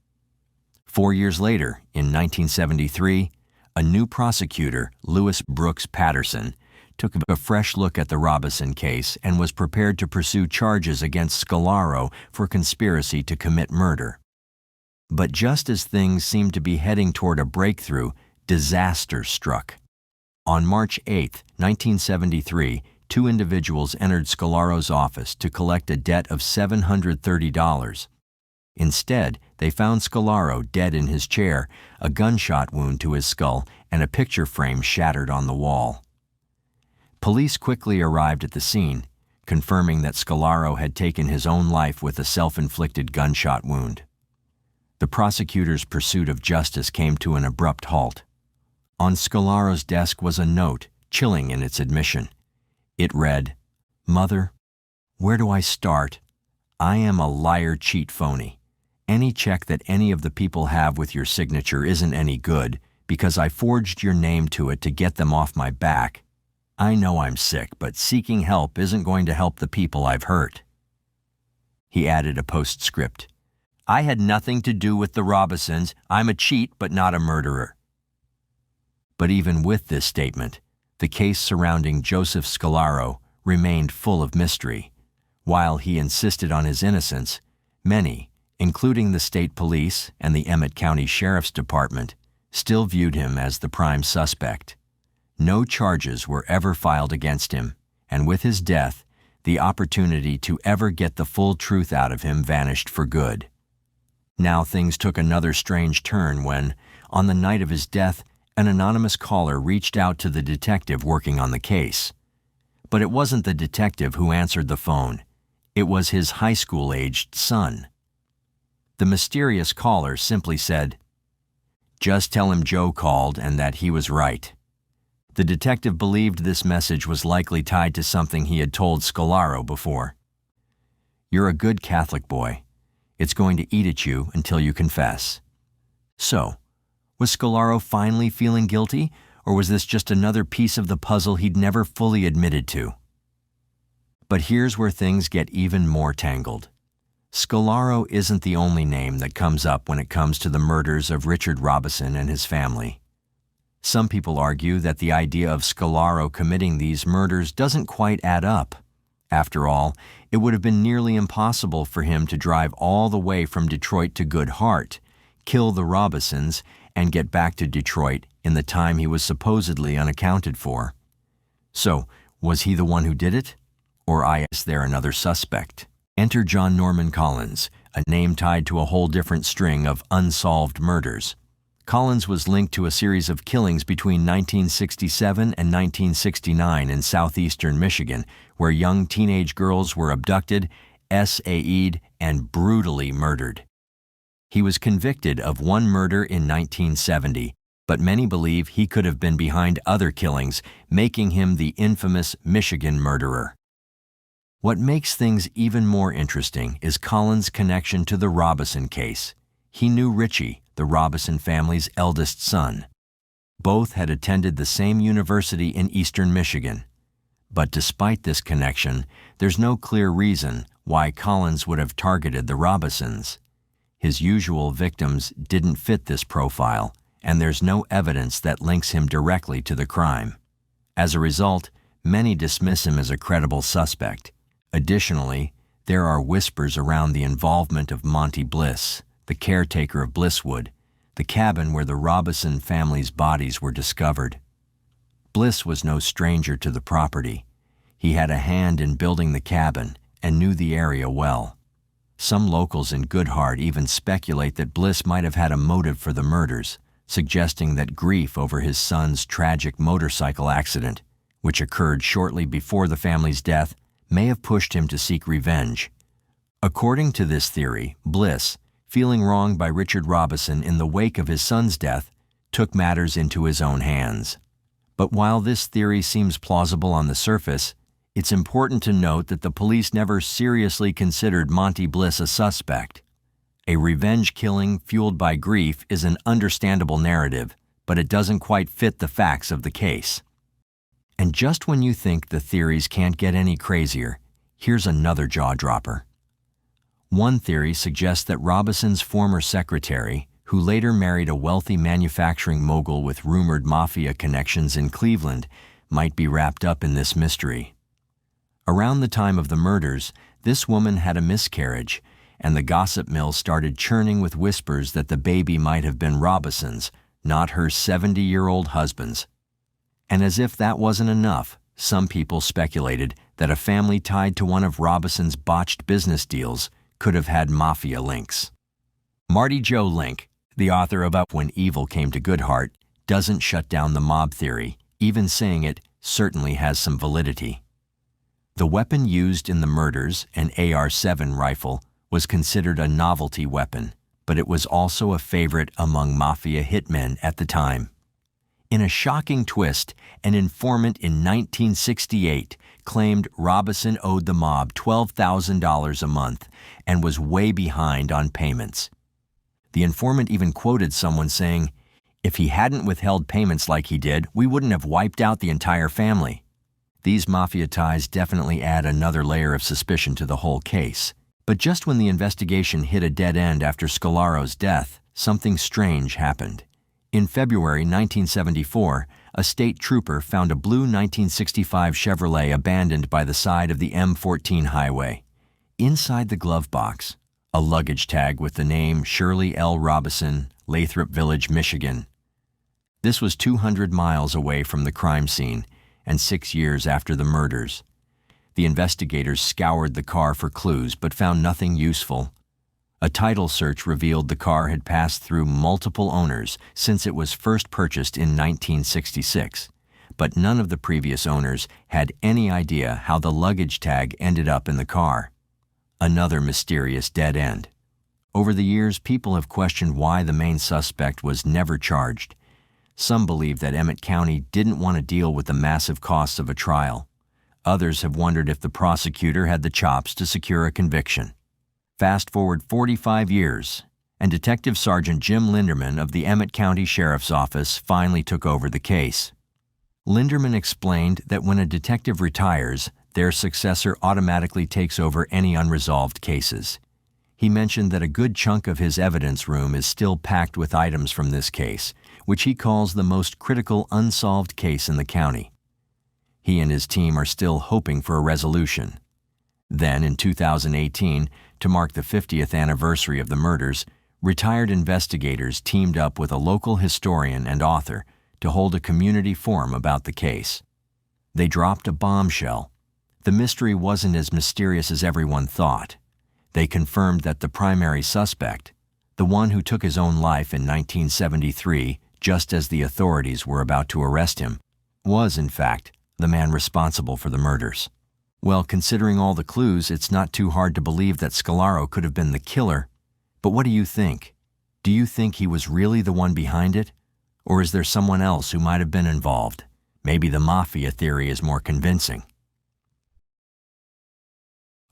4 years later, in 1973, a new prosecutor, Lewis Brooks Patterson, took a fresh look at the Robison case and was prepared to pursue charges against Scalaro for conspiracy to commit murder. But just as things seemed to be heading toward a breakthrough, disaster struck. On March 8, 1973, two individuals entered Scalaro's office to collect a debt of $730. Instead, they found Scalaro dead in his chair, a gunshot wound to his skull, and a picture frame shattered on the wall. Police quickly arrived at the scene, confirming that Scalaro had taken his own life with a self-inflicted gunshot wound. The prosecutor's pursuit of justice came to an abrupt halt. On Scalaro's desk was a note, chilling in its admission. It read, "Mother, where do I start? I am a liar, cheat, phony. Any check that any of the people have with your signature isn't any good because I forged your name to it to get them off my back. I know I'm sick, but seeking help isn't going to help the people I've hurt." He added a postscript. "I had nothing to do with the Robisons. I'm a cheat, but not a murderer." But even with this statement, the case surrounding Joseph Scalaro remained full of mystery. While he insisted on his innocence, many, including the state police and the Emmett County Sheriff's Department, still viewed him as the prime suspect. No charges were ever filed against him, and with his death, the opportunity to ever get the full truth out of him vanished for good. Now things took another strange turn when, on the night of his death, an anonymous caller reached out to the detective working on the case. But it wasn't the detective who answered the phone. It was his high school-aged son. The mysterious caller simply said, "Just tell him Joe called and that he was right." The detective believed this message was likely tied to something he had told Scalaro before. "You're a good Catholic boy. It's going to eat at you until you confess." So, was Scalaro finally feeling guilty, or was this just another piece of the puzzle he'd never fully admitted to? But here's where things get even more tangled. Scalaro isn't the only name that comes up when it comes to the murders of Richard Robison and his family. Some people argue that the idea of Scalaro committing these murders doesn't quite add up. After all, it would have been nearly impossible for him to drive all the way from Detroit to Good Heart, kill the Robisons, and get back to Detroit in the time he was supposedly unaccounted for. So, was he the one who did it? Or is there another suspect? Enter John Norman Collins, a name tied to a whole different string of unsolved murders. Collins was linked to a series of killings between 1967 and 1969 in southeastern Michigan, where young teenage girls were abducted, SAE'd, and brutally murdered. He was convicted of one murder in 1970, but many believe he could have been behind other killings, making him the infamous Michigan murderer. What makes things even more interesting is Collins' connection to the Robison case. He knew Richie, the Robison family's eldest son. Both had attended the same university in eastern Michigan. But despite this connection, there's no clear reason why Collins would have targeted the Robisons. His usual victims didn't fit this profile, and there's no evidence that links him directly to the crime. As a result, many dismiss him as a credible suspect. Additionally, there are whispers around the involvement of Monty Bliss, the caretaker of Blisswood, the cabin where the Robison family's bodies were discovered. Bliss was no stranger to the property. He had a hand in building the cabin and knew the area well. Some locals in Good Heart even speculate that Bliss might have had a motive for the murders, suggesting that grief over his son's tragic motorcycle accident, which occurred shortly before the family's death, may have pushed him to seek revenge. According to this theory, Bliss, feeling wronged by Richard Robison in the wake of his son's death, took matters into his own hands. But while this theory seems plausible on the surface, it's important to note that the police never seriously considered Monty Bliss a suspect. A revenge killing fueled by grief is an understandable narrative, but it doesn't quite fit the facts of the case. And just when you think the theories can't get any crazier, here's another jaw-dropper. One theory suggests that Robison's former secretary, who later married a wealthy manufacturing mogul with rumored mafia connections in Cleveland, might be wrapped up in this mystery. Around the time of the murders, this woman had a miscarriage, and the gossip mill started churning with whispers that the baby might have been Robison's, not her 70-year-old husband's. And as if that wasn't enough, some people speculated that a family tied to one of Robison's botched business deals could have had mafia links. Marty Joe Link, the author of Up When Evil Came to Goodhart, doesn't shut down the mob theory, even saying it certainly has some validity. The weapon used in the murders, an AR-7 rifle, was considered a novelty weapon, but it was also a favorite among mafia hitmen at the time. In a shocking twist, an informant in 1968 claimed Robison owed the mob $12,000 a month and was way behind on payments. The informant even quoted someone saying, "If he hadn't withheld payments like he did, we wouldn't have wiped out the entire family." These mafia ties definitely add another layer of suspicion to the whole case. But just when the investigation hit a dead end after Scolaro's death, something strange happened. In February 1974, a state trooper found a blue 1965 Chevrolet abandoned by the side of the M14 highway. Inside the glove box, a luggage tag with the name Shirley L. Robison, Lathrop Village, Michigan. This was 200 miles away from the crime scene and 6 years after the murders. The investigators scoured the car for clues but found nothing useful. A title search revealed the car had passed through multiple owners since it was first purchased in 1966, but none of the previous owners had any idea how the luggage tag ended up in the car. Another mysterious dead end. Over the years, people have questioned why the main suspect was never charged. Some believe that Emmett County didn't want to deal with the massive costs of a trial. Others have wondered if the prosecutor had the chops to secure a conviction. Fast forward 45 years, and Detective Sergeant Jim Linderman of the Emmett County Sheriff's Office finally took over the case. Linderman explained that when a detective retires, their successor automatically takes over any unresolved cases. He mentioned that a good chunk of his evidence room is still packed with items from this case, which he calls the most critical unsolved case in the county. He and his team are still hoping for a resolution. Then, in 2018, to mark the 50th anniversary of the murders, retired investigators teamed up with a local historian and author to hold a community forum about the case. They dropped a bombshell. The mystery wasn't as mysterious as everyone thought. They confirmed that the primary suspect, the one who took his own life in 1973, just as the authorities were about to arrest him, was, in fact, the man responsible for the murders. Well, considering all the clues, it's not too hard to believe that Scolaro could have been the killer. But what do you think? Do you think he was really the one behind it? Or is there someone else who might have been involved? Maybe the mafia theory is more convincing.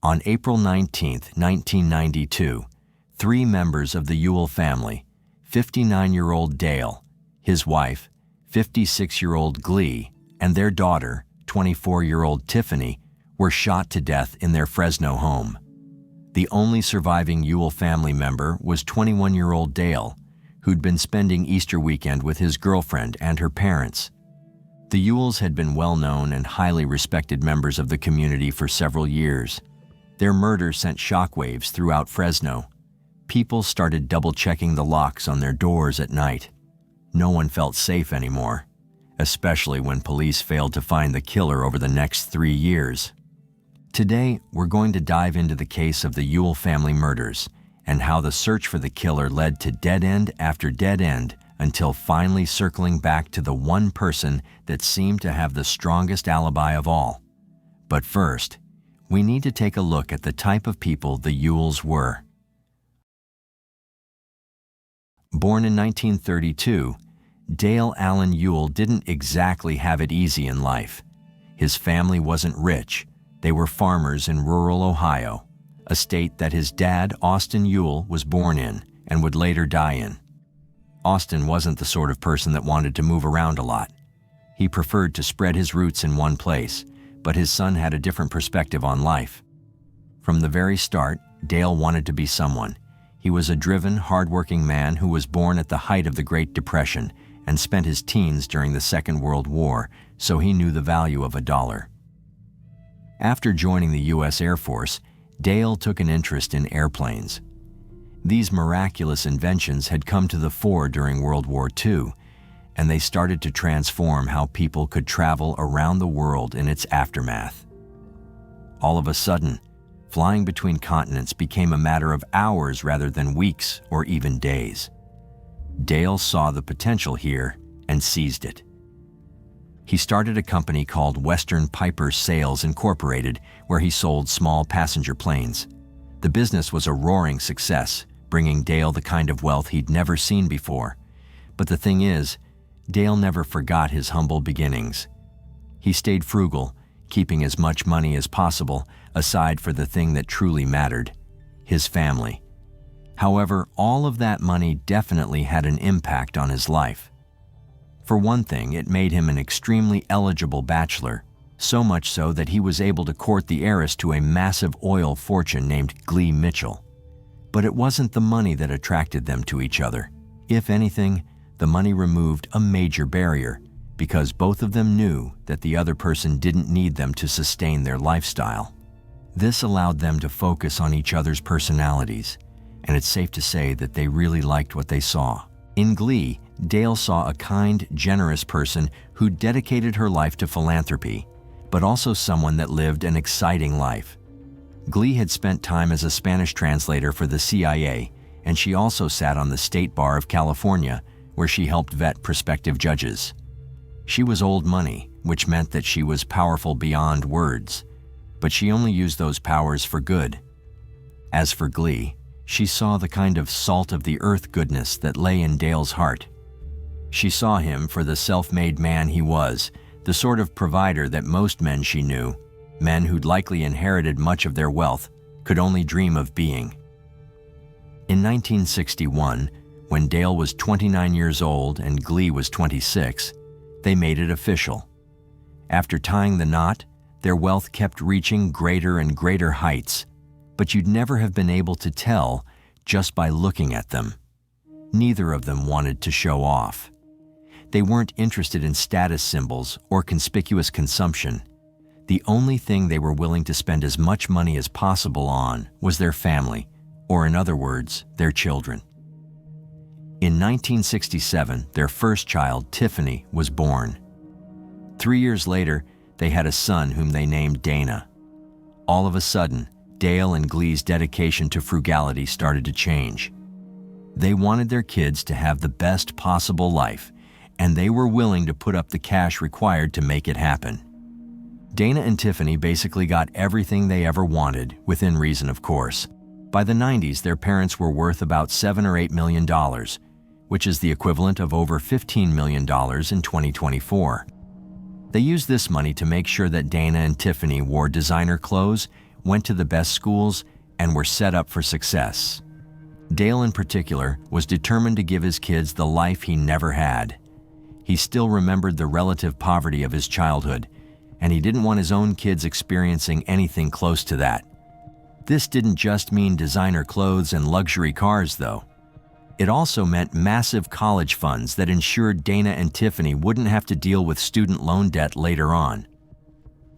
On April 19, 1992, 3 members of the Ewell family, 59-year-old Dale, his wife, 56-year-old Glee, and their daughter, 24-year-old Tiffany, were shot to death in their Fresno home. The only surviving Ewell family member was 21-year-old Dale, who'd been spending Easter weekend with his girlfriend and her parents. The Ewells had been well-known and highly respected members of the community for several years. Their murder sent shockwaves throughout Fresno. People started double-checking the locks on their doors at night. No one felt safe anymore, especially when police failed to find the killer over the next 3 years. Today, we're going to dive into the case of the Ewell family murders and how the search for the killer led to dead end after dead end until finally circling back to the one person that seemed to have the strongest alibi of all. But first, we need to take a look at the type of people the Ewells were. Born in 1932, Dale Allen Ewell didn't exactly have it easy in life. His family wasn't rich. They were farmers in rural Ohio, a state that his dad, Austin Ewell, was born in and would later die in. Austin wasn't the sort of person that wanted to move around a lot. He preferred to spread his roots in one place, but his son had a different perspective on life. From the very start, Dale wanted to be someone. He was a driven, hardworking man who was born at the height of the Great Depression and spent his teens during the Second World War, so he knew the value of a dollar. After joining the U.S. Air Force, Dale took an interest in airplanes. These miraculous inventions had come to the fore during World War II, and they started to transform how people could travel around the world in its aftermath. All of a sudden, flying between continents became a matter of hours rather than weeks or even days. Dale saw the potential here and seized it. He started a company called Western Piper Sales Incorporated, where he sold small passenger planes. The business was a roaring success, bringing Dale the kind of wealth he'd never seen before. But the thing is, Dale never forgot his humble beginnings. He stayed frugal, keeping as much money as possible aside for the thing that truly mattered, his family. However, all of that money definitely had an impact on his life. For one thing, it made him an extremely eligible bachelor, so much so that he was able to court the heiress to a massive oil fortune named Glee Mitchell. But it wasn't the money that attracted them to each other. If anything, the money removed a major barrier, because both of them knew that the other person didn't need them to sustain their lifestyle. This allowed them to focus on each other's personalities, and it's safe to say that they really liked what they saw. In Glee, Dale saw a kind, generous person who dedicated her life to philanthropy, but also someone that lived an exciting life. Glee had spent time as a Spanish translator for the CIA, and she also sat on the State Bar of California, where she helped vet prospective judges. She was old money, which meant that she was powerful beyond words, but she only used those powers for good. As for Glee, she saw the kind of salt-of-the-earth goodness that lay in Dale's heart. She saw him for the self-made man he was, the sort of provider that most men she knew, men who'd likely inherited much of their wealth, could only dream of being. In 1961, when Dale was 29 years old and Glee was 26, they made it official. After tying the knot, their wealth kept reaching greater and greater heights, but you'd never have been able to tell just by looking at them. Neither of them wanted to show off. They weren't interested in status symbols or conspicuous consumption. The only thing they were willing to spend as much money as possible on was their family, or in other words, their children. In 1967, their first child, Tiffany, was born. 3 years later, they had a son whom they named Dana. All of a sudden, Dale and Glee's dedication to frugality started to change. They wanted their kids to have the best possible life, and they were willing to put up the cash required to make it happen. Dana and Tiffany basically got everything they ever wanted, within reason of course. By the 90s, their parents were worth about $7 or $8 million, which is the equivalent of over $15 million in 2024. They used this money to make sure that Dana and Tiffany wore designer clothes, went to the best schools, and were set up for success. Dale in particular was determined to give his kids the life he never had. He still remembered the relative poverty of his childhood, and he didn't want his own kids experiencing anything close to that. This didn't just mean designer clothes and luxury cars, though. It also meant massive college funds that ensured Dana and Tiffany wouldn't have to deal with student loan debt later on.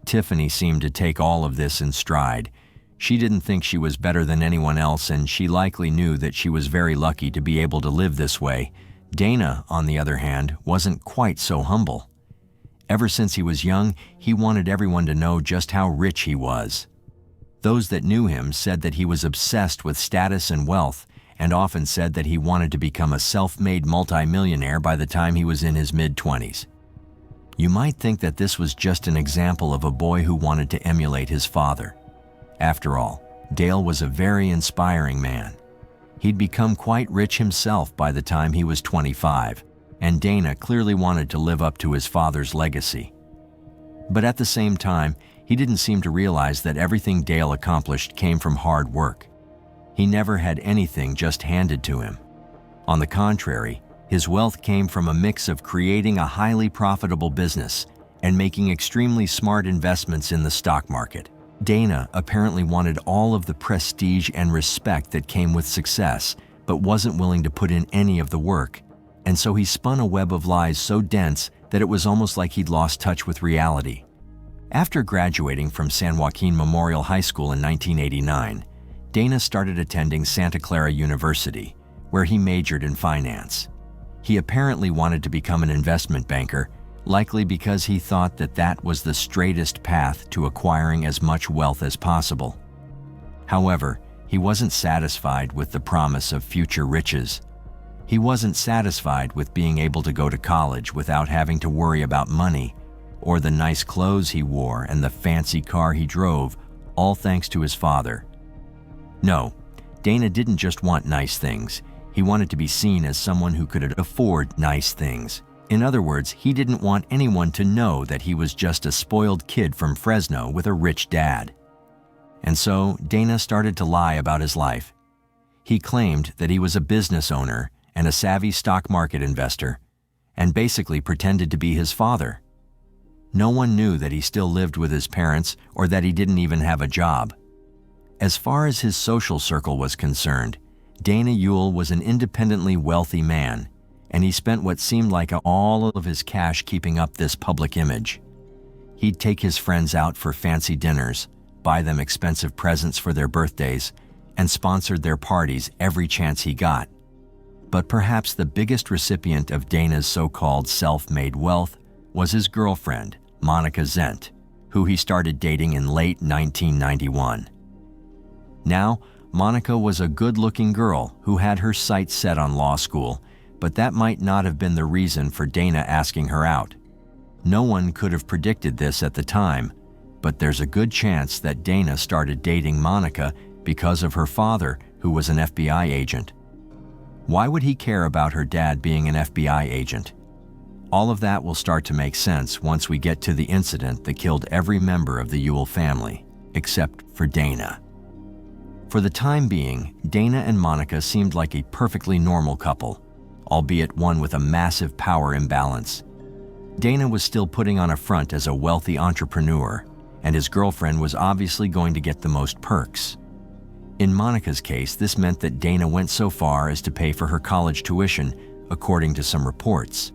Tiffany seemed to take all of this in stride. She didn't think she was better than anyone else, and she likely knew that she was very lucky to be able to live this way. Dana, on the other hand, wasn't quite so humble. Ever since he was young, he wanted everyone to know just how rich he was. Those that knew him said that he was obsessed with status and wealth, and often said that he wanted to become a self-made multimillionaire by the time he was in his mid-20s. You might think that this was just an example of a boy who wanted to emulate his father. After all, Dale was a very inspiring man. He'd become quite rich himself by the time he was 25, and Dana clearly wanted to live up to his father's legacy. But at the same time, he didn't seem to realize that everything Dale accomplished came from hard work. He never had anything just handed to him. On the contrary, his wealth came from a mix of creating a highly profitable business and making extremely smart investments in the stock market. Dana apparently wanted all of the prestige and respect that came with success, but wasn't willing to put in any of the work, and so he spun a web of lies so dense that it was almost like he'd lost touch with reality. After graduating from San Joaquin Memorial High School in 1989, Dana started attending Santa Clara University, where he majored in finance. He apparently wanted to become an investment banker, likely because he thought that that was the straightest path to acquiring as much wealth as possible. However, he wasn't satisfied with the promise of future riches. He wasn't satisfied with being able to go to college without having to worry about money, or the nice clothes he wore and the fancy car he drove, all thanks to his father. No, Dana didn't just want nice things. He wanted to be seen as someone who could afford nice things. In other words, he didn't want anyone to know that he was just a spoiled kid from Fresno with a rich dad. And so, Dana started to lie about his life. He claimed that he was a business owner and a savvy stock market investor, and basically pretended to be his father. No one knew that he still lived with his parents or that he didn't even have a job. As far as his social circle was concerned, Dana Ewell was an independently wealthy man, and he spent what seemed like all of his cash keeping up this public image. He'd take his friends out for fancy dinners, buy them expensive presents for their birthdays, and sponsored their parties every chance he got. But perhaps the biggest recipient of Dana's so-called self-made wealth was his girlfriend, Monica Zent, who he started dating in late 1991. Now, Monica was a good-looking girl who had her sights set on law school, but that might not have been the reason for Dana asking her out. No one could have predicted this at the time, but there's a good chance that Dana started dating Monica because of her father, who was an FBI agent. Why would he care about her dad being an FBI agent? All of that will start to make sense once we get to the incident that killed every member of the Ewell family, except for Dana. For the time being, Dana and Monica seemed like a perfectly normal couple, albeit one with a massive power imbalance. Dana was still putting on a front as a wealthy entrepreneur, and his girlfriend was obviously going to get the most perks. In Monica's case, this meant that Dana went so far as to pay for her college tuition, according to some reports.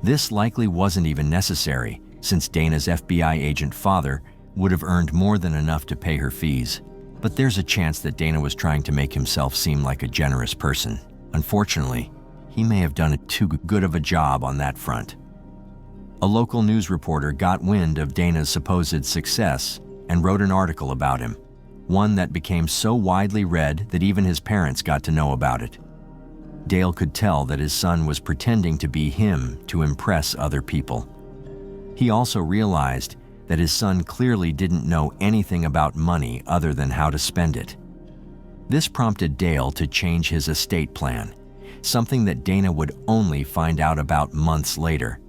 This likely wasn't even necessary, since Dana's FBI agent father would have earned more than enough to pay her fees. But there's a chance that Dana was trying to make himself seem like a generous person. Unfortunately, he may have done too good of a job on that front. A local news reporter got wind of Dana's supposed success and wrote an article about him, one that became so widely read that even his parents got to know about it. Dale could tell that his son was pretending to be him to impress other people. He also realized that his son clearly didn't know anything about money other than how to spend it. This prompted Dale to change his estate plan, something that Dana would only find out about months later.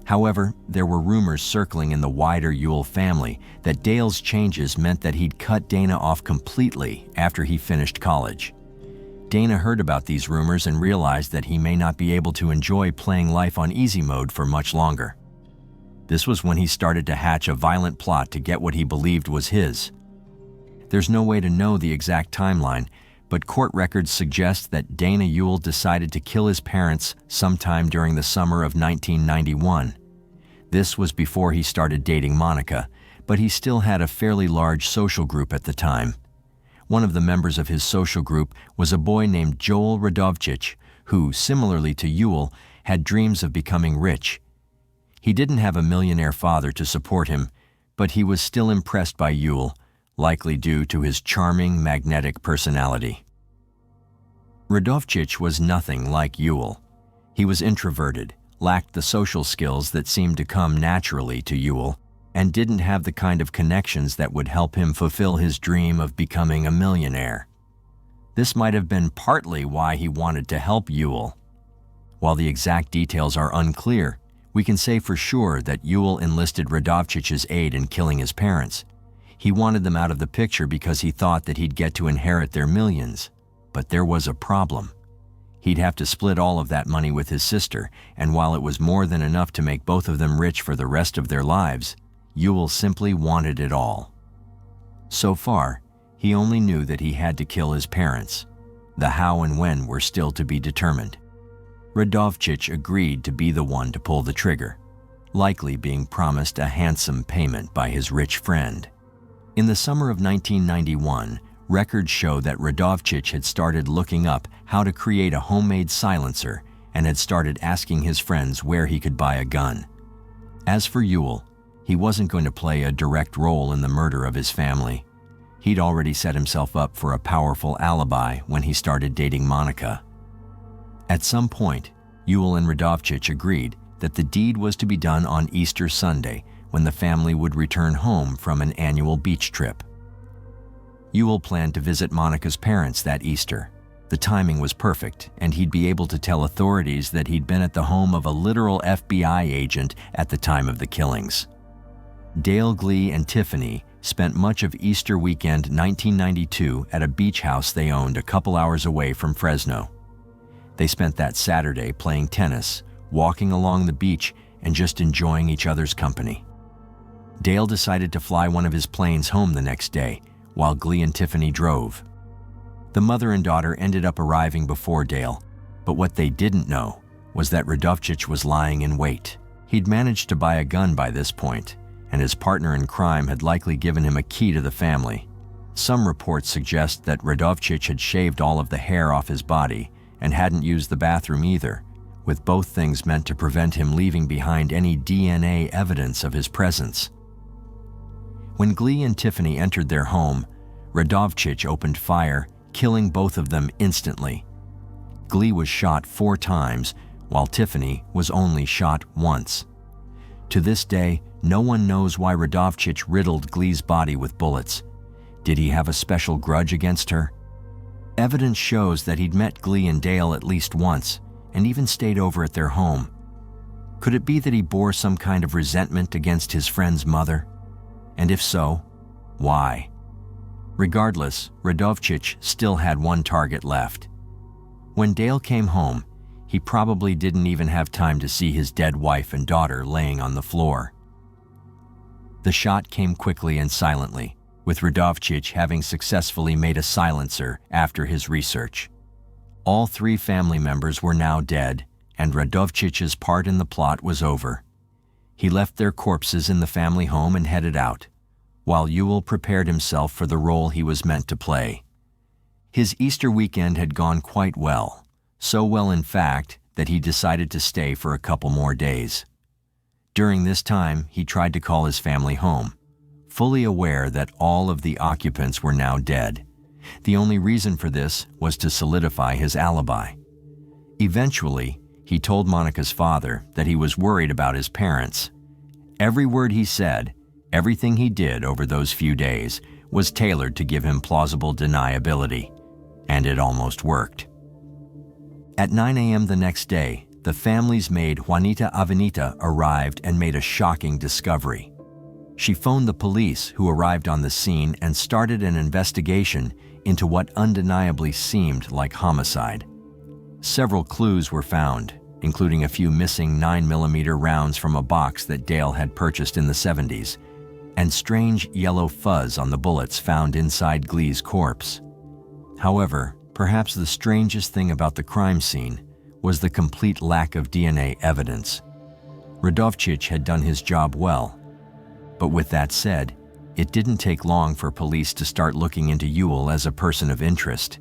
However, there were rumors circling in the wider Ewell family that Dale's changes meant that he'd cut Dana off completely after he finished college. Dana heard about these rumors and realized that he may not be able to enjoy playing life on easy mode for much longer. This was when he started to hatch a violent plot to get what he believed was his. There's no way to know the exact timeline, but court records suggest that Dana Ewell decided to kill his parents sometime during the summer of 1991. This was before he started dating Monica, but he still had a fairly large social group at the time. One of the members of his social group was a boy named Joel Radovchich, who, similarly to Ewell, had dreams of becoming rich. He didn't have a millionaire father to support him, but he was still impressed by Ewell, likely due to his charming, magnetic personality. Radovchich was nothing like Ewell. He was introverted, lacked the social skills that seemed to come naturally to Ewell, and didn't have the kind of connections that would help him fulfill his dream of becoming a millionaire. This might have been partly why he wanted to help Ewell. While the exact details are unclear, we can say for sure that Ewell enlisted Radovchich's aid in killing his parents. He wanted them out of the picture because he thought that he'd get to inherit their millions. But there was a problem. He'd have to split all of that money with his sister, and while it was more than enough to make both of them rich for the rest of their lives, Ewell simply wanted it all. So far, he only knew that he had to kill his parents. The how and when were still to be determined. Radovchich agreed to be the one to pull the trigger, likely being promised a handsome payment by his rich friend. In the summer of 1991, records show that Radovchich had started looking up how to create a homemade silencer and had started asking his friends where he could buy a gun. As for Ewell, he wasn't going to play a direct role in the murder of his family. He'd already set himself up for a powerful alibi when he started dating Monica. At some point, Ewell and Radovchich agreed that the deed was to be done on Easter Sunday, when the family would return home from an annual beach trip. Ewell planned to visit Monica's parents that Easter. The timing was perfect, and he'd be able to tell authorities that he'd been at the home of a literal FBI agent at the time of the killings. Dale, Glee, and Tiffany spent much of Easter weekend 1992 at a beach house they owned a couple hours away from Fresno. They spent that Saturday playing tennis, walking along the beach, and just enjoying each other's company. Dale decided to fly one of his planes home the next day, while Glee and Tiffany drove. The mother and daughter ended up arriving before Dale, but what they didn't know was that Radovchich was lying in wait. He'd managed to buy a gun by this point, and his partner in crime had likely given him a key to the family. Some reports suggest that Radovchich had shaved all of the hair off his body and hadn't used the bathroom either, with both things meant to prevent him leaving behind any DNA evidence of his presence. When Glee and Tiffany entered their home, Radovchich opened fire, killing both of them instantly. Glee was shot 4 times, while Tiffany was only shot once. To this day, no one knows why Radovchich riddled Glee's body with bullets. Did he have a special grudge against her? Evidence shows that he'd met Glee and Dale at least once, and even stayed over at their home. Could it be that he bore some kind of resentment against his friend's mother? And if so, why? Regardless, Radovchich still had one target left. When Dale came home, he probably didn't even have time to see his dead wife and daughter laying on the floor. The shot came quickly and silently, with Radovchich having successfully made a silencer after his research. All 3 family members were now dead, and Radovchich's part in the plot was over. He left their corpses in the family home and headed out, while Ewell prepared himself for the role he was meant to play. His Easter weekend had gone quite well, so well in fact that he decided to stay for a couple more days. During this time, he tried to call his family home, fully aware that all of the occupants were now dead. The only reason for this was to solidify his alibi. Eventually, he told Monica's father that he was worried about his parents. Every word he said, everything he did over those few days, was tailored to give him plausible deniability, and it almost worked. At 9 a.m. the next day, the family's maid Juanita Avenita arrived and made a shocking discovery. She phoned the police, who arrived on the scene and started an investigation into what undeniably seemed like homicide. Several clues were found, including a few missing 9mm rounds from a box that Dale had purchased in the 70s, and strange yellow fuzz on the bullets found inside Glee's corpse. However, perhaps the strangest thing about the crime scene was the complete lack of DNA evidence. Radovchich had done his job well. But with that said, it didn't take long for police to start looking into Ewell as a person of interest.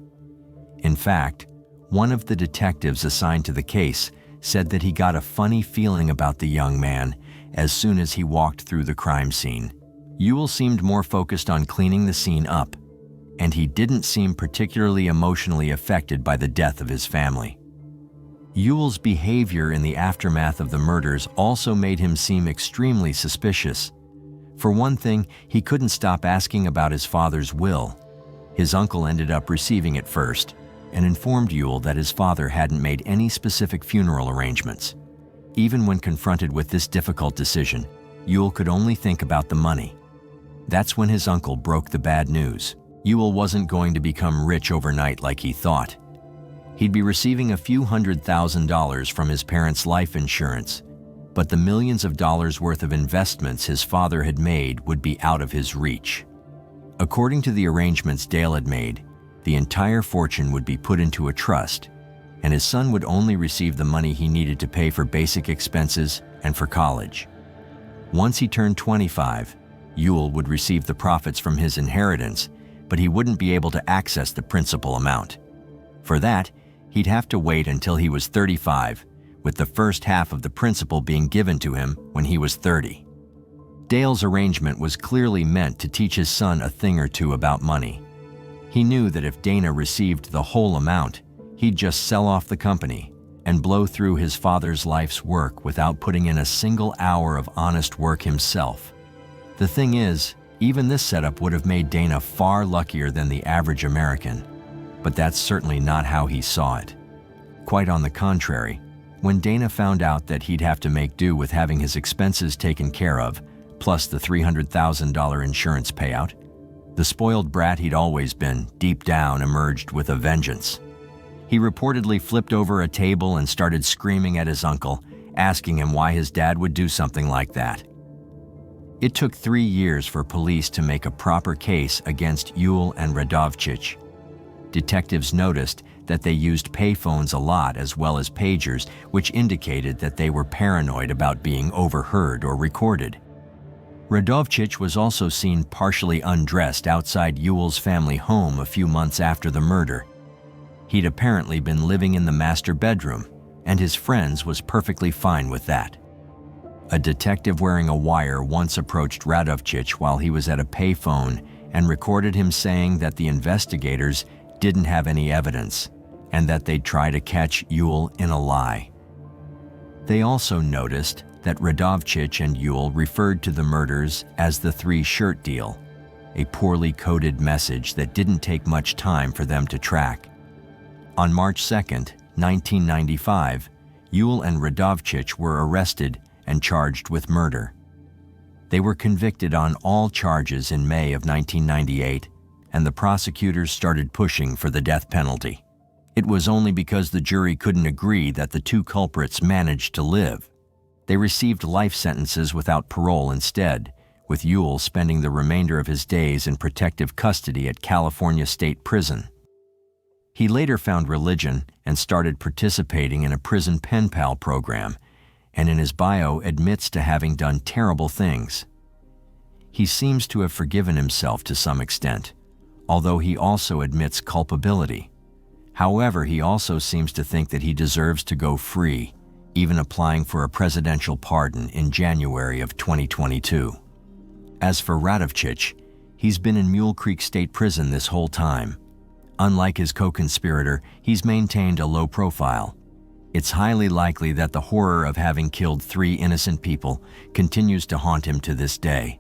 In fact, one of the detectives assigned to the case said that he got a funny feeling about the young man as soon as he walked through the crime scene. Ewell seemed more focused on cleaning the scene up, and he didn't seem particularly emotionally affected by the death of his family. Ewell's behavior in the aftermath of the murders also made him seem extremely suspicious. For one thing, he couldn't stop asking about his father's will. His uncle ended up receiving it first and informed Ewell that his father hadn't made any specific funeral arrangements. Even when confronted with this difficult decision, Ewell could only think about the money. That's when his uncle broke the bad news. Ewell wasn't going to become rich overnight like he thought. He'd be receiving a few $100,000 from his parents' life insurance, but the millions of dollars worth of investments his father had made would be out of his reach. According to the arrangements Dale had made, the entire fortune would be put into a trust, and his son would only receive the money he needed to pay for basic expenses and for college. Once he turned 25, Yule would receive the profits from his inheritance, but he wouldn't be able to access the principal amount. For that, he'd have to wait until he was 35, with the first half of the principal being given to him when he was 30. Dale's arrangement was clearly meant to teach his son a thing or two about money. He knew that if Dana received the whole amount, he'd just sell off the company and blow through his father's life's work without putting in a single hour of honest work himself. The thing is, even this setup would have made Dana far luckier than the average American, but that's certainly not how he saw it. Quite on the contrary, when Dana found out that he'd have to make do with having his expenses taken care of, plus the $300,000 insurance payout, the spoiled brat he'd always been, deep down, emerged with a vengeance. He reportedly flipped over a table and started screaming at his uncle, asking him why his dad would do something like that. It took 3 years for police to make a proper case against Yule and Radovchich. Detectives noticed that they used payphones a lot as well as pagers, which indicated that they were paranoid about being overheard or recorded. Radovchich was also seen partially undressed outside Yule's family home a few months after the murder. He'd apparently been living in the master bedroom, and his friends was perfectly fine with that. A detective wearing a wire once approached Radovchich while he was at a payphone and recorded him saying that the investigators didn't have any evidence and that they'd try to catch Yule in a lie. They also noticed that Radovchich and Yule referred to the murders as the three-shirt deal, a poorly coded message that didn't take much time for them to track. On March 2, 1995, Yule and Radovchich were arrested and charged with murder. They were convicted on all charges in May of 1998, and the prosecutors started pushing for the death penalty. It was only because the jury couldn't agree that the two culprits managed to live. They received life sentences without parole instead, with Yule spending the remainder of his days in protective custody at California State Prison. He later found religion and started participating in a prison pen pal program, and in his bio admits to having done terrible things. He seems to have forgiven himself to some extent, although he also admits culpability. However, he also seems to think that he deserves to go free, even applying for a presidential pardon in January of 2022. As for Radovchich, he's been in Mule Creek State Prison this whole time. Unlike his co-conspirator, he's maintained a low profile. It's highly likely that the horror of having killed 3 innocent people continues to haunt him to this day.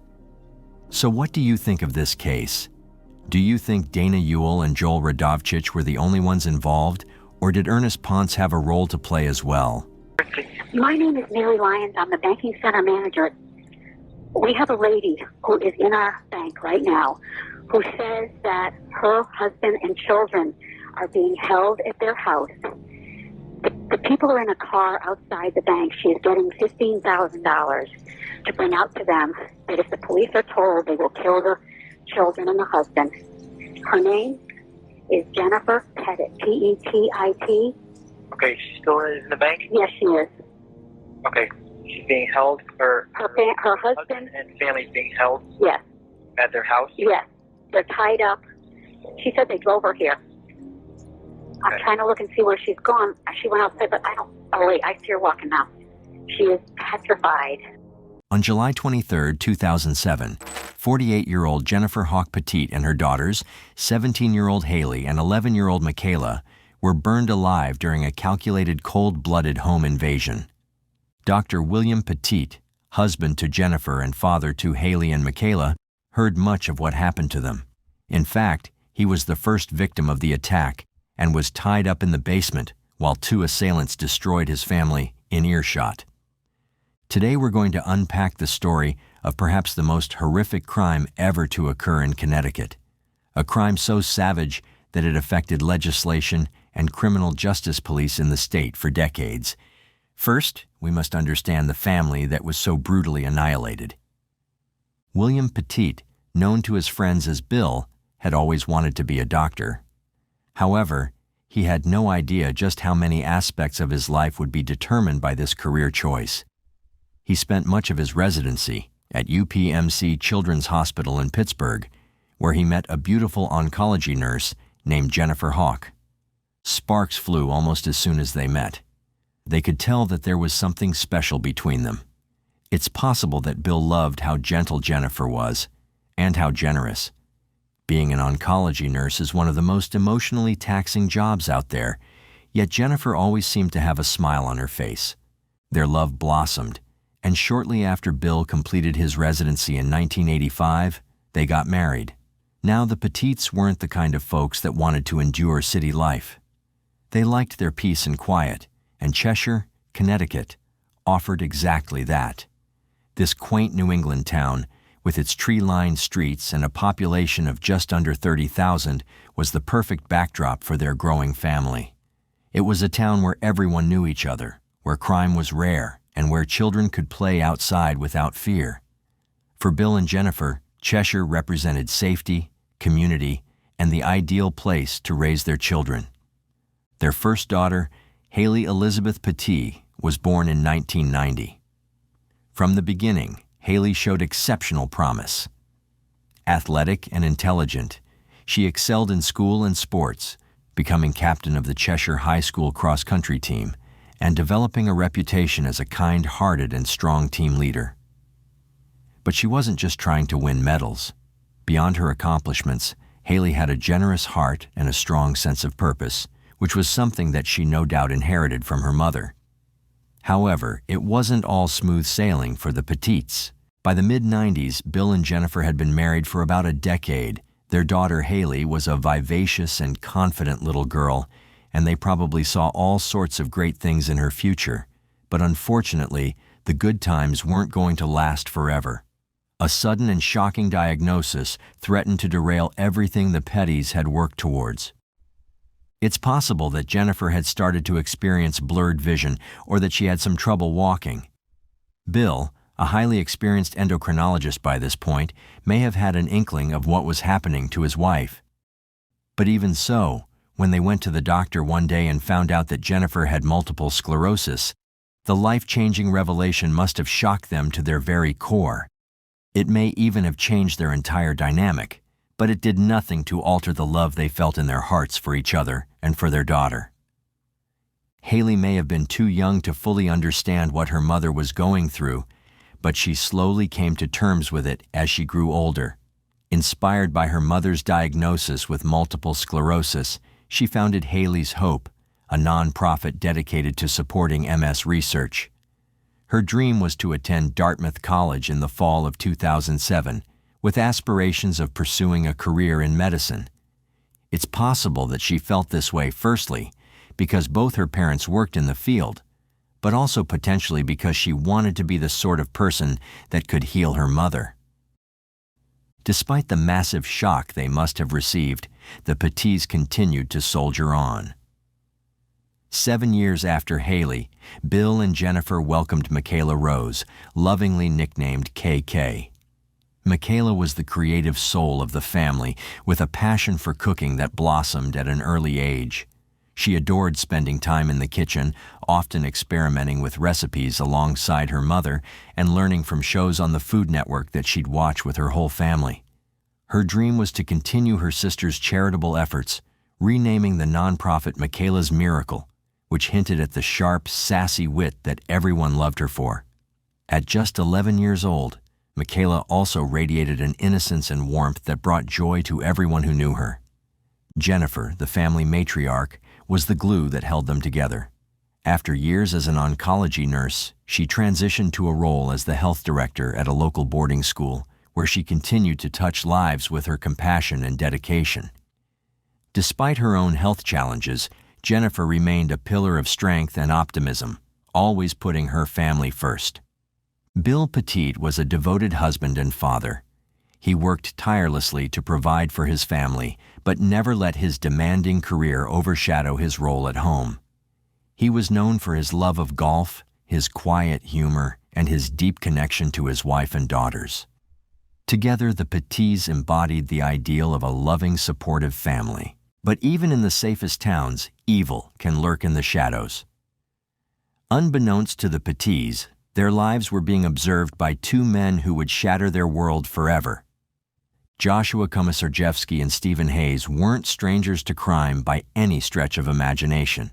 So what do you think of this case? Do you think Dana Yule and Joel Radovchich were the only ones involved, or did Ernest Ponce have a role to play as well? My name is Mary Lyons. I'm the banking center manager. We have a lady who is in our bank right now who says that her husband and children are being held at their house. The people are in a car outside the bank. She is getting $15,000 to bring out to them that if the police are told, they will kill the children and the husband. Her name is Jennifer Pettit, P-E-T-I-T. Okay, she still is in the bank? Yes, she is. Okay, she's being held, or her husband and family's being held? Yes. At their house? Yes. They're tied up. She said they drove her here. I'm trying to look and see where she's gone. She went outside, but I don't... Oh, wait, I see her walking now. She is petrified. On July 23, 2007, 48-year-old Jennifer Hawk Petit and her daughters, 17-year-old Haley and 11-year-old Michaela, were burned alive during a calculated cold-blooded home invasion. Dr. William Petit, husband to Jennifer and father to Haley and Michaela, heard much of what happened to them. In fact, he was the first victim of the attack and was tied up in the basement while 2 assailants destroyed his family in earshot. Today we're going to unpack the story of perhaps the most horrific crime ever to occur in Connecticut, a crime so savage that it affected legislation and criminal justice police in the state for decades. First, we must understand the family that was so brutally annihilated. William Petit, known to his friends as Bill, had always wanted to be a doctor. However, he had no idea just how many aspects of his life would be determined by this career choice. He spent much of his residency at UPMC Children's Hospital in Pittsburgh, where he met a beautiful oncology nurse named Jennifer Hawk. Sparks flew almost as soon as they met. They could tell that there was something special between them. It's possible that Bill loved how gentle Jennifer was, and how generous. Being an oncology nurse is one of the most emotionally taxing jobs out there, yet Jennifer always seemed to have a smile on her face. Their love blossomed, and shortly after Bill completed his residency in 1985, they got married. Now the Petits weren't the kind of folks that wanted to endure city life. They liked their peace and quiet, and Cheshire, Connecticut, offered exactly that. This quaint New England town, with its tree-lined streets and a population of just under 30,000, was the perfect backdrop for their growing family. It was a town where everyone knew each other, where crime was rare, and where children could play outside without fear. For Bill and Jennifer, Cheshire represented safety, community, and the ideal place to raise their children. Their first daughter, Haley Elizabeth Petit, was born in 1990. From the beginning, Haley showed exceptional promise. Athletic and intelligent, she excelled in school and sports, becoming captain of the Cheshire High School cross-country team and developing a reputation as a kind-hearted and strong team leader. But she wasn't just trying to win medals. Beyond her accomplishments, Haley had a generous heart and a strong sense of purpose, which was something that she no doubt inherited from her mother. However, it wasn't all smooth sailing for the Petits. By the mid-90s, Bill and Jennifer had been married for about a decade. Their daughter Haley was a vivacious and confident little girl, and they probably saw all sorts of great things in her future. But unfortunately, the good times weren't going to last forever. A sudden and shocking diagnosis threatened to derail everything the Petties had worked towards. It's possible that Jennifer had started to experience blurred vision or that she had some trouble walking. Bill, a highly experienced endocrinologist by this point, may have had an inkling of what was happening to his wife. But even so, when they went to the doctor one day and found out that Jennifer had multiple sclerosis, the life-changing revelation must have shocked them to their very core. It may even have changed their entire dynamic, but it did nothing to alter the love they felt in their hearts for each other and for their daughter. Haley may have been too young to fully understand what her mother was going through, but she slowly came to terms with it as she grew older. Inspired by her mother's diagnosis with multiple sclerosis, she founded Haley's Hope, a nonprofit dedicated to supporting MS research. Her dream was to attend Dartmouth College in the fall of 2007, with aspirations of pursuing a career in medicine. It's possible that she felt this way firstly because both her parents worked in the field, but also potentially because she wanted to be the sort of person that could heal her mother. Despite the massive shock they must have received, the Petits continued to soldier on. 7 years after Haley, Bill and Jennifer welcomed Michaela Rose, lovingly nicknamed KK. Michaela was the creative soul of the family, with a passion for cooking that blossomed at an early age. She adored spending time in the kitchen, often experimenting with recipes alongside her mother and learning from shows on the Food Network that she'd watch with her whole family. Her dream was to continue her sister's charitable efforts, renaming the nonprofit Michaela's Miracle, which hinted at the sharp, sassy wit that everyone loved her for. At just 11 years old, Michaela also radiated an innocence and warmth that brought joy to everyone who knew her. Jennifer, the family matriarch, was the glue that held them together. After years as an oncology nurse, she transitioned to a role as the health director at a local boarding school, where she continued to touch lives with her compassion and dedication. Despite her own health challenges, Jennifer remained a pillar of strength and optimism, always putting her family first. Bill Petit was a devoted husband and father. He worked tirelessly to provide for his family, but never let his demanding career overshadow his role at home. He was known for his love of golf, his quiet humor, and his deep connection to his wife and daughters. Together, the Petits embodied the ideal of a loving, supportive family. But even in the safest towns, evil can lurk in the shadows. Unbeknownst to the Petits, their lives were being observed by two men who would shatter their world forever. Joshua Komisarjevsky and Stephen Hayes weren't strangers to crime by any stretch of imagination.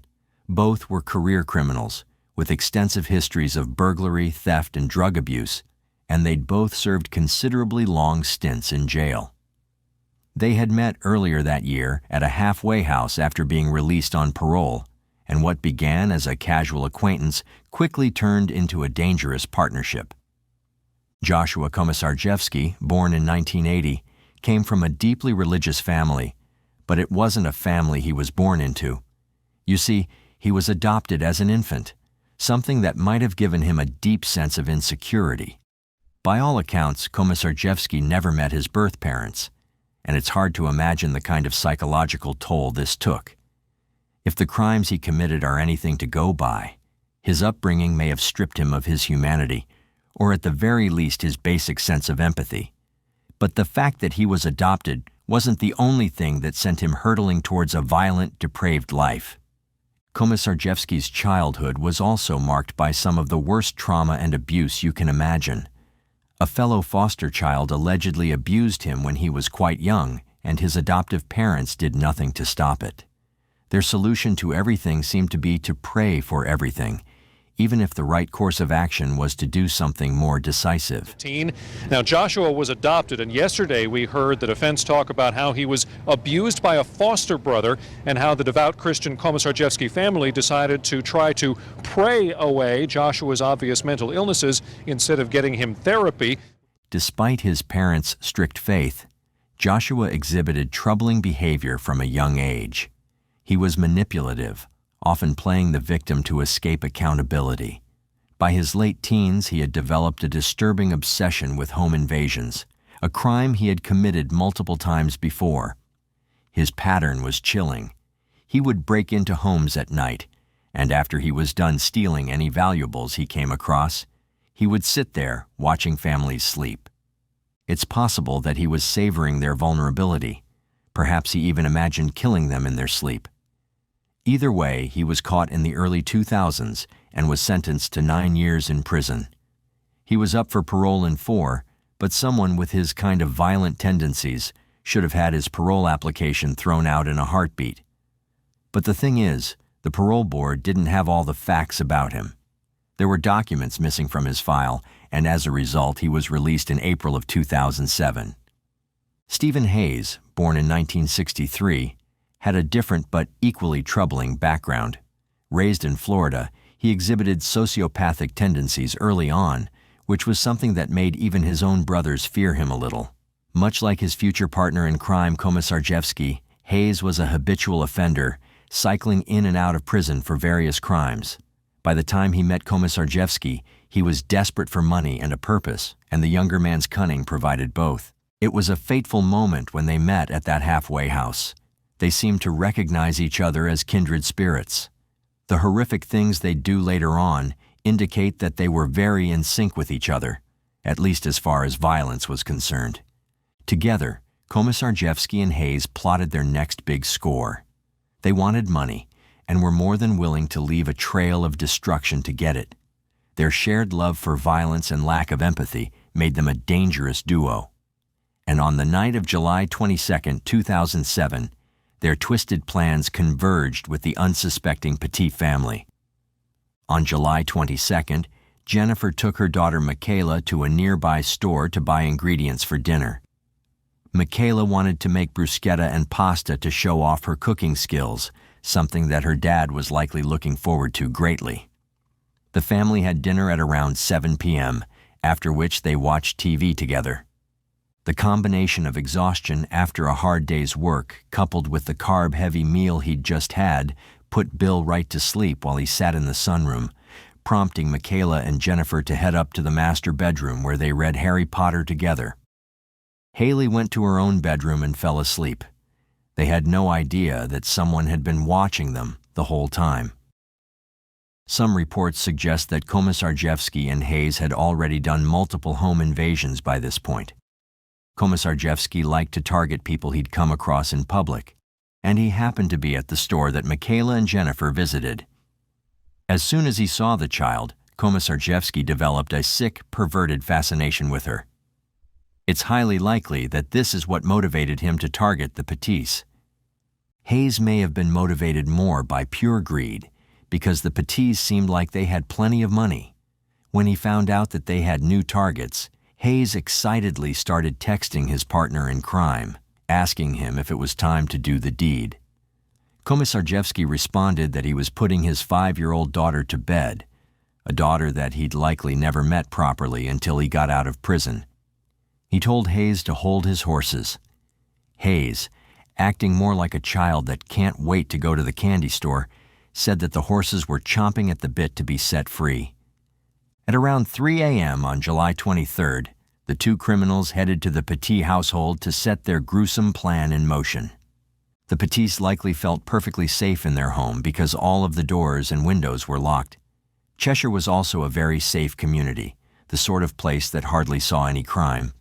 Both were career criminals, with extensive histories of burglary, theft, and drug abuse, and they'd both served considerably long stints in jail. They had met earlier that year at a halfway house after being released on parole, and what began as a casual acquaintance quickly turned into a dangerous partnership. Joshua Komisarjevsky, born in 1980, came from a deeply religious family, but it wasn't a family he was born into. You see, he was adopted as an infant, something that might have given him a deep sense of insecurity. By all accounts, Komisarjevsky never met his birth parents, and it's hard to imagine the kind of psychological toll this took. If the crimes he committed are anything to go by, his upbringing may have stripped him of his humanity, or at the very least his basic sense of empathy. But the fact that he was adopted wasn't the only thing that sent him hurtling towards a violent, depraved life. Komisarjevsky's childhood was also marked by some of the worst trauma and abuse you can imagine. A fellow foster child allegedly abused him when he was quite young, and his adoptive parents did nothing to stop it. Their solution to everything seemed to be to pray for everything, even if the right course of action was to do something more decisive. Now, Joshua was adopted, and yesterday we heard the defense talk about how he was abused by a foster brother and how the devout Christian Komisarjevsky family decided to try to pray away Joshua's obvious mental illnesses instead of getting him therapy. Despite his parents' strict faith, Joshua exhibited troubling behavior from a young age. He was manipulative, often playing the victim to escape accountability. By his late teens, he had developed a disturbing obsession with home invasions, a crime he had committed multiple times before. His pattern was chilling. He would break into homes at night, and after he was done stealing any valuables he came across, he would sit there watching families sleep. It's possible that he was savoring their vulnerability. Perhaps he even imagined killing them in their sleep. Either way, he was caught in the early 2000s and was sentenced to 9 years in prison. He was up for parole in 4, but someone with his kind of violent tendencies should have had his parole application thrown out in a heartbeat. But the thing is, the parole board didn't have all the facts about him. There were documents missing from his file, and as a result, he was released in April of 2007. Stephen Hayes, born in 1963, had a different but equally troubling background. Raised in Florida, he exhibited sociopathic tendencies early on, which was something that made even his own brothers fear him a little. Much like his future partner in crime, Komisarjevsky, Hayes was a habitual offender, cycling in and out of prison for various crimes. By the time he met Komisarjevsky, he was desperate for money and a purpose, and the younger man's cunning provided both. It was a fateful moment when they met at that halfway house. They seemed to recognize each other as kindred spirits. The horrific things they'd do later on indicate that they were very in sync with each other, at least as far as violence was concerned. Together, Komisarjevsky and Hayes plotted their next big score. They wanted money and were more than willing to leave a trail of destruction to get it. Their shared love for violence and lack of empathy made them a dangerous duo. And on the night of July 22, 2007, their twisted plans converged with the unsuspecting Petit family. On July 22nd, Jennifer took her daughter Michaela to a nearby store to buy ingredients for dinner. Michaela wanted to make bruschetta and pasta to show off her cooking skills, something that her dad was likely looking forward to greatly. The family had dinner at around 7 p.m., after which they watched TV together. The combination of exhaustion after a hard day's work, coupled with the carb-heavy meal he'd just had, put Bill right to sleep while he sat in the sunroom, prompting Michaela and Jennifer to head up to the master bedroom where they read Harry Potter together. Haley went to her own bedroom and fell asleep. They had no idea that someone had been watching them the whole time. Some reports suggest that Komisarjevsky and Hayes had already done multiple home invasions by this point. Komisarjevsky liked to target people he'd come across in public. and he happened to be at the store that Michaela and Jennifer visited. As soon as he saw the child, Komisarjevsky developed a sick, perverted fascination with her. It's highly likely that this is what motivated him to target the Petits. Hayes may have been motivated more by pure greed, because the Petits seemed like they had plenty of money. When he found out that they had new targets, Hayes excitedly started texting his partner in crime, asking him if it was time to do the deed. Komisarjevsky responded that he was putting his 5-year-old daughter to bed, a daughter that he'd likely never met properly until he got out of prison. He told Hayes to hold his horses. Hayes, acting more like a child that can't wait to go to the candy store, said that the horses were chomping at the bit to be set free. At around 3 a.m. on July 23rd, the two criminals headed to the Petit household to set their gruesome plan in motion. The Petits likely felt perfectly safe in their home because all of the doors and windows were locked. Cheshire was also a very safe community, the sort of place that hardly saw any crime.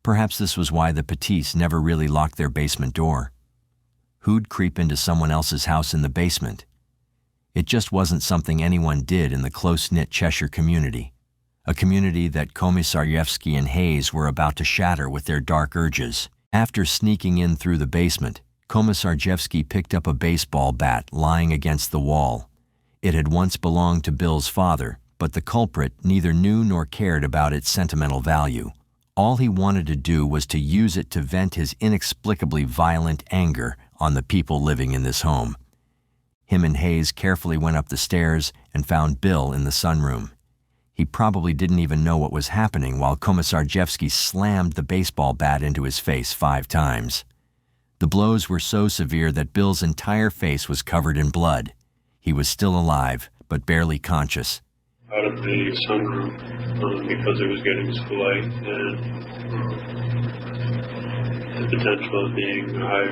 Perhaps this was why the Petits never really locked their basement door. Who'd creep into someone else's house in the basement? It just wasn't something anyone did in the close-knit Cheshire community, a community that Komisarjevsky and Hayes were about to shatter with their dark urges. After sneaking in through the basement, Komisarjevsky picked up a baseball bat lying against the wall. It had once belonged to Bill's father, but the culprit neither knew nor cared about its sentimental value. All he wanted to do was to use it to vent his inexplicably violent anger on the people living in this home. Him and Hayes carefully went up the stairs and found Bill in the sunroom. He probably didn't even know what was happening while Komisarjevsky slammed the baseball bat into his face 5 times. The blows were so severe that Bill's entire face was covered in blood. He was still alive, but barely conscious. Out of the sunroom because it was getting so light, and the potential of being high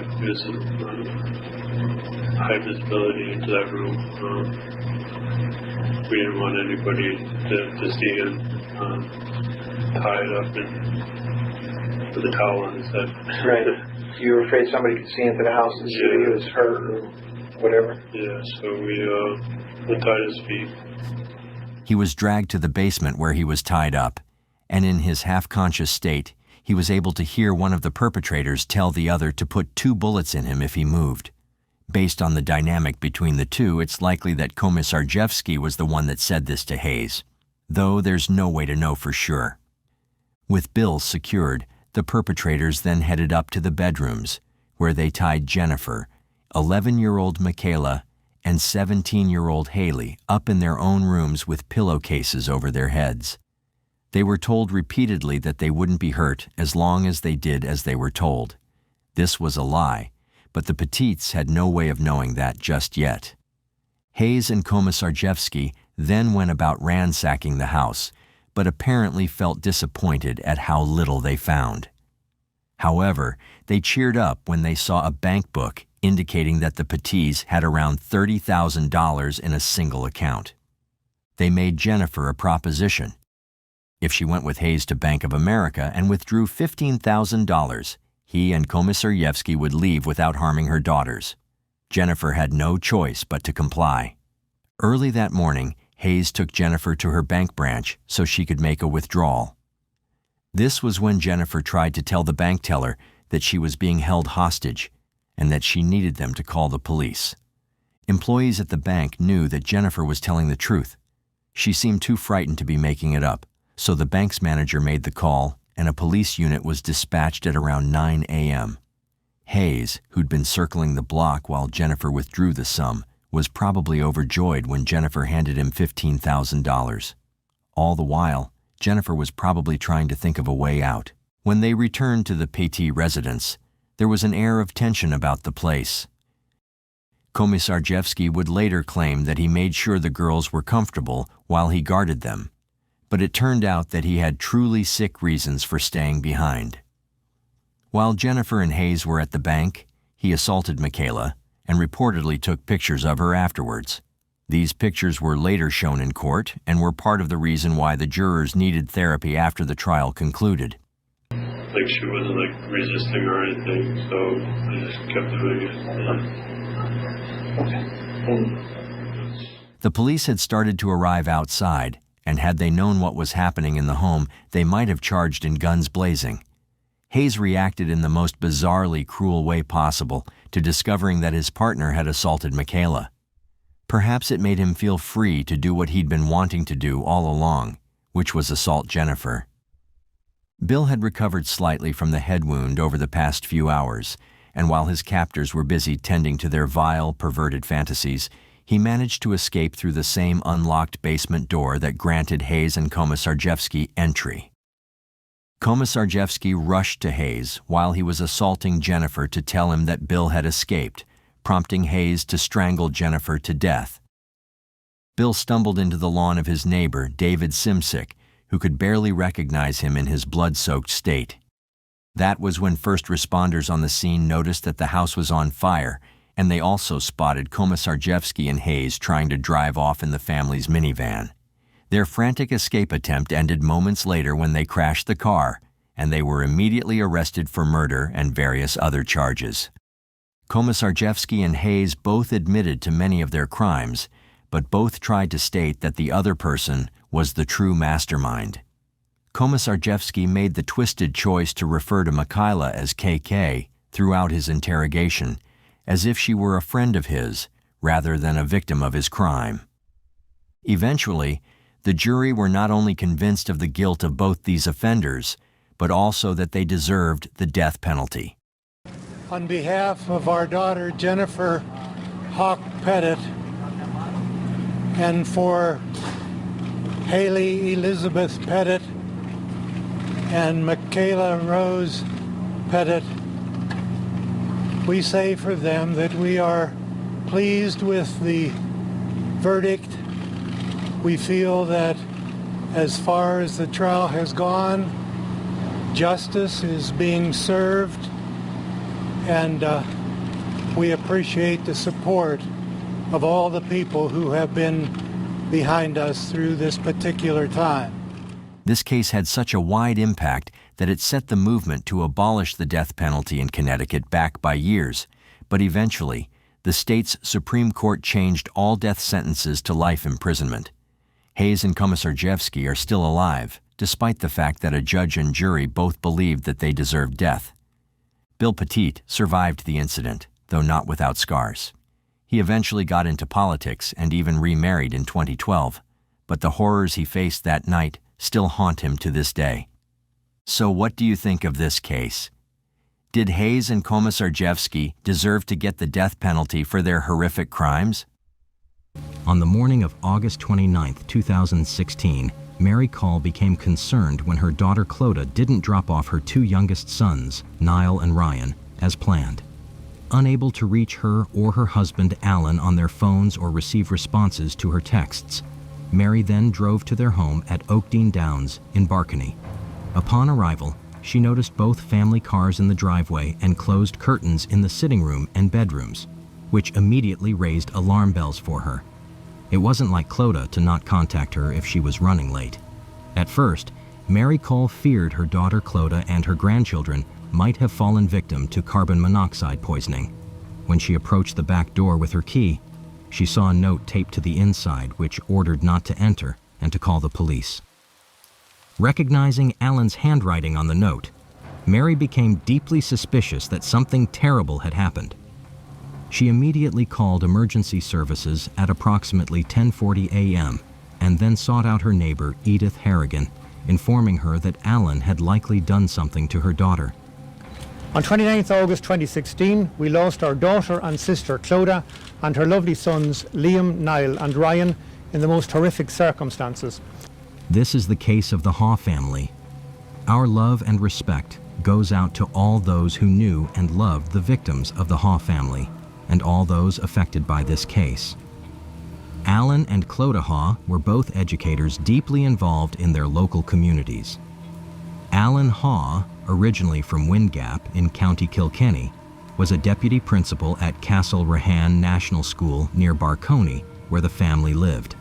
visibility into that room. We didn't want anybody to see him tied up and with a towel on his head. Right. You were afraid somebody could see into the house and see he was hurt or whatever? Yeah, so we untied his feet. He was dragged to the basement where he was tied up, and in his half-conscious state, he was able to hear one of the perpetrators tell the other to put 2 bullets in him if he moved. Based on the dynamic between the two, it's likely that Komisarjevsky was the one that said this to Hayes, though there's no way to know for sure. With Bill secured, the perpetrators then headed up to the bedrooms, where they tied Jennifer, 11-year-old Michaela, and 17-year-old Haley up in their own rooms with pillowcases over their heads. They were told repeatedly that they wouldn't be hurt as long as they did as they were told. This was a lie, but the Petits had no way of knowing that just yet. Hayes and Komisarjevsky then went about ransacking the house, but apparently felt disappointed at how little they found. However, they cheered up when they saw a bank book indicating that the Petits had around $30,000 in a single account. They made Jennifer a proposition. If she went with Hayes to Bank of America and withdrew $15,000, he and Komisarjevsky would leave without harming her daughters. Jennifer had no choice but to comply. Early that morning, Hayes took Jennifer to her bank branch so she could make a withdrawal. This was when Jennifer tried to tell the bank teller that she was being held hostage and that she needed them to call the police. Employees at the bank knew that Jennifer was telling the truth. She seemed too frightened to be making it up, so the bank's manager made the call and a police unit was dispatched at around 9 a.m. Hayes, who'd been circling the block while Jennifer withdrew the sum, was probably overjoyed when Jennifer handed him $15,000. All the while, Jennifer was probably trying to think of a way out. When they returned to the Petit residence, there was an air of tension about the place. Komisarjevsky would later claim that he made sure the girls were comfortable while he guarded them, but it turned out that he had truly sick reasons for staying behind. While Jennifer and Hayes were at the bank, he assaulted Michaela and reportedly took pictures of her afterwards. These pictures were later shown in court and were part of the reason why the jurors needed therapy after the trial concluded. like she wasn't like resisting or anything, so I just kept doing it. The police had started to arrive outside, and had they known what was happening in the home, they might have charged in guns blazing. Hayes reacted in the most bizarrely cruel way possible to discovering that his partner had assaulted Michaela. Perhaps it made him feel free to do what he'd been wanting to do all along, which was assault Jennifer. Bill had recovered slightly from the head wound over the past few hours, and while his captors were busy tending to their vile, perverted fantasies, he managed to escape through the same unlocked basement door that granted Hayes and Komisarjevsky entry. Komisarjevsky rushed to Hayes while he was assaulting Jennifer to tell him that Bill had escaped, prompting Hayes to strangle Jennifer to death. Bill stumbled into the lawn of his neighbor, David Simsick, who could barely recognize him in his blood-soaked state. That was when first responders on the scene noticed that the house was on fire, and they also spotted Komisarjevsky and Hayes trying to drive off in the family's minivan. Their frantic escape attempt ended moments later when they crashed the car, and they were immediately arrested for murder and various other charges. Komisarjevsky and Hayes both admitted to many of their crimes, but both tried to state that the other person was the true mastermind. Komisarjevsky made the twisted choice to refer to Michaela as KK throughout his interrogation, as if she were a friend of his rather than a victim of his crime. Eventually, the jury were not only convinced of the guilt of both these offenders, but also that they deserved the death penalty. On behalf of our daughter Jennifer Hawk Pettit, and for Haley Elizabeth Pettit and Michaela Rose Pettit, we say for them that we are pleased with the verdict. We feel that as far as the trial has gone, justice is being served, and we appreciate the support of all the people who have been behind us through this particular time. This case had such a wide impact that it set the movement to abolish the death penalty in Connecticut back by years, but eventually, the state's Supreme Court changed all death sentences to life imprisonment. Hayes and Komisarjevsky are still alive, despite the fact that a judge and jury both believed that they deserved death. Bill Petit survived the incident, though not without scars. He eventually got into politics and even remarried in 2012, but the horrors he faced that night still haunt him to this day. So what do you think of this case? Did Hayes and Komisarjevsky deserve to get the death penalty for their horrific crimes? On the morning of August 29, 2016, Mary Call became concerned when her daughter Clodagh didn't drop off her two youngest sons, Niall and Ryan, as planned. Unable to reach her or her husband Alan on their phones or receive responses to her texts, Mary then drove to their home at Oakdean Downs in Barkany. Upon arrival, she noticed both family cars in the driveway and closed curtains in the sitting room and bedrooms, which immediately raised alarm bells for her. It wasn't like Clodagh to not contact her if she was running late. At first, Mary Cole feared her daughter Clodagh and her grandchildren might have fallen victim to carbon monoxide poisoning. When she approached the back door with her key, she saw a note taped to the inside which ordered not to enter and to call the police. Recognizing Alan's handwriting on the note, Mary became deeply suspicious that something terrible had happened. She immediately called emergency services at approximately 10:40 a.m. and then sought out her neighbor, Edith Harrigan, informing her that Alan had likely done something to her daughter. On 29th August 2016, we lost our daughter and sister Clodagh and her lovely sons Liam, Niall and Ryan in the most horrific circumstances. This is the case of the Haw family. Our love and respect goes out to all those who knew and loved the victims of the Haw family and all those affected by this case. Alan and Clodagh Haw were both educators deeply involved in their local communities. Alan Haw, originally from Windgap in County Kilkenny, was a deputy principal at Castle Rahan National School near Barcony, where the family lived.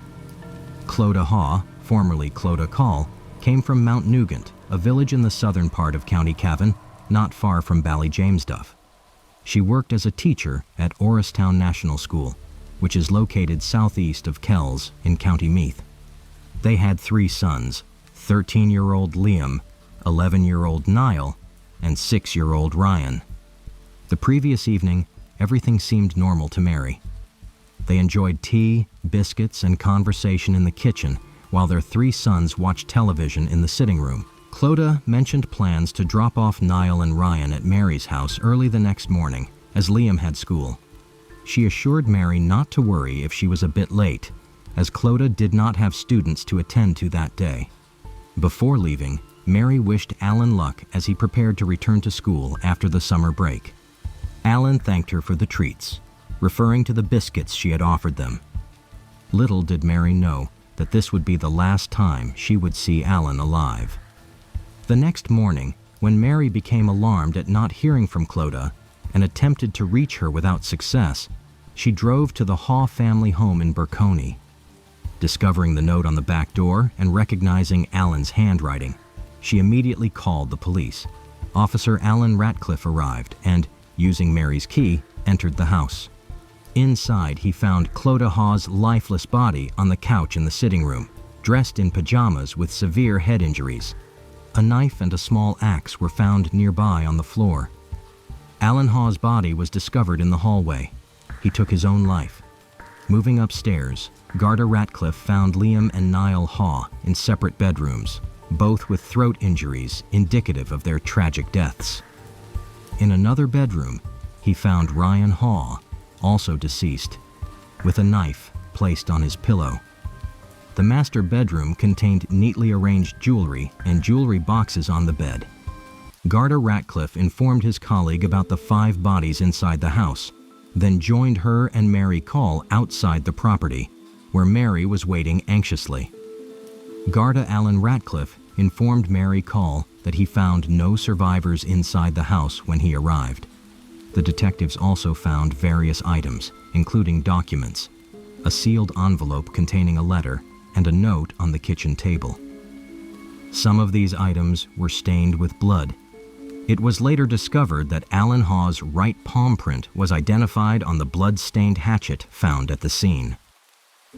Clodagh Haw, formerly Clodagh Call, came from Mount Nugent, a village in the southern part of County Cavan, not far from Ballymamesduff. She worked as a teacher at Orristown National School, which is located southeast of Kells in County Meath. They had 3 sons, 13-year-old Liam, 11-year-old Niall, and 6-year-old Ryan. The previous evening, everything seemed normal to Mary. They enjoyed tea, biscuits, and conversation in the kitchen while their 3 sons watched television in the sitting room. Clodagh mentioned plans to drop off Niall and Ryan at Mary's house early the next morning, as Liam had school. She assured Mary not to worry if she was a bit late, as Clodagh did not have students to attend to that day. Before leaving, Mary wished Alan luck as he prepared to return to school after the summer break. Alan thanked her for the treats, referring to the biscuits she had offered them. Little did Mary know that this would be the last time she would see Alan alive. The next morning, when Mary became alarmed at not hearing from Clodagh and attempted to reach her without success, she drove to the Haw family home in Berconey. Discovering the note on the back door and recognizing Alan's handwriting, she immediately called the police. Officer Alan Ratcliffe arrived and, using Mary's key, entered the house. Inside, he found Clodagh Haw's lifeless body on the couch in the sitting room, dressed in pajamas with severe head injuries. A knife and a small axe were found nearby on the floor. Alan Haw's body was discovered in the hallway. He took his own life. Moving upstairs, Garda Ratcliffe found Liam and Niall Haw in separate bedrooms, both with throat injuries indicative of their tragic deaths. In another bedroom, he found Ryan Haw, also deceased, with a knife placed on his pillow. The master bedroom contained neatly arranged jewelry and jewelry boxes on the bed. Garda Ratcliffe informed his colleague about the 5 bodies inside the house, then joined her and Mary Call outside the property, where Mary was waiting anxiously. Garda Alan Ratcliffe informed Mary Call that he found no survivors inside the house when he arrived. The detectives also found various items, including documents, a sealed envelope containing a letter, and a note on the kitchen table. Some of these items were stained with blood. It was later discovered that Alan Haw's right palm print was identified on the blood-stained hatchet found at the scene.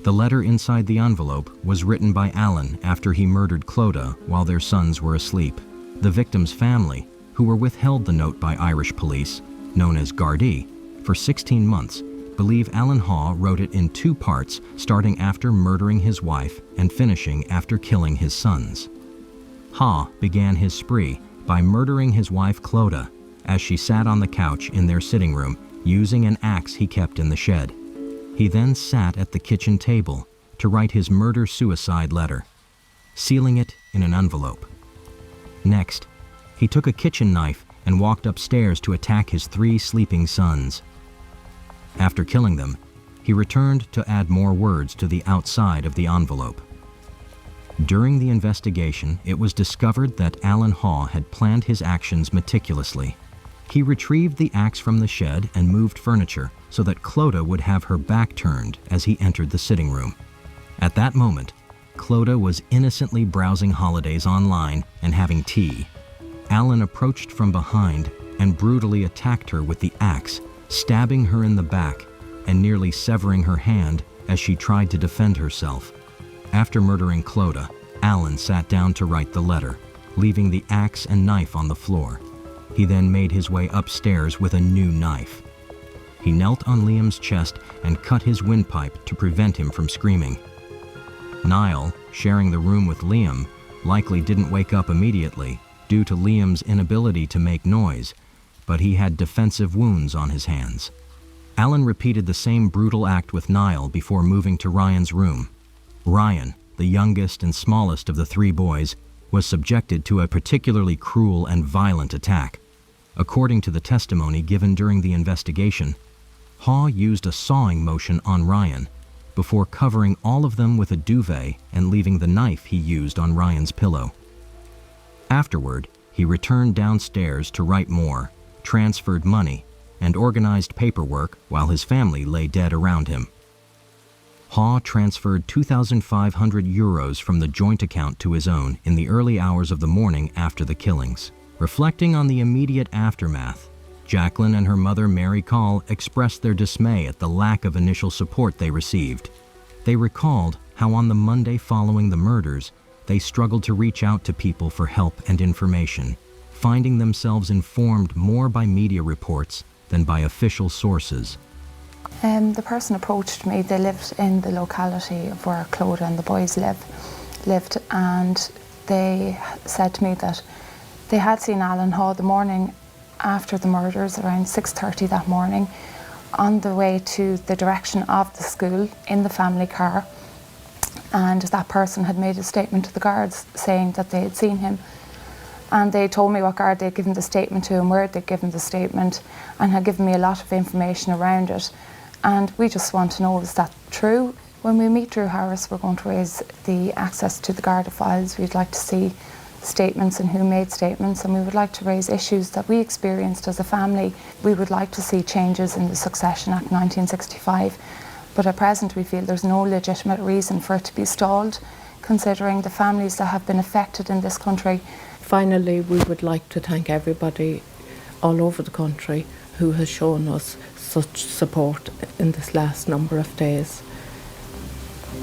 The letter inside the envelope was written by Alan after he murdered Clodagh while their sons were asleep. The victim's family, who were withheld the note by Irish police, known as Gardaí, for 16 months, believe Alan Haw wrote it in 2 parts, starting after murdering his wife and finishing after killing his sons. Haw began his spree by murdering his wife Clodagh as she sat on the couch in their sitting room using an axe he kept in the shed. He then sat at the kitchen table to write his murder-suicide letter, sealing it in an envelope. Next, he took a kitchen knife and walked upstairs to attack his 3 sleeping sons. After killing them, he returned to add more words to the outside of the envelope. During the investigation, it was discovered that Alan Haw had planned his actions meticulously. He retrieved the axe from the shed and moved furniture so that Clodagh would have her back turned as he entered the sitting room. At that moment, Clodagh was innocently browsing holidays online and having tea. Alan approached from behind and brutally attacked her with the axe, stabbing her in the back and nearly severing her hand as she tried to defend herself. After murdering Clodagh, Alan sat down to write the letter, leaving the axe and knife on the floor. He then made his way upstairs with a new knife. He knelt on Liam's chest and cut his windpipe to prevent him from screaming. Niall, sharing the room with Liam, likely didn't wake up immediately due to Liam's inability to make noise, but he had defensive wounds on his hands. Alan repeated the same brutal act with Niall before moving to Ryan's room. Ryan, the youngest and smallest of the 3 boys, was subjected to a particularly cruel and violent attack. According to the testimony given during the investigation, Haw used a sawing motion on Ryan before covering all of them with a duvet and leaving the knife he used on Ryan's pillow. Afterward, he returned downstairs to write more, transferred money, and organized paperwork while his family lay dead around him. Haw transferred €2,500 from the joint account to his own in the early hours of the morning after the killings. Reflecting on the immediate aftermath, Jacqueline and her mother, Mary Call, expressed their dismay at the lack of initial support they received. They recalled how on the Monday following the murders, they struggled to reach out to people for help and information, finding themselves informed more by media reports than by official sources. The person approached me. They lived in the locality of where Clodagh and the boys lived, and they said to me that they had seen Alan Haw the morning after the murders, around 6:30 that morning, on the way to the direction of the school in the family car, and that person had made a statement to the guards saying that they had seen him. And they told me what guard they'd given the statement to and where they'd given the statement, and had given me a lot of information around it. And we just want to know, is that true? When we meet Drew Harris, we're going to raise the access to the Garda files. We'd like to see statements and who made statements, and we would like to raise issues that we experienced as a family. We would like to see changes in the Succession Act 1965, but at present we feel there's no legitimate reason for it to be stalled, considering the families that have been affected in this country. Finally, we would like to thank everybody all over the country who has shown us such support in this last number of days.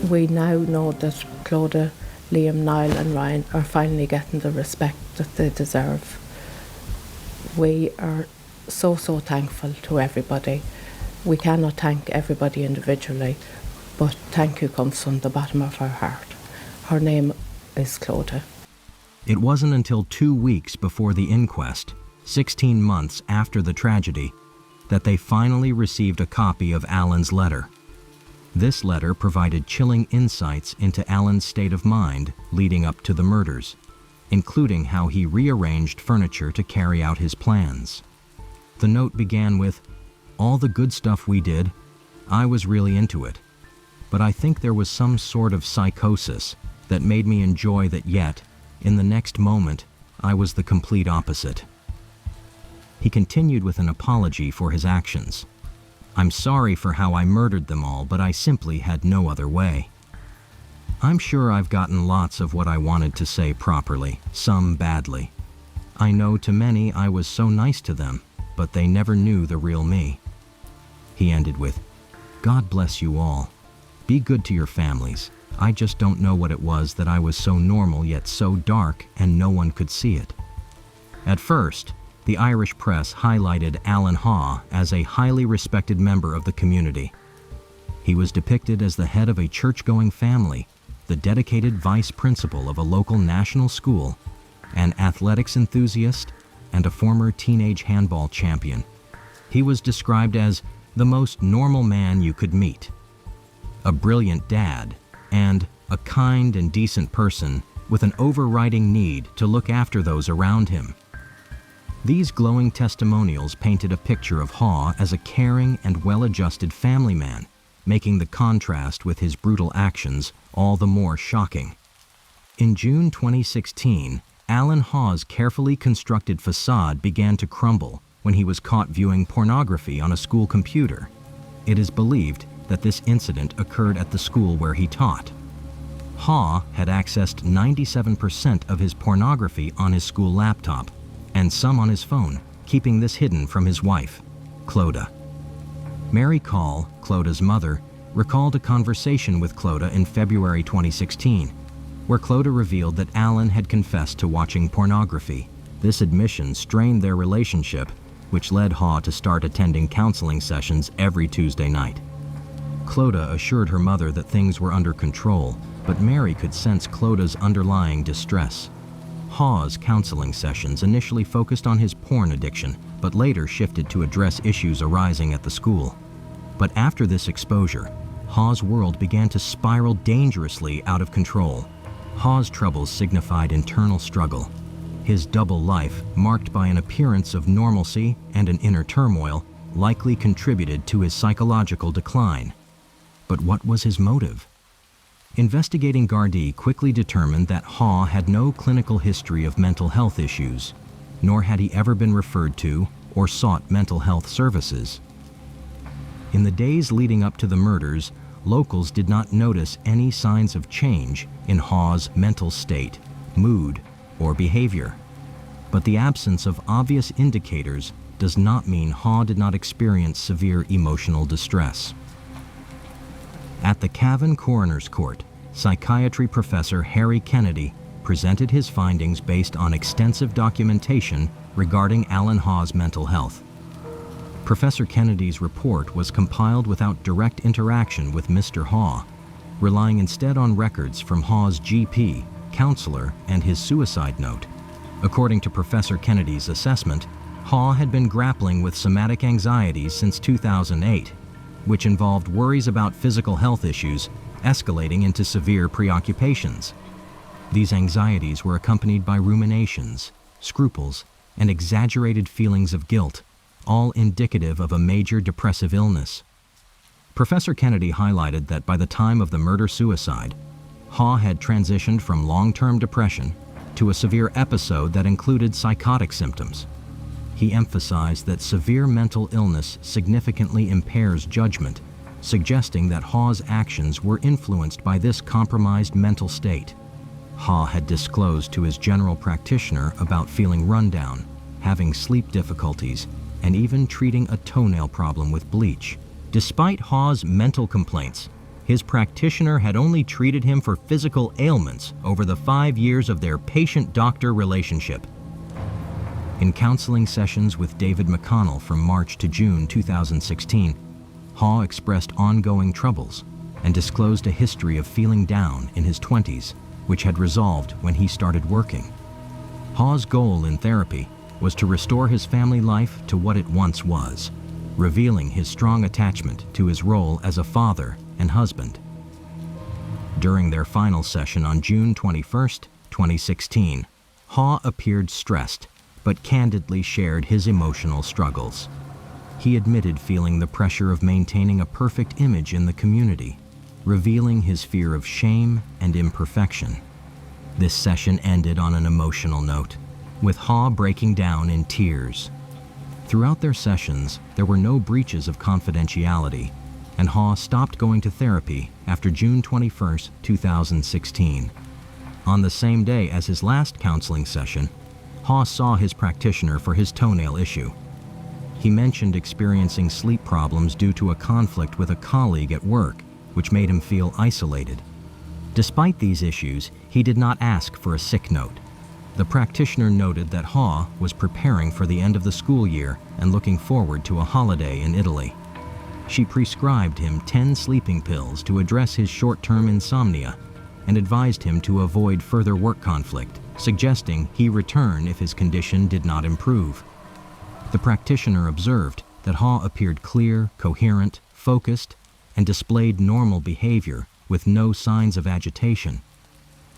We now know that Clodagh, Liam, Niall and Ryan are finally getting the respect that they deserve. We are so thankful to everybody. We cannot thank everybody individually, but thank you comes from the bottom of our heart. Her name is Clodagh. It wasn't until 2 weeks before the inquest, 16 months after the tragedy, that they finally received a copy of Alan's letter. This letter provided chilling insights into Alan's state of mind leading up to the murders, including how he rearranged furniture to carry out his plans. The note began with, "All the good stuff we did, I was really into it. But I think there was some sort of psychosis that made me enjoy that, yet, in the next moment, I was the complete opposite." He continued with an apology for his actions. "I'm sorry for how I murdered them all, but I simply had no other way. I'm sure I've gotten lots of what I wanted to say properly, some badly. I know to many I was so nice to them, but they never knew the real me." He ended with, "God bless you all. Be good to your families. I just don't know what it was that I was so normal yet so dark and no one could see it." At first, the Irish press highlighted Alan Haw as a highly respected member of the community. He was depicted as the head of a church-going family, the dedicated vice principal of a local national school, an athletics enthusiast, and a former teenage handball champion. He was described as the most normal man you could meet, a brilliant dad, and a kind and decent person with an overriding need to look after those around him. These glowing testimonials painted a picture of Haw as a caring and well-adjusted family man, making the contrast with his brutal actions all the more shocking. In June 2016, Alan Haw's carefully constructed facade began to crumble when he was caught viewing pornography on a school computer. It is believed that this incident occurred at the school where he taught. Haw had accessed 97% of his pornography on his school laptop, and some on his phone, keeping this hidden from his wife, Clodagh. Mary Call, Clodagh's mother, recalled a conversation with Clodagh in February 2016, where Clodagh revealed that Alan had confessed to watching pornography. This admission strained their relationship, which led Haw to start attending counseling sessions every Tuesday night. Clodagh assured her mother that things were under control, but Mary could sense Clodagh's underlying distress. Haw's counseling sessions initially focused on his porn addiction, but later shifted to address issues arising at the school. But after this exposure, Haw's world began to spiral dangerously out of control. Haw's troubles signified internal struggle. His double life, marked by an appearance of normalcy and an inner turmoil, likely contributed to his psychological decline. But what was his motive? Investigating Gardaí quickly determined that Haw had no clinical history of mental health issues, nor had he ever been referred to or sought mental health services. In the days leading up to the murders, locals did not notice any signs of change in Hawes' mental state, mood, or behavior. But the absence of obvious indicators does not mean Haw did not experience severe emotional distress. At the Cavan Coroner's Court, psychiatry professor Harry Kennedy presented his findings based on extensive documentation regarding Alan Hawes' mental health. Professor Kennedy's report was compiled without direct interaction with Mr. Haw, relying instead on records from Hawes' GP, counselor, and his suicide note. According to Professor Kennedy's assessment, Haw had been grappling with somatic anxieties since 2008, which involved worries about physical health issues escalating into severe preoccupations. These anxieties were accompanied by ruminations, scruples, and exaggerated feelings of guilt, all indicative of a major depressive illness. Professor Kennedy highlighted that by the time of the murder-suicide, Haw had transitioned from long-term depression to a severe episode that included psychotic symptoms. He emphasized that severe mental illness significantly impairs judgment, suggesting that Haw's actions were influenced by this compromised mental state. Haw had disclosed to his general practitioner about feeling rundown, having sleep difficulties, and even treating a toenail problem with bleach. Despite Haw's mental complaints, his practitioner had only treated him for physical ailments over the 5 years of their patient-doctor relationship. In counseling sessions with David McConnell from March to June 2016, Haw expressed ongoing troubles and disclosed a history of feeling down in his 20s, which had resolved when he started working. Haw's goal in therapy was to restore his family life to what it once was, revealing his strong attachment to his role as a father and husband. During their final session on June 21, 2016, Haw appeared stressed, but candidly shared his emotional struggles. He admitted feeling the pressure of maintaining a perfect image in the community, revealing his fear of shame and imperfection. This session ended on an emotional note, with Haw breaking down in tears. Throughout their sessions, there were no breaches of confidentiality, and Haw stopped going to therapy after June 21, 2016. On the same day as his last counseling session, Haw saw his practitioner for his toenail issue. He mentioned experiencing sleep problems due to a conflict with a colleague at work, which made him feel isolated. Despite these issues, he did not ask for a sick note. The practitioner noted that Haw was preparing for the end of the school year and looking forward to a holiday in Italy. She prescribed him 10 sleeping pills to address his short-term insomnia and advised him to avoid further work conflict, suggesting he return if his condition did not improve. The practitioner observed that Haw appeared clear, coherent, focused, and displayed normal behavior with no signs of agitation.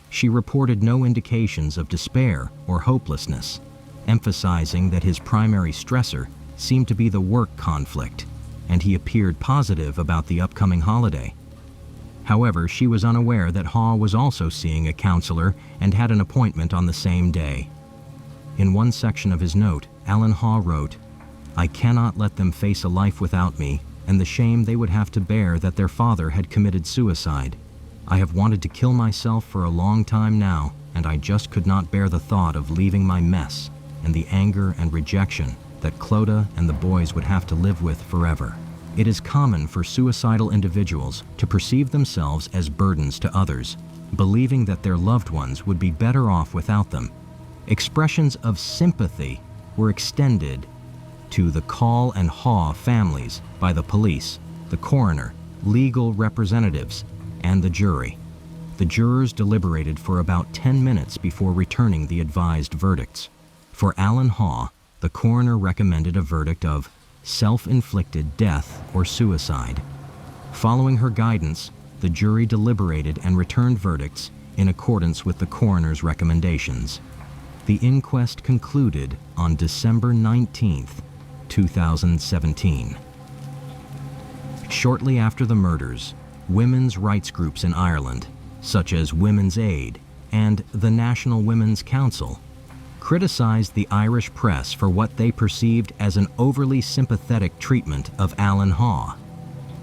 She reported no indications of despair or hopelessness, emphasizing that his primary stressor seemed to be the work conflict, and he appeared positive about the upcoming holiday. However, she was unaware that Haw was also seeing a counselor and had an appointment on the same day. In one section of his note, Alan Haw wrote, "I cannot let them face a life without me and the shame they would have to bear that their father had committed suicide. I have wanted to kill myself for a long time now, and I just could not bear the thought of leaving my mess and the anger and rejection that Clodagh and the boys would have to live with forever." It is common for suicidal individuals to perceive themselves as burdens to others, believing that their loved ones would be better off without them. Expressions of sympathy were extended to the Call and Haw families by the police, the coroner, legal representatives, and the jury. The jurors deliberated for about 10 minutes before returning the advised verdicts. For Alan Haw, the coroner recommended a verdict of self-inflicted death or suicide. Following her guidance, the jury deliberated and returned verdicts in accordance with the coroner's recommendations. The inquest concluded on December 19, 2017. Shortly after the murders, women's rights groups in Ireland, such as Women's Aid and the National Women's Council, criticized the Irish press for what they perceived as an overly sympathetic treatment of Alan Haw.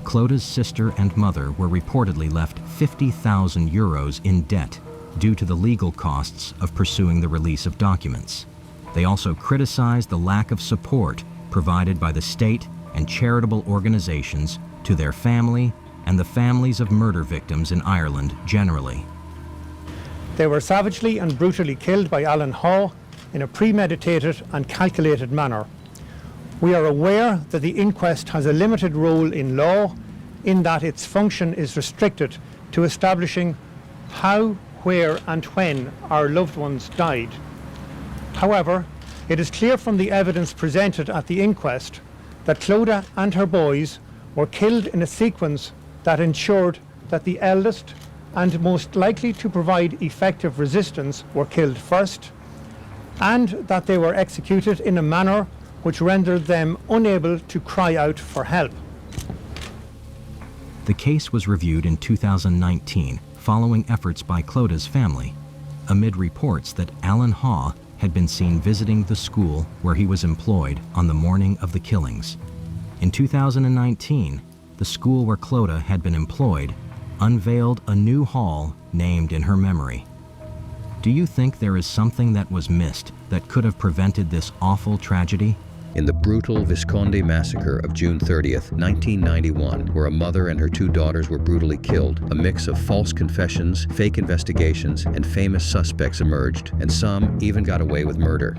Cloda's sister and mother were reportedly left 50,000 euros in debt due to the legal costs of pursuing the release of documents. They also criticized the lack of support provided by the state and charitable organizations to their family and the families of murder victims in Ireland generally. They were savagely and brutally killed by Alan Haw in a premeditated and calculated manner. We are aware that the inquest has a limited role in law in that its function is restricted to establishing how, where and when our loved ones died. However, it is clear from the evidence presented at the inquest that Clodagh and her boys were killed in a sequence that ensured that the eldest and most likely to provide effective resistance were killed first, and that they were executed in a manner which rendered them unable to cry out for help. The case was reviewed in 2019 following efforts by Clodagh's family, amid reports that Alan Haw had been seen visiting the school where he was employed on the morning of the killings. In 2019, the school where Clodagh had been employed unveiled a new hall named in her memory. Do you think there is something that was missed that could have prevented this awful tragedy? In the brutal Visconti massacre of June 30th, 1991, where a mother and her 2 daughters were brutally killed, a mix of false confessions, fake investigations, and famous suspects emerged, and some even got away with murder.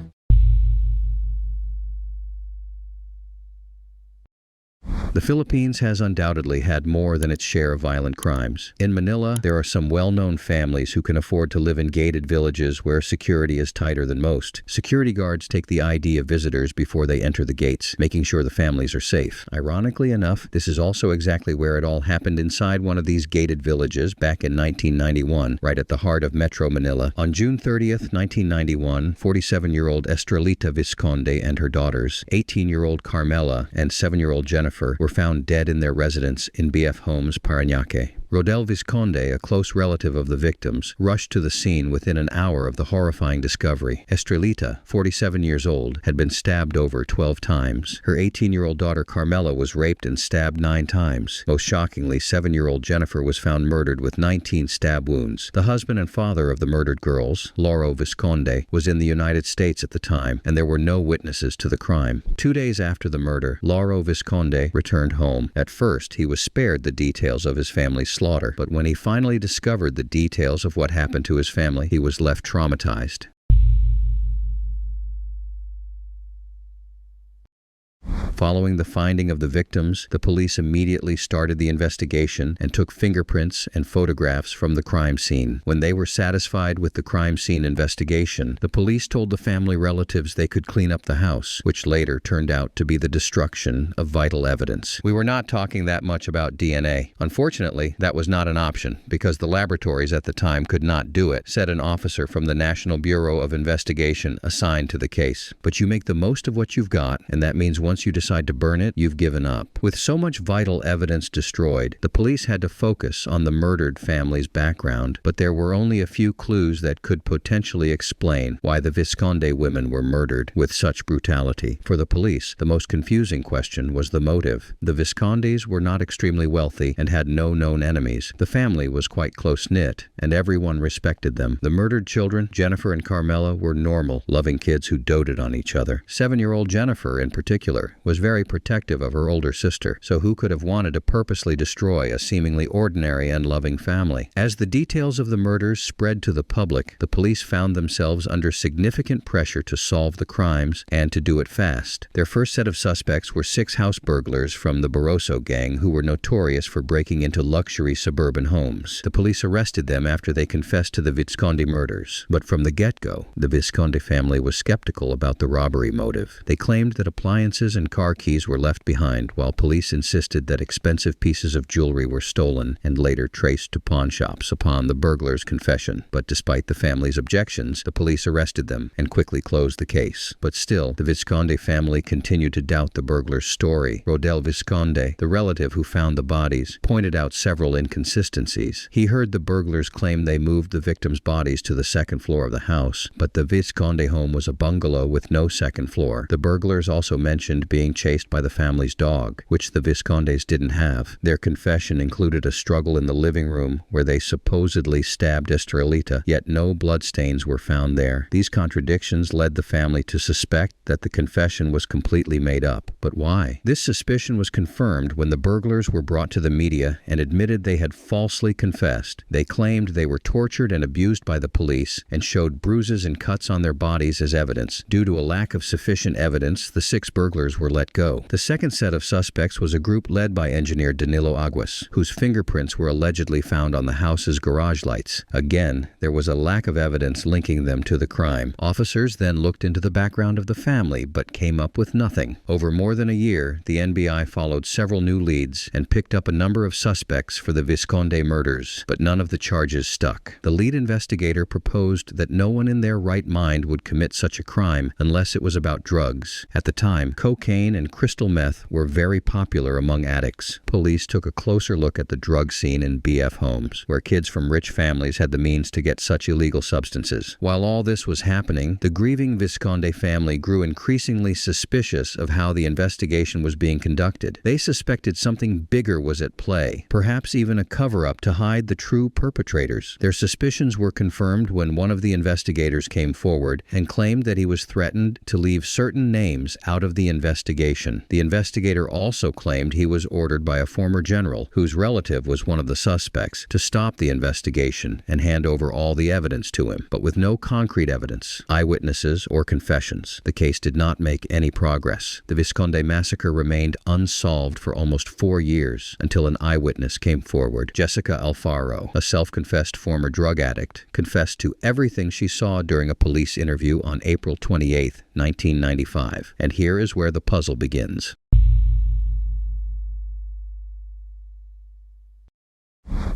The Philippines has undoubtedly had more than its share of violent crimes. In Manila, there are some well-known families who can afford to live in gated villages where security is tighter than most. Security guards take the ID of visitors before they enter the gates, making sure the families are safe. Ironically enough, this is also exactly where it all happened inside one of these gated villages back in 1991, right at the heart of Metro Manila. On June 30th, 1991, 47-year-old Estrelita Visconde and her daughters, 18-year-old Carmela and 7-year-old Jennifer, were found dead in their residence in BF Homes, Parañaque. Rodel Visconde, a close relative of the victims, rushed to the scene within an hour of the horrifying discovery. Estrelita, 47 years old, had been stabbed over 12 times. Her 18-year-old daughter Carmela was raped and stabbed 9 times. Most shockingly, 7-year-old Jennifer was found murdered with 19 stab wounds. The husband and father of the murdered girls, Lauro Visconde, was in the United States at the time, and there were no witnesses to the crime. 2 days after the murder, Lauro Visconde returned home. At first, he was spared the details of his family's slaughter, but when he finally discovered the details of what happened to his family, he was left traumatized. Following the finding of the victims, the police immediately started the investigation and took fingerprints and photographs from the crime scene. When they were satisfied with the crime scene investigation, the police told the family relatives they could clean up the house, which later turned out to be the destruction of vital evidence. We were not talking that much about DNA. Unfortunately, that was not an option, because the laboratories at the time could not do it, said an officer from the National Bureau of Investigation assigned to the case. But you make the most of what you've got, and that means once you decide to burn it, you've given up. With so much vital evidence destroyed, the police had to focus on the murdered family's background, but there were only a few clues that could potentially explain why the Visconde women were murdered with such brutality. For the police, the most confusing question was the motive. The Viscondes were not extremely wealthy and had no known enemies. The family was quite close-knit, and everyone respected them. The murdered children, Jennifer and Carmela, were normal, loving kids who doted on each other. 7-year-old Jennifer, in particular, was very protective of her older sister, so who could have wanted to purposely destroy a seemingly ordinary and loving family? As the details of the murders spread to the public, the police found themselves under significant pressure to solve the crimes and to do it fast. Their first set of suspects were 6 house burglars from the Barroso gang who were notorious for breaking into luxury suburban homes. The police arrested them after they confessed to the Visconde murders. But from the get-go, the Visconde family was skeptical about the robbery motive. They claimed that appliances and car keys were left behind, while police insisted that expensive pieces of jewelry were stolen and later traced to pawn shops upon the burglar's confession. But despite the family's objections, the police arrested them and quickly closed the case. But still, the Visconde family continued to doubt the burglar's story. Rodel Visconde, the relative who found the bodies, pointed out several inconsistencies. He heard the burglars claim they moved the victims' bodies to the 2nd floor of the house, but the Visconde home was a bungalow with no 2nd floor. The burglars also mentioned being chased by the family's dog, which the Viscondes didn't have. Their confession included a struggle in the living room where they supposedly stabbed Estrelita, yet no bloodstains were found there. These contradictions led the family to suspect that the confession was completely made up. But why? This suspicion was confirmed when the burglars were brought to the media and admitted they had falsely confessed. They claimed they were tortured and abused by the police and showed bruises and cuts on their bodies as evidence. Due to a lack of sufficient evidence, the 6 burglars were let go. The second set of suspects was a group led by engineer Danilo Aguas, whose fingerprints were allegedly found on the house's garage lights. Again, there was a lack of evidence linking them to the crime. Officers then looked into the background of the family, but came up with nothing. Over more than a year, the NBI followed several new leads and picked up a number of suspects for the Visconde murders, but none of the charges stuck. The lead investigator proposed that no one in their right mind would commit such a crime unless it was about drugs. At the time, cocaine and crystal meth were very popular among addicts. Police took a closer look at the drug scene in BF homes, where kids from rich families had the means to get such illegal substances. While all this was happening, the grieving Visconde family grew increasingly suspicious of how the investigation was being conducted. They suspected something bigger was at play, perhaps even a cover-up to hide the true perpetrators. Their suspicions were confirmed when one of the investigators came forward and claimed that he was threatened to leave certain names out of the investigation. The investigator also claimed he was ordered by a former general, whose relative was one of the suspects, to stop the investigation and hand over all the evidence to him, but with no concrete evidence, eyewitnesses, or confessions. The case did not make any progress. The Visconde massacre remained unsolved for almost 4 years until an eyewitness came forward. Jessica Alfaro, a self-confessed former drug addict, confessed to everything she saw during a police interview on April 28, 1995. And here is where the puzzle begins.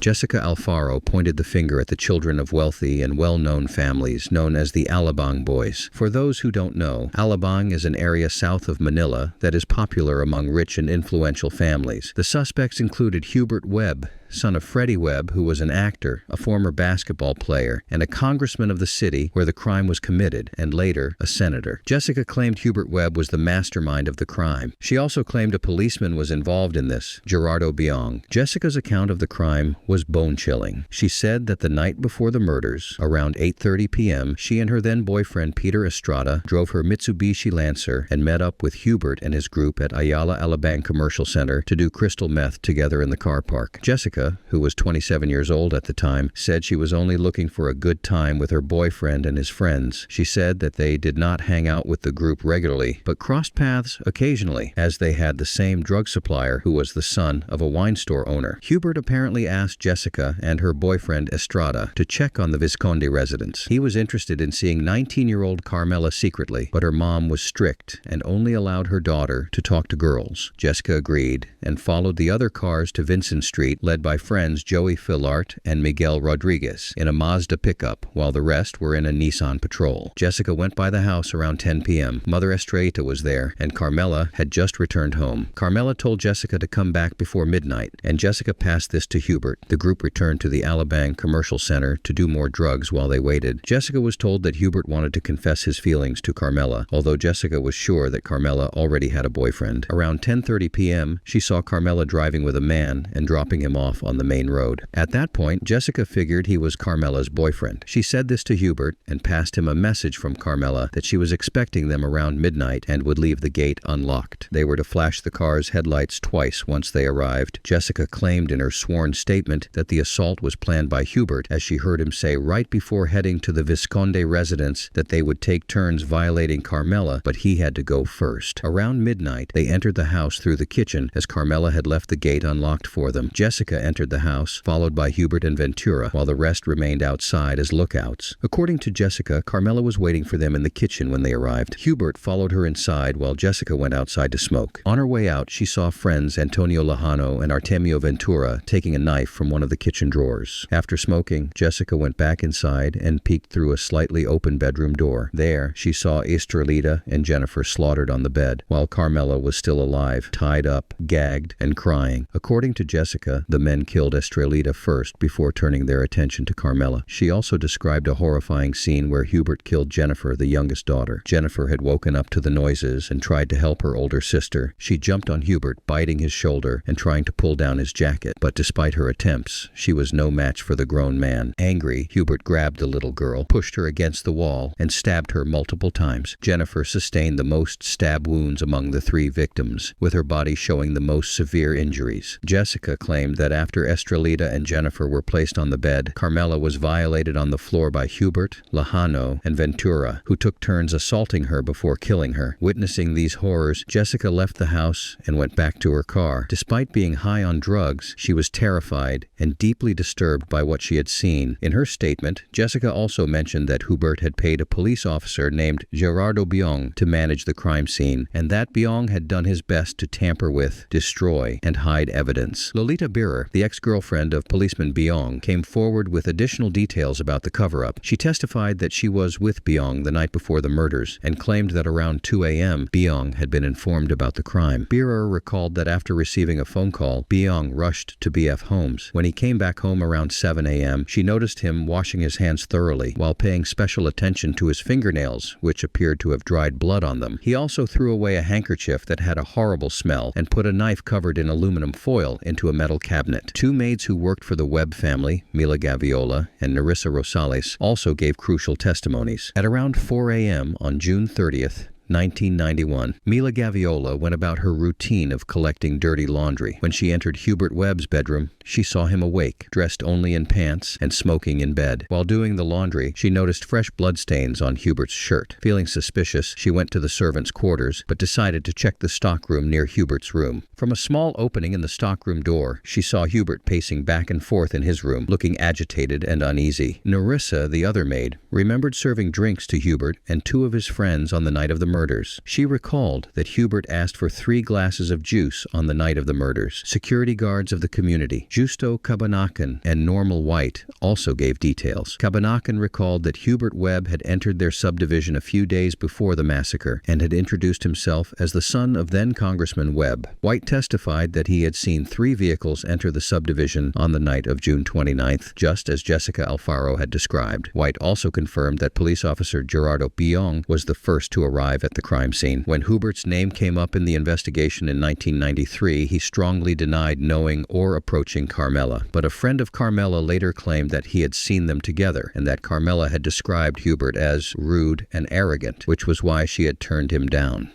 Jessica Alfaro pointed the finger at the children of wealthy and well-known families known as the Alabang Boys. For those who don't know, Alabang is an area south of Manila that is popular among rich and influential families. The suspects included Hubert Webb, son of Freddie Webb, who was an actor, a former basketball player, and a congressman of the city where the crime was committed, and later a senator. Jessica claimed Hubert Webb was the mastermind of the crime. She also claimed a policeman was involved in this, Gerardo Biong. Jessica's account of the crime was bone-chilling. She said that the night before the murders, around 8:30 p.m., she and her then-boyfriend Peter Estrada drove her Mitsubishi Lancer and met up with Hubert and his group at Ayala Alabang Commercial Center to do crystal meth together in the car park. Jessica, who was 27 years old at the time, said she was only looking for a good time with her boyfriend and his friends. She said that they did not hang out with the group regularly, but crossed paths occasionally, as they had the same drug supplier who was the son of a wine store owner. Hubert apparently asked Jessica and her boyfriend Estrada to check on the Visconde residence. He was interested in seeing 19-year-old Carmela secretly, but her mom was strict and only allowed her daughter to talk to girls. Jessica agreed and followed the other cars to Vincent Street, led by friends Joey Filart and Miguel Rodriguez, in a Mazda pickup, while the rest were in a Nissan Patrol. Jessica went by the house around 10 p.m. Mother Estrella was there, and Carmela had just returned home. Carmela told Jessica to come back before midnight, and Jessica passed this to Hubert. The group returned to the Alabang Commercial Center to do more drugs while they waited. Jessica was told that Hubert wanted to confess his feelings to Carmela, although Jessica was sure that Carmela already had a boyfriend. Around 10:30 p.m., she saw Carmela driving with a man and dropping him off on the main road. At that point, Jessica figured he was Carmela's boyfriend. She said this to Hubert and passed him a message from Carmela that she was expecting them around midnight and would leave the gate unlocked. They were to flash the car's headlights twice once they arrived. Jessica claimed in her sworn statement that the assault was planned by Hubert, as she heard him say right before heading to the Visconde residence that they would take turns violating Carmela, but he had to go first. Around midnight, they entered the house through the kitchen, as Carmela had left the gate unlocked for them. Jessica entered the house, followed by Hubert and Ventura, while the rest remained outside as lookouts. According to Jessica, Carmela was waiting for them in the kitchen when they arrived. Hubert followed her inside while Jessica went outside to smoke. On her way out, she saw friends Antonio Lajano and Artemio Ventura taking a knife from one of the kitchen drawers. After smoking, Jessica went back inside and peeked through a slightly open bedroom door. There, she saw Estrelita and Jennifer slaughtered on the bed, while Carmela was still alive, tied up, gagged, and crying. According to Jessica, the men men killed Estrelita first before turning their attention to Carmela. She also described a horrifying scene where Hubert killed Jennifer, the youngest daughter. Jennifer had woken up to the noises and tried to help her older sister. She jumped on Hubert, biting his shoulder and trying to pull down his jacket. But despite her attempts, she was no match for the grown man. Angry, Hubert grabbed the little girl, pushed her against the wall, and stabbed her multiple times. Jennifer sustained the most stab wounds among the 3 victims, with her body showing the most severe injuries. Jessica claimed that after Estrelita and Jennifer were placed on the bed, Carmela was violated on the floor by Hubert, Lejano, and Ventura, who took turns assaulting her before killing her. Witnessing these horrors, Jessica left the house and went back to her car. Despite being high on drugs, she was terrified and deeply disturbed by what she had seen. In her statement, Jessica also mentioned that Hubert had paid a police officer named Gerardo Biong to manage the crime scene, and that Biong had done his best to tamper with, destroy, and hide evidence. Lolita Birrer, the ex-girlfriend of policeman Biong, came forward with additional details about the cover-up. She testified that she was with Biong the night before the murders and claimed that around 2 a.m. Biong had been informed about the crime. Birrer recalled that after receiving a phone call, Biong rushed to BF Homes. When he came back home around 7 a.m., she noticed him washing his hands thoroughly while paying special attention to his fingernails, which appeared to have dried blood on them. He also threw away a handkerchief that had a horrible smell and put a knife covered in aluminum foil into a metal cabinet. 2 maids who worked for the Webb family, Mila Gaviola and Narissa Rosales, also gave crucial testimonies. At around 4 a.m. on June 30th, 1991, Mila Gaviola went about her routine of collecting dirty laundry. When she entered Hubert Webb's bedroom, she saw him awake, dressed only in pants and smoking in bed. While doing the laundry, she noticed fresh bloodstains on Hubert's shirt. Feeling suspicious, she went to the servants' quarters, but decided to check the stockroom near Hubert's room. From a small opening in the stockroom door, she saw Hubert pacing back and forth in his room, looking agitated and uneasy. Narissa, the other maid, remembered serving drinks to Hubert and 2 of his friends on the night of the murders. She recalled that Hubert asked for 3 glasses of juice on the night of the murders. Security guards of the community, Justo Kabanakan and Normal White, also gave details. Kabanakan recalled that Hubert Webb had entered their subdivision a few days before the massacre and had introduced himself as the son of then-Congressman Webb. White testified that he had seen 3 vehicles enter the subdivision on the night of June 29th, just as Jessica Alfaro had described. White also confirmed that police officer Gerardo Biong was the first to arrive at the crime scene. When Hubert's name came up in the investigation in 1993, he strongly denied knowing or approaching Carmela, but a friend of Carmela later claimed that he had seen them together and that Carmela had described Hubert as rude and arrogant, which was why she had turned him down.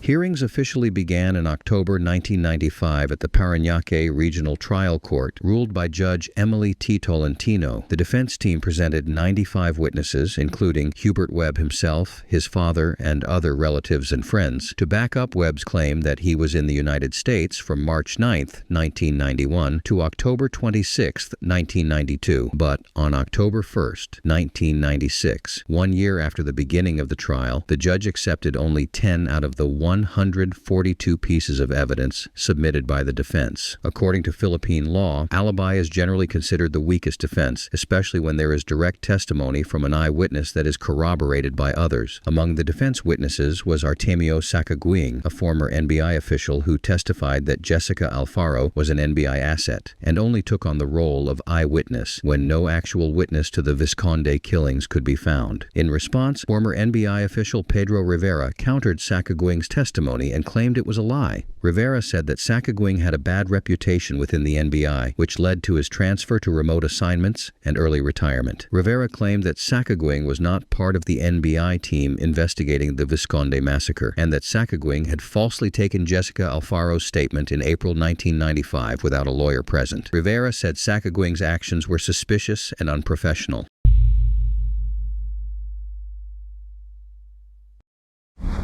Hearings officially began in October 1995 at the Parañaque Regional Trial Court, ruled by Judge Emily T. Tolentino. The defense team presented 95 witnesses, including Hubert Webb himself, his father, and other relatives and friends, to back up Webb's claim that he was in the United States from March 9, 1991 to October 26, 1992. But on October 1, 1996, 1 year after the beginning of the trial, the judge accepted only 10 out of the 142 pieces of evidence submitted by the defense. According to Philippine law, alibi is generally considered the weakest defense, especially when there is direct testimony from an eyewitness that is corroborated by others. Among the defense witnesses was Artemio Sacagawing, a former NBI official who testified that Jessica Alfaro was an NBI asset and only took on the role of eyewitness when no actual witness to the Visconde killings could be found. In response, former NBI official Pedro Rivera countered Sacagawing's testimony and claimed it was a lie. Rivera said that Sacagawing had a bad reputation within the NBI, which led to his transfer to remote assignments and early retirement. Rivera claimed that Sacagawing was not part of the NBI team investigating the Visconde massacre, and that Sacagawing had falsely taken Jessica Alfaro's statement in April 1995 without a lawyer present. Rivera said Sacagawing's actions were suspicious and unprofessional.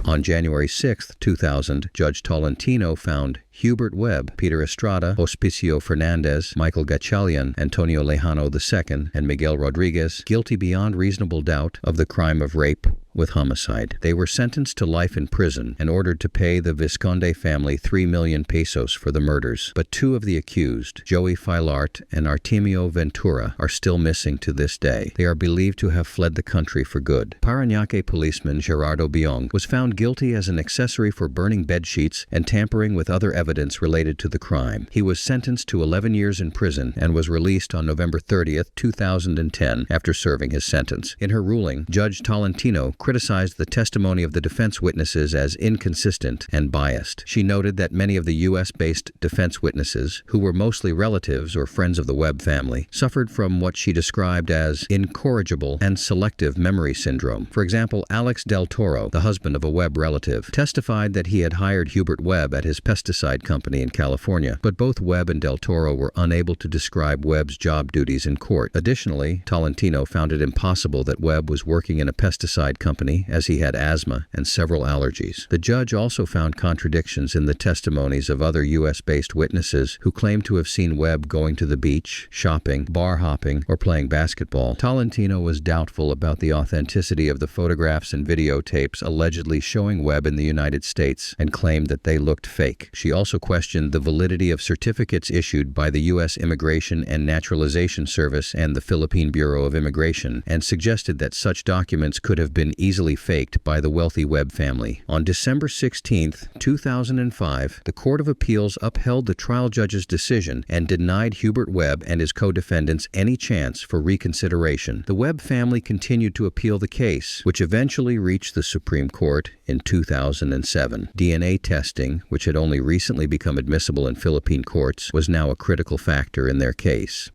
On January 6, 2000, Judge Tolentino found Hubert Webb, Peter Estrada, Hospicio Fernandez, Michael Gatchalian, Antonio Lejano II, and Miguel Rodriguez guilty beyond reasonable doubt of the crime of rape with homicide. They were sentenced to life in prison and ordered to pay the Visconde family 3 million pesos for the murders. But two of the accused, Joey Filart and Artemio Ventura, are still missing to this day. They are believed to have fled the country for good. Parañaque policeman Gerardo Biong was found guilty as an accessory for burning bedsheets and tampering with other evidence related to the crime. He was sentenced to 11 years in prison and was released on November 30th, 2010, after serving his sentence. In her ruling, Judge Tolentino criticized the testimony of the defense witnesses as inconsistent and biased. She noted that many of the U.S.-based defense witnesses, who were mostly relatives or friends of the Webb family, suffered from what she described as incorrigible and selective memory syndrome. For example, Alex Del Toro, the husband of a Webb relative, testified that he had hired Hubert Webb at his pesticide company in California, but both Webb and Del Toro were unable to describe Webb's job duties in court. Additionally, Tolentino found it impossible that Webb was working in a pesticide company, as he had asthma and several allergies. The judge also found contradictions in the testimonies of other U.S.-based witnesses who claimed to have seen Webb going to the beach, shopping, bar hopping, or playing basketball. Tolentino was doubtful about the authenticity of the photographs and videotapes allegedly showing Webb in the United States and claimed that they looked fake. She also questioned the validity of certificates issued by the U.S. Immigration and Naturalization Service and the Philippine Bureau of Immigration, and suggested that such documents could have been easily faked by the wealthy Webb family. On December 16, 2005, the Court of Appeals upheld the trial judge's decision and denied Hubert Webb and his co-defendants any chance for reconsideration. The Webb family continued to appeal the case, which eventually reached the Supreme Court in 2007. DNA testing, which had only recently become admissible in Philippine courts, was now a critical factor in their case.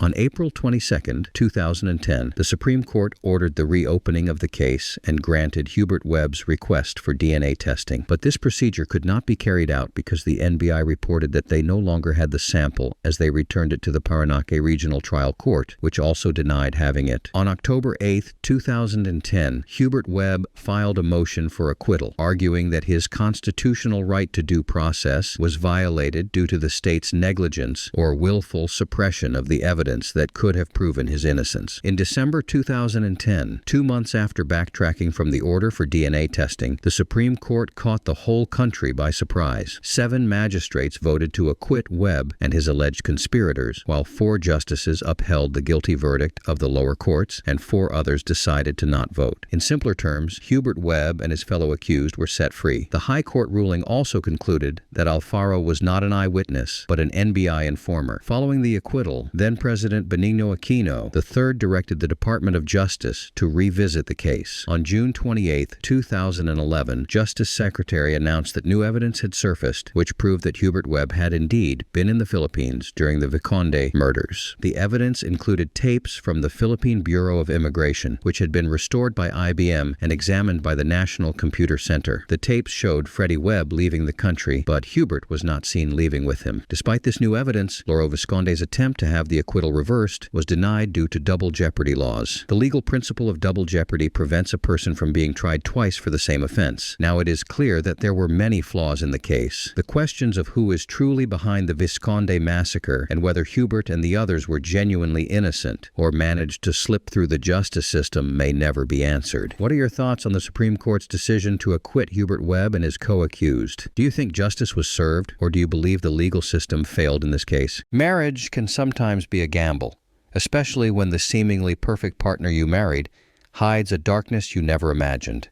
On April 22, 2010, the Supreme Court ordered the reopening of the case and granted Hubert Webb's request for DNA testing. But this procedure could not be carried out because the NBI reported that they no longer had the sample as they returned it to the Parañaque Regional Trial Court, which also denied having it. On October 8, 2010, Hubert Webb filed a motion for acquittal, arguing that his constitutional right to due process was violated due to the state's negligence or willful suppression of the evidence that could have proven his innocence. In December 2010, 2 months after backtracking from the order for DNA testing, the Supreme Court caught the whole country by surprise. 7 magistrates voted to acquit Webb and his alleged conspirators, while 4 justices upheld the guilty verdict of the lower courts and 4 others decided to not vote. In simpler terms, Hubert Webb and his fellow accused were set free. The High Court ruling also concluded that Alfaro was not an eyewitness, but an NBI informer. Following the acquittal, then-President Benigno Aquino III directed the Department of Justice to revisit the case. On June 28, 2011, Justice Secretary announced that new evidence had surfaced, which proved that Hubert Webb had indeed been in the Philippines during the Visconde murders. The evidence included tapes from the Philippine Bureau of Immigration, which had been restored by IBM and examined by the National Computer Center. The tapes showed Freddie Webb leaving the country, but Hubert was not seen leaving with him. Despite this new evidence, Lauro Visconde's attempt to have the acquittal reversed was denied due to double jeopardy laws. The legal principle of double jeopardy prevents a person from being tried twice for the same offense. Now it is clear that there were many flaws in the case. The questions of who is truly behind the Visconde massacre and whether Hubert and the others were genuinely innocent or managed to slip through the justice system may never be answered. What are your thoughts on the Supreme Court's decision to acquit Hubert Webb and his co-accused? Do you think justice was served, or do you believe the legal system failed in this case? Marriage can sometimes be a gamble, especially when the seemingly perfect partner you married hides a darkness you never imagined.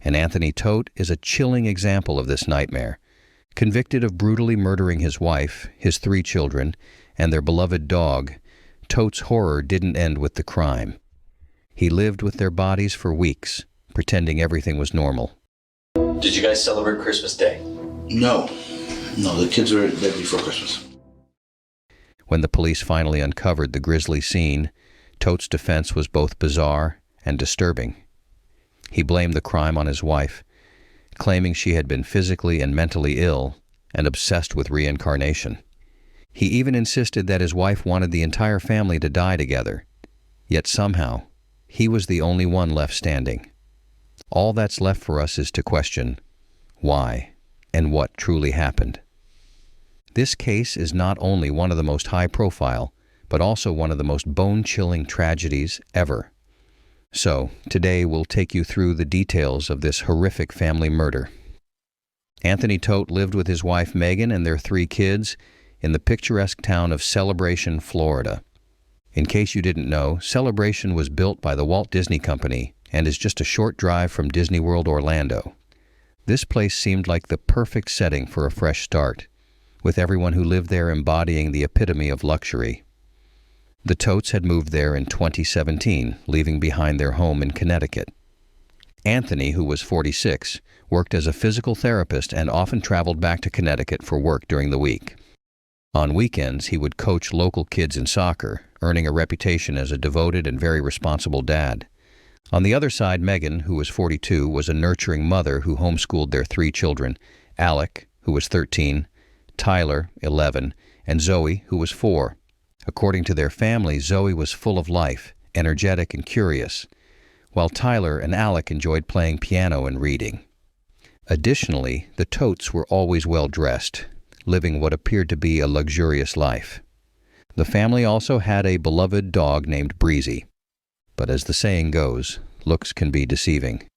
And Anthony Todt is a chilling example of this nightmare. Convicted of brutally murdering his wife, his 3 children, and their beloved dog, Todt's horror didn't end with the crime. He lived with their bodies for weeks, pretending everything was normal. Did you guys celebrate Christmas Day? No, the kids were dead before Christmas. When the police finally uncovered the grisly scene, Todt's defense was both bizarre and disturbing. He blamed the crime on his wife, claiming she had been physically and mentally ill and obsessed with reincarnation. He even insisted that his wife wanted the entire family to die together, yet somehow he was the only one left standing. All that's left for us is to question why and what truly happened. This case is not only one of the most high-profile, but also one of the most bone-chilling tragedies ever. So, today we'll take you through the details of this horrific family murder. Anthony Todt lived with his wife Megan and their 3 kids in the picturesque town of Celebration, Florida. In case you didn't know, Celebration was built by the Walt Disney Company and is just a short drive from Disney World Orlando. This place seemed like the perfect setting for a fresh start, with everyone who lived there embodying the epitome of luxury. The Todts had moved there in 2017, leaving behind their home in Connecticut. Anthony, who was 46, worked as a physical therapist and often traveled back to Connecticut for work during the week. On weekends, he would coach local kids in soccer, earning a reputation as a devoted and very responsible dad. On the other side, Megan, who was 42, was a nurturing mother who homeschooled their 3 children, Alec, who was 13, Tyler, 11, and Zoe, who was 4. According to their family, Zoe was full of life, energetic and curious, while Tyler and Alec enjoyed playing piano and reading. Additionally, the Todts were always well-dressed, living what appeared to be a luxurious life. The family also had a beloved dog named Breezy. But as the saying goes, looks can be deceiving.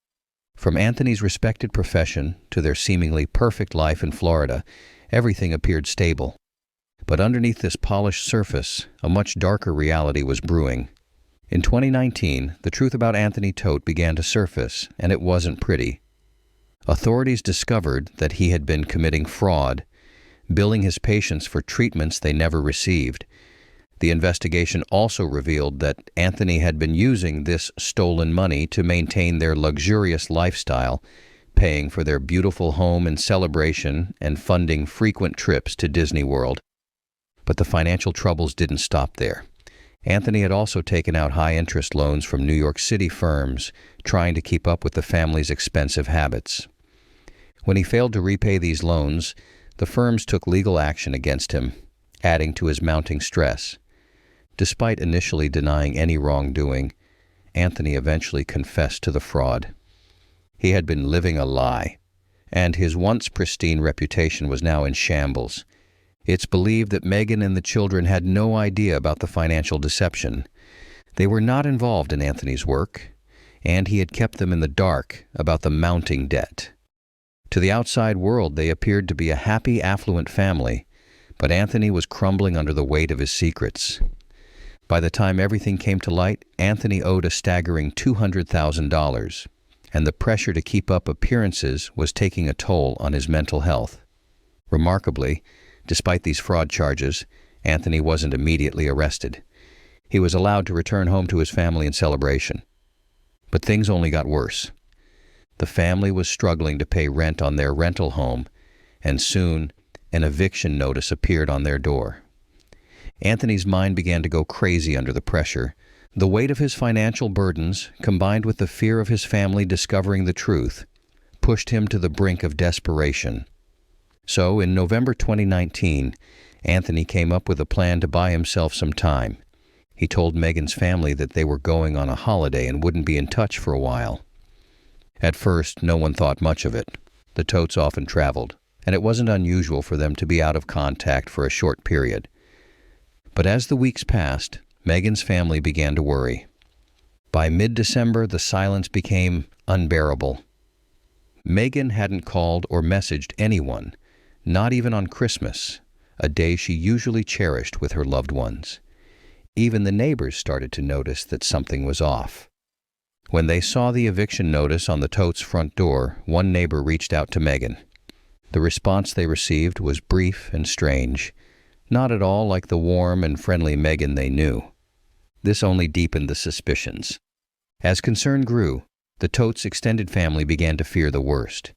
From Anthony's respected profession to their seemingly perfect life in Florida, everything appeared stable. But underneath this polished surface, a much darker reality was brewing. In 2019, the truth about Anthony Todt began to surface, and it wasn't pretty. Authorities discovered that he had been committing fraud, billing his patients for treatments they never received. The investigation also revealed that Anthony had been using this stolen money to maintain their luxurious lifestyle, paying for their beautiful home in Celebration and funding frequent trips to Disney World. But the financial troubles didn't stop there. Anthony had also taken out high-interest loans from New York City firms, trying to keep up with the family's expensive habits. When he failed to repay these loans, the firms took legal action against him, adding to his mounting stress. Despite initially denying any wrongdoing, Anthony eventually confessed to the fraud. He had been living a lie, and his once pristine reputation was now in shambles. It's believed that Megan and the children had no idea about the financial deception. They were not involved in Anthony's work, and he had kept them in the dark about the mounting debt. To the outside world, they appeared to be a happy, affluent family, but Anthony was crumbling under the weight of his secrets. By the time everything came to light, Anthony owed a staggering $200,000, and the pressure to keep up appearances was taking a toll on his mental health. Remarkably, despite these fraud charges, Anthony wasn't immediately arrested. He was allowed to return home to his family in Celebration. But things only got worse. The family was struggling to pay rent on their rental home, and soon an eviction notice appeared on their door. Anthony's mind began to go crazy under the pressure. The weight of his financial burdens, combined with the fear of his family discovering the truth, pushed him to the brink of desperation. So, in November 2019, Anthony came up with a plan to buy himself some time. He told Megan's family that they were going on a holiday and wouldn't be in touch for a while. At first, no one thought much of it. The Todts often traveled, and it wasn't unusual for them to be out of contact for a short period. But as the weeks passed, Megan's family began to worry. By mid-December, the silence became unbearable. Megan hadn't called or messaged anyone, not even on Christmas, a day she usually cherished with her loved ones. Even the neighbors started to notice that something was off. When they saw the eviction notice on the Todts' front door, one neighbor reached out to Megan. The response they received was brief and strange, not at all like the warm and friendly Megan they knew. This only deepened the suspicions. As concern grew, the Todts' extended family began to fear the worst.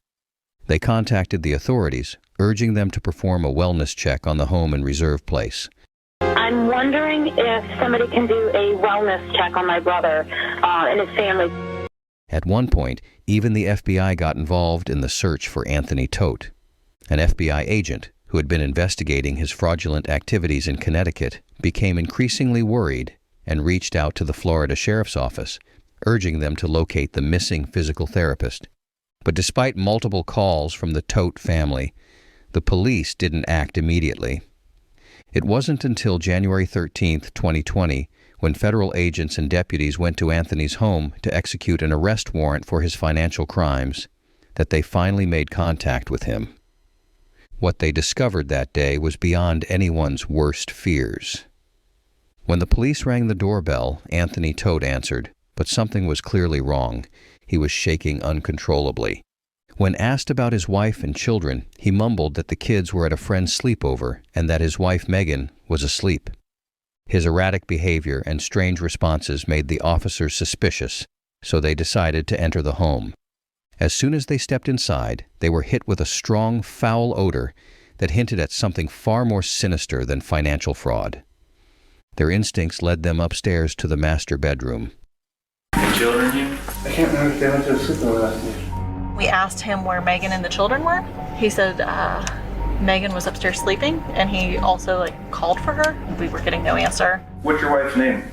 They contacted the authorities, urging them to perform a wellness check on the home and reserve place. I'm wondering if somebody can do a wellness check on my brother and his family. At one point, even the FBI got involved in the search for Anthony Todt. An FBI agent, who had been investigating his fraudulent activities in Connecticut, became increasingly worried and reached out to the Florida Sheriff's Office, urging them to locate the missing physical therapist. But despite multiple calls from the Todt family, the police didn't act immediately. It wasn't until January 13, 2020, when federal agents and deputies went to Anthony's home to execute an arrest warrant for his financial crimes, that they finally made contact with him. What they discovered that day was beyond anyone's worst fears. When the police rang the doorbell, Anthony Todt answered, but something was clearly wrong. He was shaking uncontrollably. When asked about his wife and children, he mumbled that the kids were at a friend's sleepover and that his wife Megan was asleep. His erratic behavior and strange responses made the officers suspicious, so they decided to enter the home. As soon as they stepped inside, they were hit with a strong, foul odor that hinted at something far more sinister than financial fraud. Their instincts led them upstairs to the master bedroom. Any children here? I can't remember if they went to a sleepover last night. We asked him where Megan and the children were. He said Megan was upstairs sleeping, and he also called for her. We were getting no answer. What's your wife's name?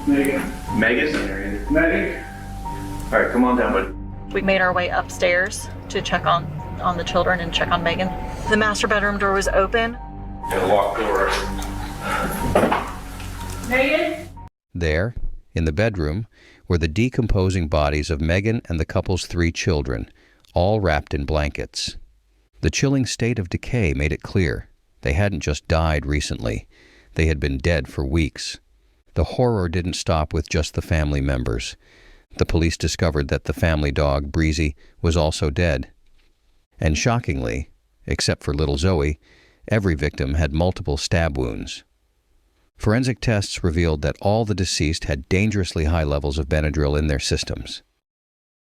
Megan. Megan? Megan. All right, come on down, bud. We made our way upstairs to check on the children and check on Megan. The master bedroom door was open. And a locked door. Megan? There, in the bedroom, were the decomposing bodies of Megan and the couple's 3 children, all wrapped in blankets. The chilling state of decay made it clear they hadn't just died recently. They had been dead for weeks. The horror didn't stop with just the family members. The police discovered that the family dog, Breezy, was also dead. And shockingly, except for little Zoe, every victim had multiple stab wounds. Forensic tests revealed that all the deceased had dangerously high levels of Benadryl in their systems.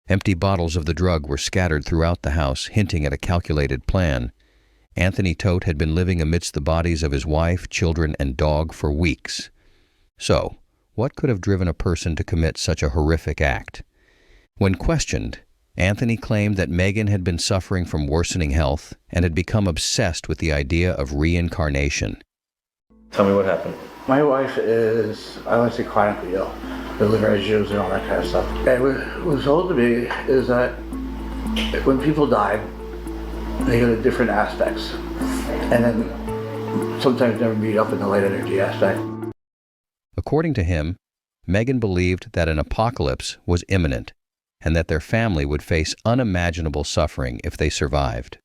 Empty bottles of the drug were scattered throughout the house, hinting at a calculated plan. Anthony Todt had been living amidst the bodies of his wife, children, and dog for weeks. So, what could have driven a person to commit such a horrific act? When questioned, Anthony claimed that Megan had been suffering from worsening health and had become obsessed with the idea of reincarnation. Tell me what happened. My wife is, I want to say, chronically ill. The liver issues and all that kind of stuff. And what was told to me is that when people die, they go to different aspects. And then sometimes never meet up in the light energy aspect. According to him, Megan believed that an apocalypse was imminent and that their family would face unimaginable suffering if they survived.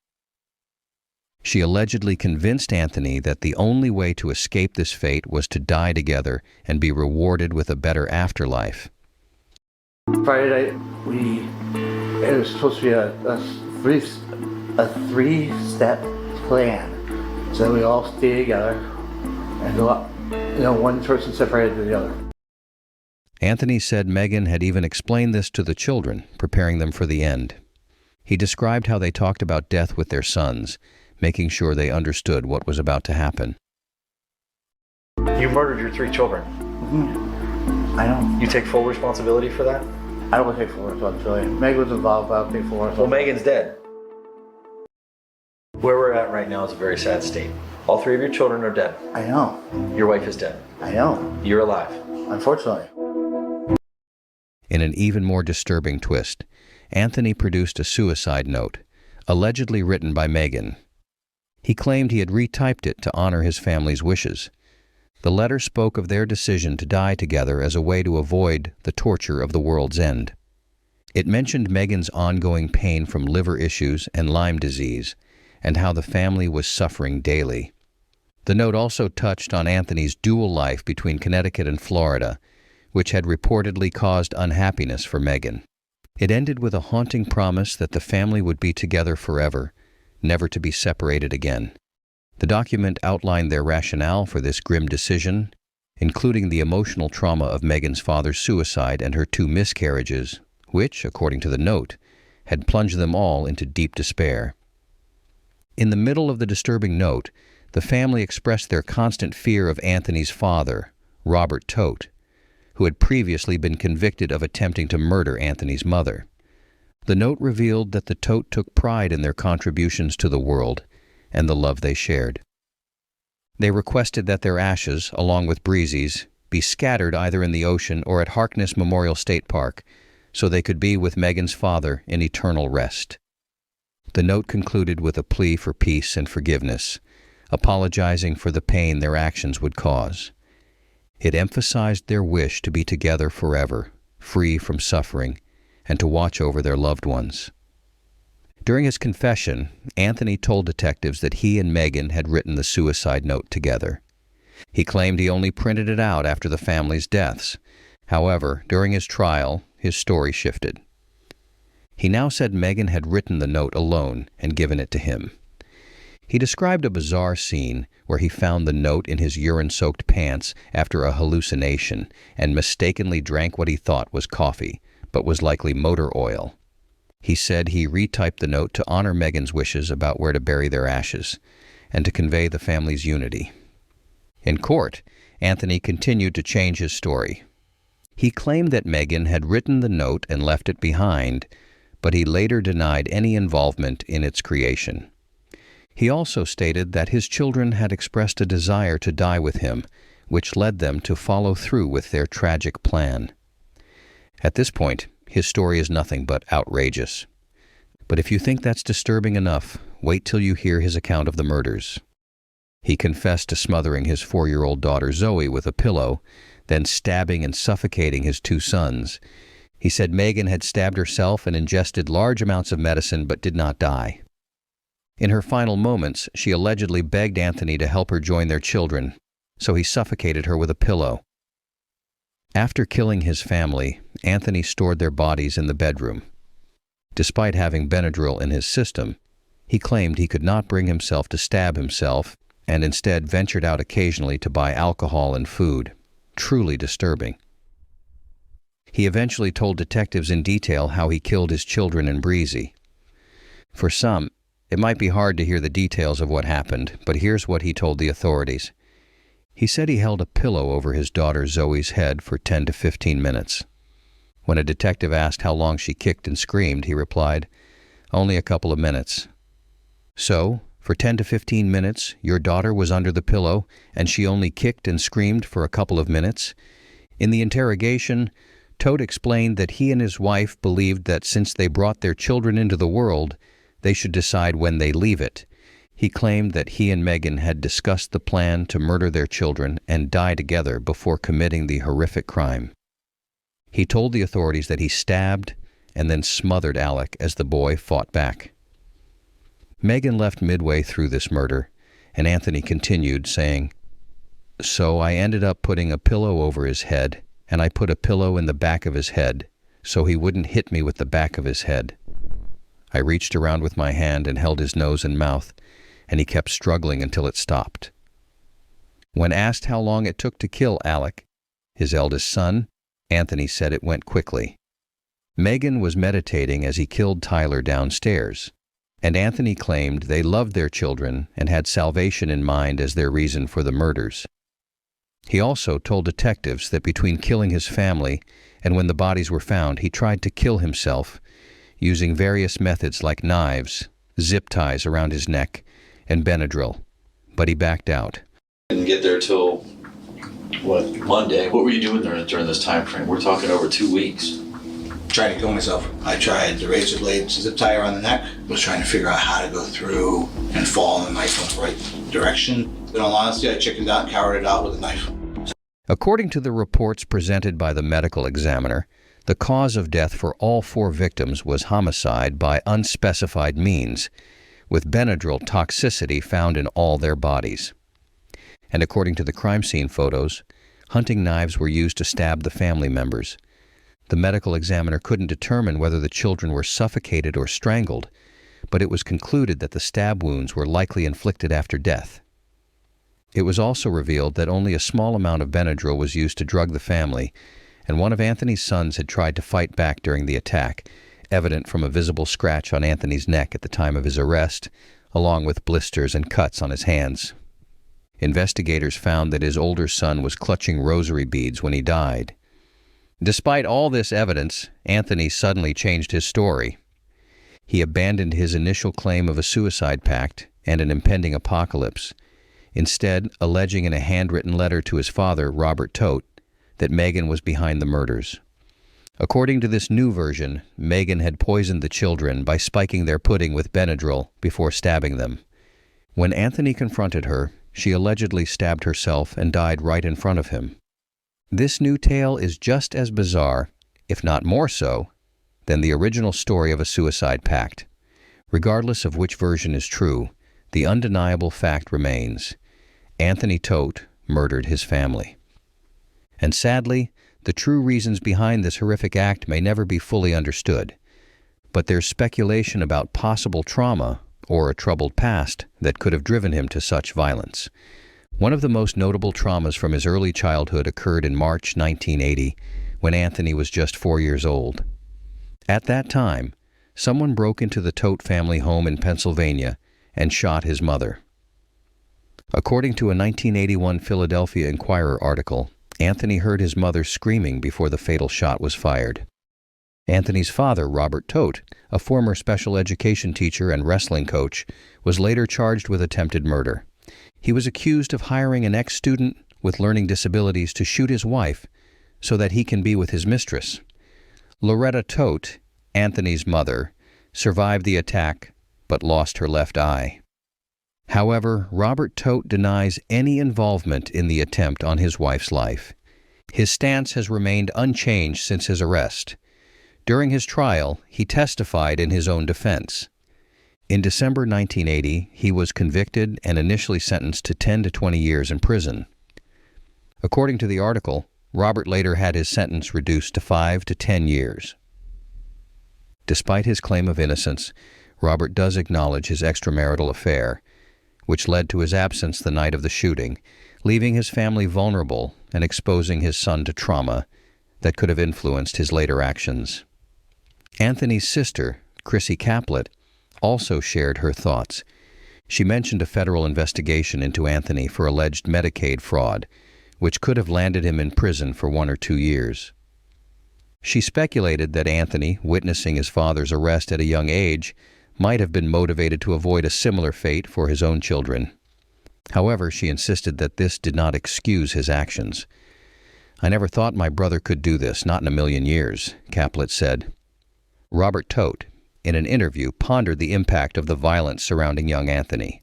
She allegedly convinced Anthony that the only way to escape this fate was to die together and be rewarded with a better afterlife. Friday night, it was supposed to be a three-step plan. So we all stay together and go up. One person separated to the other. Anthony said Megan had even explained this to the children, preparing them for the end. He described how they talked about death with their sons, making sure they understood what was about to happen. You murdered your 3 children. Mm-hmm. I know. You take full responsibility for that? I don't take full responsibility. Meg was involved, but I don't take full responsibility. Well, Megan's dead. Where we're at right now is a very sad state. All 3 of your children are dead. I know. Your wife is dead. I know. You're alive. Unfortunately. In an even more disturbing twist, Anthony produced a suicide note, allegedly written by Megan. He claimed he had retyped it to honor his family's wishes. The letter spoke of their decision to die together as a way to avoid the torture of the world's end. It mentioned Megan's ongoing pain from liver issues and Lyme disease, and how the family was suffering daily. The note also touched on Anthony's dual life between Connecticut and Florida, which had reportedly caused unhappiness for Megan. It ended with a haunting promise that the family would be together forever, never to be separated again. The document outlined their rationale for this grim decision, including the emotional trauma of Megan's father's suicide and her 2 miscarriages, which, according to the note, had plunged them all into deep despair. In the middle of the disturbing note, the family expressed their constant fear of Anthony's father, Robert Todt, who had previously been convicted of attempting to murder Anthony's mother. The note revealed that the Todt took pride in their contributions to the world and the love they shared. They requested that their ashes, along with Breezy's, be scattered either in the ocean or at Harkness Memorial State Park, so they could be with Megan's father in eternal rest. The note concluded with a plea for peace and forgiveness, apologizing for the pain their actions would cause. It emphasized their wish to be together forever, free from suffering, and to watch over their loved ones. During his confession, Anthony told detectives that he and Megan had written the suicide note together. He claimed he only printed it out after the family's deaths. However, during his trial, his story shifted. He now said Megan had written the note alone and given it to him. He described a bizarre scene where he found the note in his urine-soaked pants after a hallucination and mistakenly drank what he thought was coffee, but was likely motor oil. He said he retyped the note to honor Megan's wishes about where to bury their ashes and to convey the family's unity. In court, Anthony continued to change his story. He claimed that Megan had written the note and left it behind, but he later denied any involvement in its creation. He also stated that his children had expressed a desire to die with him, which led them to follow through with their tragic plan. At this point, his story is nothing but outrageous. But if you think that's disturbing enough, wait till you hear his account of the murders. He confessed to smothering his 4-year-old daughter Zoe with a pillow, then stabbing and suffocating his 2 sons. He said Megan had stabbed herself and ingested large amounts of medicine but did not die. In her final moments, she allegedly begged Anthony to help her join their children, so he suffocated her with a pillow. After killing his family, Anthony stored their bodies in the bedroom. Despite having Benadryl in his system, he claimed he could not bring himself to stab himself and instead ventured out occasionally to buy alcohol and food. Truly disturbing. He eventually told detectives in detail how he killed his children in Breezy. For some, it might be hard to hear the details of what happened, but here's what he told the authorities. He said he held a pillow over his daughter Zoe's head for 10 to 15 minutes. When a detective asked how long she kicked and screamed, he replied, "Only a couple of minutes." So, for 10 to 15 minutes, your daughter was under the pillow, and she only kicked and screamed for a couple of minutes? In the interrogation, Todt explained that he and his wife believed that since they brought their children into the world, they should decide when they leave it. He claimed that he and Megan had discussed the plan to murder their children and die together before committing the horrific crime. He told the authorities that he stabbed and then smothered Alec as the boy fought back. Megan left midway through this murder, and Anthony continued, saying, "So I ended up putting a pillow over his head, and I put a pillow in the back of his head, so he wouldn't hit me with the back of his head. I reached around with my hand and held his nose and mouth, and he kept struggling until it stopped." When asked how long it took to kill Alec, his eldest son, Anthony said it went quickly. Megan was meditating as he killed Tyler downstairs, and Anthony claimed they loved their children and had salvation in mind as their reason for the murders. He also told detectives that between killing his family and when the bodies were found, he tried to kill himself using various methods like knives, zip ties around his neck, and Benadryl, but he backed out. Didn't get there till Monday. What were you doing during this time frame? We're talking over 2 weeks. Trying to kill myself. I tried the razor blade zip tie around the neck, was trying to figure out how to go through and fall in the knife in the right direction. In all honesty, I chickened out and cowered it out with a knife. According to the reports presented by the medical examiner, the cause of death for all 4 victims was homicide by unspecified means, with Benadryl toxicity found in all their bodies. And according to the crime scene photos, hunting knives were used to stab the family members. The medical examiner couldn't determine whether the children were suffocated or strangled, but it was concluded that the stab wounds were likely inflicted after death. It was also revealed that only a small amount of Benadryl was used to drug the family, and one of Anthony's sons had tried to fight back during the attack, evident from a visible scratch on Anthony's neck at the time of his arrest, along with blisters and cuts on his hands. Investigators found that his older son was clutching rosary beads when he died. Despite all this evidence, Anthony suddenly changed his story. He abandoned his initial claim of a suicide pact and an impending apocalypse, instead alleging in a handwritten letter to his father, Robert Todt, that Megan was behind the murders. According to this new version, Megan had poisoned the children by spiking their pudding with Benadryl before stabbing them. When Anthony confronted her, she allegedly stabbed herself and died right in front of him. This new tale is just as bizarre, if not more so, than the original story of a suicide pact. Regardless of which version is true, the undeniable fact remains: Anthony Todt murdered his family. And sadly, the true reasons behind this horrific act may never be fully understood, but there's speculation about possible trauma or a troubled past that could have driven him to such violence. One of the most notable traumas from his early childhood occurred in March 1980, when Anthony was just 4 years old. At that time, someone broke into the Todt family home in Pennsylvania and shot his mother. According to a 1981 Philadelphia Inquirer article, Anthony heard his mother screaming before the fatal shot was fired. Anthony's father, Robert Todt, a former special education teacher and wrestling coach, was later charged with attempted murder. He was accused of hiring an ex-student with learning disabilities to shoot his wife so that he can be with his mistress. Loretta Todt, Anthony's mother, survived the attack but lost her left eye. However, Robert Todt denies any involvement in the attempt on his wife's life. His stance has remained unchanged since his arrest. During his trial, he testified in his own defense. In December 1980, he was convicted and initially sentenced to 10 to 20 years in prison. According to the article, Robert later had his sentence reduced to 5 to 10 years. Despite his claim of innocence, Robert does acknowledge his extramarital affair, which led to his absence the night of the shooting, leaving his family vulnerable and exposing his son to trauma that could have influenced his later actions. Anthony's sister, Chrissy Caplet, also shared her thoughts. She mentioned a federal investigation into Anthony for alleged Medicaid fraud, which could have landed him in prison for 1 or 2 years. She speculated that Anthony, witnessing his father's arrest at a young age, might have been motivated to avoid a similar fate for his own children. However, she insisted that this did not excuse his actions. "I never thought my brother could do this, not in a million years," Caplet said. Robert Todt, in an interview, pondered the impact of the violence surrounding young Anthony.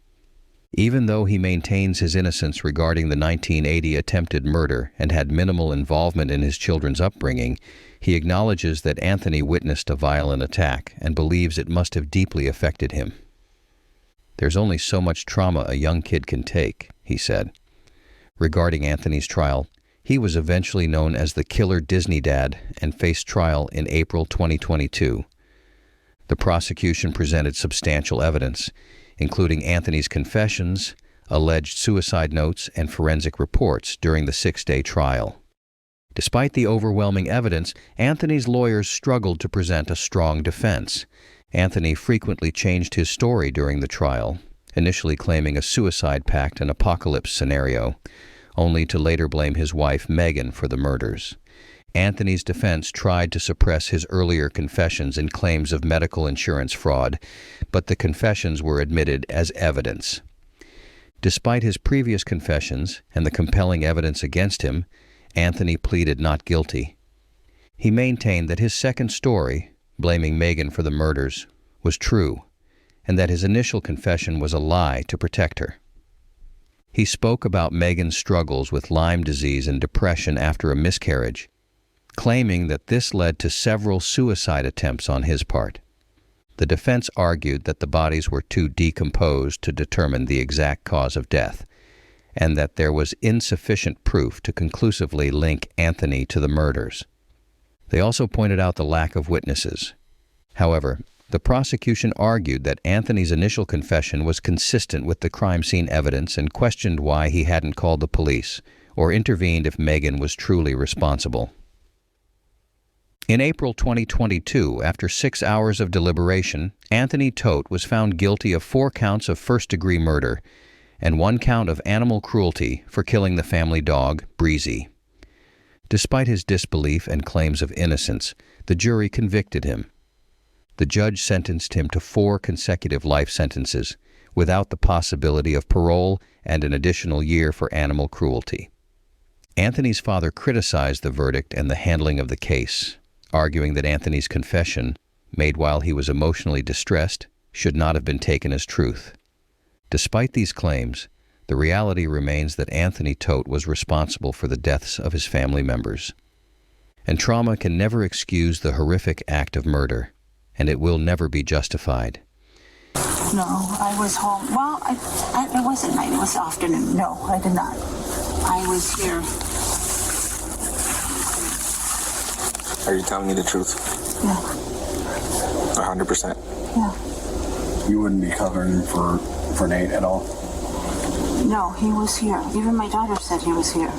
Even though he maintains his innocence regarding the 1980 attempted murder and had minimal involvement in his children's upbringing, he acknowledges that Anthony witnessed a violent attack and believes it must have deeply affected him. "There's only so much trauma a young kid can take," he said. Regarding Anthony's trial, he was eventually known as the Killer Disney Dad and faced trial in April 2022. The prosecution presented substantial evidence, including Anthony's confessions, alleged suicide notes, and forensic reports during the 6-day trial. Despite the overwhelming evidence, Anthony's lawyers struggled to present a strong defense. Anthony frequently changed his story during the trial, initially claiming a suicide pact and apocalypse scenario, only to later blame his wife Megan for the murders. Anthony's defense tried to suppress his earlier confessions and claims of medical insurance fraud, but the confessions were admitted as evidence. Despite his previous confessions and the compelling evidence against him, Anthony pleaded not guilty. He maintained that his second story, blaming Megan for the murders, was true, and that his initial confession was a lie to protect her. He spoke about Megan's struggles with Lyme disease and depression after a miscarriage, claiming that this led to several suicide attempts on his part. The defense argued that the bodies were too decomposed to determine the exact cause of death, and that there was insufficient proof to conclusively link Anthony to the murders. They also pointed out the lack of witnesses. However, the prosecution argued that Anthony's initial confession was consistent with the crime scene evidence and questioned why he hadn't called the police or intervened if Megan was truly responsible. In April 2022, after 6 hours of deliberation, Anthony Todt was found guilty of 4 counts of first-degree murder and 1 count of animal cruelty for killing the family dog, Breezy. Despite his disbelief and claims of innocence, the jury convicted him. The judge sentenced him to 4 consecutive life sentences, without the possibility of parole and an additional year for animal cruelty. Anthony's father criticized the verdict and the handling of the case, arguing that Anthony's confession, made while he was emotionally distressed, should not have been taken as truth. Despite these claims, the reality remains that Anthony Todt was responsible for the deaths of his family members. And trauma can never excuse the horrific act of murder, and it will never be justified. No, I was home. Well, it wasn't night, it was afternoon. No, I did not. I was here. Are you telling me the truth? Yeah. 100%? Yeah. You wouldn't be covering for Nate at all? No, he was here. Even my daughter said he was here.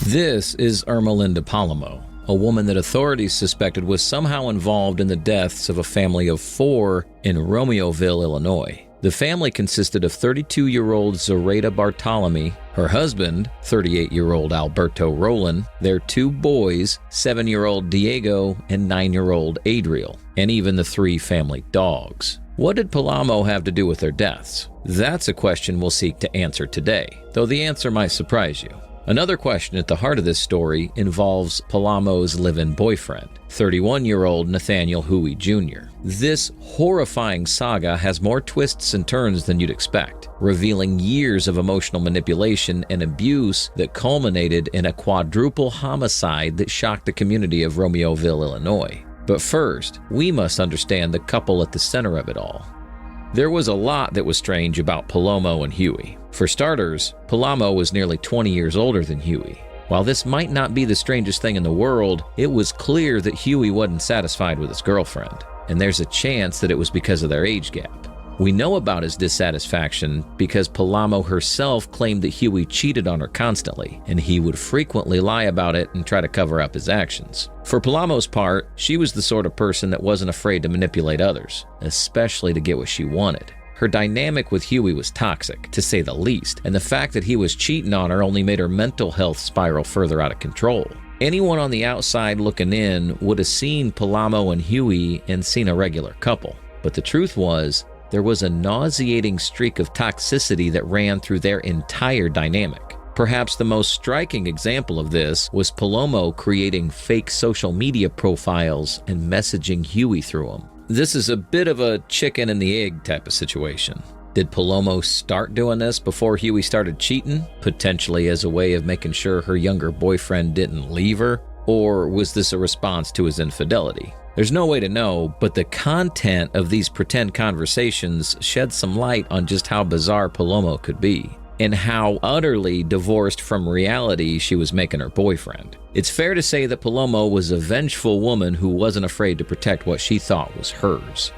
This is Ermelinda Palomo, a woman that authorities suspected was somehow involved in the deaths of a family of 4 in Romeoville, Illinois. The family consisted of 32-year-old Zoraida Bartolome, her husband, 38-year-old Alberto Roland, their 2 boys, 7-year-old Diego and 9-year-old Adriel, and even the 3 family dogs. What did Palomo have to do with their deaths? That's a question we'll seek to answer today, though the answer might surprise you. Another question at the heart of this story involves Palomo's live-in boyfriend, 31-year-old Nathaniel Huey Jr. This horrifying saga has more twists and turns than you'd expect, revealing years of emotional manipulation and abuse that culminated in a quadruple homicide that shocked the community of Romeoville, Illinois. But first, we must understand the couple at the center of it all. There was a lot that was strange about Palomo and Huey. For starters, Palomo was nearly 20 years older than Huey. While this might not be the strangest thing in the world, it was clear that Huey wasn't satisfied with his girlfriend, and there's a chance that it was because of their age gap. We know about his dissatisfaction because Palomo herself claimed that Huey cheated on her constantly, and he would frequently lie about it and try to cover up his actions. For Palomo's part, she was the sort of person that wasn't afraid to manipulate others, especially to get what she wanted. Her dynamic with Huey was toxic, to say the least, and the fact that he was cheating on her only made her mental health spiral further out of control. Anyone on the outside looking in would have seen Palomo and Huey and seen a regular couple. But the truth was, there was a nauseating streak of toxicity that ran through their entire dynamic. Perhaps the most striking example of this was Palomo creating fake social media profiles and messaging Huey through them. This is a bit of a chicken and the egg type of situation. Did Palomo start doing this before Huey started cheating, potentially as a way of making sure her younger boyfriend didn't leave her? Or was this a response to his infidelity? There's no way to know, but the content of these pretend conversations shed some light on just how bizarre Palomo could be, and how utterly divorced from reality she was making her boyfriend. It's fair to say that Palomo was a vengeful woman who wasn't afraid to protect what she thought was hers.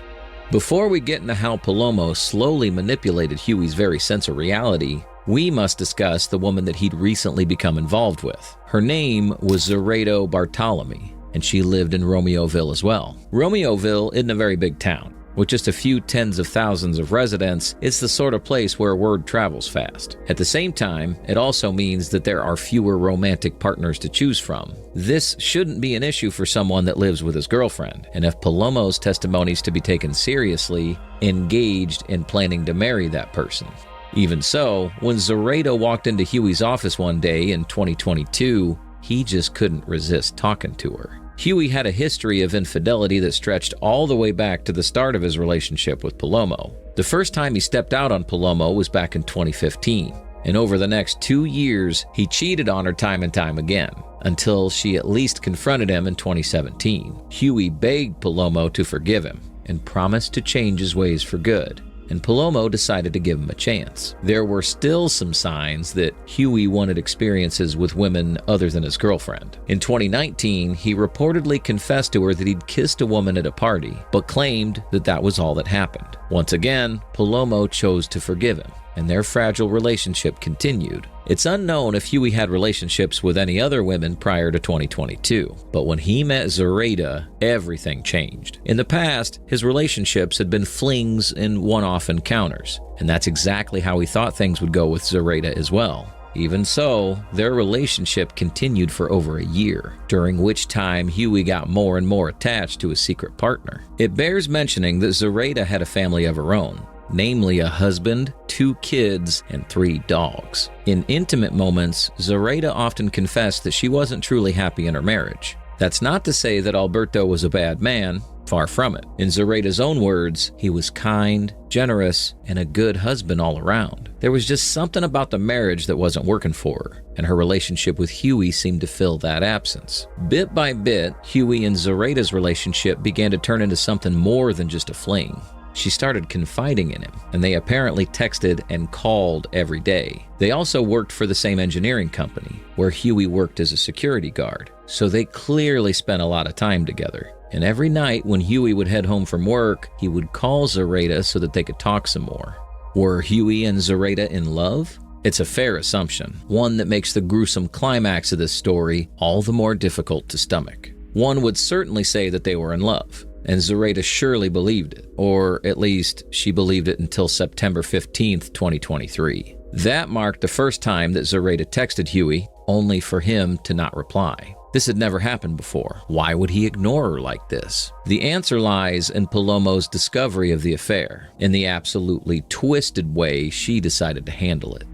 Before we get into how Palomo slowly manipulated Huey's very sense of reality, we must discuss the woman that he'd recently become involved with. Her name was Zoraida Bartolome, and she lived in Romeoville as well. Romeoville isn't a very big town. With just a few tens of thousands of residents, it's the sort of place where word travels fast. At the same time, it also means that there are fewer romantic partners to choose from. This shouldn't be an issue for someone that lives with his girlfriend, and if Palomo's testimony is to be taken seriously, engaged in planning to marry that person. Even so, when Zoraida walked into Huey's office one day in 2022, he just couldn't resist talking to her. Huey had a history of infidelity that stretched all the way back to the start of his relationship with Palomo. The first time he stepped out on Palomo was back in 2015, and over the next 2 years, he cheated on her time and time again, until she at least confronted him in 2017. Huey begged Palomo to forgive him and promised to change his ways for good, and Palomo decided to give him a chance. There were still some signs that Huey wanted experiences with women other than his girlfriend. In 2019, he reportedly confessed to her that he'd kissed a woman at a party, but claimed that that was all that happened. Once again, Palomo chose to forgive him, and their fragile relationship continued. It's unknown if Huey had relationships with any other women prior to 2022, but when he met Zoraida, everything changed. In the past, his relationships had been flings and one-off encounters, and that's exactly how he thought things would go with Zoraida as well. Even so, their relationship continued for over a year, during which time Huey got more and more attached to his secret partner. It bears mentioning that Zoraida had a family of her own, namely a husband, 2 kids, and 3 dogs. In intimate moments, Zoraida often confessed that she wasn't truly happy in her marriage. That's not to say that Alberto was a bad man. Far from it. In Zoraida's own words, he was kind, generous, and a good husband all around. There was just something about the marriage that wasn't working for her, and her relationship with Huey seemed to fill that absence. Bit by bit, Huey and Zoraida's relationship began to turn into something more than just a fling. She started confiding in him, and they apparently texted and called every day. They also worked for the same engineering company, where Huey worked as a security guard, so they clearly spent a lot of time together. And every night when Huey would head home from work, he would call Zoraida so that they could talk some more. Were Huey and Zoraida in love? It's a fair assumption, one that makes the gruesome climax of this story all the more difficult to stomach. One would certainly say that they were in love, and Zoraida surely believed it, or at least she believed it until September 15th, 2023. That marked the first time that Zoraida texted Huey, only for him to not reply. This had never happened before. Why would he ignore her like this? The answer lies in Palomo's discovery of the affair, in the absolutely twisted way she decided to handle it.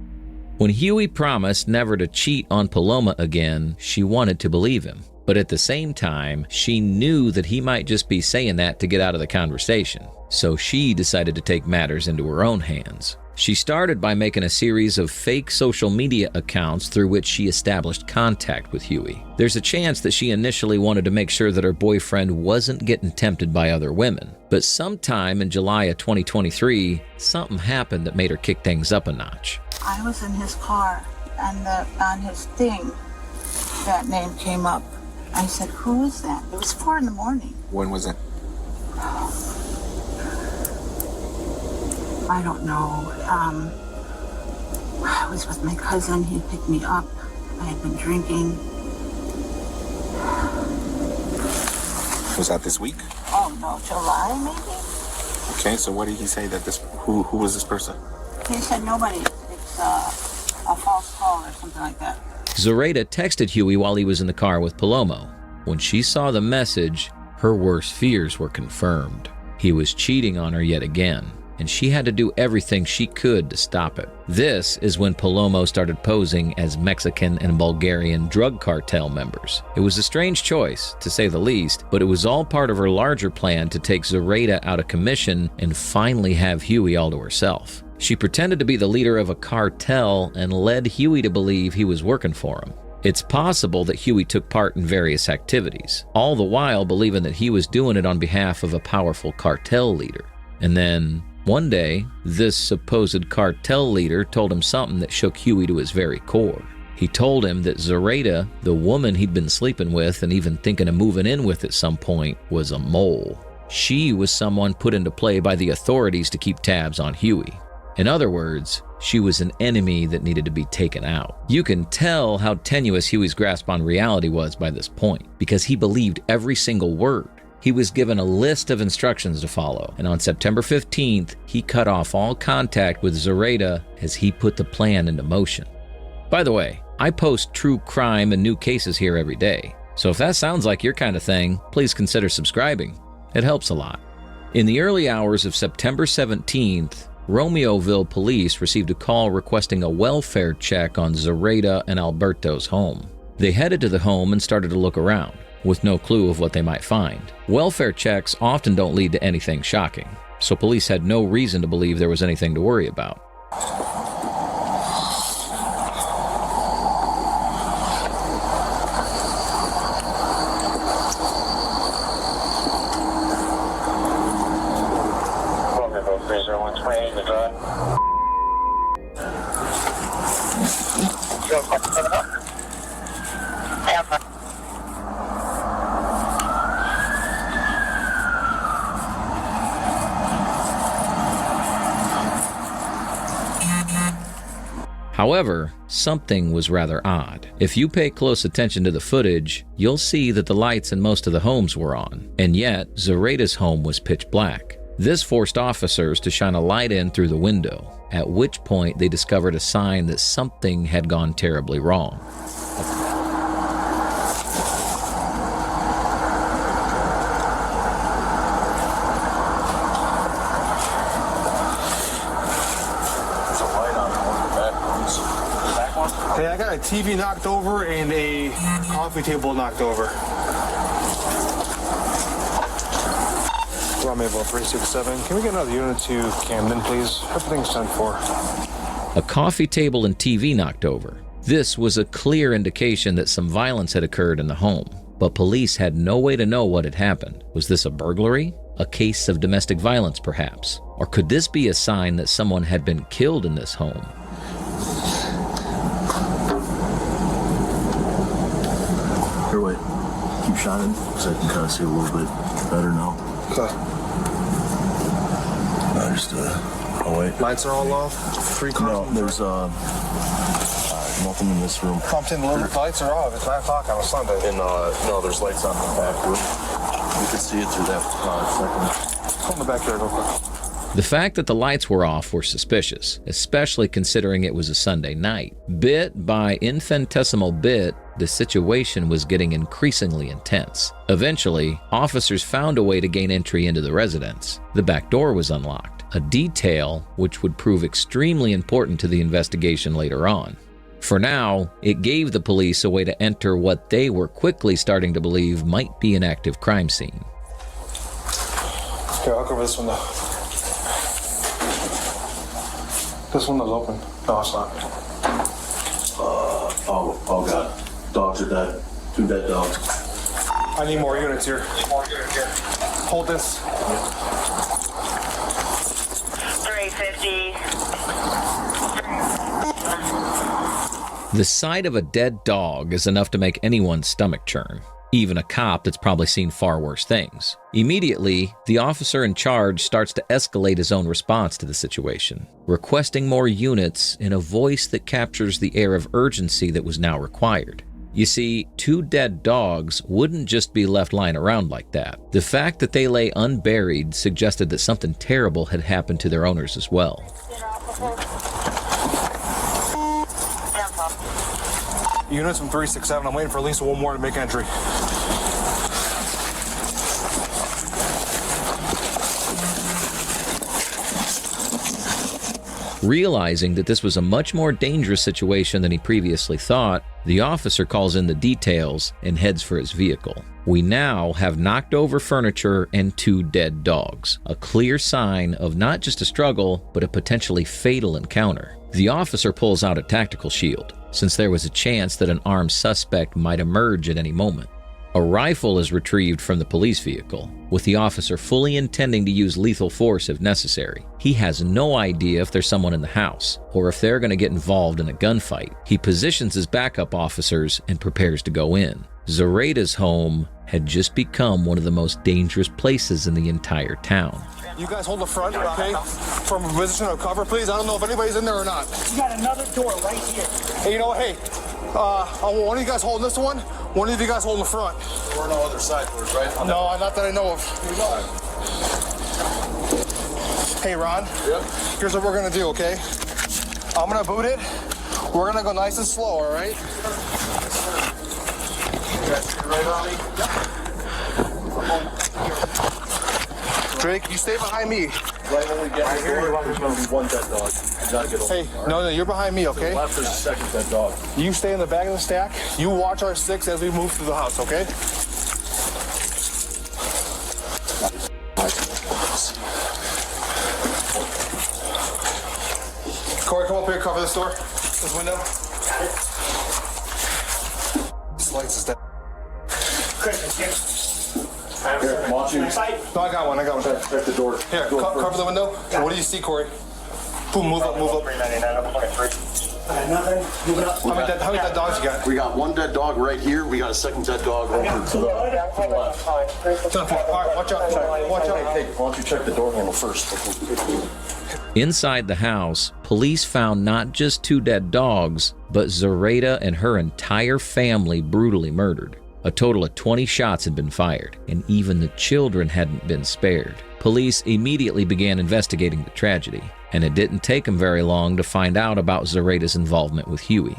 When Huey promised never to cheat on Paloma again, she wanted to believe him. But at the same time, she knew that he might just be saying that to get out of the conversation. So she decided to take matters into her own hands. She started by making a series of fake social media accounts through which she established contact with Huey. There's a chance that she initially wanted to make sure that her boyfriend wasn't getting tempted by other women. But sometime in July of 2023, something happened that made her kick things up a notch. I was in his car, and on his thing, that name came up. I said, who is that? It was 4 a.m. When was it? I don't know. I was with my cousin. He picked me up. I had been drinking. Was that this week? Oh, no, July, maybe? Okay, so what did he say that who was this person? He said nobody. It's a false call or something like that. Zoraida texted Huey while he was in the car with Palomo. When she saw the message, her worst fears were confirmed. He was cheating on her yet again, and she had to do everything she could to stop it. This is when Palomo started posing as Mexican and Bulgarian drug cartel members. It was a strange choice, to say the least, but it was all part of her larger plan to take Zoraida out of commission and finally have Huey all to herself. She pretended to be the leader of a cartel and led Huey to believe he was working for him. It's possible that Huey took part in various activities, all the while believing that he was doing it on behalf of a powerful cartel leader. And then, one day, this supposed cartel leader told him something that shook Huey to his very core. He told him that Zoraida, the woman he'd been sleeping with and even thinking of moving in with at some point, was a mole. She was someone put into play by the authorities to keep tabs on Huey. In other words, she was an enemy that needed to be taken out. You can tell how tenuous Huey's grasp on reality was by this point, because he believed every single word. He was given a list of instructions to follow, and on September 15th, he cut off all contact with Zoraida as he put the plan into motion. By the way, I post true crime and new cases here every day, so if that sounds like your kind of thing, please consider subscribing. It helps a lot. In the early hours of September 17th, Romeoville police received a call requesting a welfare check on Zoraida and Alberto's home. They headed to the home and started to look around, with no clue of what they might find. Welfare checks often don't lead to anything shocking, so police had no reason to believe there was anything to worry about. However, something was rather odd. If you pay close attention to the footage, you'll see that the lights in most of the homes were on, and yet Zoraida's home was pitch black. This forced officers to shine a light in through the window, at which point they discovered a sign that something had gone terribly wrong. Hey, I got a TV knocked over and a coffee table knocked over. Romeo 367. Can we get another unit to Camden, please? Everything's 10-4. A coffee table and TV knocked over. This was a clear indication that some violence had occurred in the home, but police had no way to know what had happened. Was this a burglary? A case of domestic violence, perhaps? Or could this be a sign that someone had been killed in this home? Here, wait. Keep shining, so I can kind of see a little bit better now. Okay. Oh, wait. Lights are all off? Free No, there's, nothing in this room. Compton, the lights are off. It's 9 o'clock on a Sunday. And, no, there's lights on in the back room. You can see it through that second. Go in the backyard real quick. The fact that the lights were off were suspicious, especially considering it was a Sunday night. Bit by infinitesimal bit, the situation was getting increasingly intense. Eventually, officers found a way to gain entry into the residence. The back door was unlocked, a detail which would prove extremely important to the investigation later on. For now, it gave the police a way to enter what they were quickly starting to believe might be an active crime scene. Here, I'll cover this window. This window's open. No, it's not. Oh God. Dogs are dead. 2 dead dogs. I need more units here. Hold this. 350. The sight of a dead dog is enough to make anyone's stomach churn, even a cop that's probably seen far worse things. Immediately, the officer in charge starts to escalate his own response to the situation, requesting more units in a voice that captures the air of urgency that was now required. You see, 2 dead dogs wouldn't just be left lying around like that. The fact that they lay unburied suggested that something terrible had happened to their owners as well. Units from 367. I'm waiting for at least one more to make entry. Realizing that this was a much more dangerous situation than he previously thought, the officer calls in the details and heads for his vehicle. We now have knocked over furniture and 2 dead dogs, a clear sign of not just a struggle, but a potentially fatal encounter. The officer pulls out a tactical shield, since there was a chance that an armed suspect might emerge at any moment. A rifle is retrieved from the police vehicle, with the officer fully intending to use lethal force if necessary. He has no idea if there's someone in the house, or if they're going to get involved in a gunfight. He positions his backup officers and prepares to go in. Zoraida's home had just become one of the most dangerous places in the entire town. You guys hold the front, okay? From a position of cover, please. I don't know if anybody's in there or not. You got another door right here. Hey, you know what? Hey, one of you guys holding this one. One of you guys holding the front. There are no other side doors, right? No, not that I know of. Hey, Ron. Yep. Here's what we're gonna do, okay? I'm gonna boot it. We're gonna go nice and slow, all right? You guys get right on me? Drake, you stay behind me. Right when we get right here, there's going to be 1 dead dog. You gotta get over. Hey, no, you're behind me, okay? To the left, there's a 2nd dead dog. You stay in the back of the stack. You watch our 6 as we move through the house, okay? Corey, come up here, cover this door, this window. This lights is down. Here, watch you. No, I got one. Check the door. Here, cover the window. What do you see, Corey? Boom, move up. Nothing. Move it up. How many dead dogs you got? We got 1 dead dog right here. We got a 2nd dead dog over to the left. All right, watch out. Watch out. Hey, why don't you check the door handle first? Inside the house, police found not just 2 dead dogs, but Zoraida and her entire family brutally murdered. A total of 20 shots had been fired, and even the children hadn't been spared. Police immediately began investigating the tragedy, and it didn't take them very long to find out about Zoraida's involvement with Huey.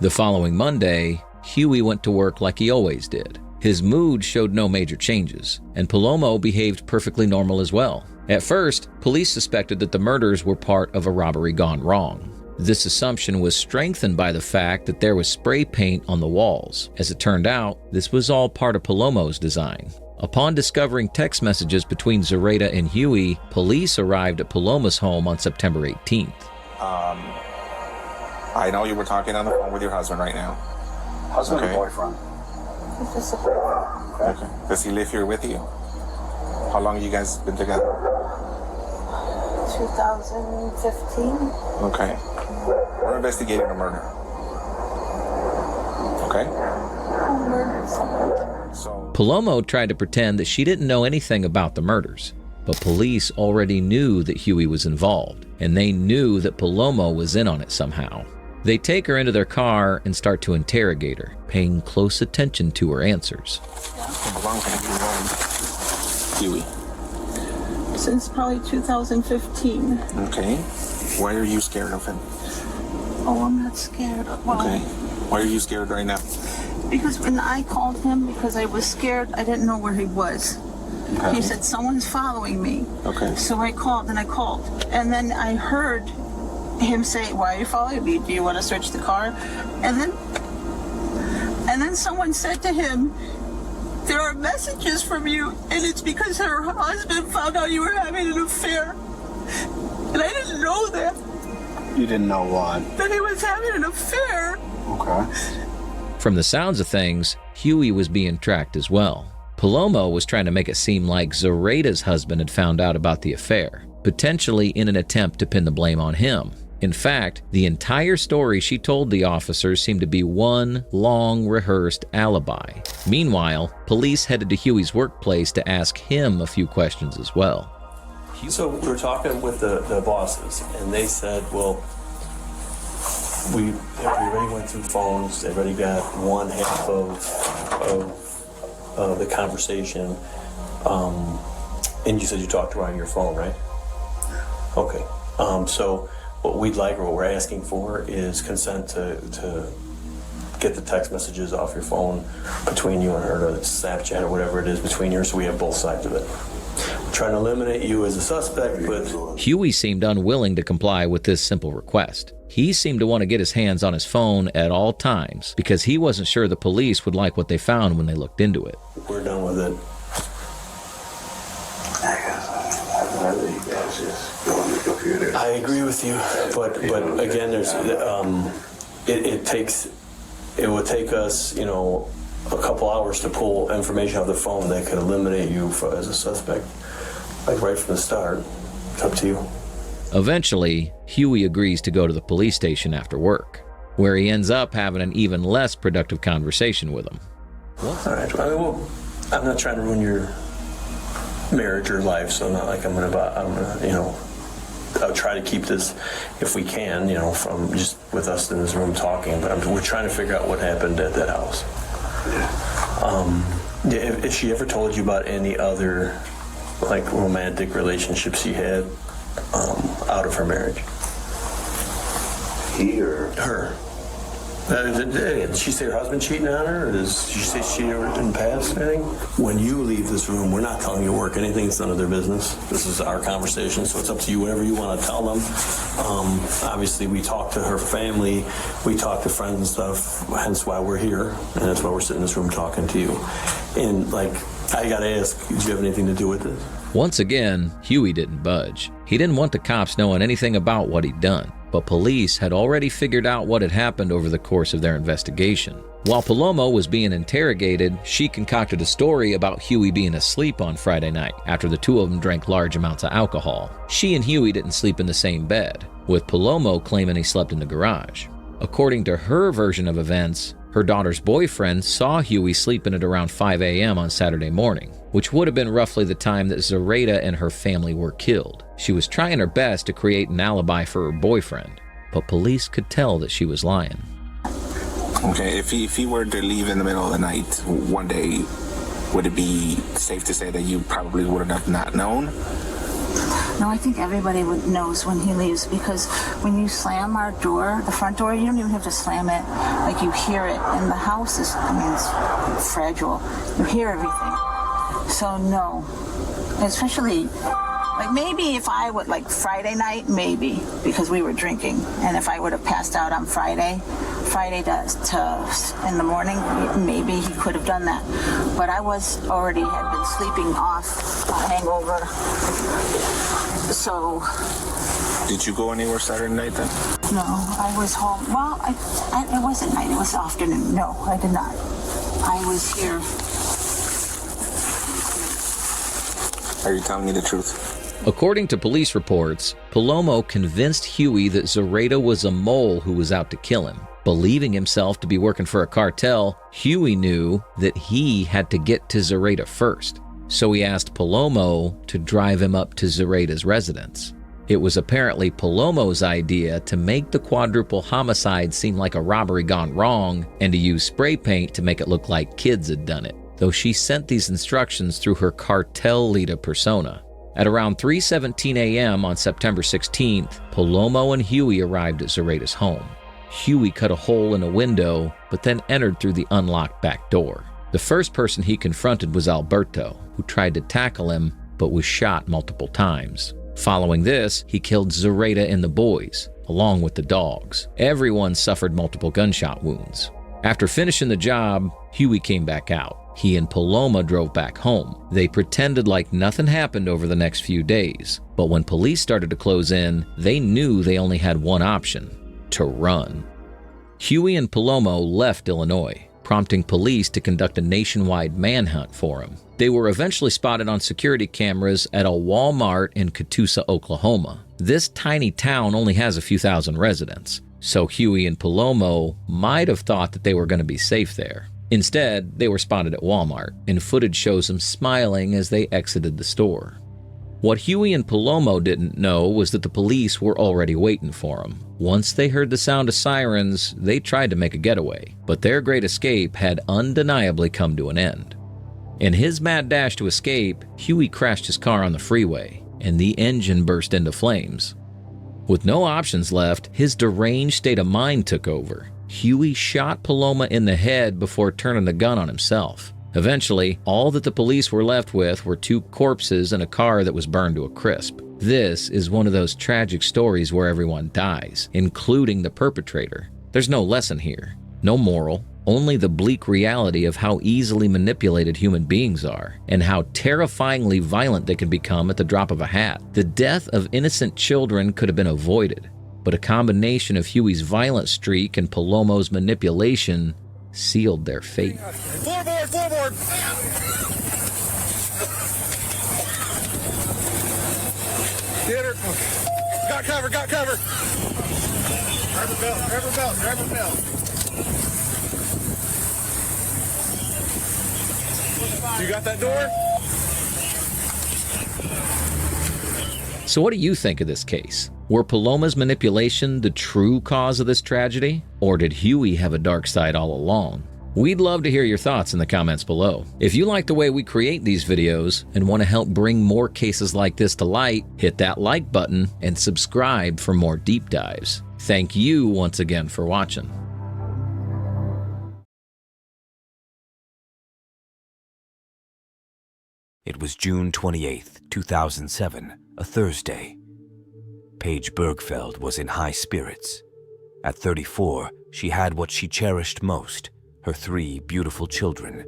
The following Monday, Huey went to work like he always did. His mood showed no major changes, and Palomo behaved perfectly normal as well. At first, police suspected that the murders were part of a robbery gone wrong. This assumption was strengthened by the fact that there was spray paint on the walls. As it turned out, this was all part of Palomo's design. Upon discovering text messages between Zoraida and Huey, police arrived at Paloma's home on September 18th. I know you were talking on the phone with your husband right now. Husband or boyfriend? It's just a boyfriend. Okay. Does he live here with you? How long have you guys been together? 2015. Okay. We're investigating a murder. Okay? Murdered someone. So Palomo tried to pretend that she didn't know anything about the murders, but police already knew that Huey was involved, and they knew that Palomo was in on it somehow. They take her into their car and start to interrogate her, paying close attention to her answers. how long have you known Huey? Since probably 2015. Okay. Why are you scared of him? Oh, I'm not scared. Well, Okay. Why are you scared right now? because when I called him, because I was scared, I didn't know where he was. Okay. He said, someone's following me. Okay. So I called. And then I heard him say, why are you following me? Do you want to search the car? And then someone said to him, there are messages from you, and it's because her husband found out you were having an affair. And I didn't know that. You didn't know what? That he was having an affair. Okay. From the sounds of things, Huey was being tracked as well. Palomo was trying to make it seem like Zoraida's husband had found out about the affair, potentially in an attempt to pin the blame on him. In fact, the entire story she told the officers seemed to be one long, rehearsed alibi. Meanwhile, police headed to Huey's workplace to ask him a few questions as well. So we were talking with the bosses, and they said, well, we already went through phones, they already got one half of the conversation, and you said you talked to her on your phone, right? Okay. So what we'd like, or what we're asking for, is consent to get the text messages off your phone between you and her, to Snapchat or whatever it is between you, so we have both sides of it. We're trying to eliminate you as a suspect, but... Huey seemed unwilling to comply with this simple request. He seemed to want to get his hands on his phone at all times because he wasn't sure the police would like what they found when they looked into it. We're done with it. I agree with you, but again, there's it would take us, a couple hours to pull information off the phone that could eliminate you as a suspect, like right from the start. It's up to you. Eventually, Huey agrees to go to the police station after work, where he ends up having an even less productive conversation with him. All right. Well, I'm not trying to ruin your marriage or life, so not like I'm gonna, I'll try to keep this, if we can, from just with us in this room talking. But we're trying to figure out what happened at that house. If she ever told you about any other, like, romantic relationships she had out of her marriage? He or her? Did she say her husband cheating on her, or does she say she ever didn't pass anything? When you leave this room, we're not telling you work anything. It's none of their business. This is our conversation, so it's up to you, whatever you want to tell them. Obviously, we talk to her family, we talk to friends and stuff, hence why we're here, and that's why we're sitting in this room talking to you. And, I gotta ask, did you have anything to do with this? Once again, Huey didn't budge. He didn't want the cops knowing anything about what he'd done, but police had already figured out what had happened over the course of their investigation. While Palomo was being interrogated, she concocted a story about Huey being asleep on Friday night after the two of them drank large amounts of alcohol. She and Huey didn't sleep in the same bed, with Palomo claiming he slept in the garage. According to her version of events, her daughter's boyfriend saw Huey sleeping at around 5 a.m. on Saturday morning, which would have been roughly the time that Zoraida and her family were killed. She was trying her best to create an alibi for her boyfriend, but police could tell that she was lying. Okay, if he were to leave in the middle of the night one day, would it be safe to say that you probably would have not known? No, I think everybody knows when he leaves, because when you slam our door, the front door, you don't even have to slam it. Like, you hear it, and the house is, it's fragile. You hear everything. So no, especially, maybe if I would, Friday night, maybe, because we were drinking, and if I would have passed out on Friday Friday to in the morning, maybe he could have done that. But I had been sleeping off a hangover. So. Did you go anywhere Saturday night then? No, I was home. Well, it wasn't night, it was afternoon. No, I did not. I was here. Are you telling me the truth? According to police reports, Palomo convinced Huey that Zoraida was a mole who was out to kill him. Believing himself to be working for a cartel, Huey knew that he had to get to Zoraida first. So he asked Palomo to drive him up to Zoraida's residence. It was apparently Palomo's idea to make the quadruple homicide seem like a robbery gone wrong and to use spray paint to make it look like kids had done it, though she sent these instructions through her cartel leader persona. At around 3:17 a.m. on September 16th, Palomo and Huey arrived at Zoraida's home. Huey cut a hole in a window, but then entered through the unlocked back door. The first person he confronted was Alberto, who tried to tackle him, but was shot multiple times. Following this, he killed Zoraida and the boys, along with the dogs. Everyone suffered multiple gunshot wounds. After finishing the job, Huey came back out. He and Paloma drove back home. They pretended like nothing happened over the next few days, but when police started to close in, they knew they only had one option: to run. Huey and Palomo left Illinois, prompting police to conduct a nationwide manhunt for him. They were eventually spotted on security cameras at a Walmart in Catoosa, Oklahoma. This tiny town only has a few thousand residents, so Huey and Palomo might have thought that they were going to be safe there. Instead, they were spotted at Walmart, and footage shows them smiling as they exited the store. What Huey and Palomo didn't know was that the police were already waiting for them. Once they heard the sound of sirens, they tried to make a getaway, but their great escape had undeniably come to an end. In his mad dash to escape, Huey crashed his car on the freeway, and the engine burst into flames. With no options left, his deranged state of mind took over. Huey shot Paloma in the head before turning the gun on himself. Eventually, all that the police were left with were two corpses and a car that was burned to a crisp. This is one of those tragic stories where everyone dies, including the perpetrator. There's no lesson here, no moral, only the bleak reality of how easily manipulated human beings are and how terrifyingly violent they can become at the drop of a hat. The death of innocent children could have been avoided, but a combination of Huey's violent streak and Palomo's manipulation sealed their fate. Floorboard! Get her. Got cover. Grab her belt. You got that door? So what do you think of this case? Were Paloma's manipulation the true cause of this tragedy? Or did Huey have a dark side all along? We'd love to hear your thoughts in the comments below. If you like the way we create these videos and want to help bring more cases like this to light, hit that like button and subscribe for more deep dives. Thank you once again for watching. It was June 28th, 2007, a Thursday. Paige Bergfeld was in high spirits. At 34, she had what she cherished most, her 3 beautiful children.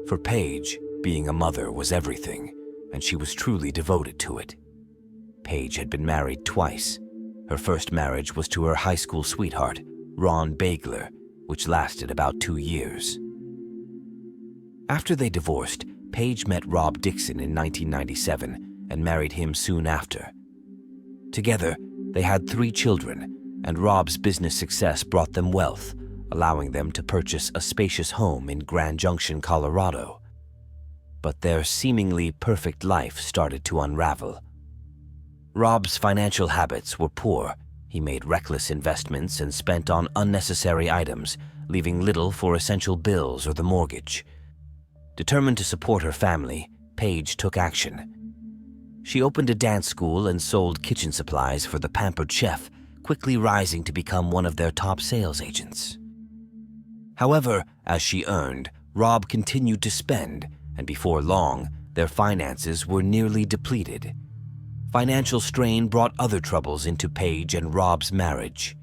For Paige, being a mother was everything, and she was truly devoted to it. Paige had been married twice. Her first marriage was to her high school sweetheart, Ron Bagler, which lasted about 2 years. After they divorced, Paige met Rob Dixon in 1997 and married him soon after. Together, they had 3 children, and Rob's business success brought them wealth, allowing them to purchase a spacious home in Grand Junction, Colorado. But their seemingly perfect life started to unravel. Rob's financial habits were poor. He made reckless investments and spent on unnecessary items, leaving little for essential bills or the mortgage. Determined to support her family, Paige took action. She opened a dance school and sold kitchen supplies for the pampered chef, quickly rising to become one of their top sales agents. However, as she earned, Rob continued to spend, and before long, their finances were nearly depleted. Financial strain brought other troubles into Paige and Rob's marriage.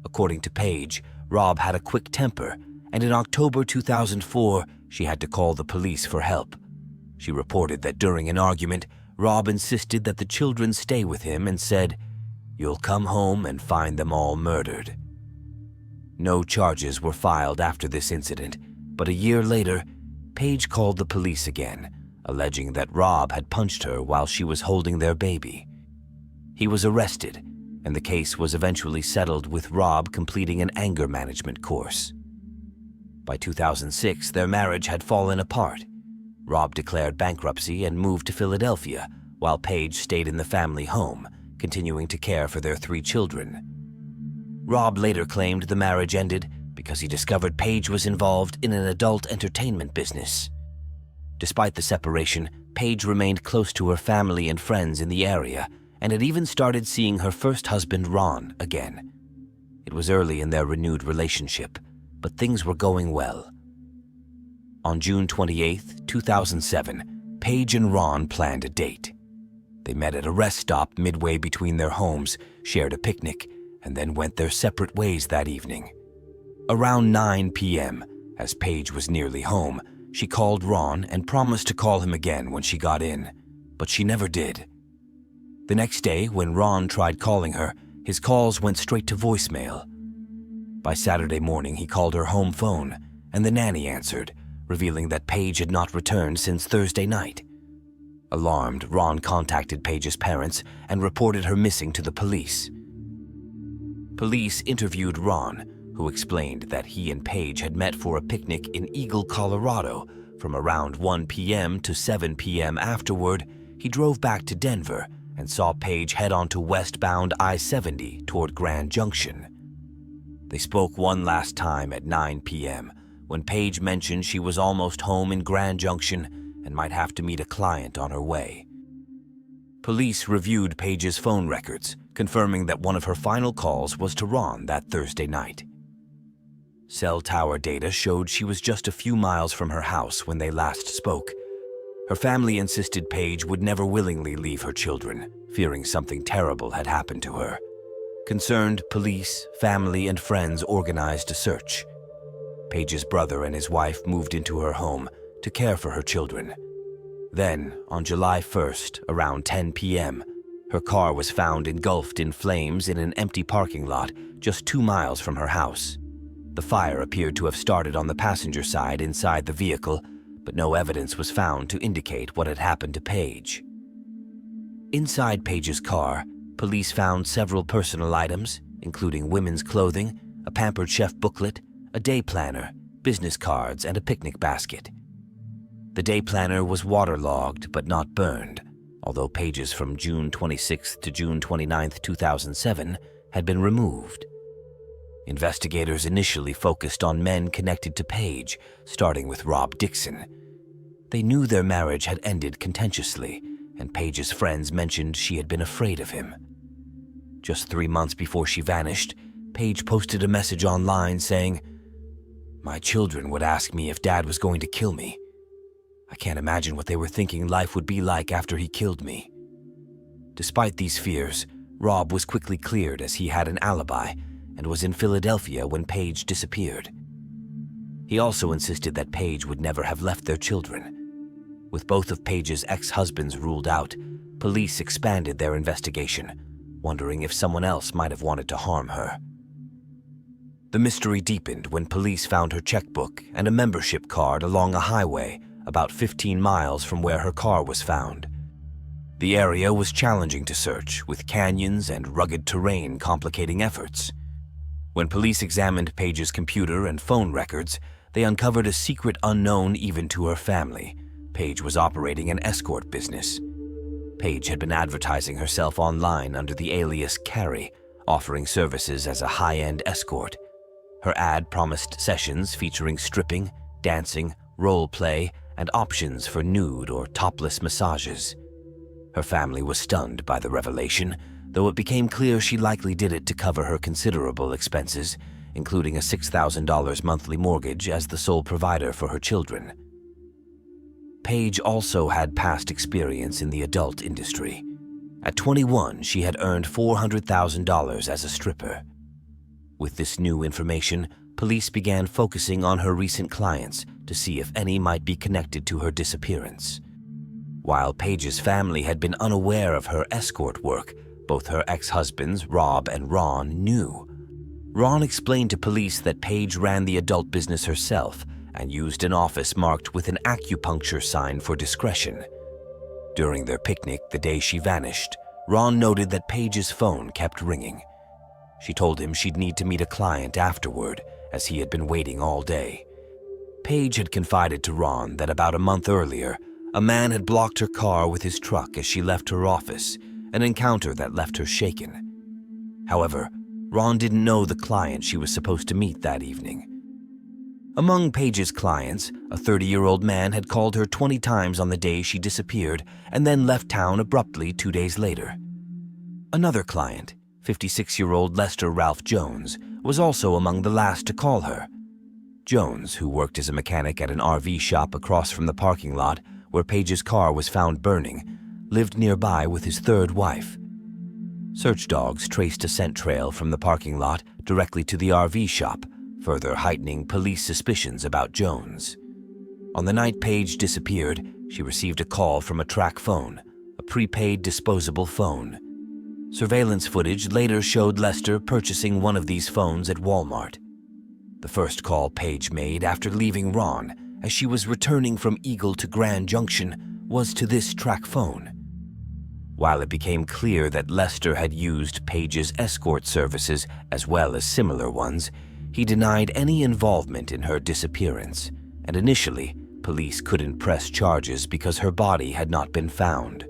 According to Paige, Rob had a quick temper, and in October 2004, she had to call the police for help. She reported that during an argument, Rob insisted that the children stay with him and said, "You'll come home and find them all murdered." No charges were filed after this incident, but a year later, Paige called the police again, alleging that Rob had punched her while she was holding their baby. He was arrested, and the case was eventually settled with Rob completing an anger management course. By 2006, their marriage had fallen apart. Rob declared bankruptcy and moved to Philadelphia, while Paige stayed in the family home, continuing to care for their 3 children. Rob later claimed the marriage ended because he discovered Paige was involved in an adult entertainment business. Despite the separation, Paige remained close to her family and friends in the area, and had even started seeing her first husband, Ron, again. It was early in their renewed relationship, but things were going well. On June 28, 2007, Paige and Ron planned a date. They met at a rest stop midway between their homes, shared a picnic, and then went their separate ways that evening. Around 9 p.m., as Paige was nearly home, she called Ron and promised to call him again when she got in, but she never did. The next day, when Ron tried calling her, his calls went straight to voicemail. By Saturday morning, he called her home phone, and the nanny answered, revealing that Paige had not returned since Thursday night. Alarmed, Ron contacted Paige's parents and reported her missing to the police. Police interviewed Ron, who explained that he and Paige had met for a picnic in Eagle, Colorado. From around 1 p.m. to 7 p.m. afterward, he drove back to Denver and saw Paige head onto westbound I-70 toward Grand Junction. They spoke one last time at 9 p.m., when Paige mentioned she was almost home in Grand Junction and might have to meet a client on her way. Police reviewed Paige's phone records, confirming that one of her final calls was to Ron that Thursday night. Cell tower data showed she was just a few miles from her house when they last spoke. Her family insisted Paige would never willingly leave her children, fearing something terrible had happened to her. Concerned, police, family, and friends organized a search. Paige's brother and his wife moved into her home to care for her children. Then, on July 1st, around 10 p.m., her car was found engulfed in flames in an empty parking lot just 2 miles from her house. The fire appeared to have started on the passenger side inside the vehicle, but no evidence was found to indicate what had happened to Paige. Inside Paige's car, police found several personal items, including women's clothing, a Pampered Chef booklet, a day planner, business cards, and a picnic basket. The day planner was waterlogged but not burned, although pages from June 26 to June 29, 2007 had been removed. Investigators initially focused on men connected to Paige, starting with Rob Dixon. They knew their marriage had ended contentiously, and Paige's friends mentioned she had been afraid of him. Just 3 months before she vanished, Paige posted a message online saying, "My children would ask me if Dad was going to kill me. I can't imagine what they were thinking life would be like after he killed me." Despite these fears, Rob was quickly cleared as he had an alibi and was in Philadelphia when Paige disappeared. He also insisted that Paige would never have left their children. With both of Paige's ex-husbands ruled out, police expanded their investigation, wondering if someone else might have wanted to harm her. The mystery deepened when police found her checkbook and a membership card along a highway about 15 miles from where her car was found. The area was challenging to search, with canyons and rugged terrain complicating efforts. When police examined Paige's computer and phone records, they uncovered a secret unknown even to her family. Paige was operating an escort business. Paige had been advertising herself online under the alias Carrie, offering services as a high-end escort. Her ad promised sessions featuring stripping, dancing, role play, and options for nude or topless massages. Her family was stunned by the revelation, though it became clear she likely did it to cover her considerable expenses, including a $6,000 monthly mortgage as the sole provider for her children. Paige also had past experience in the adult industry. At 21, she had earned $400,000 as a stripper. With this new information, police began focusing on her recent clients to see if any might be connected to her disappearance. While Paige's family had been unaware of her escort work, both her ex-husbands, Rob and Ron, knew. Ron explained to police that Paige ran the adult business herself and used an office marked with an acupuncture sign for discretion. During their picnic the day she vanished, Ron noted that Paige's phone kept ringing. She told him she'd need to meet a client afterward, as he had been waiting all day. Paige had confided to Ron that about a month earlier, a man had blocked her car with his truck as she left her office, an encounter that left her shaken. However, Ron didn't know the client she was supposed to meet that evening. Among Paige's clients, a 30-year-old man had called her 20 times on the day she disappeared and then left town abruptly 2 days later. Another client, 56-year-old Lester Ralph Jones, was also among the last to call her. Jones, who worked as a mechanic at an RV shop across from the parking lot where Paige's car was found burning, lived nearby with his third wife. Search dogs traced a scent trail from the parking lot directly to the RV shop, further heightening police suspicions about Jones. On the night Paige disappeared, she received a call from a track phone, a prepaid disposable phone. Surveillance footage later showed Lester purchasing one of these phones at Walmart. The first call Paige made after leaving Ron, as she was returning from Eagle to Grand Junction, was to this track phone. While it became clear that Lester had used Paige's escort services as well as similar ones, he denied any involvement in her disappearance, and initially, police couldn't press charges because her body had not been found.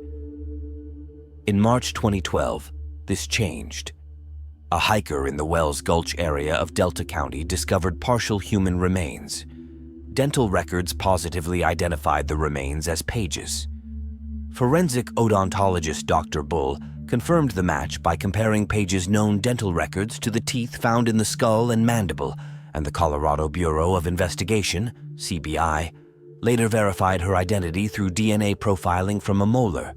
In March 2012, this changed. A hiker in the Wells Gulch area of Delta County discovered partial human remains. Dental records positively identified the remains as Paige's. Forensic odontologist Dr. Bull confirmed the match by comparing Paige's known dental records to the teeth found in the skull and mandible, and the Colorado Bureau of Investigation, CBI, later verified her identity through DNA profiling from a molar.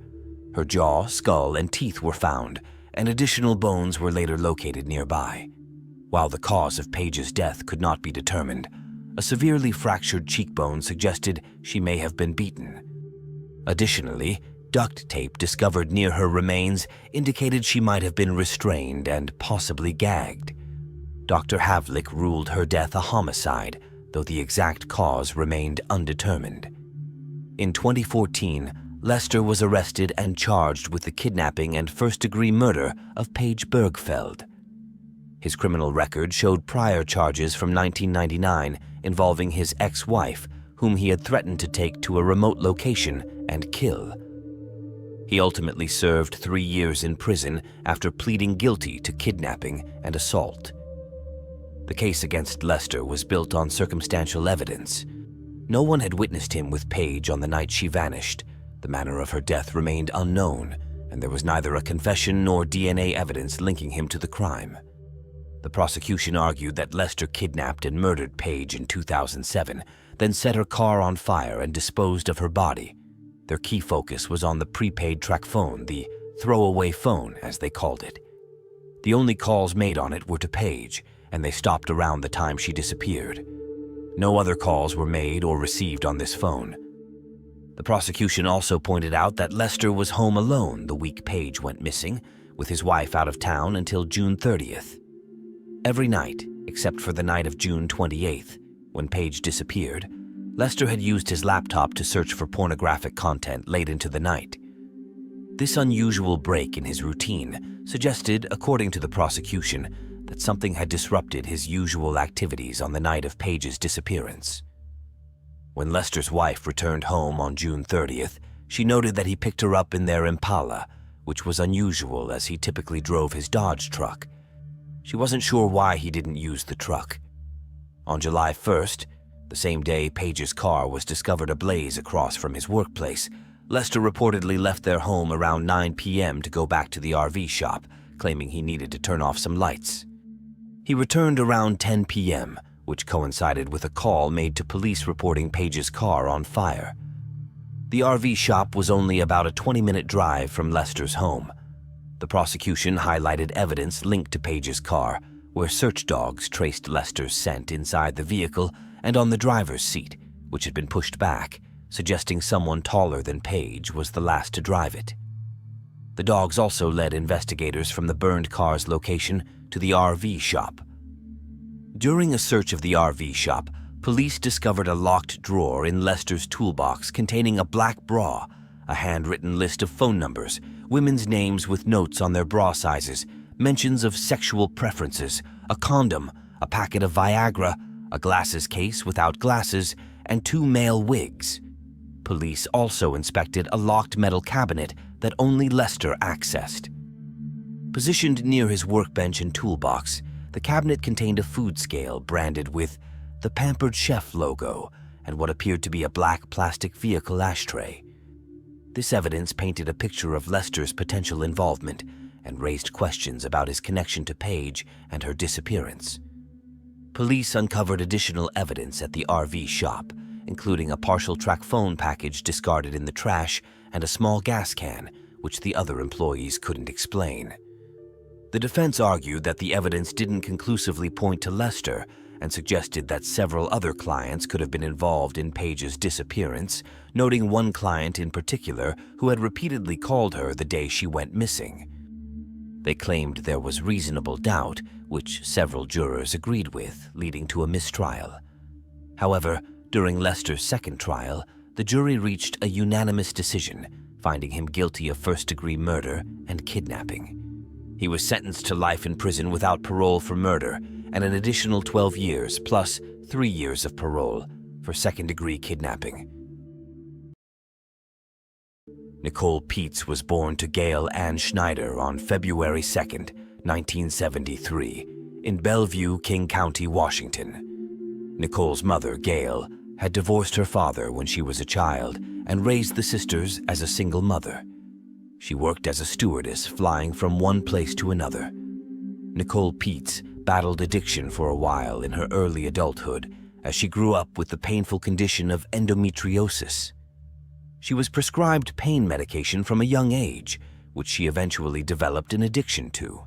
Her jaw, skull, and teeth were found, and additional bones were later located nearby. While the cause of Paige's death could not be determined, a severely fractured cheekbone suggested she may have been beaten. Additionally, duct tape discovered near her remains indicated she might have been restrained and possibly gagged. Dr. Havlick ruled her death a homicide, though the exact cause remained undetermined. In 2014, Lester was arrested and charged with the kidnapping and first-degree murder of Paige Bergfeld. His criminal record showed prior charges from 1999 involving his ex-wife, whom he had threatened to take to a remote location and kill. He ultimately served 3 years in prison after pleading guilty to kidnapping and assault. The case against Lester was built on circumstantial evidence. No one had witnessed him with Paige on the night she vanished. The manner of her death remained unknown, and there was neither a confession nor DNA evidence linking him to the crime. The prosecution argued that Lester kidnapped and murdered Paige in 2007, then set her car on fire and disposed of her body. Their key focus was on the prepaid track phone, the throwaway phone, as they called it. The only calls made on it were to Paige, and they stopped around the time she disappeared. No other calls were made or received on this phone. The prosecution also pointed out that Lester was home alone the week Paige went missing, with his wife out of town until June 30th. Every night, except for the night of June 28th, when Paige disappeared, Lester had used his laptop to search for pornographic content late into the night. This unusual break in his routine suggested, according to the prosecution, that something had disrupted his usual activities on the night of Paige's disappearance. When Lester's wife returned home on June 30th, she noted that he picked her up in their Impala, which was unusual as he typically drove his Dodge truck. She wasn't sure why he didn't use the truck. On July 1st, the same day Paige's car was discovered ablaze across from his workplace, Lester reportedly left their home around 9 p.m. to go back to the RV shop, claiming he needed to turn off some lights. He returned around 10 p.m., which coincided with a call made to police reporting Paige's car on fire. The RV shop was only about a 20-minute drive from Lester's home. The prosecution highlighted evidence linked to Paige's car, where search dogs traced Lester's scent inside the vehicle and on the driver's seat, which had been pushed back, suggesting someone taller than Paige was the last to drive it. The dogs also led investigators from the burned car's location to the RV shop. During a search of the RV shop, police discovered a locked drawer in Lester's toolbox containing a black bra, a handwritten list of phone numbers, women's names with notes on their bra sizes, mentions of sexual preferences, a condom, a packet of Viagra, a glasses case without glasses, and 2 male wigs. Police also inspected a locked metal cabinet that only Lester accessed. Positioned near his workbench and toolbox, the cabinet contained a food scale branded with the Pampered Chef logo and what appeared to be a black plastic vehicle ashtray. This evidence painted a picture of Lester's potential involvement and raised questions about his connection to Paige and her disappearance. Police uncovered additional evidence at the RV shop, including a partial track phone package discarded in the trash and a small gas can, which the other employees couldn't explain. The defense argued that the evidence didn't conclusively point to Lester and suggested that several other clients could have been involved in Paige's disappearance, noting one client in particular who had repeatedly called her the day she went missing. They claimed there was reasonable doubt, which several jurors agreed with, leading to a mistrial. However, during Lester's second trial, the jury reached a unanimous decision, finding him guilty of first-degree murder and kidnapping. He was sentenced to life in prison without parole for murder and an additional 12 years plus 3 years of parole for second-degree kidnapping. Nicole Peets was born to Gail Ann Schneider on February 2, 1973, in Bellevue, King County, Washington. Nicole's mother, Gail, had divorced her father when she was a child and raised the sisters as a single mother. She worked as a stewardess, flying from one place to another. Nicole Peets battled addiction for a while in her early adulthood as she grew up with the painful condition of endometriosis. She was prescribed pain medication from a young age, which she eventually developed an addiction to.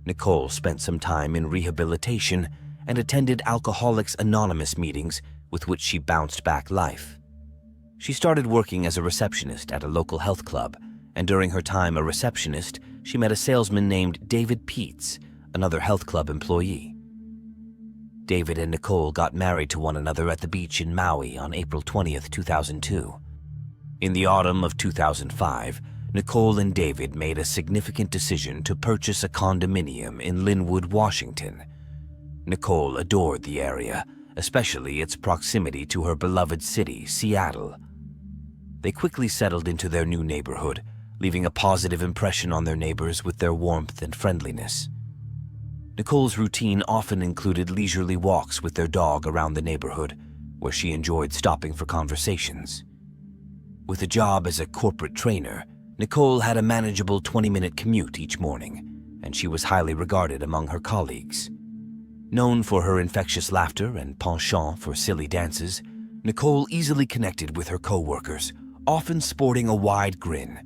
Nicole spent some time in rehabilitation and attended Alcoholics Anonymous meetings with which she bounced back life. She started working as a receptionist at a local health club, and during her time a receptionist, she met a salesman named David Peets, another health club employee. David and Nicole got married to one another at the beach in Maui on April 20th, 2002. In the autumn of 2005, Nicole and David made a significant decision to purchase a condominium in Linwood, Washington. Nicole adored the area, especially its proximity to her beloved city, Seattle. They quickly settled into their new neighborhood, leaving a positive impression on their neighbors with their warmth and friendliness. Nicole's routine often included leisurely walks with their dog around the neighborhood, where she enjoyed stopping for conversations. With a job as a corporate trainer, Nicole had a manageable 20-minute commute each morning, and she was highly regarded among her colleagues. Known for her infectious laughter and penchant for silly dances, Nicole easily connected with her co-workers, often sporting a wide grin.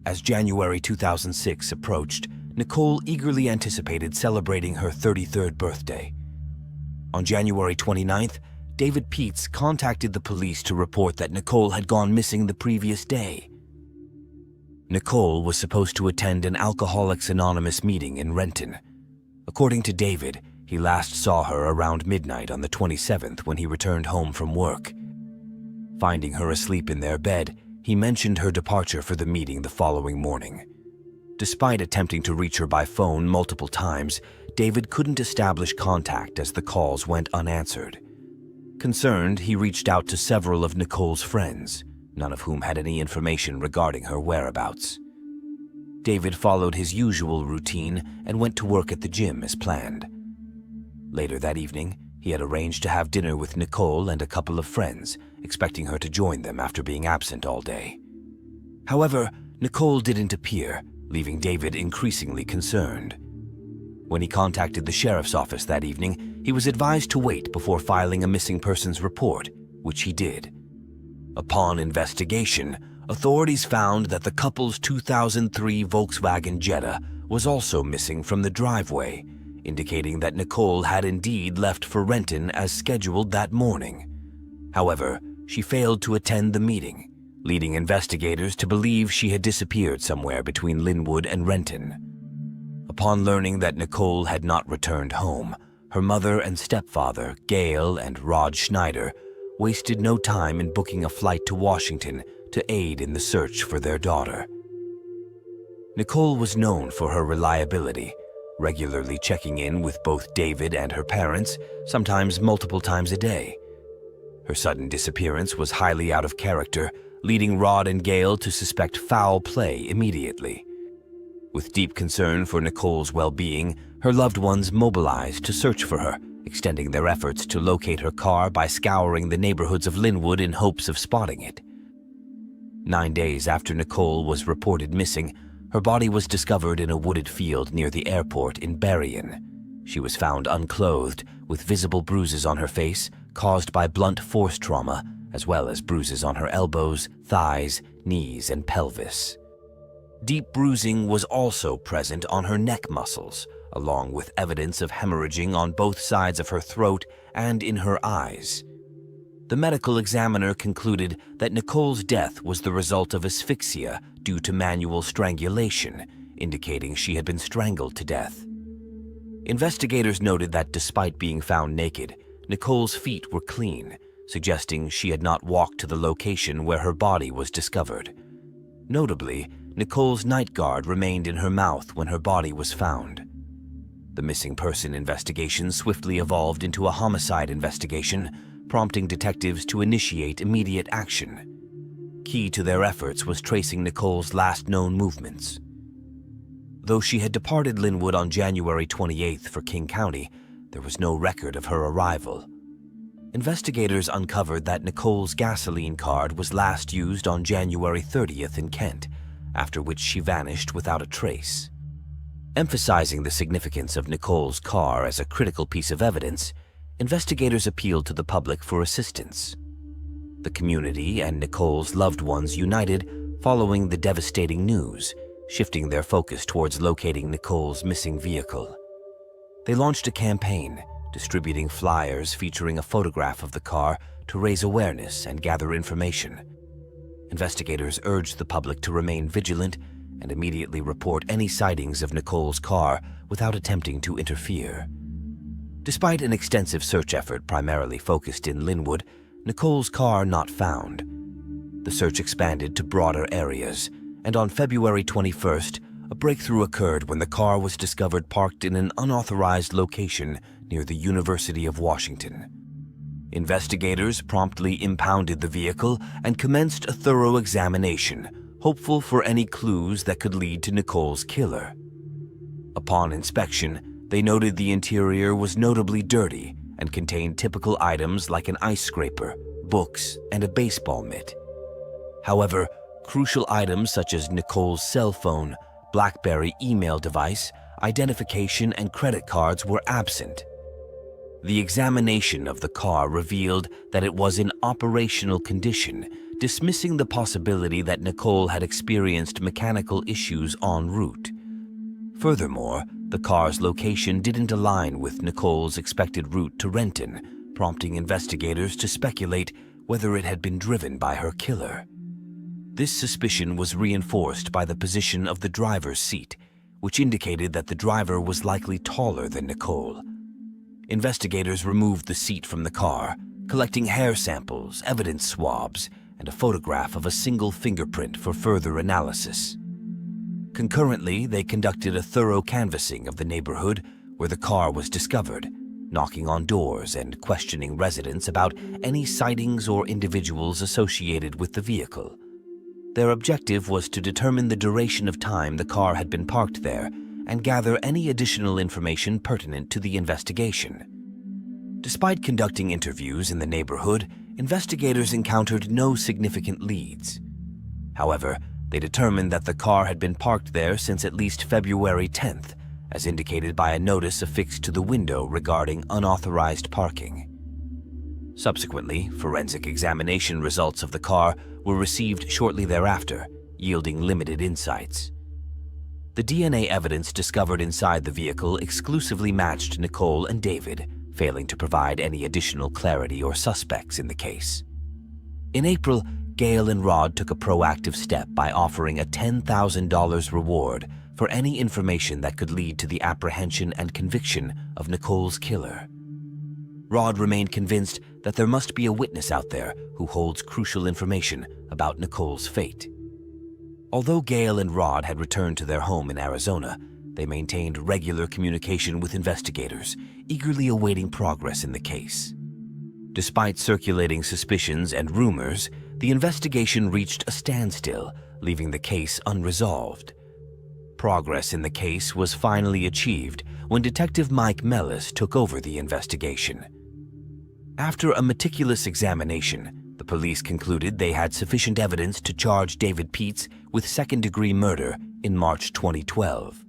As January 2006 approached, Nicole eagerly anticipated celebrating her 33rd birthday. On January 29th, David Peets contacted the police to report that Nicole had gone missing the previous day. Nicole was supposed to attend an Alcoholics Anonymous meeting in Renton. According to David, he last saw her around midnight on the 27th when he returned home from work. Finding her asleep in their bed, he mentioned her departure for the meeting the following morning. Despite attempting to reach her by phone multiple times, David couldn't establish contact as the calls went unanswered. Concerned, he reached out to several of Nicole's friends, none of whom had any information regarding her whereabouts. David followed his usual routine and went to work at the gym as planned. Later that evening, he had arranged to have dinner with Nicole and a couple of friends, expecting her to join them after being absent all day. However, Nicole didn't appear, leaving David increasingly concerned. When he contacted the sheriff's office that evening, he was advised to wait before filing a missing persons report, which he did. Upon investigation, authorities found that the couple's 2003 Volkswagen Jetta was also missing from the driveway, indicating that Nicole had indeed left for Renton as scheduled that morning. However, she failed to attend the meeting, leading investigators to believe she had disappeared somewhere between Linwood and Renton. Upon learning that Nicole had not returned home, her mother and stepfather, Gail and Rod Schneider, wasted no time in booking a flight to Washington to aid in the search for their daughter. Nicole was known for her reliability, regularly checking in with both David and her parents, sometimes multiple times a day. Her sudden disappearance was highly out of character, leading Rod and Gail to suspect foul play immediately. With deep concern for Nicole's well-being, her loved ones mobilized to search for her, extending their efforts to locate her car by scouring the neighborhoods of Linwood in hopes of spotting it. 9 days after Nicole was reported missing, her body was discovered in a wooded field near the airport in Berrien. She was found unclothed, with visible bruises on her face caused by blunt force trauma, as well as bruises on her elbows, thighs, knees, and pelvis. Deep bruising was also present on her neck muscles, along with evidence of hemorrhaging on both sides of her throat and in her eyes. The medical examiner concluded that Nicole's death was the result of asphyxia due to manual strangulation, indicating she had been strangled to death. Investigators noted that despite being found naked, Nicole's feet were clean, suggesting she had not walked to the location where her body was discovered. Notably, Nicole's night guard remained in her mouth when her body was found. The missing person investigation swiftly evolved into a homicide investigation, prompting detectives to initiate immediate action. Key to their efforts was tracing Nicole's last known movements. Though she had departed Linwood on January 28th for King County, there was no record of her arrival. Investigators uncovered that Nicole's gasoline card was last used on January 30th in Kent, after which she vanished without a trace. Emphasizing the significance of Nicole's car as a critical piece of evidence, investigators appealed to the public for assistance. The community and Nicole's loved ones united following the devastating news, shifting their focus towards locating Nicole's missing vehicle. They launched a campaign, distributing flyers featuring a photograph of the car to raise awareness and gather information. Investigators urged the public to remain vigilant and immediately report any sightings of Nicole's car without attempting to interfere. Despite an extensive search effort primarily focused in Linwood, Nicole's car not found. The search expanded to broader areas, and on February 21st, a breakthrough occurred when the car was discovered parked in an unauthorized location near the University of Washington. Investigators promptly impounded the vehicle and commenced a thorough examination, hopeful for any clues that could lead to Nicole's killer. Upon inspection, they noted the interior was notably dirty and contained typical items like an ice scraper, books, and a baseball mitt. However, crucial items such as Nicole's cell phone, BlackBerry email device, identification, and credit cards were absent. The examination of the car revealed that it was in operational condition, dismissing the possibility that Nicole had experienced mechanical issues en route. Furthermore, the car's location didn't align with Nicole's expected route to Renton, prompting investigators to speculate whether it had been driven by her killer. This suspicion was reinforced by the position of the driver's seat, which indicated that the driver was likely taller than Nicole. Investigators removed the seat from the car, collecting hair samples, evidence swabs, and a photograph of a single fingerprint for further analysis. Concurrently, they conducted a thorough canvassing of the neighborhood where the car was discovered, knocking on doors and questioning residents about any sightings or individuals associated with the vehicle. Their objective was to determine the duration of time the car had been parked there and gather any additional information pertinent to the investigation. Despite conducting interviews in the neighborhood, investigators encountered no significant leads. However, they determined that the car had been parked there since at least February 10th, as indicated by a notice affixed to the window regarding unauthorized parking. Subsequently, forensic examination results of the car were received shortly thereafter, yielding limited insights. The DNA evidence discovered inside the vehicle exclusively matched Nicole and David, failing to provide any additional clarity or suspects in the case. In April, Gail and Rod took a proactive step by offering a $10,000 reward for any information that could lead to the apprehension and conviction of Nicole's killer. Rod remained convinced that there must be a witness out there who holds crucial information about Nicole's fate. Although Gail and Rod had returned to their home in Arizona, they maintained regular communication with investigators, eagerly awaiting progress in the case. Despite circulating suspicions and rumors, the investigation reached a standstill, leaving the case unresolved. Progress in the case was finally achieved when Detective Mike Mellis took over the investigation. After a meticulous examination, the police concluded they had sufficient evidence to charge David Peets with second-degree murder in March 2012.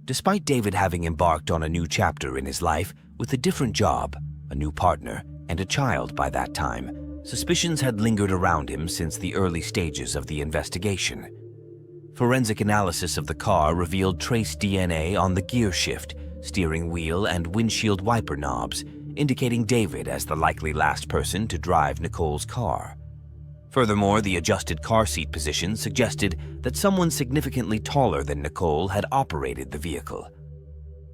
Despite David having embarked on a new chapter in his life with a different job, a new partner, and a child by that time, suspicions had lingered around him since the early stages of the investigation. Forensic analysis of the car revealed trace DNA on the gear shift, steering wheel, and windshield wiper knobs, indicating David as the likely last person to drive Nicole's car. Furthermore, the adjusted car seat position suggested that someone significantly taller than Nicole had operated the vehicle.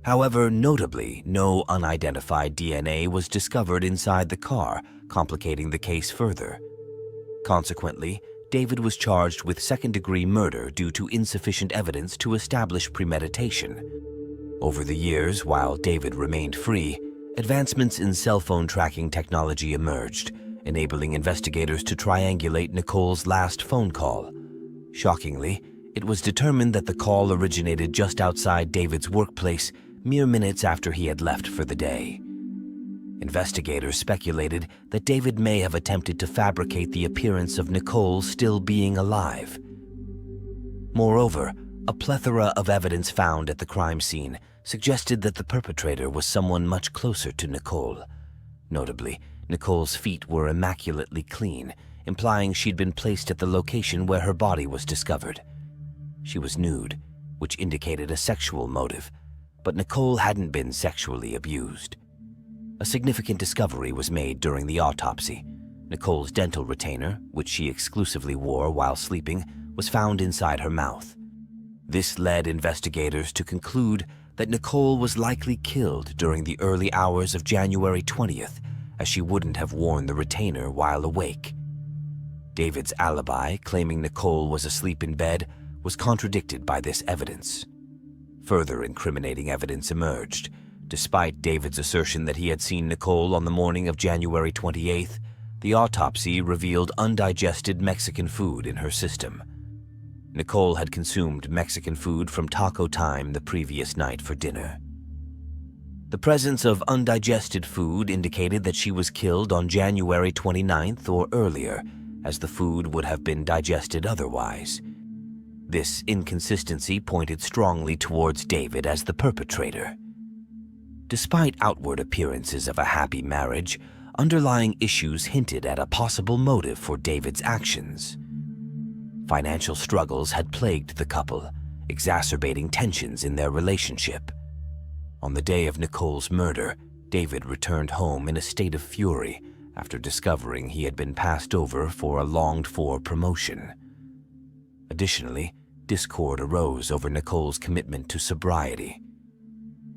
However, notably, no unidentified DNA was discovered inside the car, complicating the case further. Consequently, David was charged with second-degree murder due to insufficient evidence to establish premeditation. Over the years, while David remained free, advancements in cell phone tracking technology emerged, enabling investigators to triangulate Nicole's last phone call. Shockingly, it was determined that the call originated just outside David's workplace, mere minutes after he had left for the day. Investigators speculated that David may have attempted to fabricate the appearance of Nicole still being alive. Moreover, a plethora of evidence found at the crime scene suggested that the perpetrator was someone much closer to Nicole. Notably, Nicole's feet were immaculately clean, implying she'd been placed at the location where her body was discovered. She was nude, which indicated a sexual motive, but Nicole hadn't been sexually abused. A significant discovery was made during the autopsy. Nicole's dental retainer, which she exclusively wore while sleeping, was found inside her mouth. This led investigators to conclude that Nicole was likely killed during the early hours of January 20th, as she wouldn't have worn the retainer while awake. David's alibi, claiming Nicole was asleep in bed, was contradicted by this evidence. Further incriminating evidence emerged. Despite David's assertion that he had seen Nicole on the morning of January 28th, the autopsy revealed undigested Mexican food in her system. Nicole had consumed Mexican food from Taco Time the previous night for dinner. The presence of undigested food indicated that she was killed on January 29th or earlier, as the food would have been digested otherwise. This inconsistency pointed strongly towards David as the perpetrator. Despite outward appearances of a happy marriage, underlying issues hinted at a possible motive for David's actions. Financial struggles had plagued the couple, exacerbating tensions in their relationship. On the day of Nicole's murder, David returned home in a state of fury after discovering he had been passed over for a longed-for promotion. Additionally, discord arose over Nicole's commitment to sobriety.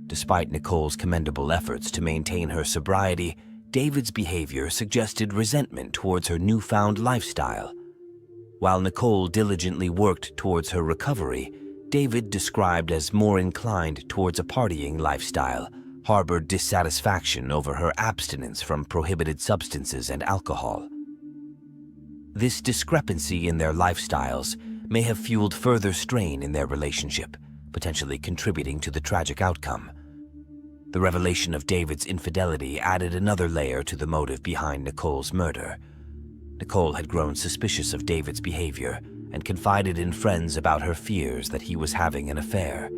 Despite Nicole's commendable efforts to maintain her sobriety, David's behavior suggested resentment towards her newfound lifestyle. While Nicole diligently worked towards her recovery, David, described as more inclined towards a partying lifestyle, harbored dissatisfaction over her abstinence from prohibited substances and alcohol. This discrepancy in their lifestyles may have fueled further strain in their relationship, potentially contributing to the tragic outcome. The revelation of David's infidelity added another layer to the motive behind Nicole's murder. Nicole had grown suspicious of David's behavior and confided in friends about her fears that he was having an affair.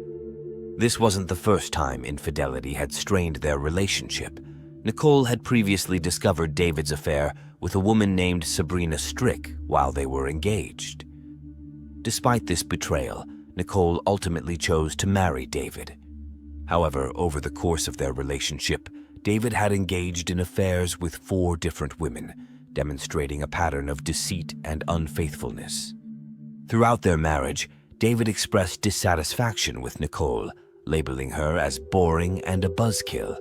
This wasn't the first time infidelity had strained their relationship. Nicole had previously discovered David's affair with a woman named Sabrina Strick while they were engaged. Despite this betrayal, Nicole ultimately chose to marry David. However, over the course of their relationship, David had engaged in affairs with 4 different women, demonstrating a pattern of deceit and unfaithfulness. Throughout their marriage, David expressed dissatisfaction with Nicole, labeling her as boring and a buzzkill.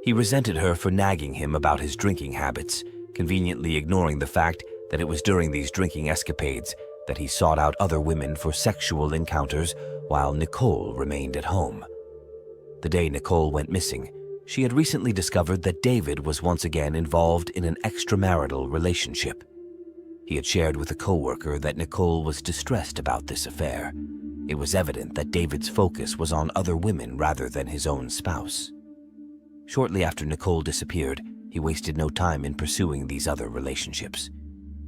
He resented her for nagging him about his drinking habits, conveniently ignoring the fact that it was during these drinking escapades that he sought out other women for sexual encounters while Nicole remained at home. The day Nicole went missing, she had recently discovered that David was once again involved in an extramarital relationship. He had shared with a coworker that Nicole was distressed about this affair. It was evident that David's focus was on other women rather than his own spouse. Shortly after Nicole disappeared, he wasted no time in pursuing these other relationships.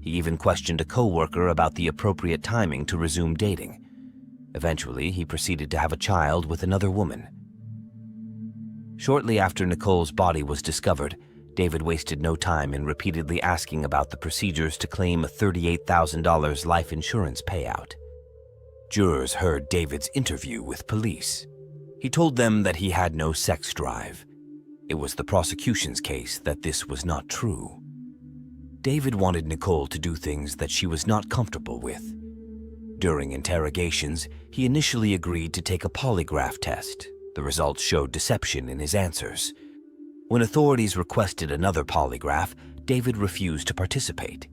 He even questioned a coworker about the appropriate timing to resume dating. Eventually, he proceeded to have a child with another woman. Shortly after Nicole's body was discovered, David wasted no time in repeatedly asking about the procedures to claim a $38,000 life insurance payout. Jurors heard David's interview with police. He told them that he had no sex drive. It was the prosecution's case that this was not true. David wanted Nicole to do things that she was not comfortable with. During interrogations, he initially agreed to take a polygraph test. The results showed deception in his answers. When authorities requested another polygraph, David refused to participate.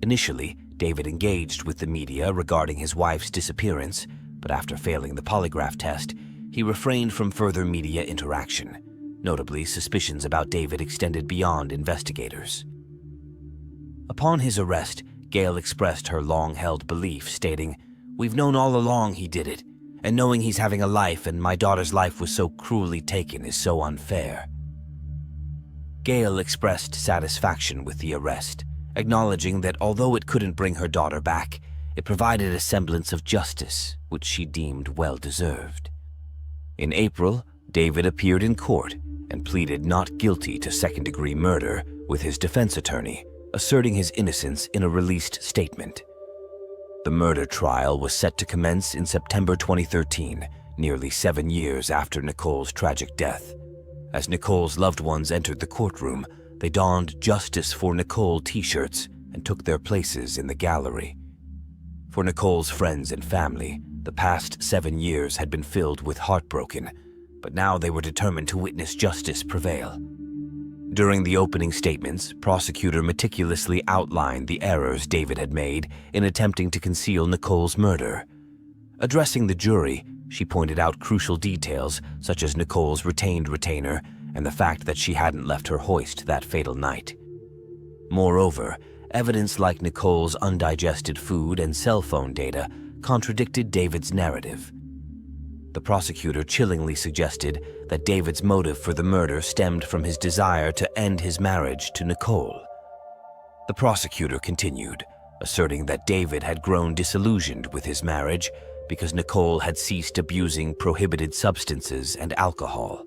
Initially, David engaged with the media regarding his wife's disappearance, but after failing the polygraph test, he refrained from further media interaction. Notably, suspicions about David extended beyond investigators. Upon his arrest, Gail expressed her long-held belief, stating, "We've known all along he did it, and knowing he's having a life and my daughter's life was so cruelly taken is so unfair." Gail expressed satisfaction with the arrest, acknowledging that although it couldn't bring her daughter back, it provided a semblance of justice, which she deemed well-deserved. In April, David appeared in court and pleaded not guilty to second-degree murder with his defense attorney, asserting his innocence in a released statement. The murder trial was set to commence in September 2013, nearly 7 years after Nicole's tragic death. As Nicole's loved ones entered the courtroom, they donned Justice for Nicole t-shirts and took their places in the gallery. For Nicole's friends and family, the past 7 years had been filled with heartbroken, but now they were determined to witness justice prevail. During the opening statements, prosecutor meticulously outlined the errors David had made in attempting to conceal Nicole's murder. Addressing the jury, she pointed out crucial details such as Nicole's retained retainer and the fact that she hadn't left her hoist that fatal night. Moreover, evidence like Nicole's undigested food and cell phone data contradicted David's narrative. The prosecutor chillingly suggested that David's motive for the murder stemmed from his desire to end his marriage to Nicole. The prosecutor continued, asserting that David had grown disillusioned with his marriage because Nicole had ceased abusing prohibited substances and alcohol.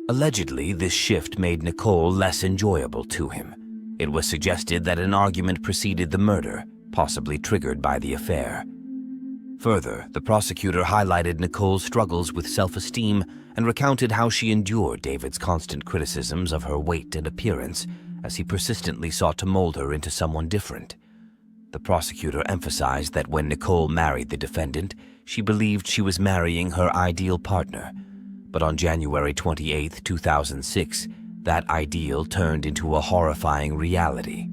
Allegedly, this shift made Nicole less enjoyable to him. It was suggested that an argument preceded the murder, possibly triggered by the affair. Further, the prosecutor highlighted Nicole's struggles with self-esteem and recounted how she endured David's constant criticisms of her weight and appearance as he persistently sought to mold her into someone different. The prosecutor emphasized that when Nicole married the defendant, she believed she was marrying her ideal partner. But on January 28, 2006, that ideal turned into a horrifying reality.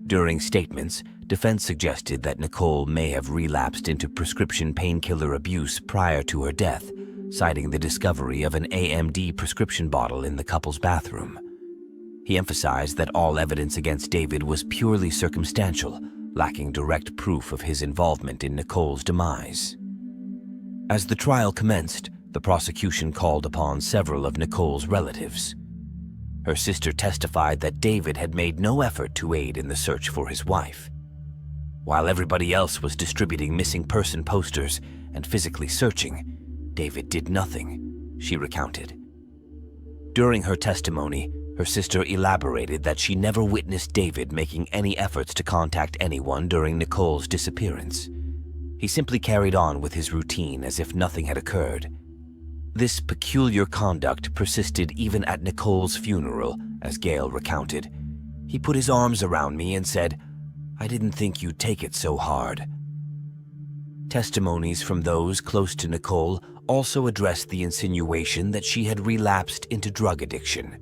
During statements, defense suggested that Nicole may have relapsed into prescription painkiller abuse prior to her death, citing the discovery of an AMD prescription bottle in the couple's bathroom. He emphasized that all evidence against David was purely circumstantial, lacking direct proof of his involvement in Nicole's demise. As the trial commenced, the prosecution called upon several of Nicole's relatives. Her sister testified that David had made no effort to aid in the search for his wife. While everybody else was distributing missing person posters and physically searching, David did nothing, she recounted. During her testimony, her sister elaborated that she never witnessed David making any efforts to contact anyone during Nicole's disappearance. He simply carried on with his routine as if nothing had occurred. This peculiar conduct persisted even at Nicole's funeral, as Gail recounted. He put his arms around me and said, "I didn't think you'd take it so hard." Testimonies from those close to Nicole also addressed the insinuation that she had relapsed into drug addiction.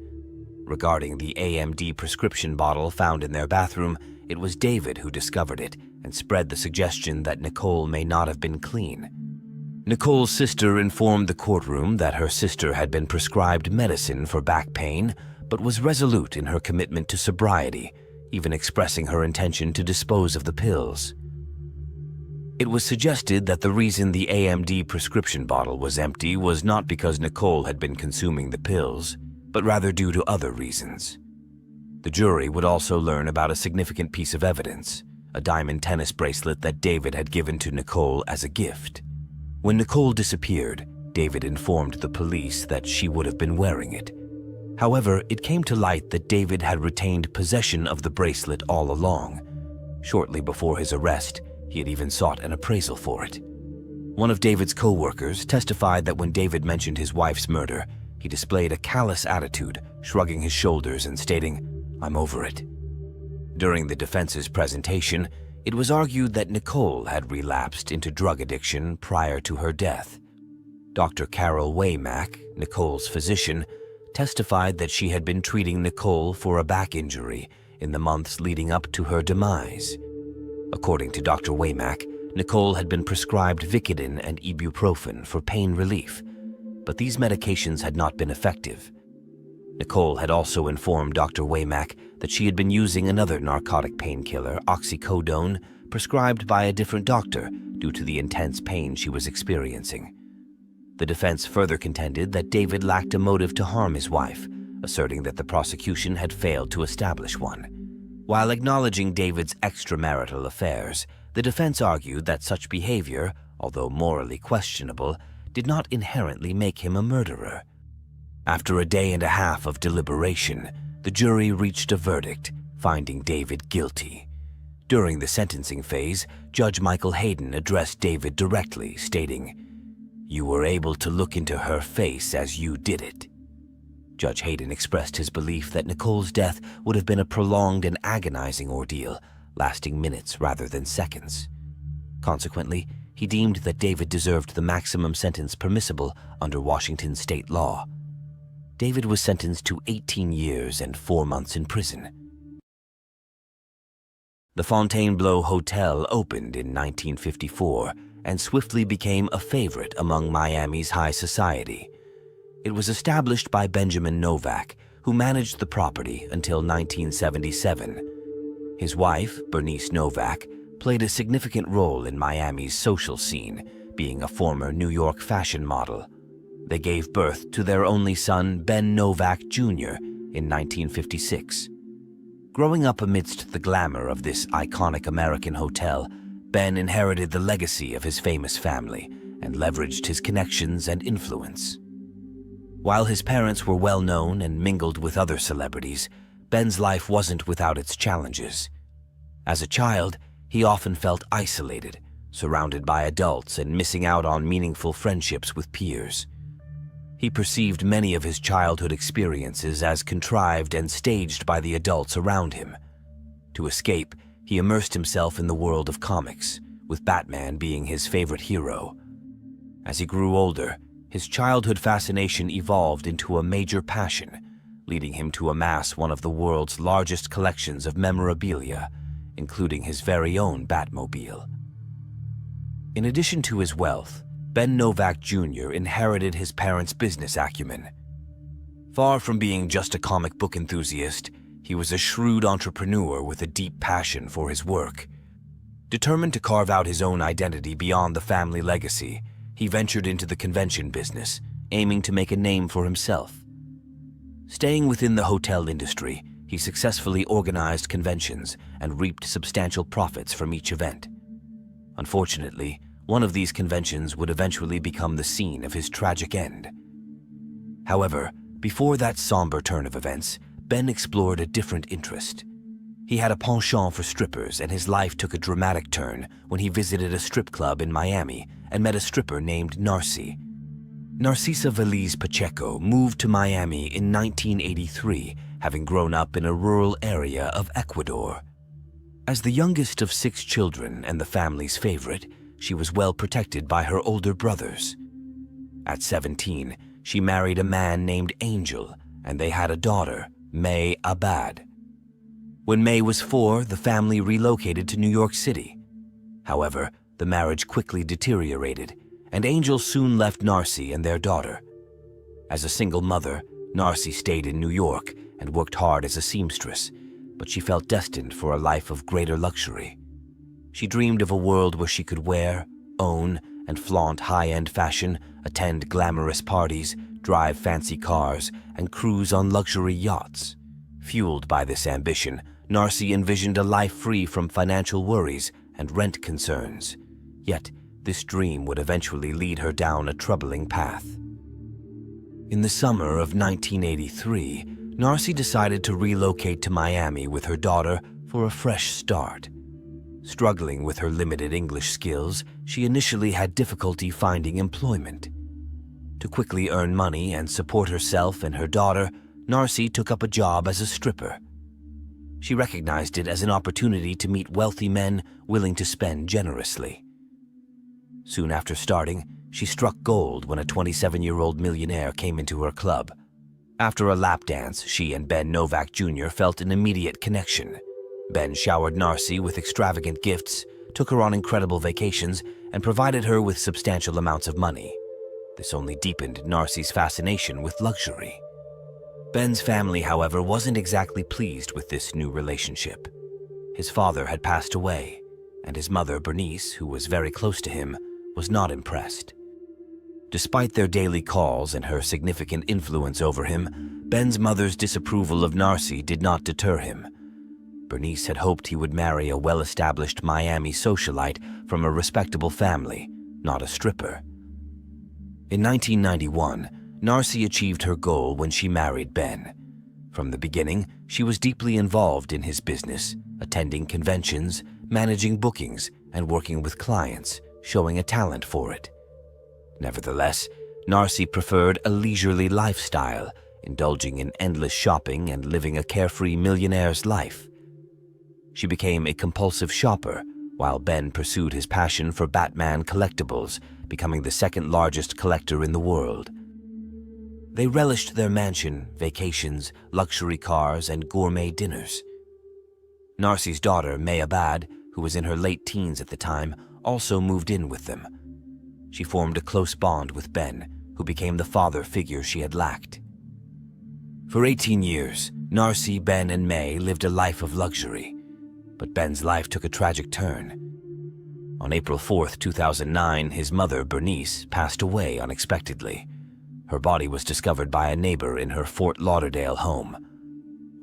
Regarding the AMD prescription bottle found in their bathroom, it was David who discovered it and spread the suggestion that Nicole may not have been clean. Nicole's sister informed the courtroom that her sister had been prescribed medicine for back pain, but was resolute in her commitment to sobriety, even expressing her intention to dispose of the pills. It was suggested that the reason the AMD prescription bottle was empty was not because Nicole had been consuming the pills, but rather due to other reasons. The jury would also learn about a significant piece of evidence, a diamond tennis bracelet that David had given to Nicole as a gift. When Nicole disappeared, David informed the police that she would have been wearing it. However, it came to light that David had retained possession of the bracelet all along. Shortly before his arrest, he had even sought an appraisal for it. One of David's co-workers testified that when David mentioned his wife's murder, he displayed a callous attitude, shrugging his shoulders and stating, "I'm over it." During the defense's presentation, it was argued that Nicole had relapsed into drug addiction prior to her death. Dr. Carol Waymack, Nicole's physician, testified that she had been treating Nicole for a back injury in the months leading up to her demise. According to Dr. Waymack, Nicole had been prescribed Vicodin and ibuprofen for pain relief, but these medications had not been effective. Nicole had also informed Dr. Waymack that she had been using another narcotic painkiller, oxycodone, prescribed by a different doctor due to the intense pain she was experiencing. The defense further contended that David lacked a motive to harm his wife, asserting that the prosecution had failed to establish one. While acknowledging David's extramarital affairs, the defense argued that such behavior, although morally questionable, did not inherently make him a murderer. After a day and a half of deliberation, the jury reached a verdict, finding David guilty. During the sentencing phase, Judge Michael Hayden addressed David directly, stating, "You were able to look into her face as you did it." Judge Hayden expressed his belief that Nicole's death would have been a prolonged and agonizing ordeal, lasting minutes rather than seconds. Consequently, he deemed that David deserved the maximum sentence permissible under Washington state law. David was sentenced to 18 years and 4 months in prison. The Fontainebleau Hotel opened in 1954 and swiftly became a favorite among Miami's high society. It was established by Benjamin Novak, who managed the property until 1977. His wife, Bernice Novak, played a significant role in Miami's social scene, being a former New York fashion model. They gave birth to their only son, Ben Novak Jr., in 1956. Growing up amidst the glamour of this iconic American hotel, Ben inherited the legacy of his famous family and leveraged his connections and influence. While his parents were well known and mingled with other celebrities, Ben's life wasn't without its challenges. As a child, he often felt isolated, surrounded by adults and missing out on meaningful friendships with peers. He perceived many of his childhood experiences as contrived and staged by the adults around him. To escape, he immersed himself in the world of comics, with Batman being his favorite hero. As he grew older, his childhood fascination evolved into a major passion, leading him to amass one of the world's largest collections of memorabilia, including his very own Batmobile. In addition to his wealth, Ben Novak Jr. inherited his parents' business acumen. Far from being just a comic book enthusiast, he was a shrewd entrepreneur with a deep passion for his work. Determined to carve out his own identity beyond the family legacy, he ventured into the convention business, aiming to make a name for himself. Staying within the hotel industry, he successfully organized conventions and reaped substantial profits from each event. Unfortunately, one of these conventions would eventually become the scene of his tragic end. However, before that somber turn of events, Ben explored a different interest. He had a penchant for strippers, and his life took a dramatic turn when he visited a strip club in Miami and met a stripper named Narcy. Narcisa Veliz Pacheco moved to Miami in 1983, having grown up in a rural area of Ecuador. As the youngest of 6 children and the family's favorite, she was well protected by her older brothers. At 17, she married a man named Angel, and they had a daughter, May Abad. When May was 4, the family relocated to New York City. However, the marriage quickly deteriorated, and Angel soon left Narcy and their daughter. As a single mother, Narcy stayed in New York and worked hard as a seamstress, but she felt destined for a life of greater luxury. She dreamed of a world where she could wear, own, and flaunt high-end fashion, attend glamorous parties, drive fancy cars, and cruise on luxury yachts. Fueled by this ambition, Narcy envisioned a life free from financial worries and rent concerns. Yet, this dream would eventually lead her down a troubling path. In the summer of 1983, Narcy decided to relocate to Miami with her daughter for a fresh start. Struggling with her limited English skills, she initially had difficulty finding employment. To quickly earn money and support herself and her daughter, Narcy took up a job as a stripper. She recognized it as an opportunity to meet wealthy men willing to spend generously. Soon after starting, she struck gold when a 27-year-old millionaire came into her club. After a lap dance, she and Ben Novak Jr. felt an immediate connection. Ben showered Narcy with extravagant gifts, took her on incredible vacations, and provided her with substantial amounts of money. This only deepened Narcy's fascination with luxury. Ben's family, however, wasn't exactly pleased with this new relationship. His father had passed away, and his mother, Bernice, who was very close to him, was not impressed. Despite their daily calls and her significant influence over him, Ben's mother's disapproval of Narcy did not deter him. Bernice had hoped he would marry a well-established Miami socialite from a respectable family, not a stripper. In 1991, Narcy achieved her goal when she married Ben. From the beginning, she was deeply involved in his business, attending conventions, managing bookings, and working with clients, showing a talent for it. Nevertheless, Narcy preferred a leisurely lifestyle, indulging in endless shopping and living a carefree millionaire's life. She became a compulsive shopper, while Ben pursued his passion for Batman collectibles, becoming the second largest collector in the world. They relished their mansion, vacations, luxury cars, and gourmet dinners. Narcy's daughter, May Abad, who was in her late teens at the time, also moved in with them. She formed a close bond with Ben, who became the father figure she had lacked. For 18 years, Narcy, Ben, and May lived a life of luxury, but Ben's life took a tragic turn. On April 4, 2009, his mother, Bernice, passed away unexpectedly. Her body was discovered by a neighbor in her Fort Lauderdale home.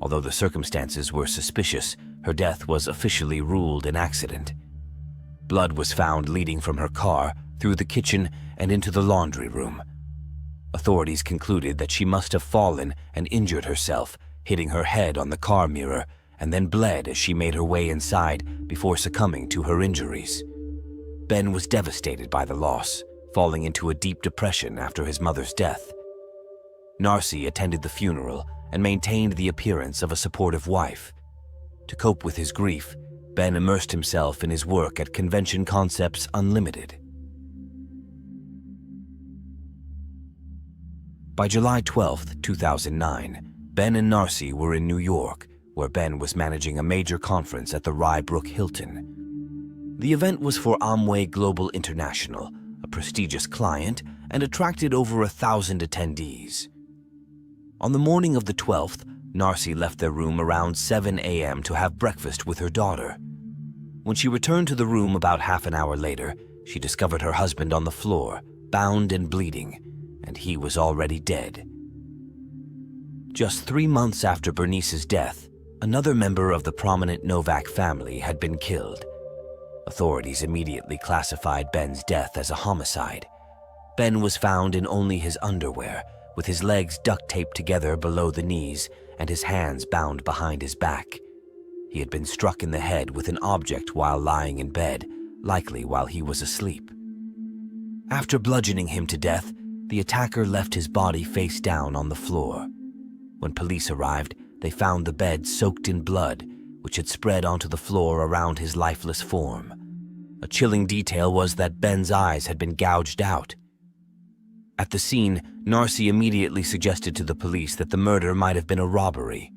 Although the circumstances were suspicious, her death was officially ruled an accident. Blood was found leading from her car, through the kitchen, and into the laundry room. Authorities concluded that she must have fallen and injured herself, hitting her head on the car mirror, and then bled as she made her way inside before succumbing to her injuries. Ben was devastated by the loss, falling into a deep depression after his mother's death. Narcy attended the funeral and maintained the appearance of a supportive wife. To cope with his grief, Ben immersed himself in his work at Convention Concepts Unlimited. By July 12, 2009, Ben and Narcy were in New York, where Ben was managing a major conference at the Rye Brook Hilton. The event was for Amway Global International, a prestigious client, and attracted over 1,000 attendees. On the morning of the 12th, Narcy left their room around 7 a.m. to have breakfast with her daughter. When she returned to the room about half an hour later, she discovered her husband on the floor, bound and bleeding, and he was already dead. Just 3 months after Bernice's death, another member of the prominent Novak family had been killed. Authorities immediately classified Ben's death as a homicide. Ben was found in only his underwear, with his legs duct taped together below the knees and his hands bound behind his back. He had been struck in the head with an object while lying in bed, likely while he was asleep. After bludgeoning him to death, the attacker left his body face down on the floor. When police arrived, they found the bed soaked in blood, which had spread onto the floor around his lifeless form. A chilling detail was that Ben's eyes had been gouged out. At the scene, Narcy immediately suggested to the police that the murder might have been a robbery.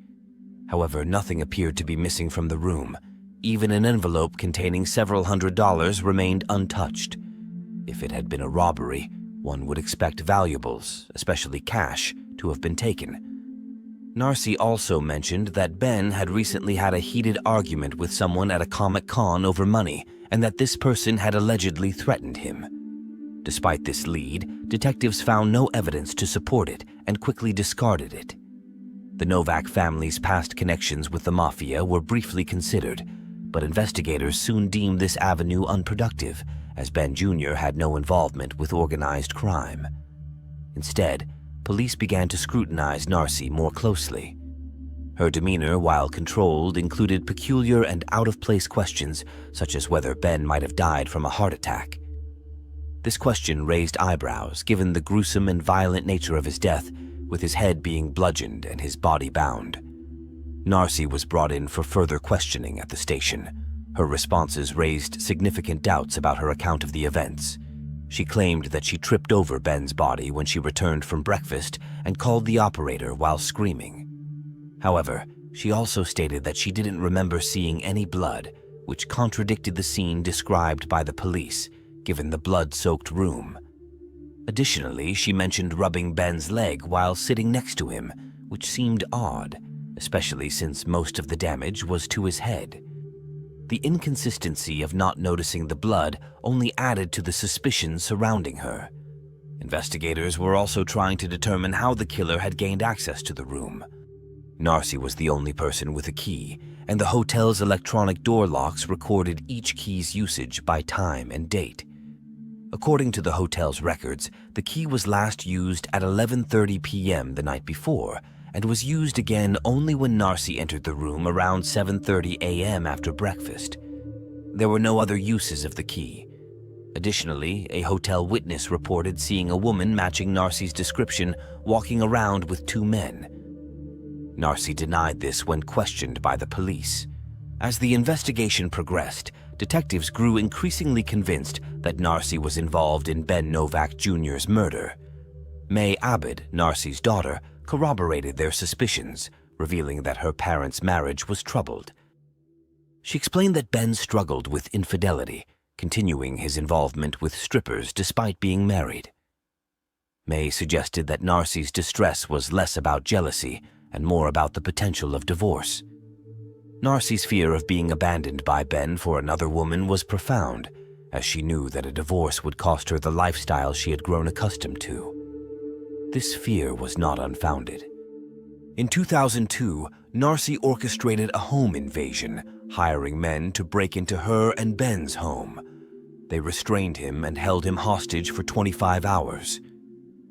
However, nothing appeared to be missing from the room. Even an envelope containing several $100s remained untouched. If it had been a robbery, one would expect valuables, especially cash, to have been taken. Narcy also mentioned that Ben had recently had a heated argument with someone at a Comic-Con over money, and that this person had allegedly threatened him. Despite this lead, detectives found no evidence to support it and quickly discarded it. The Novak family's past connections with the mafia were briefly considered, but investigators soon deemed this avenue unproductive, as Ben Jr. had no involvement with organized crime. Instead, police began to scrutinize Narcy more closely. Her demeanor, while controlled, included peculiar and out-of-place questions, such as whether Ben might have died from a heart attack. This question raised eyebrows, given the gruesome and violent nature of his death, with his head being bludgeoned and his body bound. Narcy was brought in for further questioning at the station. Her responses raised significant doubts about her account of the events. She claimed that she tripped over Ben's body when she returned from breakfast and called the operator while screaming. However, she also stated that she didn't remember seeing any blood, which contradicted the scene described by the police, given the blood-soaked room. Additionally, she mentioned rubbing Ben's leg while sitting next to him, which seemed odd, especially since most of the damage was to his head. The inconsistency of not noticing the blood only added to the suspicions surrounding her. Investigators were also trying to determine how the killer had gained access to the room. Narcy was the only person with a key, and the hotel's electronic door locks recorded each key's usage by time and date. According to the hotel's records, the key was last used at 11:30 p.m. the night before, and was used again only when Narcy entered the room around 7:30 a.m. after breakfast. There were no other uses of the key. Additionally, a hotel witness reported seeing a woman matching Narcy's description walking around with two men. Narcy denied this when questioned by the police. As the investigation progressed, detectives grew increasingly convinced that Narcy was involved in Ben Novak Jr.'s murder. May Abed, Narcy's daughter, corroborated their suspicions, revealing that her parents' marriage was troubled. She explained that Ben struggled with infidelity, continuing his involvement with strippers despite being married. May suggested that Narcy's distress was less about jealousy and more about the potential of divorce. Narcy's fear of being abandoned by Ben for another woman was profound, as she knew that a divorce would cost her the lifestyle she had grown accustomed to. This fear was not unfounded. In 2002, Narcy orchestrated a home invasion, hiring men to break into her and Ben's home. They restrained him and held him hostage for 25 hours.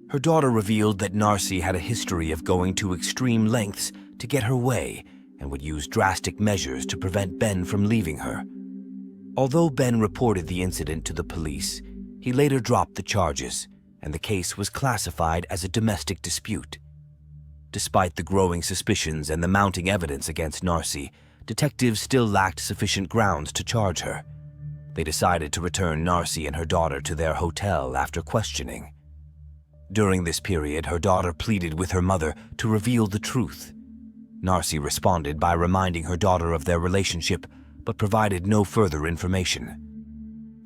Her daughter revealed that Narcy had a history of going to extreme lengths to get her way and would use drastic measures to prevent Ben from leaving her. Although Ben reported the incident to the police, he later dropped the charges, and the case was classified as a domestic dispute. Despite the growing suspicions and the mounting evidence against Narcy, detectives still lacked sufficient grounds to charge her. They decided to return Narcy and her daughter to their hotel after questioning. During this period, her daughter pleaded with her mother to reveal the truth. Narcy responded by reminding her daughter of their relationship, but provided no further information.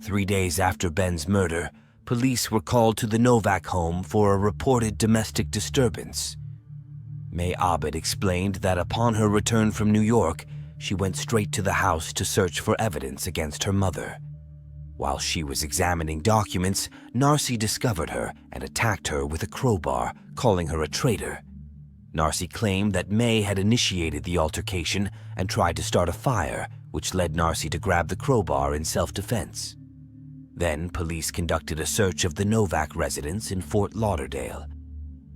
3 days after Ben's murder, police were called to the Novak home for a reported domestic disturbance. May Abed explained that upon her return from New York, she went straight to the house to search for evidence against her mother. While she was examining documents, Narcy discovered her and attacked her with a crowbar, calling her a traitor. Narcy claimed that May had initiated the altercation and tried to start a fire, which led Narcy to grab the crowbar in self-defense. Then, police conducted a search of the Novak residence in Fort Lauderdale.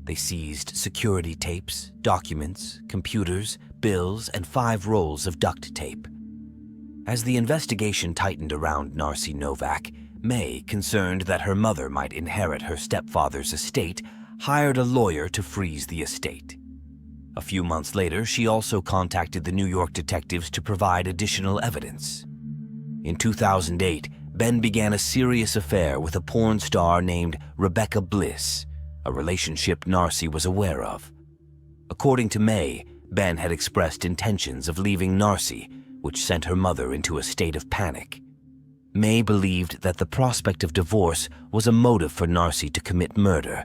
They seized security tapes, documents, computers, bills, and 5 rolls of duct tape. As the investigation tightened around Narcy Novak, May, concerned that her mother might inherit her stepfather's estate, hired a lawyer to freeze the estate. A few months later, she also contacted the New York detectives to provide additional evidence. In 2008, Ben began a serious affair with a porn star named Rebecca Bliss, a relationship Narcy was aware of. According to May, Ben had expressed intentions of leaving Narcy, which sent her mother into a state of panic. May believed that the prospect of divorce was a motive for Narcy to commit murder.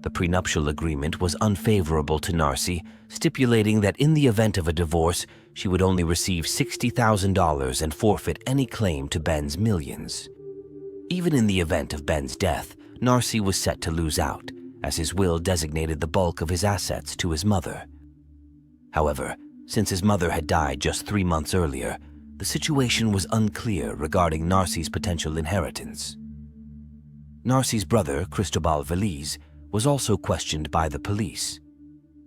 The prenuptial agreement was unfavorable to Narcy, stipulating that in the event of a divorce, she would only receive $60,000 and forfeit any claim to Ben's millions. Even in the event of Ben's death, Narcy was set to lose out, as his will designated the bulk of his assets to his mother. However, since his mother had died just 3 months earlier, the situation was unclear regarding Narcy's potential inheritance. Narcy's brother, Cristobal Veliz, was also questioned by the police.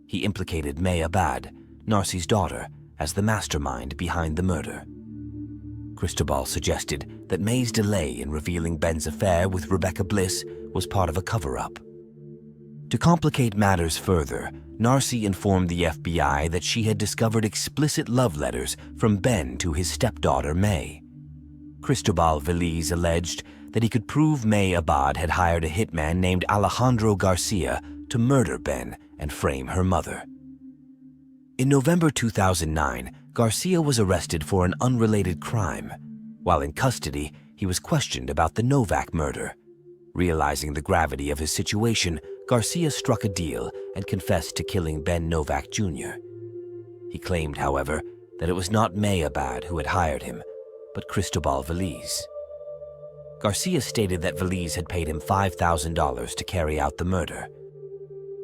He implicated May Abad, Narcy's daughter, as the mastermind behind the murder. Cristobal suggested that May's delay in revealing Ben's affair with Rebecca Bliss was part of a cover-up. To complicate matters further, Narcy informed the FBI that she had discovered explicit love letters from Ben to his stepdaughter May. Cristobal Veliz alleged that he could prove May Abad had hired a hitman named Alejandro Garcia to murder Ben and frame her mother. In November 2009, Garcia was arrested for an unrelated crime. While in custody, he was questioned about the Novak murder. Realizing the gravity of his situation, Garcia struck a deal and confessed to killing Ben Novak Jr. He claimed, however, that it was not May Abad who had hired him, but Cristobal Veliz. Garcia stated that Veliz had paid him $5,000 to carry out the murder.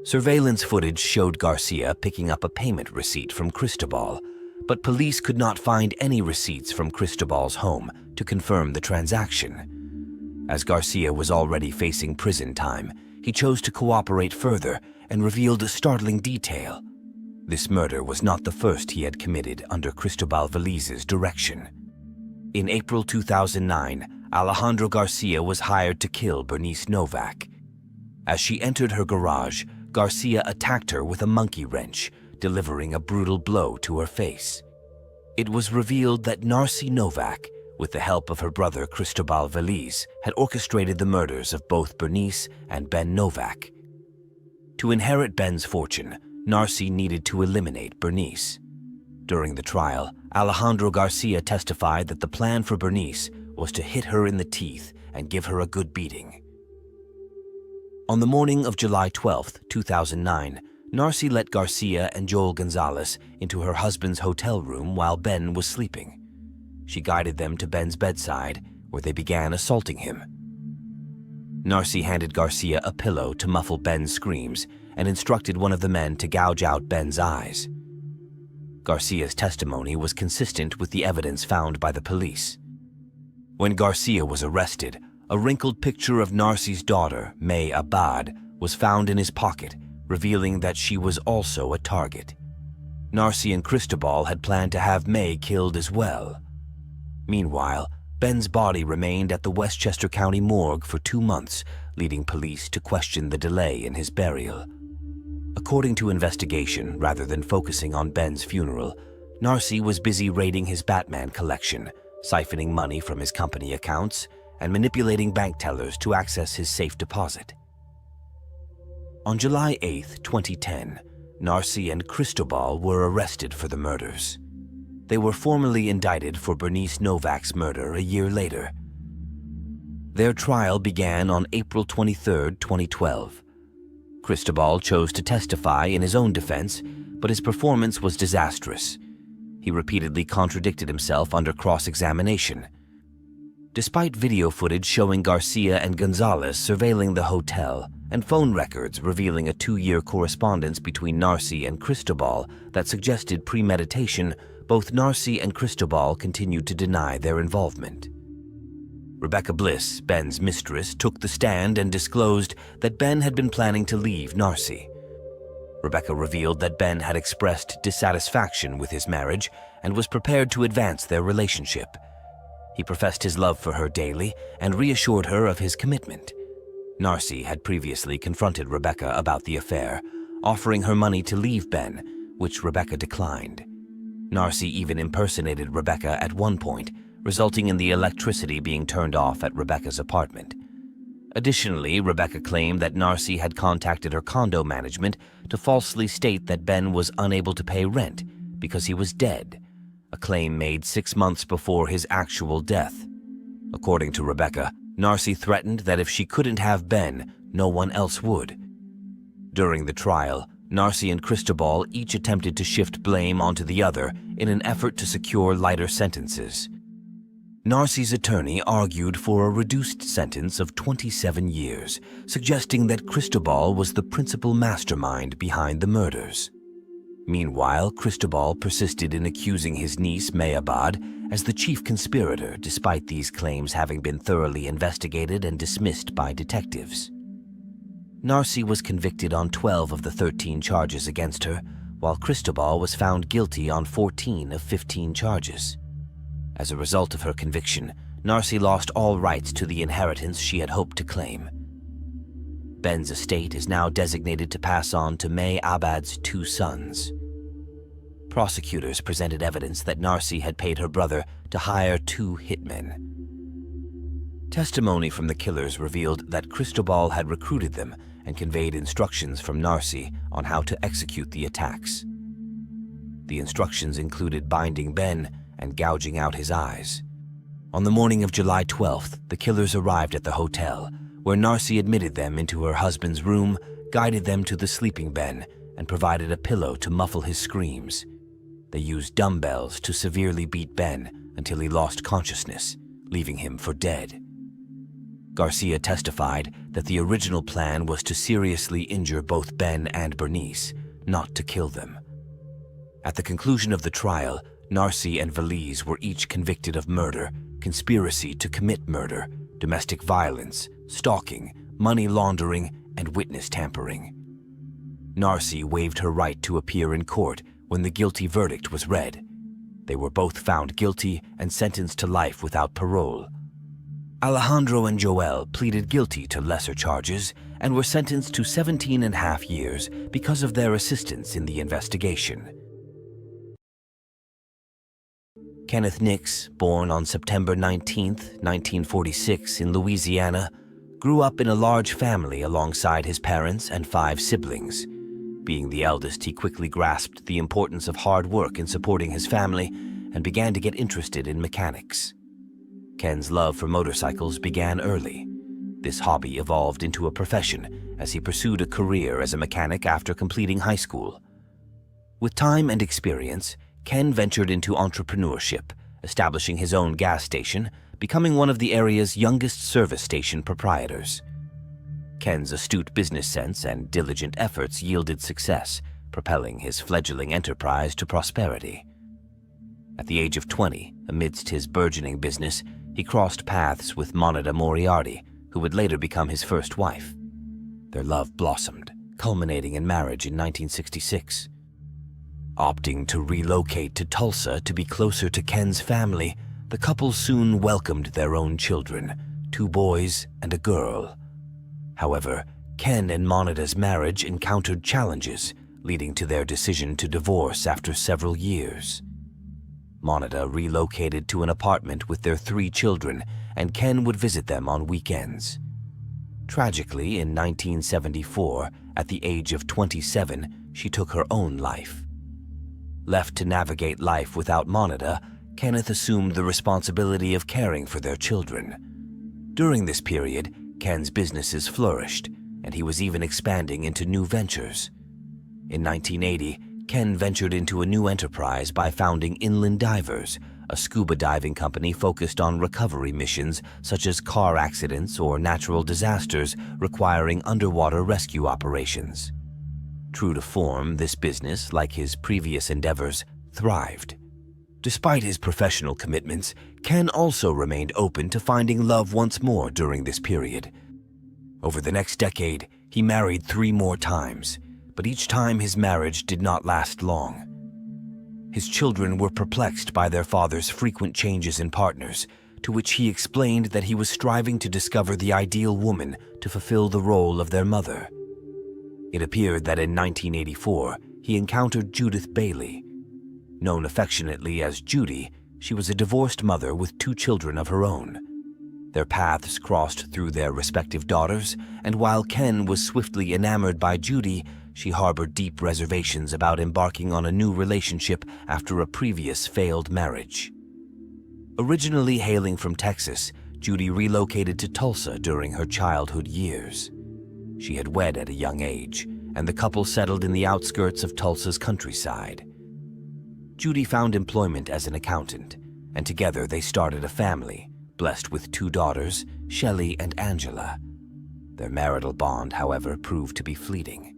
Surveillance footage showed Garcia picking up a payment receipt from Cristobal, but police could not find any receipts from Cristobal's home to confirm the transaction. As Garcia was already facing prison time, he chose to cooperate further and revealed a startling detail. This murder was not the first he had committed under Cristobal Veliz's direction. In April 2009, Alejandro Garcia was hired to kill Bernice Novak. As she entered her garage, Garcia attacked her with a monkey wrench, delivering a brutal blow to her face. It was revealed that Narcy Novak, with the help of her brother Cristobal Veliz, had orchestrated the murders of both Bernice and Ben Novak. To inherit Ben's fortune, Narcy needed to eliminate Bernice. During the trial, Alejandro Garcia testified that the plan for Bernice was to hit her in the teeth and give her a good beating. On the morning of July 12, 2009, Narcy let Garcia and Joel Gonzalez into her husband's hotel room while Ben was sleeping. She guided them to Ben's bedside, where they began assaulting him. Narcy handed Garcia a pillow to muffle Ben's screams and instructed one of the men to gouge out Ben's eyes. Garcia's testimony was consistent with the evidence found by the police. When Garcia was arrested, a wrinkled picture of Narcy's daughter, May Abad, was found in his pocket, revealing that she was also a target. Narcy and Cristobal had planned to have May killed as well. Meanwhile, Ben's body remained at the Westchester County morgue for 2 months, leading police to question the delay in his burial. According to investigation, rather than focusing on Ben's funeral, Narcy was busy raiding his Batman collection, siphoning money from his company accounts, and manipulating bank tellers to access his safe deposit. On July 8, 2010, Narcy and Cristobal were arrested for the murders. They were formally indicted for Bernice Novak's murder a year later. Their trial began on April 23, 2012. Cristobal chose to testify in his own defense, but his performance was disastrous. He repeatedly contradicted himself under cross-examination. Despite video footage showing Garcia and Gonzalez surveilling the hotel and phone records revealing a 2-year correspondence between Narcy and Cristobal that suggested premeditation, both Narcy and Cristobal continued to deny their involvement. Rebecca Bliss, Ben's mistress, took the stand and disclosed that Ben had been planning to leave Narcy. Rebecca revealed that Ben had expressed dissatisfaction with his marriage and was prepared to advance their relationship. He professed his love for her daily and reassured her of his commitment. Narcy had previously confronted Rebecca about the affair, offering her money to leave Ben, which Rebecca declined. Narcy even impersonated Rebecca at one point, resulting in the electricity being turned off at Rebecca's apartment. Additionally, Rebecca claimed that Narcy had contacted her condo management to falsely state that Ben was unable to pay rent because he was dead, a claim made 6 months before his actual death. According to Rebecca, Narcy threatened that if she couldn't have Ben, no one else would. During the trial, Narcy and Cristobal each attempted to shift blame onto the other in an effort to secure lighter sentences. Narcy's attorney argued for a reduced sentence of 27 years, suggesting that Cristobal was the principal mastermind behind the murders. Meanwhile, Cristobal persisted in accusing his niece, Mayabad, as the chief conspirator, despite these claims having been thoroughly investigated and dismissed by detectives. Narcy was convicted on 12 of the 13 charges against her, while Cristobal was found guilty on 14 of 15 charges. As a result of her conviction, Narcy lost all rights to the inheritance she had hoped to claim. Ben's estate is now designated to pass on to May Abad's 2 sons. Prosecutors presented evidence that Narcy had paid her brother to hire 2 hitmen. Testimony from the killers revealed that Cristobal had recruited them and conveyed instructions from Narcy on how to execute the attacks. The instructions included binding Ben and gouging out his eyes. On the morning of July 12th, the killers arrived at the hotel, where Narcy admitted them into her husband's room, guided them to the sleeping Ben, and provided a pillow to muffle his screams. They used dumbbells to severely beat Ben until he lost consciousness, leaving him for dead. Garcia testified that the original plan was to seriously injure both Ben and Bernice, not to kill them. At the conclusion of the trial, Narcy and Valise were each convicted of murder, conspiracy to commit murder, domestic violence, stalking, money laundering, and witness tampering. Narcy waived her right to appear in court when the guilty verdict was read. They were both found guilty and sentenced to life without parole. Alejandro and Joel pleaded guilty to lesser charges and were sentenced to 17.5 years because of their assistance in the investigation. Kenneth Nix, born on September 19, 1946 in Louisiana, grew up in a large family alongside his parents and 5 siblings. Being the eldest, he quickly grasped the importance of hard work in supporting his family and began to get interested in mechanics. Ken's love for motorcycles began early. This hobby evolved into a profession as he pursued a career as a mechanic after completing high school. With time and experience, Ken ventured into entrepreneurship, establishing his own gas station, becoming one of the area's youngest service station proprietors. Ken's astute business sense and diligent efforts yielded success, propelling his fledgling enterprise to prosperity. At the age of 20, amidst his burgeoning business, he crossed paths with Moneta Moriarty, who would later become his first wife. Their love blossomed, culminating in marriage in 1966. Opting to relocate to Tulsa to be closer to Ken's family, the couple soon welcomed their own children, 2 boys and a girl. However, Ken and Moneta's marriage encountered challenges, leading to their decision to divorce after several years. Moneta relocated to an apartment with their 3 children, and Ken would visit them on weekends. Tragically, in 1974, at the age of 27, she took her own life. Left to navigate life without Moneta, Kenneth assumed the responsibility of caring for their children. During this period, Ken's businesses flourished, and he was even expanding into new ventures. In 1980, Ken ventured into a new enterprise by founding Inland Divers, a scuba diving company focused on recovery missions such as car accidents or natural disasters requiring underwater rescue operations. True to form, this business, like his previous endeavors, thrived. Despite his professional commitments, Ken also remained open to finding love once more during this period. Over the next decade, he married 3 more times, but each time his marriage did not last long. His children were perplexed by their father's frequent changes in partners, to which he explained that he was striving to discover the ideal woman to fulfill the role of their mother. It appeared that in 1984, he encountered Judith Bailey. Known affectionately as Judy, she was a divorced mother with 2 children of her own. Their paths crossed through their respective daughters, and while Ken was swiftly enamored by Judy, she harbored deep reservations about embarking on a new relationship after a previous failed marriage. Originally hailing from Texas, Judy relocated to Tulsa during her childhood years. She had wed at a young age, and the couple settled in the outskirts of Tulsa's countryside. Judy found employment as an accountant, and together they started a family, blessed with 2 daughters, Shelley and Angela. Their marital bond, however, proved to be fleeting.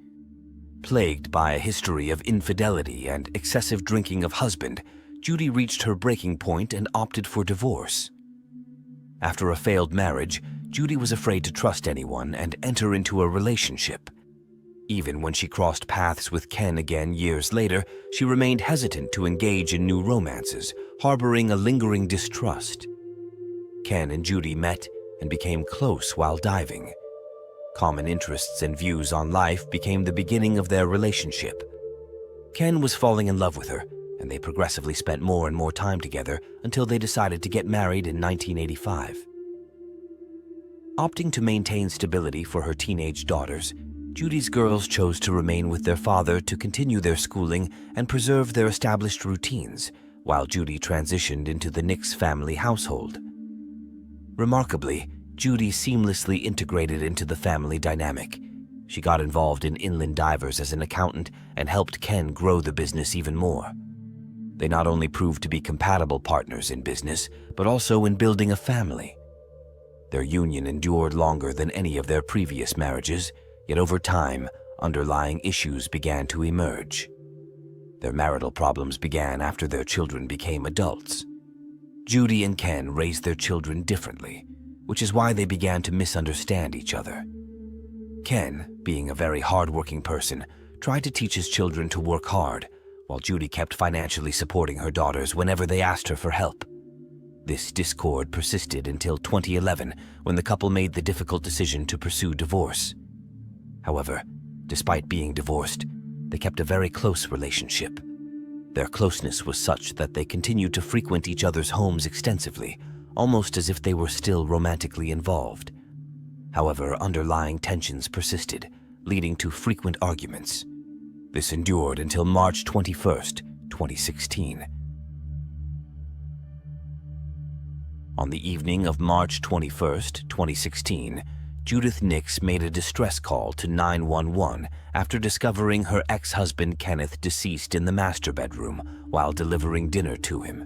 Plagued by a history of infidelity and excessive drinking of husband, Judy reached her breaking point and opted for divorce. After a failed marriage, Judy was afraid to trust anyone and enter into a relationship. Even when she crossed paths with Ken again years later, she remained hesitant to engage in new romances, harboring a lingering distrust. Ken and Judy met and became close while diving. Common interests and views on life became the beginning of their relationship. Ken was falling in love with her, and they progressively spent more and more time together until they decided to get married in 1985. Opting to maintain stability for her teenage daughters, Judy's girls chose to remain with their father to continue their schooling and preserve their established routines, while Judy transitioned into the Nix family household. Remarkably, Judy seamlessly integrated into the family dynamic. She got involved in inland divers as an accountant and helped Ken grow the business even more. They not only proved to be compatible partners in business, but also in building a family. Their union endured longer than any of their previous marriages, yet over time, underlying issues began to emerge. Their marital problems began after their children became adults. Judy and Ken raised their children differently, which is why they began to misunderstand each other. Ken, being a very hard-working person, tried to teach his children to work hard, while Judy kept financially supporting her daughters whenever they asked her for help. This discord persisted until 2011, when the couple made the difficult decision to pursue divorce. However, despite being divorced, they kept a very close relationship. Their closeness was such that they continued to frequent each other's homes extensively, almost as if they were still romantically involved. However, underlying tensions persisted, leading to frequent arguments. This endured until March 21st, 2016. On the evening of March 21st, 2016, Judith Nix made a distress call to 911 after discovering her ex-husband Kenneth deceased in the master bedroom while delivering dinner to him.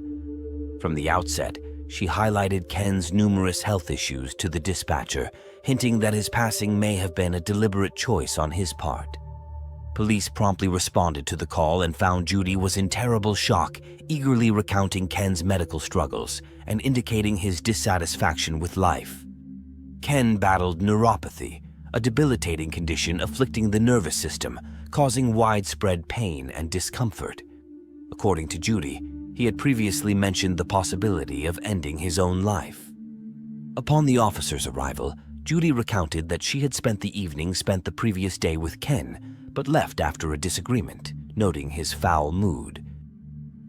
From the outset, she highlighted Ken's numerous health issues to the dispatcher, hinting that his passing may have been a deliberate choice on his part. Police promptly responded to the call and found Judy was in terrible shock, eagerly recounting Ken's medical struggles and indicating his dissatisfaction with life. Ken battled neuropathy, a debilitating condition afflicting the nervous system, causing widespread pain and discomfort. According to Judy, he had previously mentioned the possibility of ending his own life. Upon the officer's arrival, Judy recounted that she had spent the evening spent the previous day with Ken, but left after a disagreement, noting his foul mood.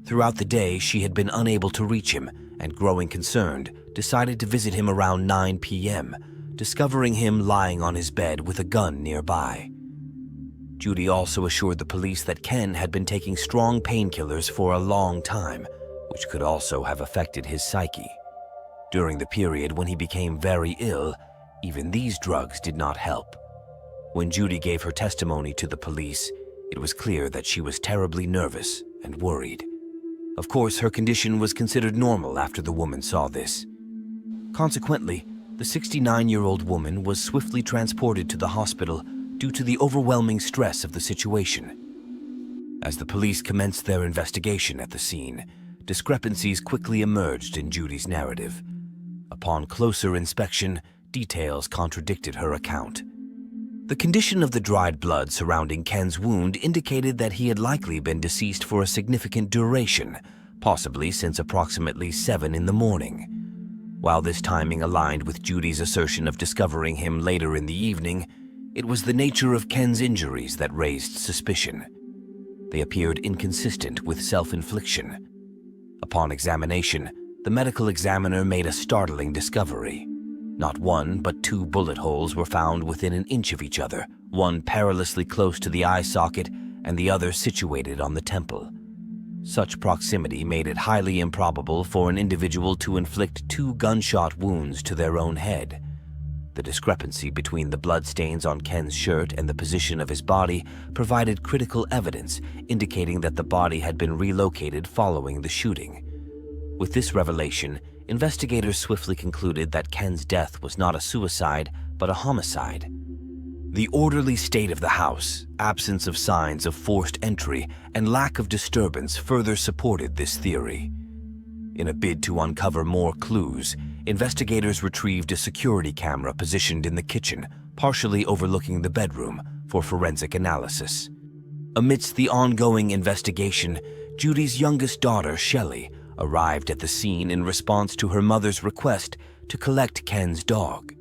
Throughout the day, she had been unable to reach him, and growing concerned, decided to visit him around 9 p.m., discovering him lying on his bed with a gun nearby. Judy also assured the police that Ken had been taking strong painkillers for a long time, which could also have affected his psyche. During the period when he became very ill, even these drugs did not help. When Judy gave her testimony to the police, it was clear that she was terribly nervous and worried. Of course, her condition was considered normal after the woman saw this. Consequently, the 69-year-old woman was swiftly transported to the hospital due to the overwhelming stress of the situation. As the police commenced their investigation at the scene, discrepancies quickly emerged in Judy's narrative. Upon closer inspection, details contradicted her account. The condition of the dried blood surrounding Ken's wound indicated that he had likely been deceased for a significant duration, possibly since approximately 7 in the morning. While this timing aligned with Judy's assertion of discovering him later in the evening, it was the nature of Ken's injuries that raised suspicion. They appeared inconsistent with self-infliction. Upon examination, the medical examiner made a startling discovery. Not 1, but 2 bullet holes were found within an inch of each other, one perilously close to the eye socket and the other situated on the temple. Such proximity made it highly improbable for an individual to inflict 2 gunshot wounds to their own head. The discrepancy between the bloodstains on Ken's shirt and the position of his body provided critical evidence indicating that the body had been relocated following the shooting. With this revelation, investigators swiftly concluded that Ken's death was not a suicide, but a homicide. The orderly state of the house, absence of signs of forced entry, and lack of disturbance further supported this theory. In a bid to uncover more clues, investigators retrieved a security camera positioned in the kitchen, partially overlooking the bedroom, for forensic analysis. Amidst the ongoing investigation, Judy's youngest daughter, Shelley, arrived at the scene in response to her mother's request to collect Ken's dog.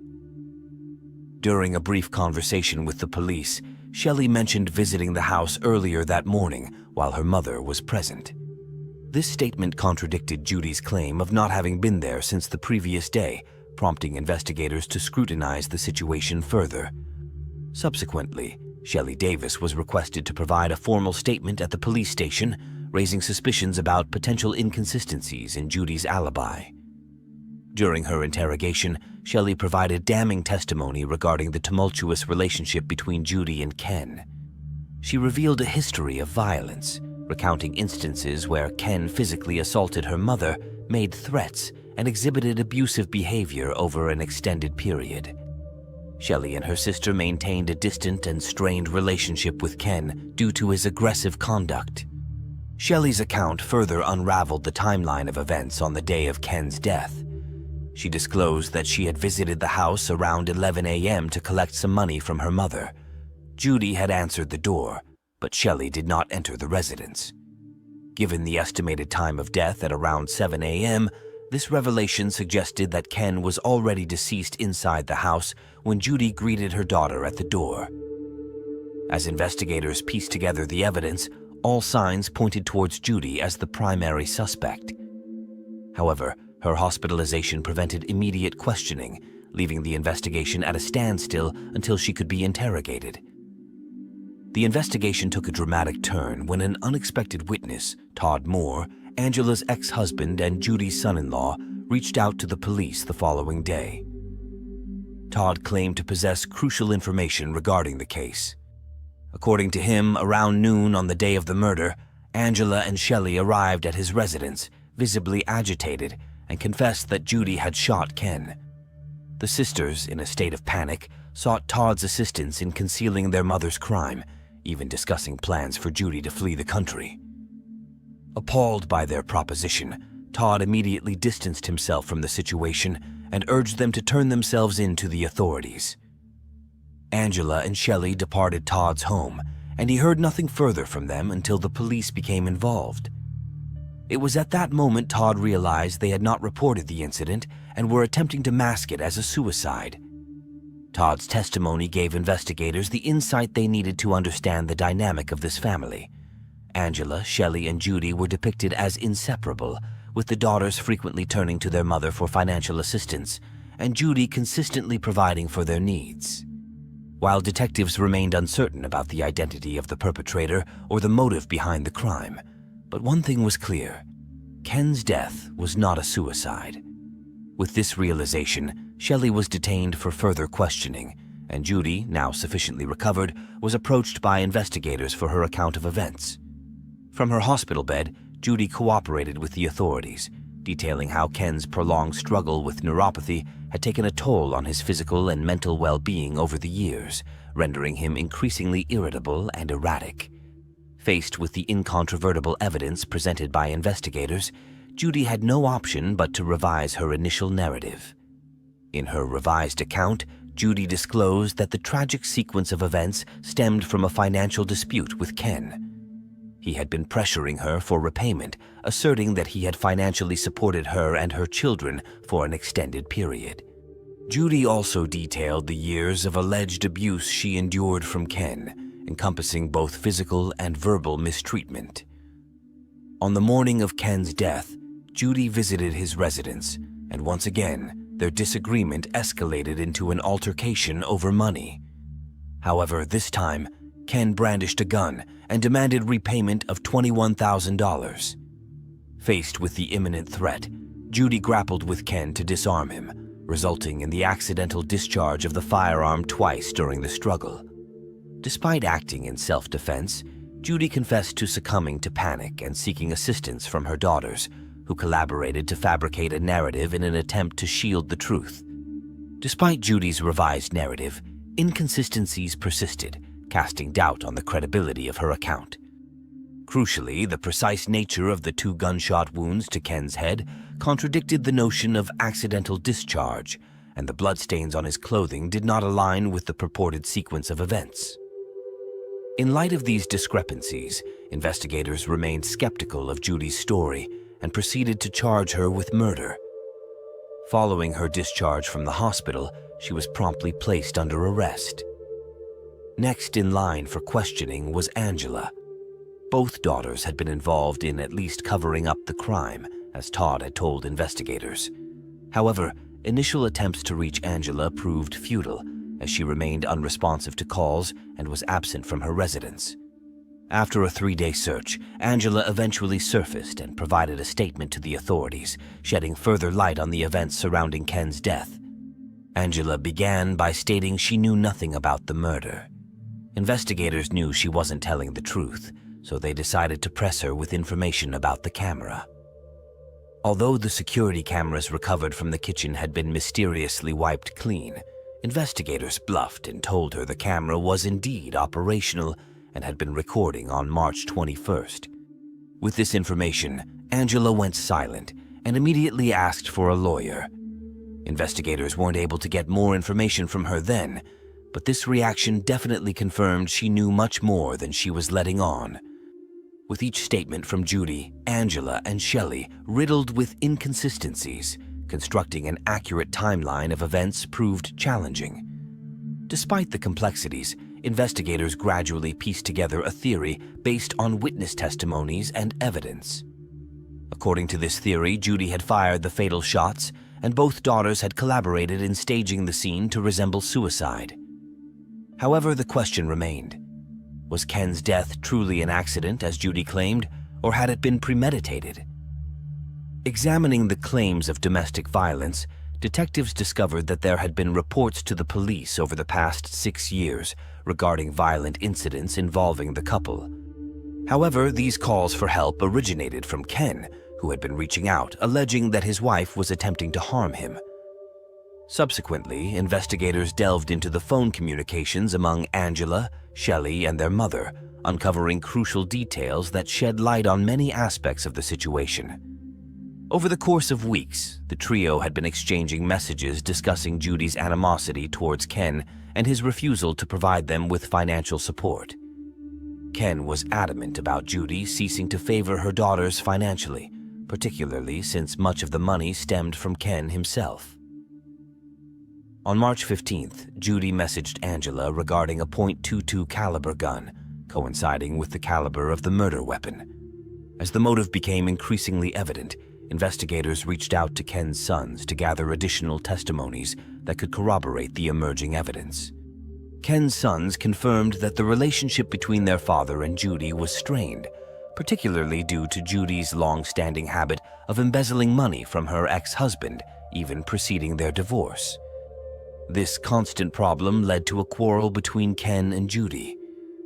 During a brief conversation with the police, Shelley mentioned visiting the house earlier that morning while her mother was present. This statement contradicted Judy's claim of not having been there since the previous day, prompting investigators to scrutinize the situation further. Subsequently, Shelley Davis was requested to provide a formal statement at the police station, raising suspicions about potential inconsistencies in Judy's alibi. During her interrogation, Shelley provided damning testimony regarding the tumultuous relationship between Judy and Ken. She revealed a history of violence, recounting instances where Ken physically assaulted her mother, made threats, and exhibited abusive behavior over an extended period. Shelley and her sister maintained a distant and strained relationship with Ken due to his aggressive conduct. Shelley's account further unraveled the timeline of events on the day of Ken's death. She disclosed that she had visited the house around 11 a.m. to collect some money from her mother. Judy had answered the door, but Shelley did not enter the residence. Given the estimated time of death at around 7 a.m., this revelation suggested that Ken was already deceased inside the house when Judy greeted her daughter at the door. As investigators pieced together the evidence, all signs pointed towards Judy as the primary suspect. However, her hospitalization prevented immediate questioning, leaving the investigation at a standstill until she could be interrogated. The investigation took a dramatic turn when an unexpected witness, Todd Moore, Angela's ex-husband and Judy's son-in-law, reached out to the police the following day. Todd claimed to possess crucial information regarding the case. According to him, around noon on the day of the murder, Angela and Shelley arrived at his residence, visibly agitated, and confessed that Judy had shot Ken. The sisters, in a state of panic, sought Todd's assistance in concealing their mother's crime, even discussing plans for Judy to flee the country. Appalled by their proposition, Todd immediately distanced himself from the situation and urged them to turn themselves in to the authorities. Angela and Shelley departed Todd's home, and he heard nothing further from them until the police became involved. It was at that moment Todd realized they had not reported the incident and were attempting to mask it as a suicide. Todd's testimony gave investigators the insight they needed to understand the dynamic of this family. Angela, Shelley, and Judy were depicted as inseparable, with the daughters frequently turning to their mother for financial assistance, and Judy consistently providing for their needs. While detectives remained uncertain about the identity of the perpetrator or the motive behind the crime, but one thing was clear: Ken's death was not a suicide. With this realization, Shelley was detained for further questioning, and Judy, now sufficiently recovered, was approached by investigators for her account of events. From her hospital bed, Judy cooperated with the authorities, detailing how Ken's prolonged struggle with neuropathy had taken a toll on his physical and mental well-being over the years, rendering him increasingly irritable and erratic. Faced with the incontrovertible evidence presented by investigators, Judy had no option but to revise her initial narrative. In her revised account, Judy disclosed that the tragic sequence of events stemmed from a financial dispute with Ken. He had been pressuring her for repayment, asserting that he had financially supported her and her children for an extended period. Judy also detailed the years of alleged abuse she endured from Ken, encompassing both physical and verbal mistreatment. On the morning of Ken's death, Judy visited his residence, and once again, their disagreement escalated into an altercation over money. However, this time, Ken brandished a gun and demanded repayment of $21,000. Faced with the imminent threat, Judy grappled with Ken to disarm him, resulting in the accidental discharge of the firearm twice during the struggle. Despite acting in self-defense, Judy confessed to succumbing to panic and seeking assistance from her daughters, who collaborated to fabricate a narrative in an attempt to shield the truth. Despite Judy's revised narrative, inconsistencies persisted, casting doubt on the credibility of her account. Crucially, the precise nature of the 2 gunshot wounds to Ken's head contradicted the notion of accidental discharge, and the bloodstains on his clothing did not align with the purported sequence of events. In light of these discrepancies, investigators remained skeptical of Judy's story and proceeded to charge her with murder. Following her discharge from the hospital, she was promptly placed under arrest. Next in line for questioning was Angela. Both daughters had been involved in at least covering up the crime, as Todd had told investigators. However, initial attempts to reach Angela proved futile, as she remained unresponsive to calls and was absent from her residence. After a 3-day search, Angela eventually surfaced and provided a statement to the authorities, shedding further light on the events surrounding Ken's death. Angela began by stating she knew nothing about the murder. Investigators knew she wasn't telling the truth, so they decided to press her with information about the camera. Although the security cameras recovered from the kitchen had been mysteriously wiped clean, investigators bluffed and told her the camera was indeed operational and had been recording on March 21st. With this information, Angela went silent and immediately asked for a lawyer. Investigators weren't able to get more information from her then, but this reaction definitely confirmed she knew much more than she was letting on. With each statement from Judy, Angela, and Shelley riddled with inconsistencies, constructing an accurate timeline of events proved challenging. Despite the complexities, investigators gradually pieced together a theory based on witness testimonies and evidence. According to this theory, Judy had fired the fatal shots, and both daughters had collaborated in staging the scene to resemble suicide. However, the question remained. Was Ken's death truly an accident, as Judy claimed, or had it been premeditated? Examining the claims of domestic violence, detectives discovered that there had been reports to the police over the past 6 years regarding violent incidents involving the couple. However, these calls for help originated from Ken, who had been reaching out, alleging that his wife was attempting to harm him. Subsequently, investigators delved into the phone communications among Angela, Shelley, and their mother, uncovering crucial details that shed light on many aspects of the situation. Over the course of weeks, the trio had been exchanging messages discussing Judy's animosity towards Ken and his refusal to provide them with financial support. Ken was adamant about Judy ceasing to favor her daughters financially, particularly since much of the money stemmed from Ken himself. On March 15th, Judy messaged Angela regarding a .22 caliber gun, coinciding with the caliber of the murder weapon. As the motive became increasingly evident, investigators reached out to Ken's sons to gather additional testimonies that could corroborate the emerging evidence. Ken's sons confirmed that the relationship between their father and Judy was strained, particularly due to Judy's long-standing habit of embezzling money from her ex-husband, even preceding their divorce. This constant problem led to a quarrel between Ken and Judy.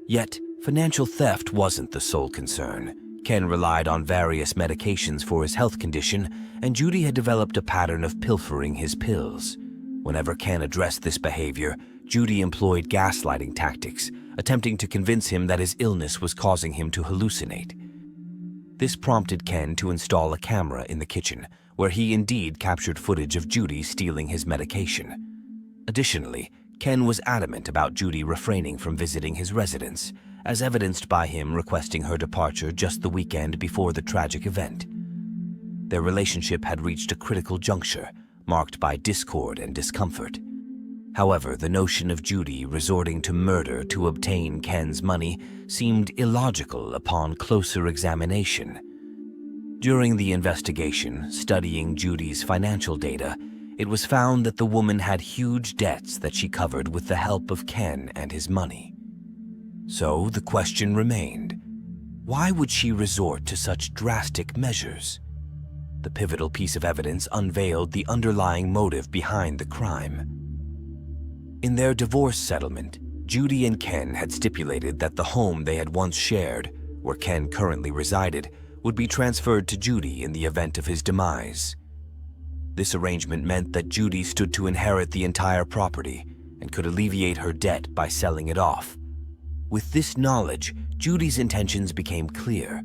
Yet, financial theft wasn't the sole concern. Ken relied on various medications for his health condition, and Judy had developed a pattern of pilfering his pills. Whenever Ken addressed this behavior, Judy employed gaslighting tactics, attempting to convince him that his illness was causing him to hallucinate. This prompted Ken to install a camera in the kitchen, where he indeed captured footage of Judy stealing his medication. Additionally, Ken was adamant about Judy refraining from visiting his residence, as evidenced by him requesting her departure just the weekend before the tragic event. Their relationship had reached a critical juncture, marked by discord and discomfort. However, the notion of Judy resorting to murder to obtain Ken's money seemed illogical upon closer examination. During the investigation, studying Judy's financial data, it was found that the woman had huge debts that she covered with the help of Ken and his money. So the question remained, why would she resort to such drastic measures? The pivotal piece of evidence unveiled the underlying motive behind the crime. In their divorce settlement, Judy and Ken had stipulated that the home they had once shared, where Ken currently resided, would be transferred to Judy in the event of his demise. This arrangement meant that Judy stood to inherit the entire property and could alleviate her debt by selling it off. With this knowledge, Judy's intentions became clear.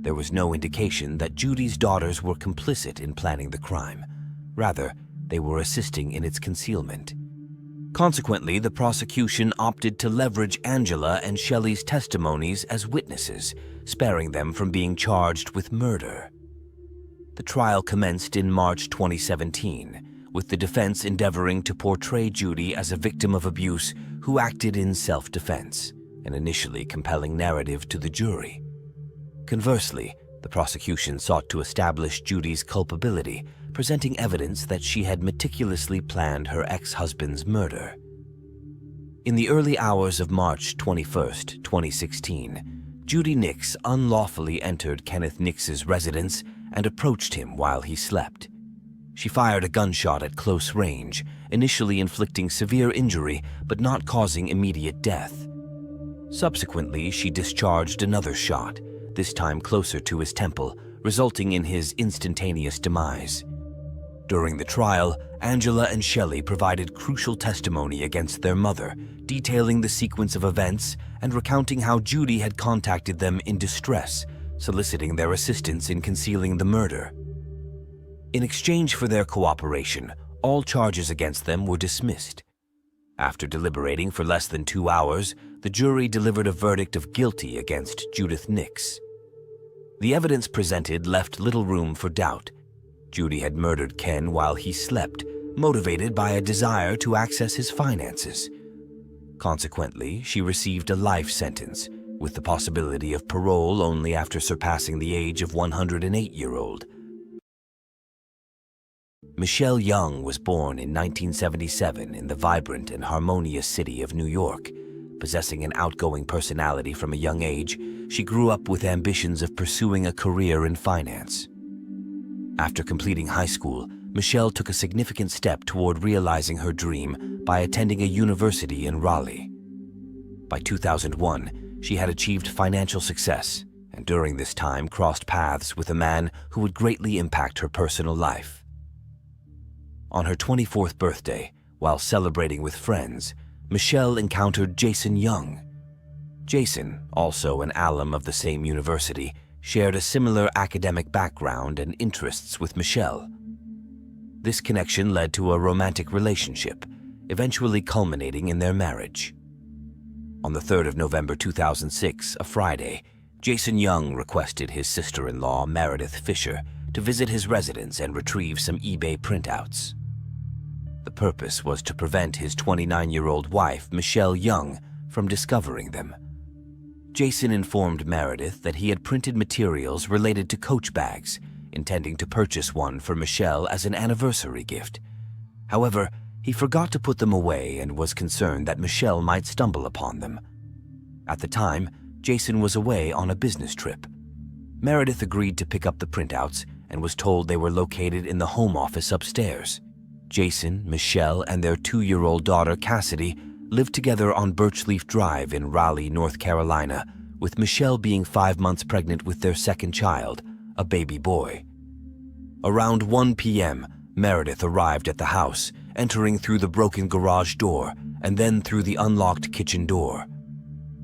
There was no indication that Judy's daughters were complicit in planning the crime. Rather, they were assisting in its concealment. Consequently, the prosecution opted to leverage Angela and Shelley's testimonies as witnesses, sparing them from being charged with murder. The trial commenced in March 2017, with the defense endeavoring to portray Judy as a victim of abuse who acted in self-defense, an initially compelling narrative to the jury. Conversely, the prosecution sought to establish Judy's culpability, presenting evidence that she had meticulously planned her ex-husband's murder. In the early hours of March 21, 2016, Judy Nix unlawfully entered Kenneth Nix's residence and approached him while he slept. She fired a gunshot at close range, initially inflicting severe injury but not causing immediate death. Subsequently, she discharged another shot, this time closer to his temple, resulting in his instantaneous demise. During the trial, Angela and Shelley provided crucial testimony against their mother, detailing the sequence of events and recounting how Judy had contacted them in distress, soliciting their assistance in concealing the murder. In exchange for their cooperation, all charges against them were dismissed. After deliberating for less than 2 hours, the jury delivered a verdict of guilty against Judith Nix. The evidence presented left little room for doubt. Judy had murdered Ken while he slept, motivated by a desire to access his finances. Consequently, she received a life sentence, with the possibility of parole only after surpassing the age of 108-year-old. Michelle Young was born in 1977 in the vibrant and harmonious city of New York. Possessing an outgoing personality from a young age, she grew up with ambitions of pursuing a career in finance. After completing high school, Michelle took a significant step toward realizing her dream by attending a university in Raleigh. By 2001, she had achieved financial success, and during this time crossed paths with a man who would greatly impact her personal life. On her 24th birthday, while celebrating with friends, Michelle encountered Jason Young. Jason, also an alum of the same university, shared a similar academic background and interests with Michelle. This connection led to a romantic relationship, eventually culminating in their marriage. On the 3rd of November 2006, a Friday, Jason Young requested his sister-in-law, Meredith Fisher, to visit his residence and retrieve some eBay printouts. The purpose was to prevent his 29-year-old wife, Michelle Young, from discovering them. Jason informed Meredith that he had printed materials related to Coach bags, intending to purchase one for Michelle as an anniversary gift. However, he forgot to put them away and was concerned that Michelle might stumble upon them. At the time, Jason was away on a business trip. Meredith agreed to pick up the printouts and was told they were located in the home office upstairs. Jason, Michelle, and their 2-year-old daughter, Cassidy, lived together on Birchleaf Drive in Raleigh, North Carolina, with Michelle being 5 months pregnant with their second child, a baby boy. Around 1 p.m., Meredith arrived at the house, entering through the broken garage door and then through the unlocked kitchen door.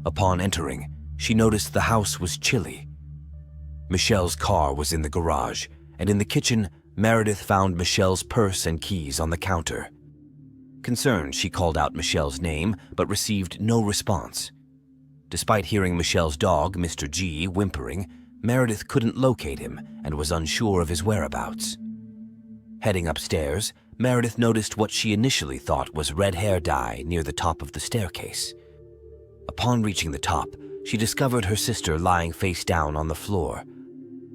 Upon entering, she noticed the house was chilly. Michelle's car was in the garage, and in the kitchen, Meredith found Michelle's purse and keys on the counter. Concerned, she called out Michelle's name, but received no response. Despite hearing Michelle's dog, Mr. G, whimpering, Meredith couldn't locate him and was unsure of his whereabouts. Heading upstairs, Meredith noticed what she initially thought was red hair dye near the top of the staircase. Upon reaching the top, she discovered her sister lying face down on the floor.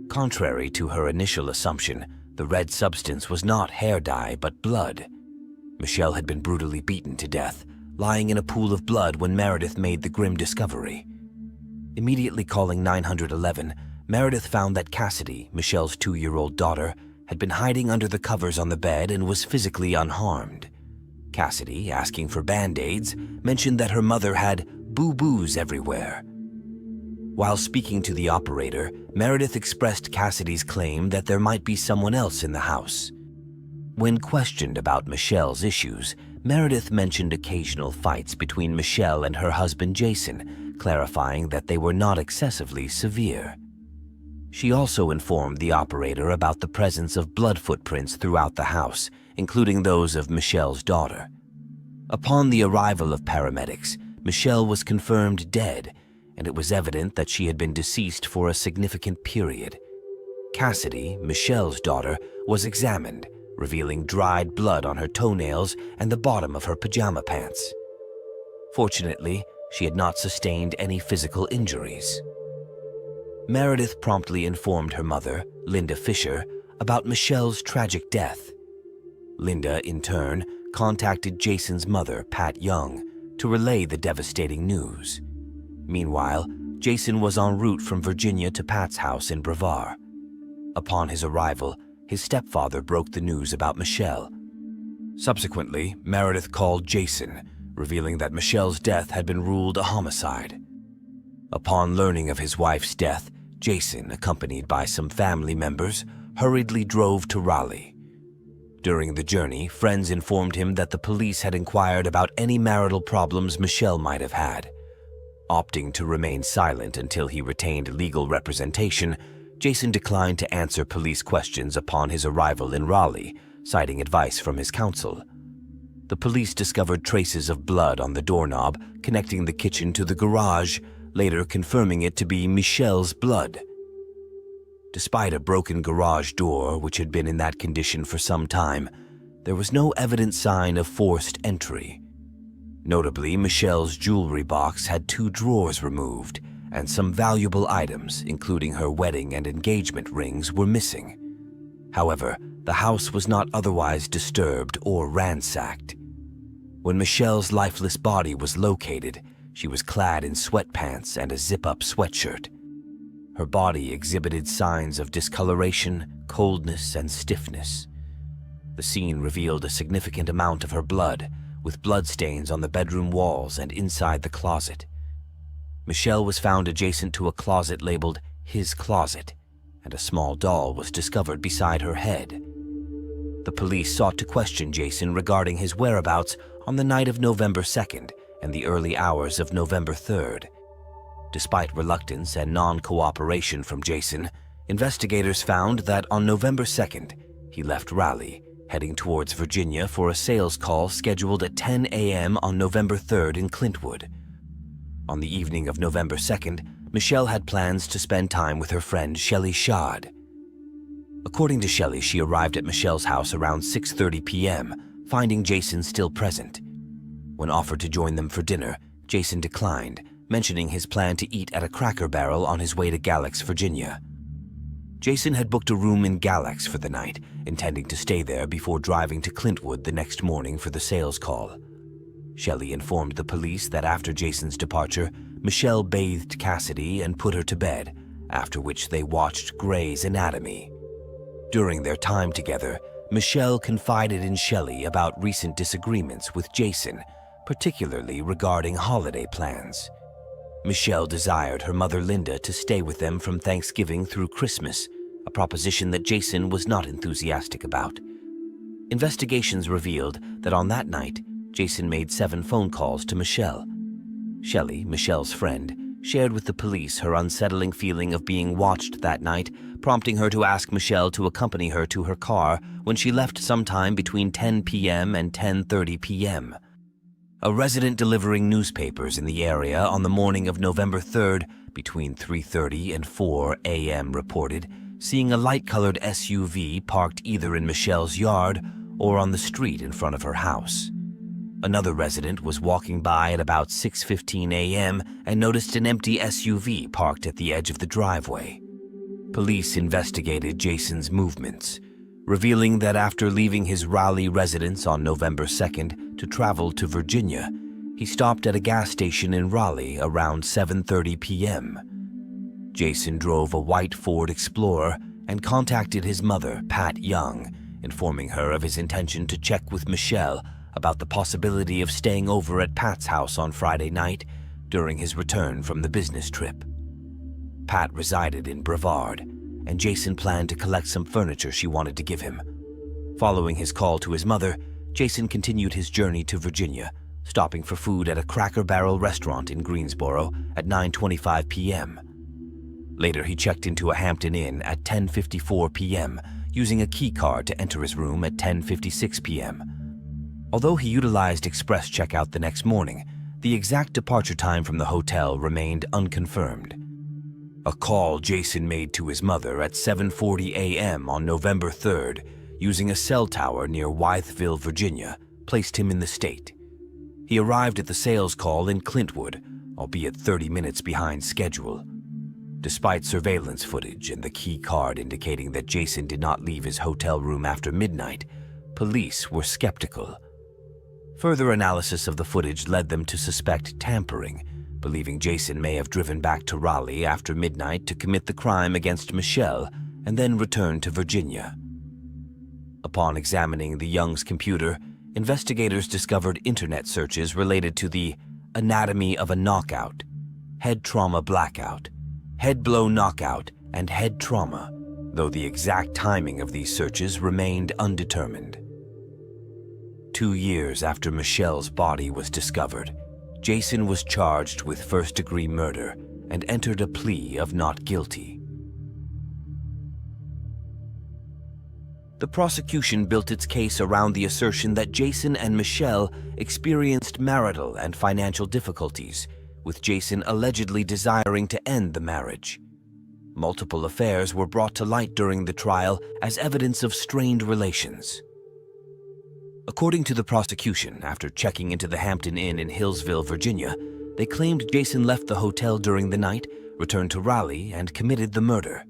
Contrary to her initial assumption, the red substance was not hair dye but blood. Michelle had been brutally beaten to death, lying in a pool of blood when Meredith made the grim discovery. Immediately calling 911, Meredith found that Cassidy, Michelle's 2-year-old daughter, had been hiding under the covers on the bed and was physically unharmed. Cassidy, asking for Band-Aids, mentioned that her mother had boo-boos everywhere. While speaking to the operator, Meredith expressed Cassidy's claim that there might be someone else in the house. When questioned about Michelle's issues, Meredith mentioned occasional fights between Michelle and her husband Jason, clarifying that they were not excessively severe. She also informed the operator about the presence of blood footprints throughout the house, including those of Michelle's daughter. Upon the arrival of paramedics, Michelle was confirmed dead, and it was evident that she had been deceased for a significant period. Cassidy, Michelle's daughter, was examined, revealing dried blood on her toenails and the bottom of her pajama pants. Fortunately, she had not sustained any physical injuries. Meredith promptly informed her mother, Linda Fisher, about Michelle's tragic death. Linda, in turn, contacted Jason's mother, Pat Young, to relay the devastating news. Meanwhile, Jason was en route from Virginia to Pat's house in Brevard. Upon his arrival, his stepfather broke the news about Michelle. Subsequently, Meredith called Jason, revealing that Michelle's death had been ruled a homicide. Upon learning of his wife's death, Jason, accompanied by some family members, hurriedly drove to Raleigh. During the journey, friends informed him that the police had inquired about any marital problems Michelle might have had. Opting to remain silent until he retained legal representation, Jason declined to answer police questions upon his arrival in Raleigh, citing advice from his counsel. The police discovered traces of blood on the doorknob connecting the kitchen to the garage, later confirming it to be Michelle's blood. Despite a broken garage door, which had been in that condition for some time, there was no evident sign of forced entry. Notably, Michelle's jewelry box had 2 drawers removed, and some valuable items, including her wedding and engagement rings, were missing. However, the house was not otherwise disturbed or ransacked. When Michelle's lifeless body was located, she was clad in sweatpants and a zip-up sweatshirt. Her body exhibited signs of discoloration, coldness, and stiffness. The scene revealed a significant amount of her blood, with bloodstains on the bedroom walls and inside the closet. Michelle was found adjacent to a closet labeled "his closet," and a small doll was discovered beside her head. The police sought to question Jason regarding his whereabouts on the night of November 2nd and the early hours of November 3rd. Despite reluctance and non-cooperation from Jason, investigators found that on November 2nd, he left Raleigh, heading towards Virginia for a sales call scheduled at 10 a.m. on November 3rd in Clintwood. On the evening of November 2nd, Michelle had plans to spend time with her friend Shelley Schad. According to Shelley, she arrived at Michelle's house around 6:30 p.m., finding Jason still present. When offered to join them for dinner, Jason declined, mentioning his plan to eat at a Cracker Barrel on his way to Galax, Virginia. Jason had booked a room in Galax for the night, intending to stay there before driving to Clintwood the next morning for the sales call. Shelley informed the police that after Jason's departure, Michelle bathed Cassidy and put her to bed, after which they watched Grey's Anatomy. During their time together, Michelle confided in Shelley about recent disagreements with Jason, particularly regarding holiday plans. Michelle desired her mother Linda to stay with them from Thanksgiving through Christmas, a proposition that Jason was not enthusiastic about. Investigations revealed that on that night, Jason made 7 phone calls to Michelle. Shelley, Michelle's friend, shared with the police her unsettling feeling of being watched that night, prompting her to ask Michelle to accompany her to her car when she left sometime between 10 p.m. and 10:30 p.m. A resident delivering newspapers in the area on the morning of November 3rd between 3:30 and 4 a.m. reported seeing a light-colored SUV parked either in Michelle's yard or on the street in front of her house. Another resident was walking by at about 6:15 a.m. and noticed an empty SUV parked at the edge of the driveway. Police investigated Jason's movements, revealing that after leaving his Raleigh residence on November 2nd to travel to Virginia, he stopped at a gas station in Raleigh around 7:30 p.m. Jason drove a white Ford Explorer and contacted his mother, Pat Young, informing her of his intention to check with Michelle about the possibility of staying over at Pat's house on Friday night during his return from the business trip. Pat resided in Brevard, and Jason planned to collect some furniture she wanted to give him. Following his call to his mother, Jason continued his journey to Virginia, stopping for food at a Cracker Barrel restaurant in Greensboro at 9:25 p.m. Later, he checked into a Hampton Inn at 10:54 p.m., using a key card to enter his room at 10:56 p.m. Although he utilized express checkout the next morning, the exact departure time from the hotel remained unconfirmed. A call Jason made to his mother at 7:40 a.m. on November 3rd, using a cell tower near Wytheville, Virginia, placed him in the state. He arrived at the sales call in Clintwood, albeit 30 minutes behind schedule. Despite surveillance footage and the key card indicating that Jason did not leave his hotel room after midnight, police were skeptical. Further analysis of the footage led them to suspect tampering, believing Jason may have driven back to Raleigh after midnight to commit the crime against Michelle and then return to Virginia. Upon examining the Young's computer, investigators discovered internet searches related to the anatomy of a knockout, head trauma blackout, head blow knockout, and head trauma, though the exact timing of these searches remained undetermined. 2 years after Michelle's body was discovered, Jason was charged with first-degree murder and entered a plea of not guilty. The prosecution built its case around the assertion that Jason and Michelle experienced marital and financial difficulties, with Jason allegedly desiring to end the marriage. Multiple affairs were brought to light during the trial as evidence of strained relations. According to the prosecution, after checking into the Hampton Inn in Hillsville, Virginia, they claimed Jason left the hotel during the night, returned to Raleigh, and committed the murder.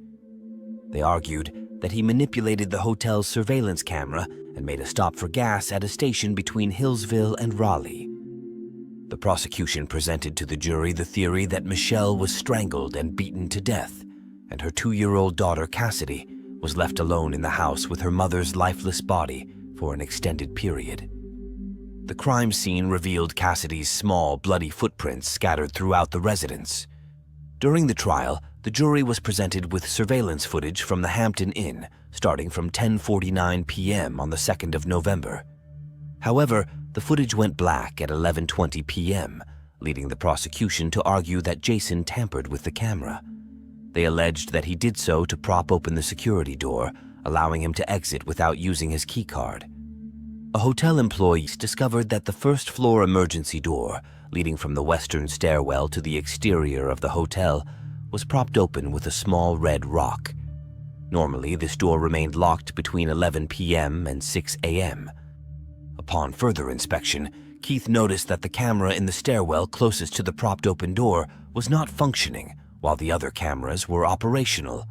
They argued that he manipulated the hotel's surveillance camera and made a stop for gas at a station between Hillsville and Raleigh. The prosecution presented to the jury the theory that Michelle was strangled and beaten to death, and her 2-year-old daughter, Cassidy, was left alone in the house with her mother's lifeless body for an extended period. The crime scene revealed Cassidy's small, bloody footprints scattered throughout the residence. During the trial, the jury was presented with surveillance footage from the Hampton Inn, starting from 10:49 p.m. on the 2nd of November. However, the footage went black at 11:20 p.m., leading the prosecution to argue that Jason tampered with the camera. They alleged that he did so to prop open the security door, allowing him to exit without using his key card. A hotel employee discovered that the first-floor emergency door, leading from the western stairwell to the exterior of the hotel, was propped open with a small red rock. Normally, this door remained locked between 11 p.m. and 6 a.m. Upon further inspection, Keith noticed that the camera in the stairwell closest to the propped-open door was not functioning, while the other cameras were operational.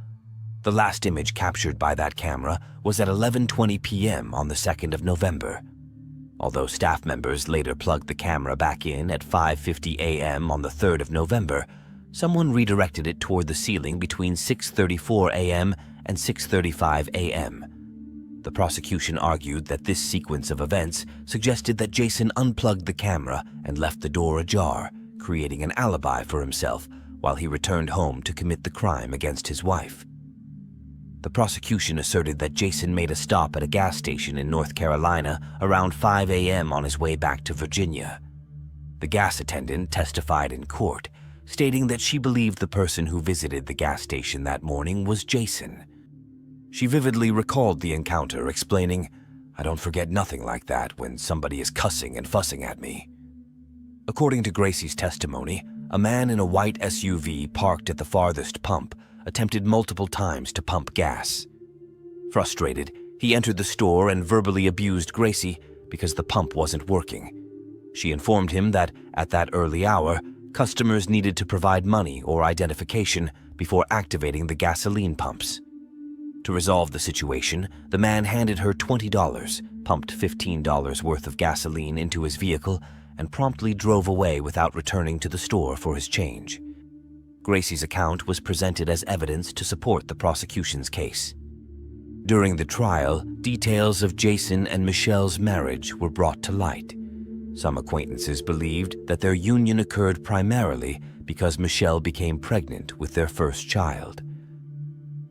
The last image captured by that camera was at 11:20 p.m. on the 2nd of November. Although staff members later plugged the camera back in at 5:50 a.m. on the 3rd of November, someone redirected it toward the ceiling between 6:34 a.m. and 6:35 a.m. The prosecution argued that this sequence of events suggested that Jason unplugged the camera and left the door ajar, creating an alibi for himself while he returned home to commit the crime against his wife. The prosecution asserted that Jason made a stop at a gas station in North Carolina around 5 a.m. on his way back to Virginia. The gas attendant testified in court, stating that she believed the person who visited the gas station that morning was Jason. She vividly recalled the encounter, explaining, "I don't forget nothing like that when somebody is cussing and fussing at me." According to Gracie's testimony, a man in a white SUV parked at the farthest pump attempted multiple times to pump gas. Frustrated, he entered the store and verbally abused Gracie because the pump wasn't working. She informed him that, at that early hour, customers needed to provide money or identification before activating the gasoline pumps. To resolve the situation, the man handed her $20, pumped $15 worth of gasoline into his vehicle, and promptly drove away without returning to the store for his change. Gracie's account was presented as evidence to support the prosecution's case. During the trial, details of Jason and Michelle's marriage were brought to light. Some acquaintances believed that their union occurred primarily because Michelle became pregnant with their first child.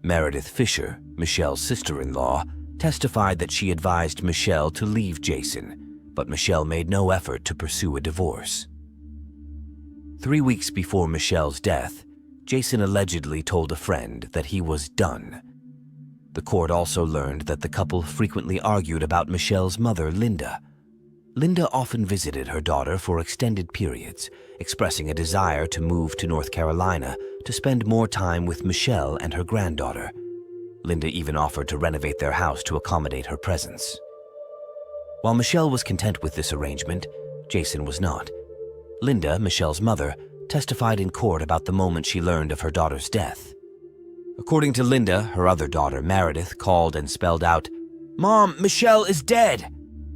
Meredith Fisher, Michelle's sister-in-law, testified that she advised Michelle to leave Jason, but Michelle made no effort to pursue a divorce. 3 weeks before Michelle's death, Jason allegedly told a friend that he was done. The court also learned that the couple frequently argued about Michelle's mother, Linda. Linda often visited her daughter for extended periods, expressing a desire to move to North Carolina to spend more time with Michelle and her granddaughter. Linda even offered to renovate their house to accommodate her presence. While Michelle was content with this arrangement, Jason was not. Linda, Michelle's mother, testified in court about the moment she learned of her daughter's death. According to Linda, her other daughter, Meredith, called and spelled out, "Mom, Michelle is dead!"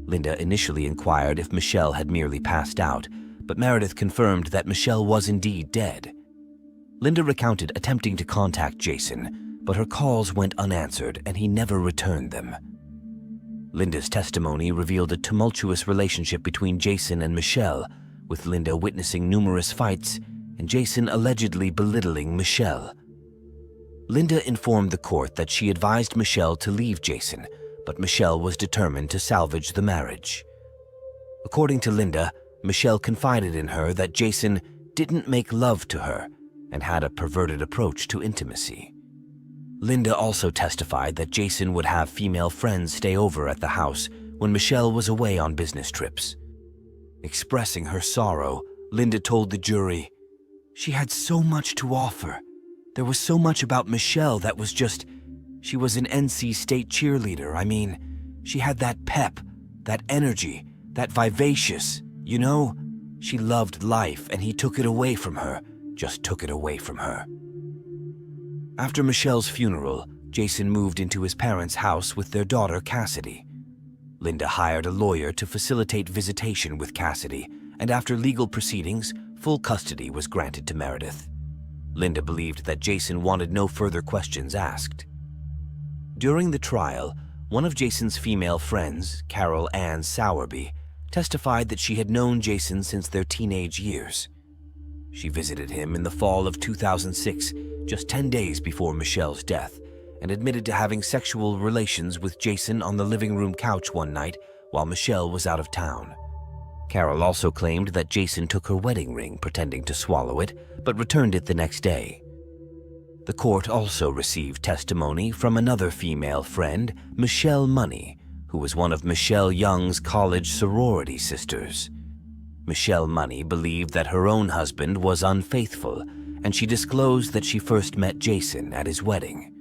Linda initially inquired if Michelle had merely passed out, but Meredith confirmed that Michelle was indeed dead. Linda recounted attempting to contact Jason, but her calls went unanswered and he never returned them. Linda's testimony revealed a tumultuous relationship between Jason and Michelle, with Linda witnessing numerous fights and Jason allegedly belittling Michelle. Linda informed the court that she advised Michelle to leave Jason, but Michelle was determined to salvage the marriage. According to Linda, Michelle confided in her that Jason didn't make love to her and had a perverted approach to intimacy. Linda also testified that Jason would have female friends stay over at the house when Michelle was away on business trips. Expressing her sorrow, Linda told the jury, "She had so much to offer. There was so much about Michelle that was just, she was an NC State cheerleader. I mean, she had that pep, that energy, that vivacious, you know? She loved life and he took it away from her, just took it away from her." After Michelle's funeral, Jason moved into his parents' house with their daughter, Cassidy. Linda hired a lawyer to facilitate visitation with Cassidy, and after legal proceedings, full custody was granted to Meredith. Linda believed that Jason wanted no further questions asked. During the trial, one of Jason's female friends, Carol Ann Sowerby, testified that she had known Jason since their teenage years. She visited him in the fall of 2006, just 10 days before Michelle's death, and admitted to having sexual relations with Jason on the living room couch one night while Michelle was out of town. Carol also claimed that Jason took her wedding ring, pretending to swallow it, but returned it the next day. The court also received testimony from another female friend, Michelle Money, who was one of Michelle Young's college sorority sisters. Michelle Money believed that her own husband was unfaithful, and she disclosed that she first met Jason at his wedding.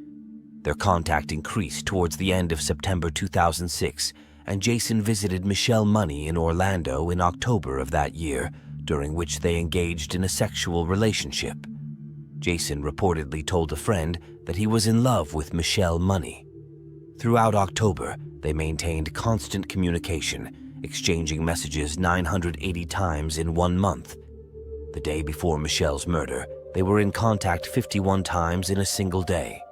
Their contact increased towards the end of September 2006, and Jason visited Michelle Money in Orlando in October of that year, during which they engaged in a sexual relationship. Jason reportedly told a friend that he was in love with Michelle Money. Throughout October, they maintained constant communication, exchanging messages 980 times in 1 month. The day before Michelle's murder, they were in contact 51 times in a single day.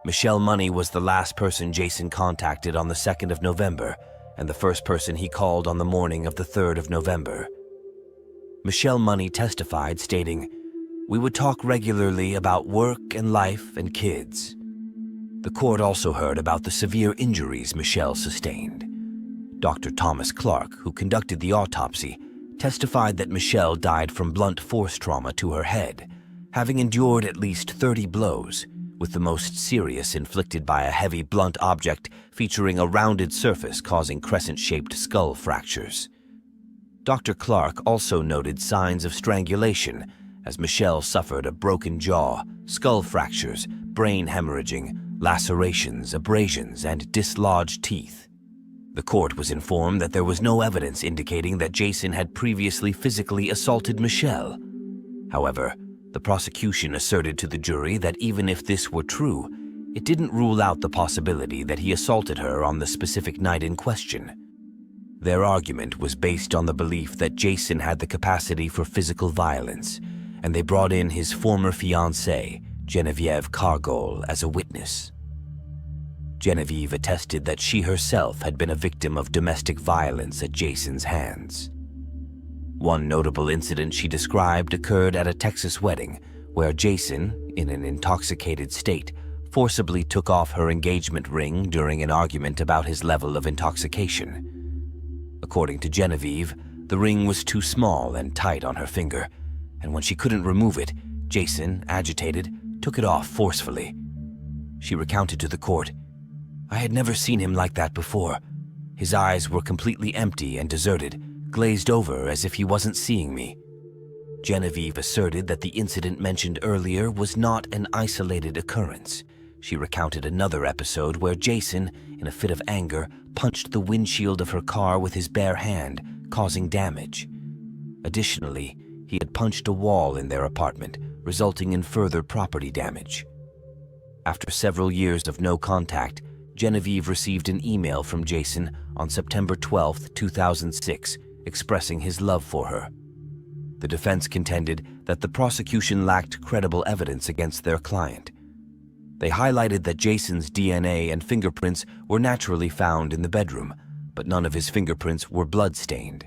Michelle Money was the last person Jason contacted on the 2nd of November, and the first person he called on the morning of the 3rd of November. Michelle Money testified, stating, "We would talk regularly about work and life and kids." The court also heard about the severe injuries Michelle sustained. Dr. Thomas Clark, who conducted the autopsy, testified that Michelle died from blunt force trauma to her head, having endured at least 30 blows, with the most serious inflicted by a heavy blunt object featuring a rounded surface causing crescent-shaped skull fractures. Dr. Clark also noted signs of strangulation, as Michelle suffered a broken jaw, skull fractures, brain hemorrhaging, lacerations, abrasions, and dislodged teeth. The court was informed that there was no evidence indicating that Jason had previously physically assaulted Michelle. However, the prosecution asserted to the jury that even if this were true, it didn't rule out the possibility that he assaulted her on the specific night in question. Their argument was based on the belief that Jason had the capacity for physical violence, and they brought in his former fiancée, Genevieve Cargol, as a witness. Genevieve attested that she herself had been a victim of domestic violence at Jason's hands. One notable incident she described occurred at a Texas wedding, where Jason, in an intoxicated state, forcibly took off her engagement ring during an argument about his level of intoxication. According to Genevieve, the ring was too small and tight on her finger, and when she couldn't remove it, Jason, agitated, took it off forcefully. She recounted to the court, "I had never seen him like that before. His eyes were completely empty and deserted, glazed over as if he wasn't seeing me." Genevieve asserted that the incident mentioned earlier was not an isolated occurrence. She recounted another episode where Jason, in a fit of anger, punched the windshield of her car with his bare hand, causing damage. Additionally, he had punched a wall in their apartment, resulting in further property damage. After several years of no contact, Genevieve received an email from Jason on September 12, 2006, expressing his love for her. The defense contended that the prosecution lacked credible evidence against their client. They highlighted that Jason's DNA and fingerprints were naturally found in the bedroom, but none of his fingerprints were blood-stained.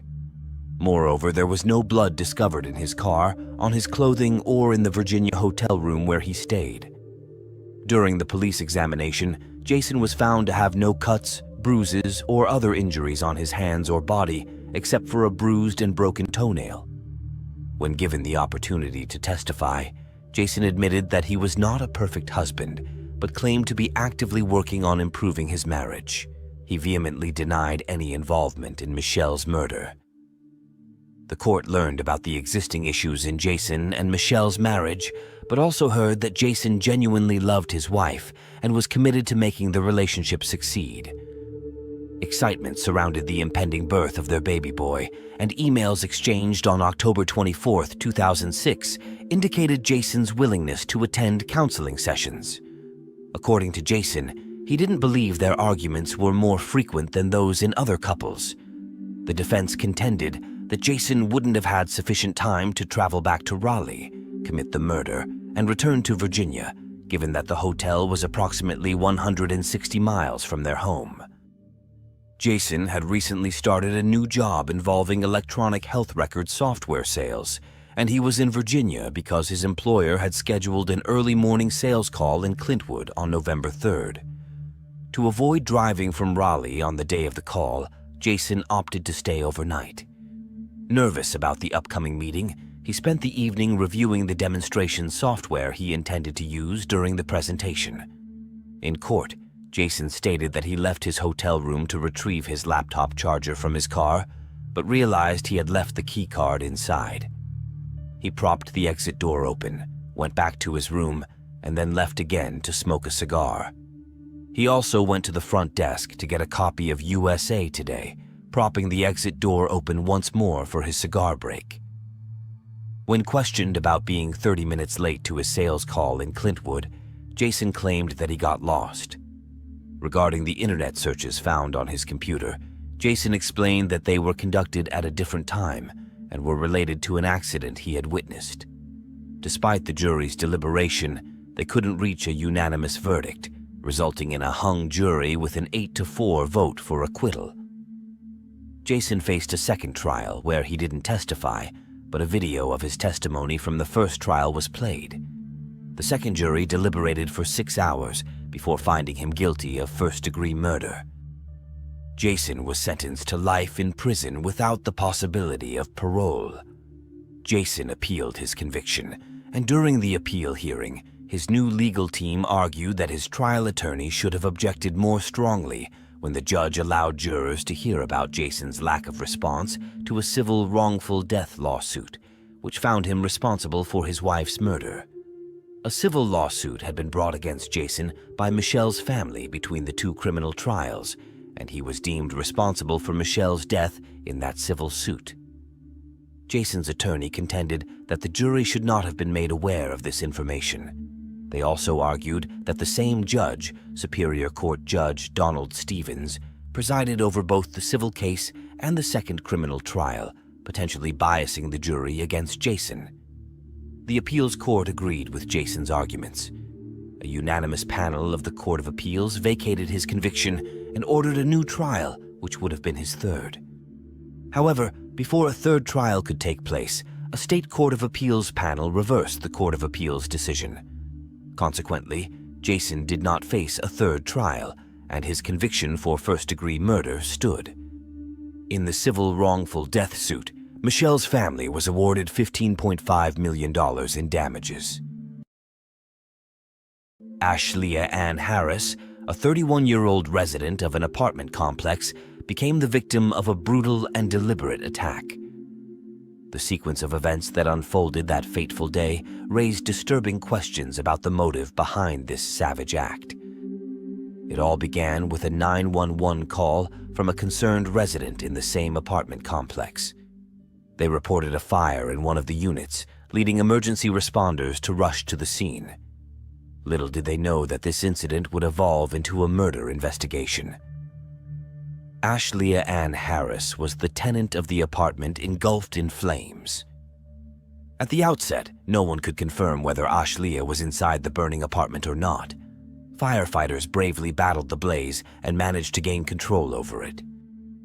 Moreover, there was no blood discovered in his car, on his clothing, or in the Virginia hotel room where he stayed. During the police examination, Jason was found to have no cuts, bruises, or other injuries on his hands or body, except for a bruised and broken toenail. When given the opportunity to testify, Jason admitted that he was not a perfect husband, but claimed to be actively working on improving his marriage. He vehemently denied any involvement in Michelle's murder. The court learned about the existing issues in Jason and Michelle's marriage, but also heard that Jason genuinely loved his wife and was committed to making the relationship succeed. Excitement surrounded the impending birth of their baby boy, and emails exchanged on October 24, 2006, indicated Jason's willingness to attend counseling sessions. According to Jason, he didn't believe their arguments were more frequent than those in other couples. The defense contended that Jason wouldn't have had sufficient time to travel back to Raleigh, commit the murder, and return to Virginia, given that the hotel was approximately 160 miles from their home. Jason had recently started a new job involving electronic health record software sales, and he was in Virginia because his employer had scheduled an early morning sales call in Clintwood on November 3rd. To avoid driving from Raleigh on the day of the call, Jason opted to stay overnight. Nervous about the upcoming meeting, he spent the evening reviewing the demonstration software he intended to use during the presentation. In court, Jason stated that he left his hotel room to retrieve his laptop charger from his car, but realized he had left the key card inside. He propped the exit door open, went back to his room, and then left again to smoke a cigar. He also went to the front desk to get a copy of USA Today, propping the exit door open once more for his cigar break. When questioned about being 30 minutes late to his sales call in Clintwood, Jason claimed that he got lost. Regarding the internet searches found on his computer, Jason explained that they were conducted at a different time and were related to an accident he had witnessed. Despite the jury's deliberation, they couldn't reach a unanimous verdict, resulting in a hung jury with an 8-4 vote for acquittal. Jason faced a second trial where he didn't testify, but a video of his testimony from the first trial was played. The second jury deliberated for 6 hours before finding him guilty of first-degree murder. Jason was sentenced to life in prison without the possibility of parole. Jason appealed his conviction, and during the appeal hearing, his new legal team argued that his trial attorney should have objected more strongly when the judge allowed jurors to hear about Jason's lack of response to a civil wrongful death lawsuit, which found him responsible for his wife's murder. A civil lawsuit had been brought against Jason by Michelle's family between the two criminal trials, and he was deemed responsible for Michelle's death in that civil suit. Jason's attorney contended that the jury should not have been made aware of this information. They also argued that the same judge, Superior Court Judge Donald Stevens, presided over both the civil case and the second criminal trial, potentially biasing the jury against Jason. The appeals court agreed with Jason's arguments. A unanimous panel of the Court of Appeals vacated his conviction and ordered a new trial, which would have been his third. However, before a third trial could take place, a state Court of Appeals panel reversed the Court of Appeals decision. Consequently, Jason did not face a third trial, and his conviction for first-degree murder stood. In the civil wrongful death suit, Michelle's family was awarded $15.5 million in damages. Ashlea Ann Harris, a 31-year-old resident of an apartment complex, became the victim of a brutal and deliberate attack. The sequence of events that unfolded that fateful day raised disturbing questions about the motive behind this savage act. It all began with a 911 call from a concerned resident in the same apartment complex. They reported a fire in one of the units, leading emergency responders to rush to the scene. Little did they know that this incident would evolve into a murder investigation. Ashlea Ann Harris was the tenant of the apartment engulfed in flames. At the outset, no one could confirm whether Ashlea was inside the burning apartment or not. Firefighters bravely battled the blaze and managed to gain control over it.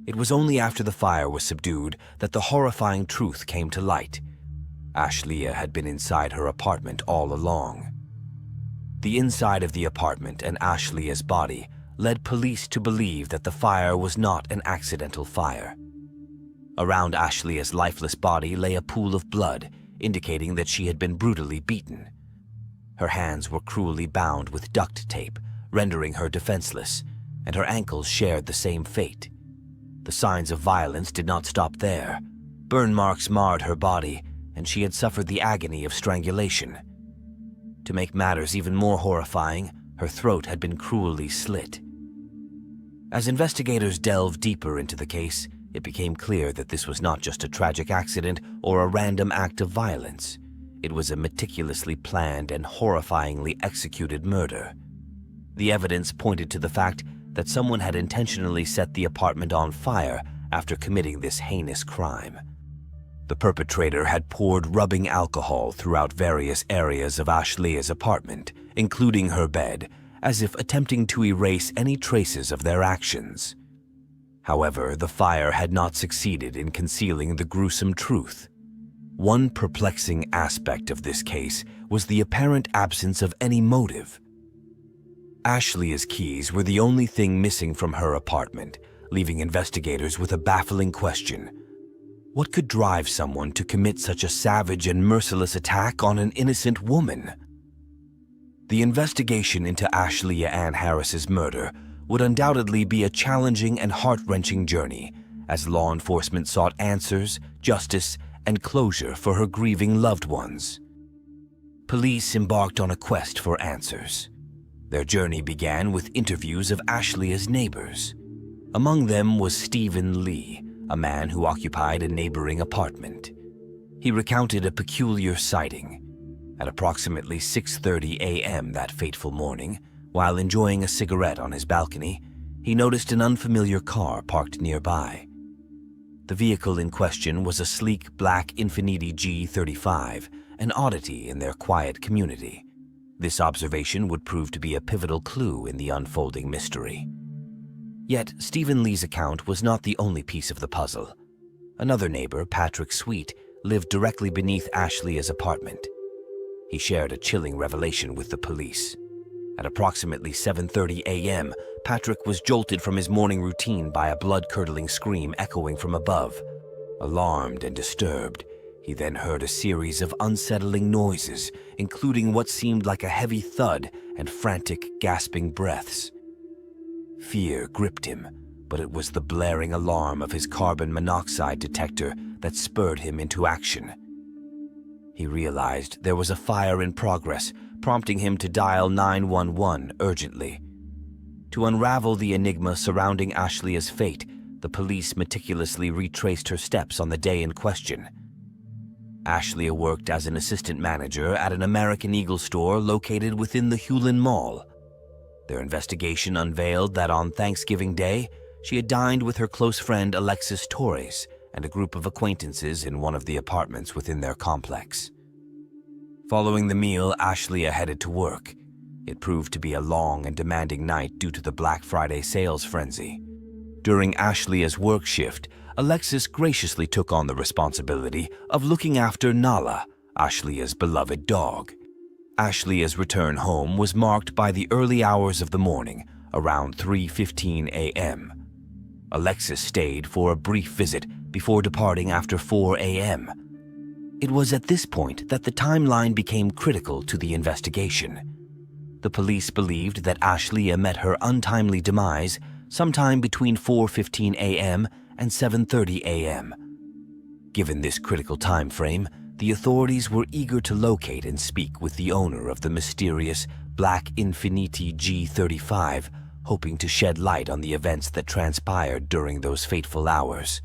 It was only after the fire was subdued that the horrifying truth came to light. Ashlea had been inside her apartment all along. The inside of the apartment and Ashlea's body led police to believe that the fire was not an accidental fire. Around Ashlea's lifeless body lay a pool of blood, indicating that she had been brutally beaten. Her hands were cruelly bound with duct tape, rendering her defenseless, and her ankles shared the same fate. The signs of violence did not stop there. Burn marks marred her body, and she had suffered the agony of strangulation. To make matters even more horrifying, her throat had been cruelly slit. As investigators delved deeper into the case, it became clear that this was not just a tragic accident or a random act of violence. It was a meticulously planned and horrifyingly executed murder. The evidence pointed to the fact that someone had intentionally set the apartment on fire after committing this heinous crime. The perpetrator had poured rubbing alcohol throughout various areas of Ashlea's apartment, including her bed, as if attempting to erase any traces of their actions. However, the fire had not succeeded in concealing the gruesome truth. One perplexing aspect of this case was the apparent absence of any motive. Ashlea's keys were the only thing missing from her apartment, leaving investigators with a baffling question. What could drive someone to commit such a savage and merciless attack on an innocent woman? The investigation into Ashlea Ann Harris's murder would undoubtedly be a challenging and heart-wrenching journey, as law enforcement sought answers, justice, and closure for her grieving loved ones. Police embarked on a quest for answers. Their journey began with interviews of Ashlea's neighbors. Among them was Stephen Lee, a man who occupied a neighboring apartment. He recounted a peculiar sighting. At approximately 6:30 a.m. that fateful morning, while enjoying a cigarette on his balcony, he noticed an unfamiliar car parked nearby. The vehicle in question was a sleek black Infiniti G35, an oddity in their quiet community. This observation would prove to be a pivotal clue in the unfolding mystery. Yet, Stephen Lee's account was not the only piece of the puzzle. Another neighbor, Patrick Sweet, lived directly beneath Ashlea's apartment. He shared a chilling revelation with the police. At approximately 7:30 a.m., Patrick was jolted from his morning routine by a blood-curdling scream echoing from above. Alarmed and disturbed, he then heard a series of unsettling noises, including what seemed like a heavy thud and frantic, gasping breaths. Fear gripped him, but it was the blaring alarm of his carbon monoxide detector that spurred him into action. He realized there was a fire in progress, prompting him to dial 911 urgently. To unravel the enigma surrounding Ashlea's fate, the police meticulously retraced her steps on the day in question. Ashlea worked as an assistant manager at an American Eagle store located within the Hulen Mall. Their investigation unveiled that on Thanksgiving Day, she had dined with her close friend Alexis Torres and a group of acquaintances in one of the apartments within their complex. Following the meal, Ashlea headed to work. It proved to be a long and demanding night due to the Black Friday sales frenzy. During Ashlea's work shift, Alexis graciously took on the responsibility of looking after Nala, Ashlea's beloved dog. Ashlea's return home was marked by the early hours of the morning, around 3:15 a.m. Alexis stayed for a brief visit before departing after 4 a.m. It was at this point that the timeline became critical to the investigation. The police believed that Ashlea met her untimely demise sometime between 4:15 a.m. and 7:30 a.m. Given this critical time frame, the authorities were eager to locate and speak with the owner of the mysterious Black Infiniti G35, hoping to shed light on the events that transpired during those fateful hours.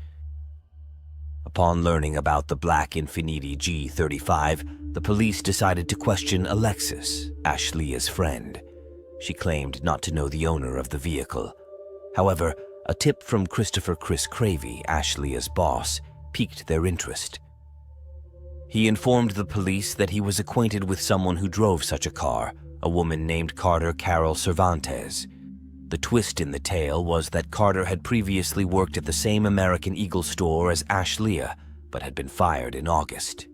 Upon learning about the Black Infiniti G35, the police decided to question Alexis, Ashlea's friend. She claimed not to know the owner of the vehicle. However, a tip from Christopher Chris Cravey, Ashlea's boss, piqued their interest. He informed the police that he was acquainted with someone who drove such a car, a woman named Carter Carol Cervantes. The twist in the tale was that Carter had previously worked at the same American Eagle store as Ashlea, but had been fired in August.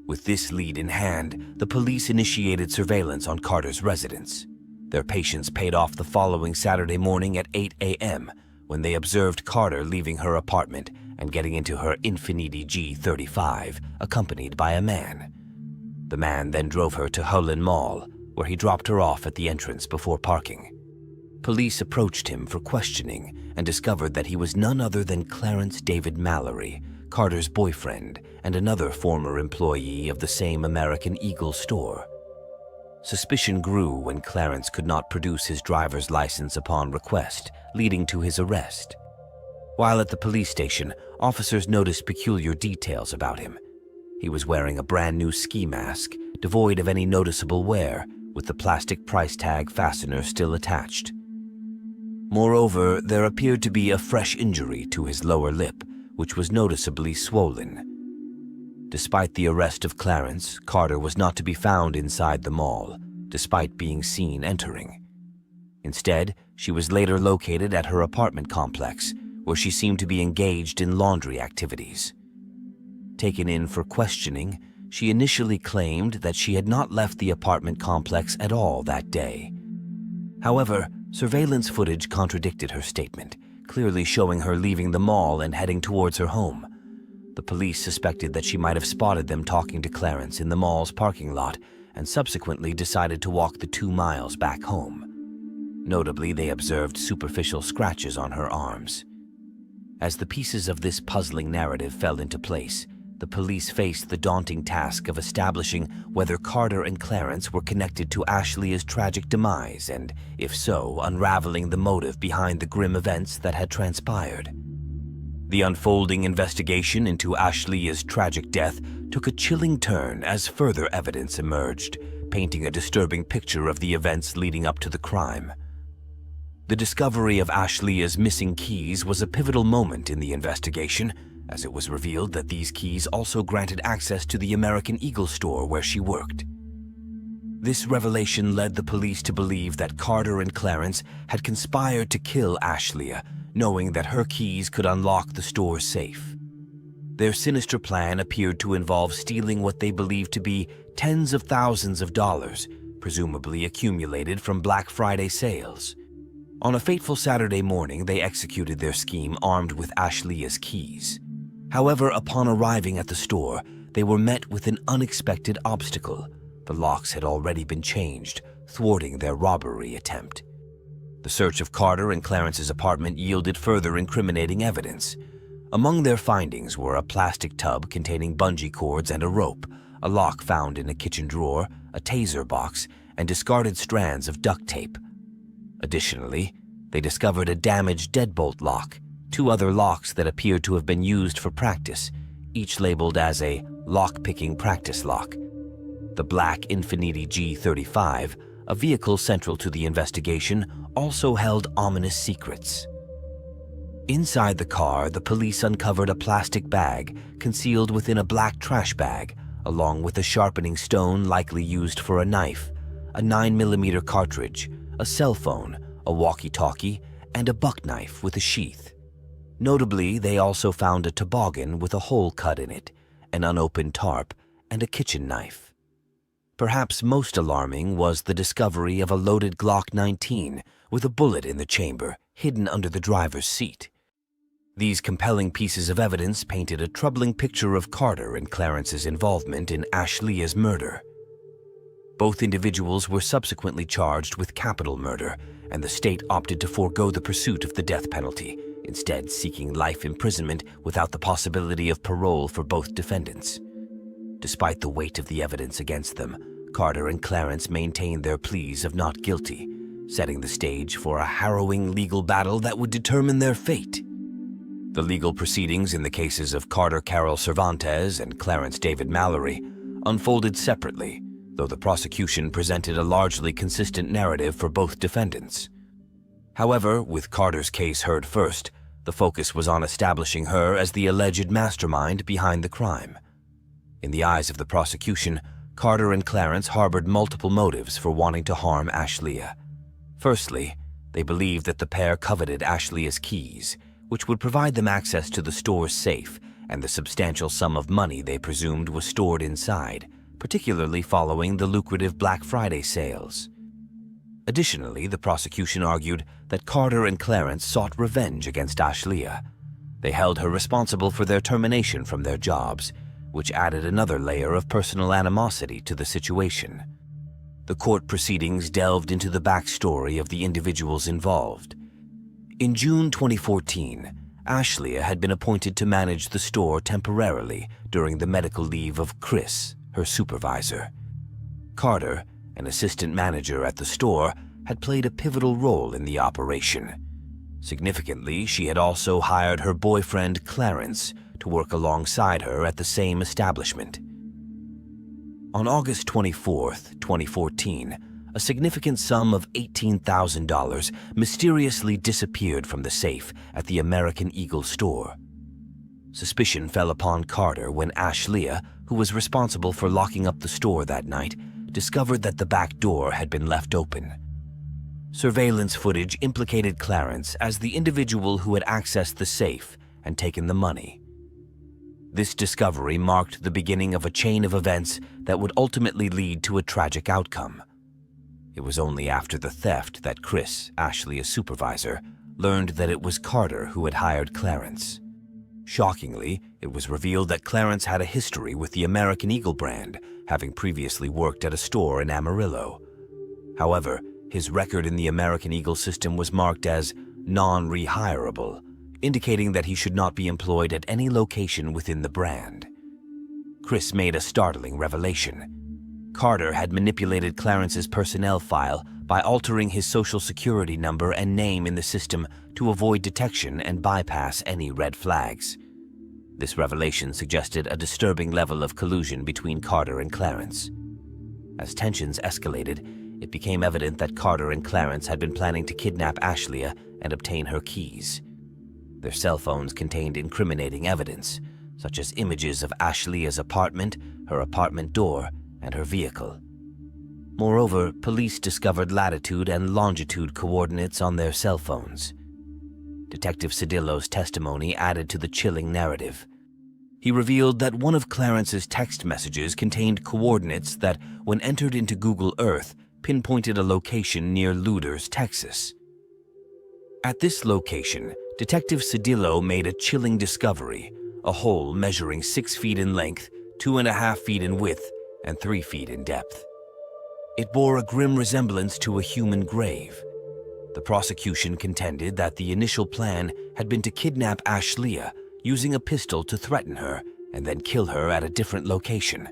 With this lead in hand, the police initiated surveillance on Carter's residence. Their patience paid off the following Saturday morning at 8 a.m., when they observed Carter leaving her apartment and getting into her Infiniti G35, accompanied by a man. The man then drove her to Hulen Mall, where he dropped her off at the entrance before parking. Police approached him for questioning and discovered that he was none other than Clarence David Mallory, Carter's boyfriend and another former employee of the same American Eagle store. Suspicion grew when Clarence could not produce his driver's license upon request, leading to his arrest. While at the police station, officers noticed peculiar details about him. He was wearing a brand new ski mask, devoid of any noticeable wear, with the plastic price tag fastener still attached. Moreover, there appeared to be a fresh injury to his lower lip, which was noticeably swollen. Despite the arrest of Clarence, Carter was not to be found inside the mall, despite being seen entering. Instead, she was later located at her apartment complex, where she seemed to be engaged in laundry activities. Taken in for questioning, she initially claimed that she had not left the apartment complex at all that day. However, surveillance footage contradicted her statement, clearly showing her leaving the mall and heading towards her home. The police suspected that she might have spotted them talking to Clarence in the mall's parking lot and subsequently decided to walk the 2 miles back home. Notably, they observed superficial scratches on her arms. As the pieces of this puzzling narrative fell into place, the police faced the daunting task of establishing whether Carter and Clarence were connected to Ashlea's tragic demise and, if so, unraveling the motive behind the grim events that had transpired. The unfolding investigation into Ashlea's tragic death took a chilling turn as further evidence emerged, painting a disturbing picture of the events leading up to the crime. The discovery of Ashlea's missing keys was a pivotal moment in the investigation, as it was revealed that these keys also granted access to the American Eagle store where she worked. This revelation led the police to believe that Carter and Clarence had conspired to kill Ashlea, knowing that her keys could unlock the store's safe. Their sinister plan appeared to involve stealing what they believed to be tens of thousands of dollars, presumably accumulated from Black Friday sales. On a fateful Saturday morning, they executed their scheme armed with Ashlea's keys. However, upon arriving at the store, they were met with an unexpected obstacle. The locks had already been changed, thwarting their robbery attempt. The search of Carter and Clarence's apartment yielded further incriminating evidence. Among their findings were a plastic tub containing bungee cords and a rope, a lock found in a kitchen drawer, a taser box, and discarded strands of duct tape. Additionally, they discovered a damaged deadbolt lock, 2 other locks that appeared to have been used for practice, each labeled as a lock-picking practice lock. The black Infiniti G35, a vehicle central to the investigation, also held ominous secrets. Inside the car, the police uncovered a plastic bag concealed within a black trash bag, along with a sharpening stone likely used for a knife, a 9mm cartridge, a cell phone, a walkie-talkie, and a buck knife with a sheath. Notably, they also found a toboggan with a hole cut in it, an unopened tarp, and a kitchen knife. Perhaps most alarming was the discovery of a loaded Glock 19 with a bullet in the chamber, hidden under the driver's seat. These compelling pieces of evidence painted a troubling picture of Carter and Clarence's involvement in Ashlea's murder. Both individuals were subsequently charged with capital murder, and the state opted to forego the pursuit of the death penalty, instead seeking life imprisonment without the possibility of parole for both defendants. Despite the weight of the evidence against them, Carter and Clarence maintained their pleas of not guilty, setting the stage for a harrowing legal battle that would determine their fate. The legal proceedings in the cases of Carter Carol Cervantes and Clarence David Mallory unfolded separately, though the prosecution presented a largely consistent narrative for both defendants. However, with Carter's case heard first, the focus was on establishing her as the alleged mastermind behind the crime. In the eyes of the prosecution, Carter and Clarence harbored multiple motives for wanting to harm Ashlea. Firstly, they believed that the pair coveted Ashlea's keys, which would provide them access to the store's safe and the substantial sum of money they presumed was stored inside, particularly following the lucrative Black Friday sales. Additionally, the prosecution argued that Carter and Clarence sought revenge against Ashlea. They held her responsible for their termination from their jobs, which added another layer of personal animosity to the situation. The court proceedings delved into the backstory of the individuals involved. In June 2014, Ashlea had been appointed to manage the store temporarily during the medical leave of Chris, her supervisor. Carter, an assistant manager at the store, had played a pivotal role in the operation. Significantly, she had also hired her boyfriend Clarence to work alongside her at the same establishment. On August 24, 2014, a significant sum of $18,000 mysteriously disappeared from the safe at the American Eagle store. Suspicion fell upon Carter when Ashlea, who was responsible for locking up the store that night, discovered that the back door had been left open. Surveillance footage implicated Clarence as the individual who had accessed the safe and taken the money. This discovery marked the beginning of a chain of events that would ultimately lead to a tragic outcome. It was only after the theft that Chris, Ashlea's supervisor, learned that it was Carter who had hired Clarence. Shockingly, it was revealed that Clarence had a history with the American Eagle brand, having previously worked at a store in Amarillo. However, his record in the American Eagle system was marked as non-rehirable, indicating that he should not be employed at any location within the brand. Chris made a startling revelation. Carter had manipulated Clarence's personnel file by altering his social security number and name in the system to avoid detection and bypass any red flags. This revelation suggested a disturbing level of collusion between Carter and Clarence. As tensions escalated, it became evident that Carter and Clarence had been planning to kidnap Ashlea and obtain her keys. Their cell phones contained incriminating evidence, such as images of Ashlea's apartment, her apartment door, and her vehicle. Moreover, police discovered latitude and longitude coordinates on their cell phones. Detective Cedillo's testimony added to the chilling narrative. He revealed that one of Clarence's text messages contained coordinates that, when entered into Google Earth, pinpointed a location near Luders, Texas. At this location, Detective Cedillo made a chilling discovery, a hole measuring 6 feet in length, 2.5 feet in width, and 3 feet in depth. It bore a grim resemblance to a human grave. The prosecution contended that the initial plan had been to kidnap Ashlia using a pistol to threaten her and then kill her at a different location.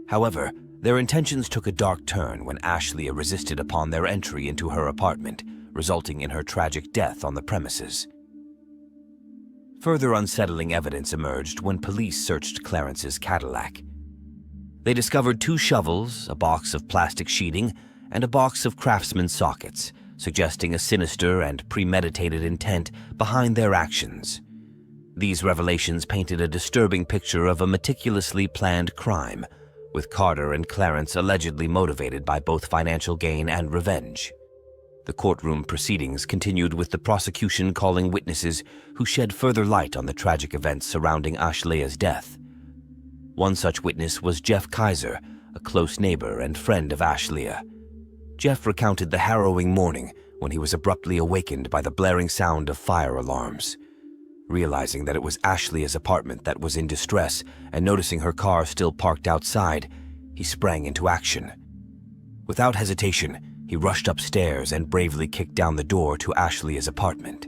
However, their intentions took a dark turn when Ashlia resisted upon their entry into her apartment, resulting in her tragic death on the premises. Further unsettling evidence emerged when police searched Clarence's Cadillac. They discovered 2 shovels, a box of plastic sheeting, and a box of Craftsman sockets, suggesting a sinister and premeditated intent behind their actions. These revelations painted a disturbing picture of a meticulously planned crime, with Carter and Clarence allegedly motivated by both financial gain and revenge. The courtroom proceedings continued with the prosecution calling witnesses who shed further light on the tragic events surrounding Ashlea's death. One such witness was Jeff Kaiser, a close neighbor and friend of Ashlea. Jeff recounted the harrowing morning when he was abruptly awakened by the blaring sound of fire alarms. Realizing that it was Ashlea's apartment that was in distress and noticing her car still parked outside, he sprang into action. Without hesitation, he rushed upstairs and bravely kicked down the door to Ashlea's apartment.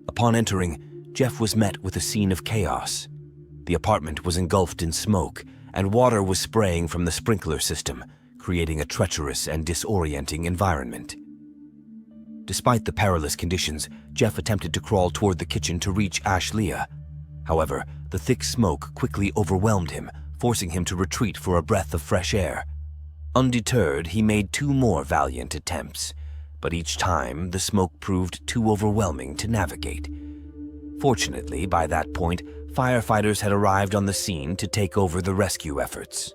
Upon entering, Jeff was met with a scene of chaos. The apartment was engulfed in smoke, and water was spraying from the sprinkler system, creating a treacherous and disorienting environment. Despite the perilous conditions, Jeff attempted to crawl toward the kitchen to reach Ashlea. However, the thick smoke quickly overwhelmed him, forcing him to retreat for a breath of fresh air. Undeterred, he made 2 more valiant attempts, but each time the smoke proved too overwhelming to navigate. Fortunately, by that point, firefighters had arrived on the scene to take over the rescue efforts.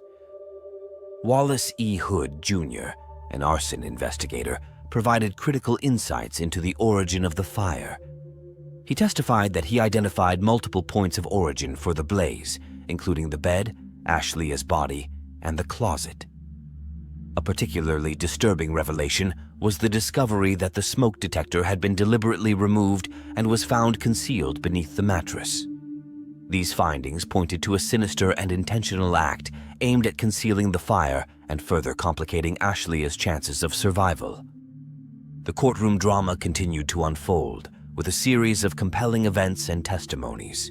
Wallace E. Hood, Jr., an arson investigator, provided critical insights into the origin of the fire. He testified that he identified multiple points of origin for the blaze, including the bed, Ashlea's body, and the closet. A particularly disturbing revelation was the discovery that the smoke detector had been deliberately removed and was found concealed beneath the mattress. These findings pointed to a sinister and intentional act aimed at concealing the fire and further complicating Ashlea's chances of survival. The courtroom drama continued to unfold, with a series of compelling events and testimonies.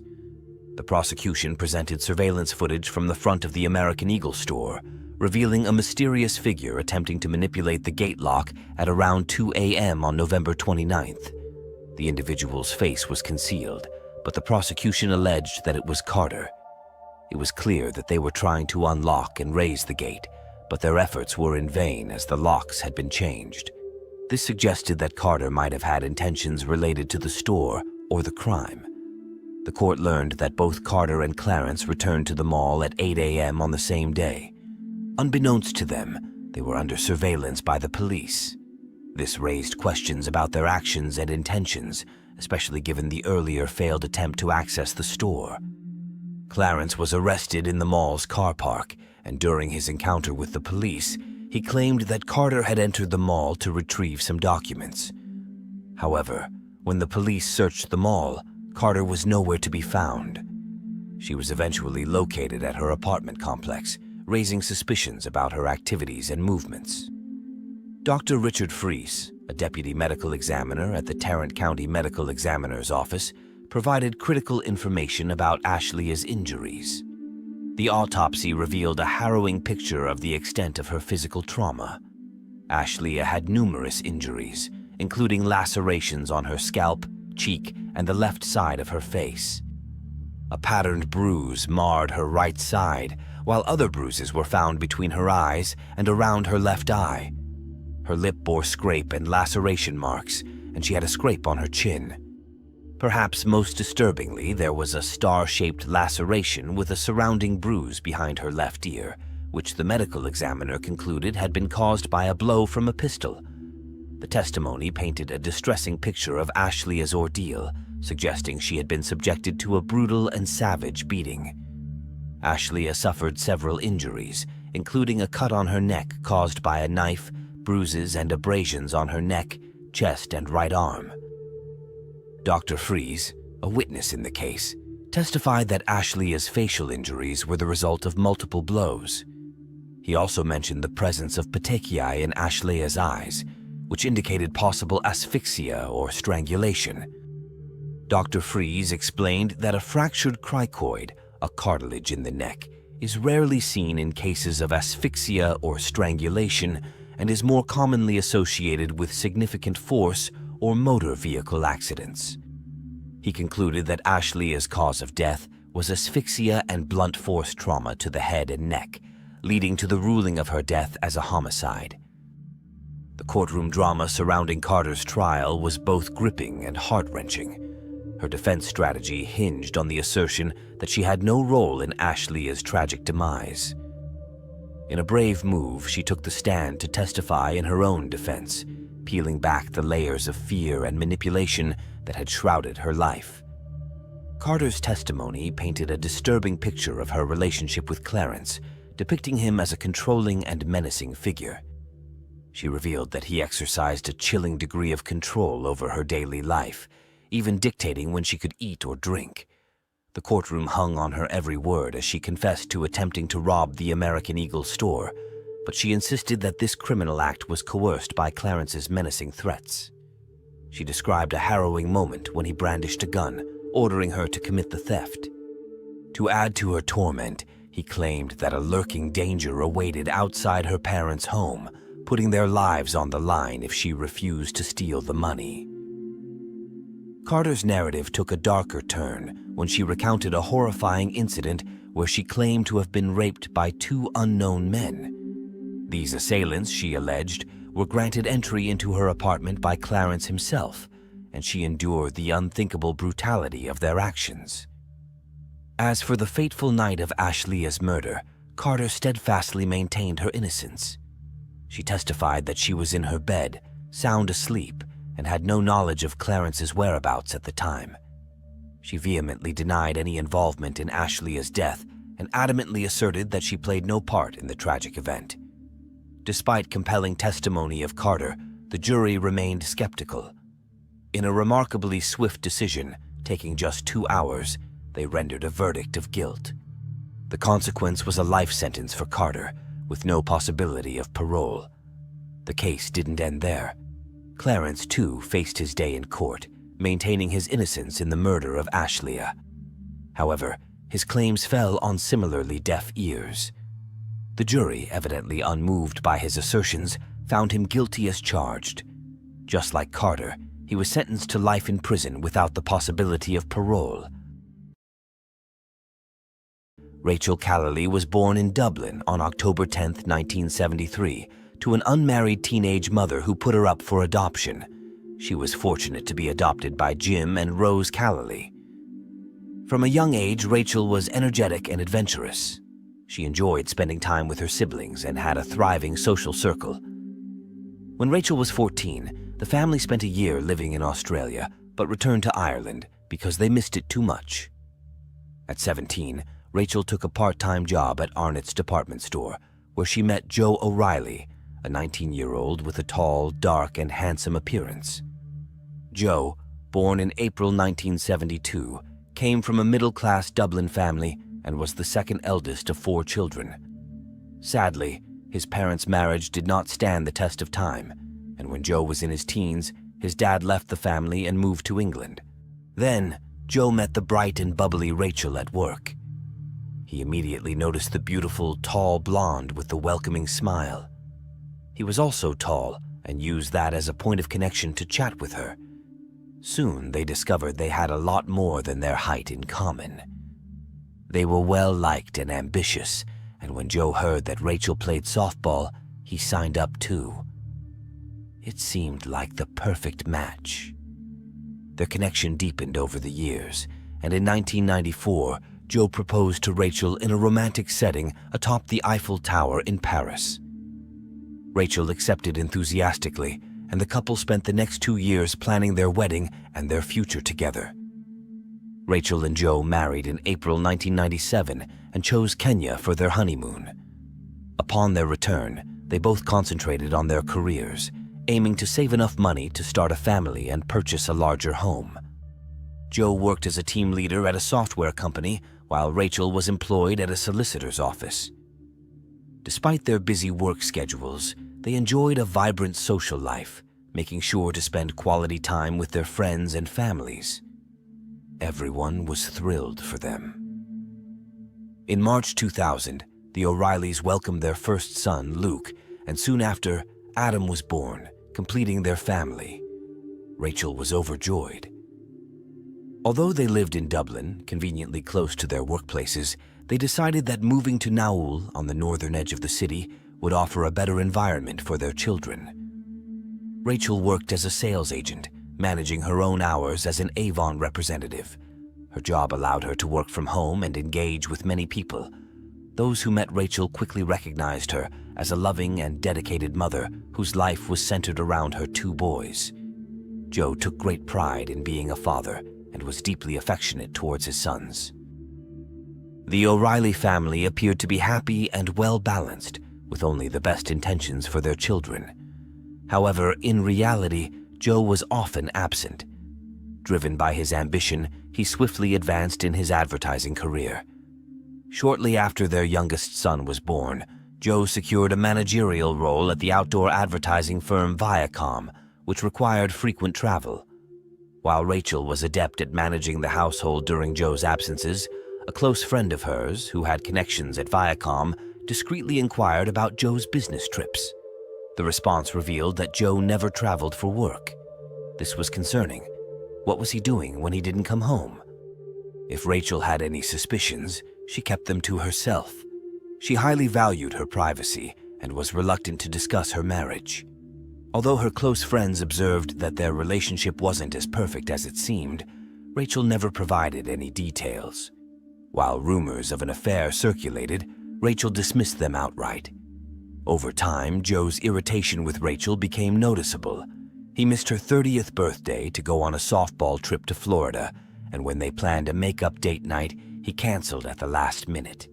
The prosecution presented surveillance footage from the front of the American Eagle store, revealing a mysterious figure attempting to manipulate the gate lock at around 2 a.m. on November 29th. The individual's face was concealed, but the prosecution alleged that it was Carter. It was clear that they were trying to unlock and raise the gate, but their efforts were in vain as the locks had been changed. This suggested that Carter might have had intentions related to the store or the crime. The court learned that both Carter and Clarence returned to the mall at 8 a.m. on the same day. Unbeknownst to them, they were under surveillance by the police. This raised questions about their actions and intentions, especially given the earlier failed attempt to access the store. Clarence was arrested in the mall's car park, and during his encounter with the police, he claimed that Carter had entered the mall to retrieve some documents. However, when the police searched the mall, Carter was nowhere to be found. She was eventually located at her apartment complex, raising suspicions about her activities and movements. Dr. Richard Freese, a deputy medical examiner at the Tarrant County Medical Examiner's Office, provided critical information about Ashlea's injuries. The autopsy revealed a harrowing picture of the extent of her physical trauma. Ashlea had numerous injuries, including lacerations on her scalp, cheek, and the left side of her face. A patterned bruise marred her right side, while other bruises were found between her eyes and around her left eye. Her lip bore scrape and laceration marks, and she had a scrape on her chin. Perhaps most disturbingly, there was a star-shaped laceration with a surrounding bruise behind her left ear, which the medical examiner concluded had been caused by a blow from a pistol. The testimony painted a distressing picture of Ashlea's ordeal, suggesting she had been subjected to a brutal and savage beating. Ashlea suffered several injuries, including a cut on her neck caused by a knife, bruises and abrasions on her neck, chest, and right arm. Dr. Fries, a witness in the case, testified that Ashlea's facial injuries were the result of multiple blows. He also mentioned the presence of petechiae in Ashlea's eyes, which indicated possible asphyxia or strangulation. Dr. Fries explained that a fractured cricoid, a cartilage in the neck, is rarely seen in cases of asphyxia or strangulation and is more commonly associated with significant force or motor vehicle accidents. He concluded that Ashlea's cause of death was asphyxia and blunt force trauma to the head and neck, leading to the ruling of her death as a homicide. The courtroom drama surrounding Carter's trial was both gripping and heart-wrenching. Her defense strategy hinged on the assertion that she had no role in Ashlea's tragic demise. In a brave move, she took the stand to testify in her own defense, peeling back the layers of fear and manipulation that had shrouded her life. Carter's testimony painted a disturbing picture of her relationship with Clarence, depicting him as a controlling and menacing figure. She revealed that he exercised a chilling degree of control over her daily life, even dictating when she could eat or drink. The courtroom hung on her every word as she confessed to attempting to rob the American Eagle store, but she insisted that this criminal act was coerced by Clarence's menacing threats. She described a harrowing moment when he brandished a gun, ordering her to commit the theft. To add to her torment, he claimed that a lurking danger awaited outside her parents' home, putting their lives on the line if she refused to steal the money. Carter's narrative took a darker turn when she recounted a horrifying incident where she claimed to have been raped by 2 unknown men. These assailants, she alleged, were granted entry into her apartment by Clarence himself, and she endured the unthinkable brutality of their actions. As for the fateful night of Ashlea's murder, Carter steadfastly maintained her innocence. She testified that she was in her bed, sound asleep, and had no knowledge of Clarence's whereabouts at the time. She vehemently denied any involvement in Ashlea's death and adamantly asserted that she played no part in the tragic event. Despite compelling testimony of Carter, the jury remained skeptical. In a remarkably swift decision, taking just 2 hours, they rendered a verdict of guilt. The consequence was a life sentence for Carter, with no possibility of parole. The case didn't end there. Clarence, too, faced his day in court, maintaining his innocence in the murder of Ashlea. However, his claims fell on similarly deaf ears. The jury, evidently unmoved by his assertions, found him guilty as charged. Just like Carter, he was sentenced to life in prison without the possibility of parole. Rachel Callaley was born in Dublin on October 10, 1973, to an unmarried teenage mother who put her up for adoption. She was fortunate to be adopted by Jim and Rose Callaley. From a young age, Rachel was energetic and adventurous. She enjoyed spending time with her siblings and had a thriving social circle. When Rachel was 14, the family spent a year living in Australia, but returned to Ireland because they missed it too much. At 17, Rachel took a part-time job at Arnott's department store, where she met Joe O'Reilly, a 19-year-old with a tall, dark, and handsome appearance. Joe, born in April 1972, came from a middle-class Dublin family and was the second eldest of 4 children. Sadly, his parents' marriage did not stand the test of time, and when Joe was in his teens, his dad left the family and moved to England. Then, Joe met the bright and bubbly Rachel at work. He immediately noticed the beautiful, tall blonde with the welcoming smile. He was also tall and used that as a point of connection to chat with her. Soon, they discovered they had a lot more than their height in common. They were well-liked and ambitious, and when Joe heard that Rachel played softball, he signed up too. It seemed like the perfect match. Their connection deepened over the years, and in 1994, Joe proposed to Rachel in a romantic setting atop the Eiffel Tower in Paris. Rachel accepted enthusiastically, and the couple spent the next 2 years planning their wedding and their future together. Rachel and Joe married in April 1997 and chose Kenya for their honeymoon. Upon their return, they both concentrated on their careers, aiming to save enough money to start a family and purchase a larger home. Joe worked as a team leader at a software company, while Rachel was employed at a solicitor's office. Despite their busy work schedules, they enjoyed a vibrant social life, making sure to spend quality time with their friends and families. Everyone was thrilled for them. In March 2000, the O'Reillys welcomed their first son, Luke, and soon after, Adam was born, completing their family. Rachel was overjoyed. Although they lived in Dublin, conveniently close to their workplaces, they decided that moving to Naul, on the northern edge of the city, would offer a better environment for their children. Rachel worked as a sales agent, managing her own hours as an Avon representative. Her job allowed her to work from home and engage with many people. Those who met Rachel quickly recognized her as a loving and dedicated mother whose life was centered around her 2 boys. Joe took great pride in being a father and was deeply affectionate towards his sons. The O'Reilly family appeared to be happy and well-balanced, with only the best intentions for their children. However, in reality, Joe was often absent. Driven by his ambition, he swiftly advanced in his advertising career. Shortly after their youngest son was born, Joe secured a managerial role at the outdoor advertising firm Viacom, which required frequent travel. While Rachel was adept at managing the household during Joe's absences, a close friend of hers, who had connections at Viacom, discreetly inquired about Joe's business trips. The response revealed that Joe never traveled for work. This was concerning. What was he doing when he didn't come home? If Rachel had any suspicions, she kept them to herself. She highly valued her privacy and was reluctant to discuss her marriage. Although her close friends observed that their relationship wasn't as perfect as it seemed, Rachel never provided any details. While rumors of an affair circulated, Rachel dismissed them outright. Over time, Joe's irritation with Rachel became noticeable. He missed her 30th birthday to go on a softball trip to Florida, and when they planned a makeup date night, he canceled at the last minute.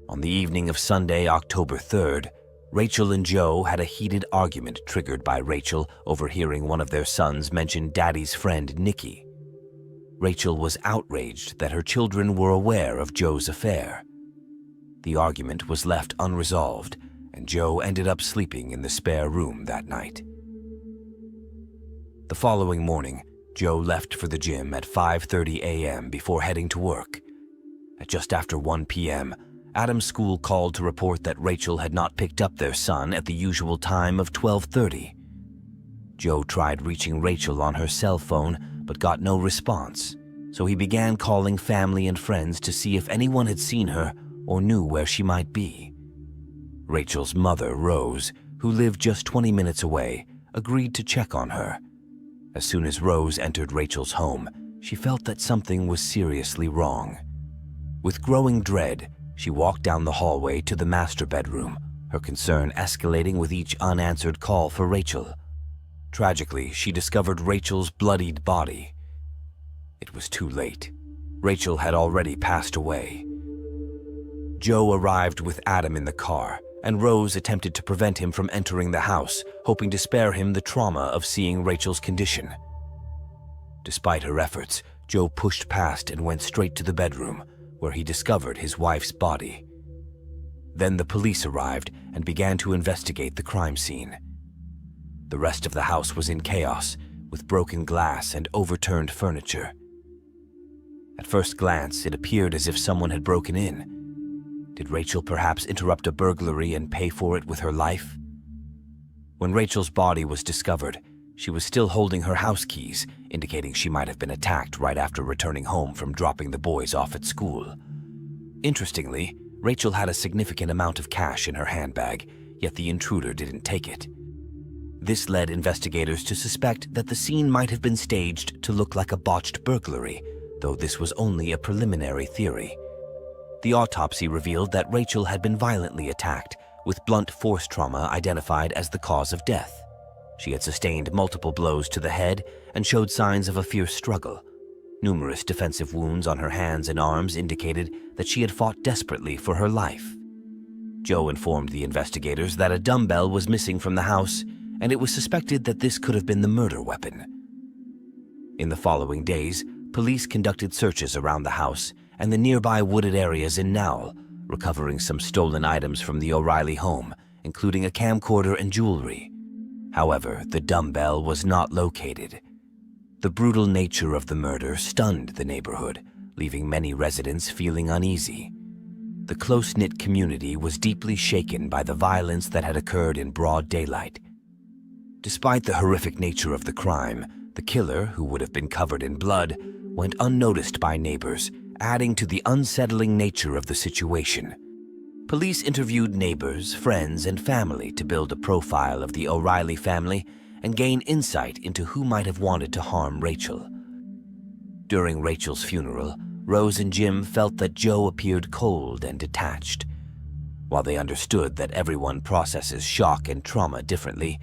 On the evening of Sunday, October 3rd, Rachel and Joe had a heated argument triggered by Rachel overhearing one of their sons mention Daddy's friend Nikki. Rachel was outraged that her children were aware of Joe's affair. The argument was left unresolved, and Joe ended up sleeping in the spare room that night. The following morning, Joe left for the gym at 5:30 a.m. before heading to work. At just after 1 p.m., Adam's school called to report that Rachel had not picked up their son at the usual time of 12:30. Joe tried reaching Rachel on her cell phone but got no response, so he began calling family and friends to see if anyone had seen her or knew where she might be. Rachel's mother, Rose, who lived just 20 minutes away, agreed to check on her. As soon as Rose entered Rachel's home, she felt that something was seriously wrong. With growing dread, she walked down the hallway to the master bedroom, her concern escalating with each unanswered call for Rachel. Tragically, she discovered Rachel's bloodied body. It was too late. Rachel had already passed away. Joe arrived with Adam in the car, and Rose attempted to prevent him from entering the house, hoping to spare him the trauma of seeing Rachel's condition. Despite her efforts, Joe pushed past and went straight to the bedroom, where he discovered his wife's body. Then the police arrived and began to investigate the crime scene. The rest of the house was in chaos, with broken glass and overturned furniture. At first glance, it appeared as if someone had broken in. Did Rachel perhaps interrupt a burglary and pay for it with her life? When Rachel's body was discovered, she was still holding her house keys, indicating she might have been attacked right after returning home from dropping the boys off at school. Interestingly, Rachel had a significant amount of cash in her handbag, yet the intruder didn't take it. This led investigators to suspect that the scene might have been staged to look like a botched burglary, though this was only a preliminary theory. The autopsy revealed that Rachel had been violently attacked, with blunt force trauma identified as the cause of death. She had sustained multiple blows to the head and showed signs of a fierce struggle. Numerous defensive wounds on her hands and arms indicated that she had fought desperately for her life. Joe informed the investigators that a dumbbell was missing from the house, and it was suspected that this could have been the murder weapon. In the following days, police conducted searches around the house and the nearby wooded areas in Nowell, recovering some stolen items from the O'Reilly home, including a camcorder and jewelry. However, the dumbbell was not located. The brutal nature of the murder stunned the neighborhood, leaving many residents feeling uneasy. The close-knit community was deeply shaken by the violence that had occurred in broad daylight. Despite the horrific nature of the crime, the killer, who would have been covered in blood, went unnoticed by neighbors, adding to the unsettling nature of the situation. Police interviewed neighbors, friends, and family to build a profile of the O'Reilly family and gain insight into who might have wanted to harm Rachel. During Rachel's funeral, Rose and Jim felt that Joe appeared cold and detached. While they understood that everyone processes shock and trauma differently,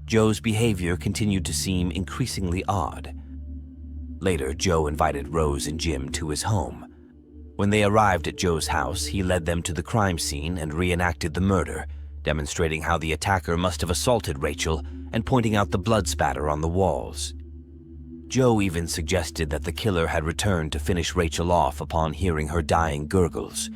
Joe's behavior continued to seem increasingly odd. Later, Joe invited Rose and Jim to his home. When they arrived at Joe's house, he led them to the crime scene and reenacted the murder, demonstrating how the attacker must have assaulted Rachel and pointing out the blood spatter on the walls. Joe even suggested that the killer had returned to finish Rachel off upon hearing her dying gurgles.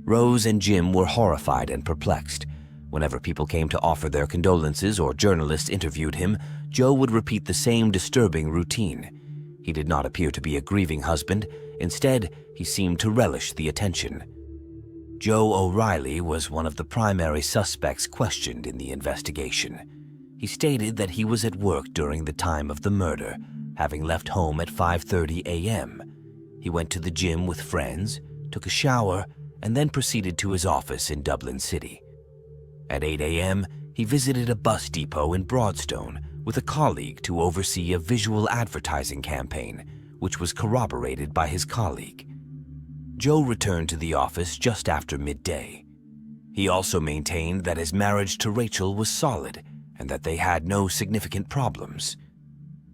Rose and Jim were horrified and perplexed. Whenever people came to offer their condolences or journalists interviewed him, Joe would repeat the same disturbing routine. He did not appear to be a grieving husband. Instead, he seemed to relish the attention. Joe O'Reilly was one of the primary suspects questioned in the investigation. He stated that he was at work during the time of the murder, having left home at 5:30 a.m. He went to the gym with friends, took a shower, and then proceeded to his office in Dublin City. At 8 a.m., he visited a bus depot in Broadstone with a colleague to oversee a visual advertising campaign, which was corroborated by his colleague. Joe returned to the office just after midday. He also maintained that his marriage to Rachel was solid and that they had no significant problems.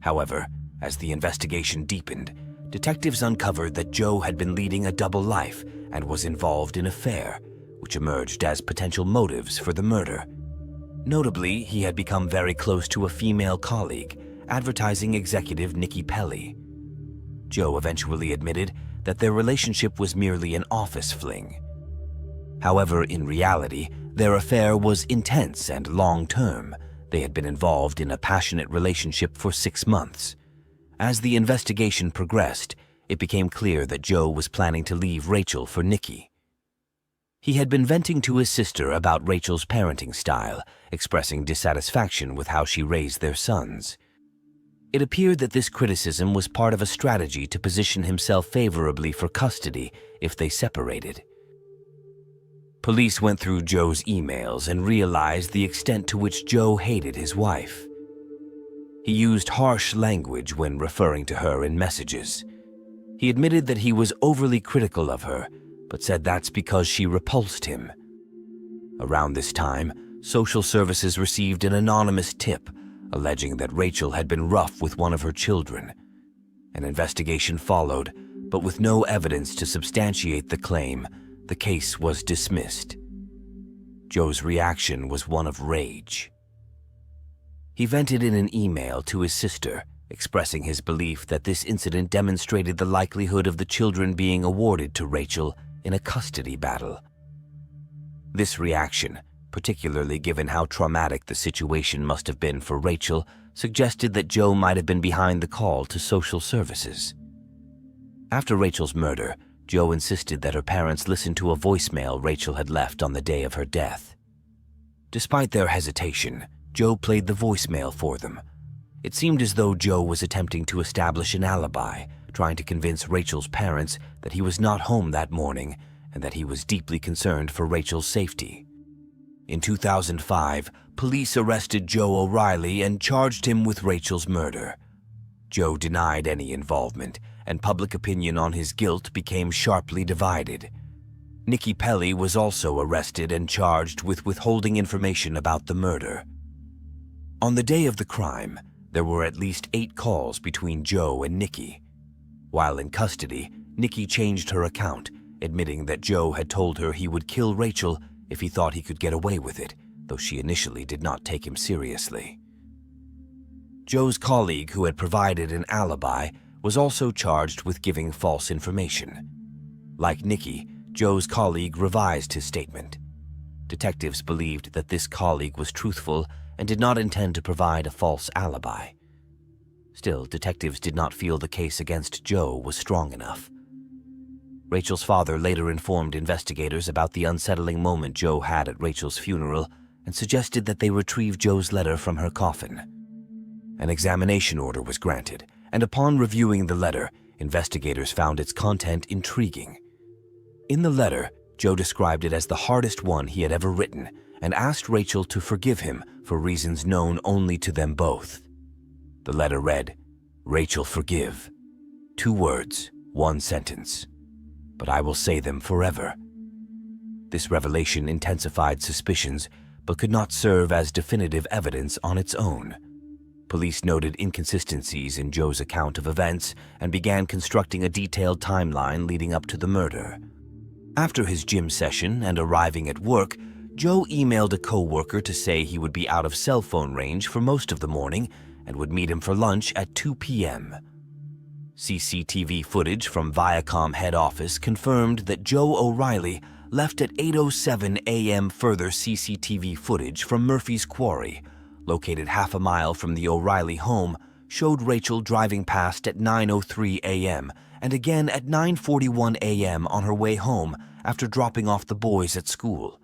However, as the investigation deepened, detectives uncovered that Joe had been leading a double life and was involved in an affair, which emerged as potential motives for the murder. Notably, he had become very close to a female colleague, advertising executive Nikki Pelly. Joe eventually admitted that their relationship was merely an office fling. However, in reality, their affair was intense and long-term. They had been involved in a passionate relationship for 6 months. As the investigation progressed, it became clear that Joe was planning to leave Rachel for Nikki. He had been venting to his sister about Rachel's parenting style, expressing dissatisfaction with how she raised their sons. It appeared that this criticism was part of a strategy to position himself favorably for custody if they separated. Police went through Joe's emails and realized the extent to which Joe hated his wife. He used harsh language when referring to her in messages. He admitted that he was overly critical of her, but said that's because she repulsed him. Around this time, social services received an anonymous tip alleging that Rachel had been rough with one of her children. An investigation followed, but with no evidence to substantiate the claim, the case was dismissed. Joe's reaction was one of rage. He vented in an email to his sister, expressing his belief that this incident demonstrated the likelihood of the children being awarded to Rachel in a custody battle. This reaction, particularly given how traumatic the situation must have been for Rachel, suggested that Joe might have been behind the call to social services. After Rachel's murder, Joe insisted that her parents listen to a voicemail Rachel had left on the day of her death. Despite their hesitation, Joe played the voicemail for them. It seemed as though Joe was attempting to establish an alibi, trying to convince Rachel's parents that he was not home that morning and that he was deeply concerned for Rachel's safety. In 2005, police arrested Joe O'Reilly and charged him with Rachel's murder. Joe denied any involvement, and public opinion on his guilt became sharply divided. Nikki Pelly was also arrested and charged with withholding information about the murder. On the day of the crime, there were at least 8 calls between Joe and Nikki. While in custody, Nikki changed her account, admitting that Joe had told her he would kill Rachel if he thought he could get away with it, though she initially did not take him seriously. Joe's colleague, who had provided an alibi, was also charged with giving false information. Like Nikki, Joe's colleague revised his statement. Detectives believed that this colleague was truthful and did not intend to provide a false alibi. Still, detectives did not feel the case against Joe was strong enough. Rachel's father later informed investigators about the unsettling moment Joe had at Rachel's funeral and suggested that they retrieve Joe's letter from her coffin. An examination order was granted, and upon reviewing the letter, investigators found its content intriguing. In the letter, Joe described it as the hardest one he had ever written and asked Rachel to forgive him for reasons known only to them both. The letter read, "Rachel, forgive. 2 words, 1 sentence. But I will say them forever." This revelation intensified suspicions, but could not serve as definitive evidence on its own. Police noted inconsistencies in Joe's account of events and began constructing a detailed timeline leading up to the murder. After his gym session and arriving at work, Joe emailed a co-worker to say he would be out of cell phone range for most of the morning and would meet him for lunch at 2 p.m. CCTV footage from Viacom head office confirmed that Joe O'Reilly left at 8:07 a.m. Further CCTV footage from Murphy's Quarry, located half a mile from the O'Reilly home, showed Rachel driving past at 9:03 a.m. and again at 9:41 a.m. on her way home after dropping off the boys at school.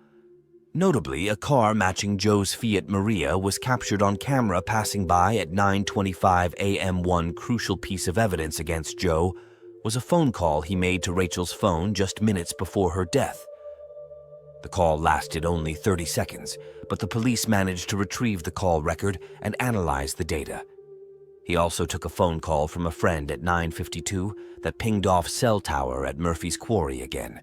Notably, a car matching Joe's Fiat Maria was captured on camera passing by at 9:25 a.m. One crucial piece of evidence against Joe was a phone call he made to Rachel's phone just minutes before her death. The call lasted only 30 seconds, but the police managed to retrieve the call record and analyze the data. He also took a phone call from a friend at 9:52 that pinged off cell tower at Murphy's Quarry again.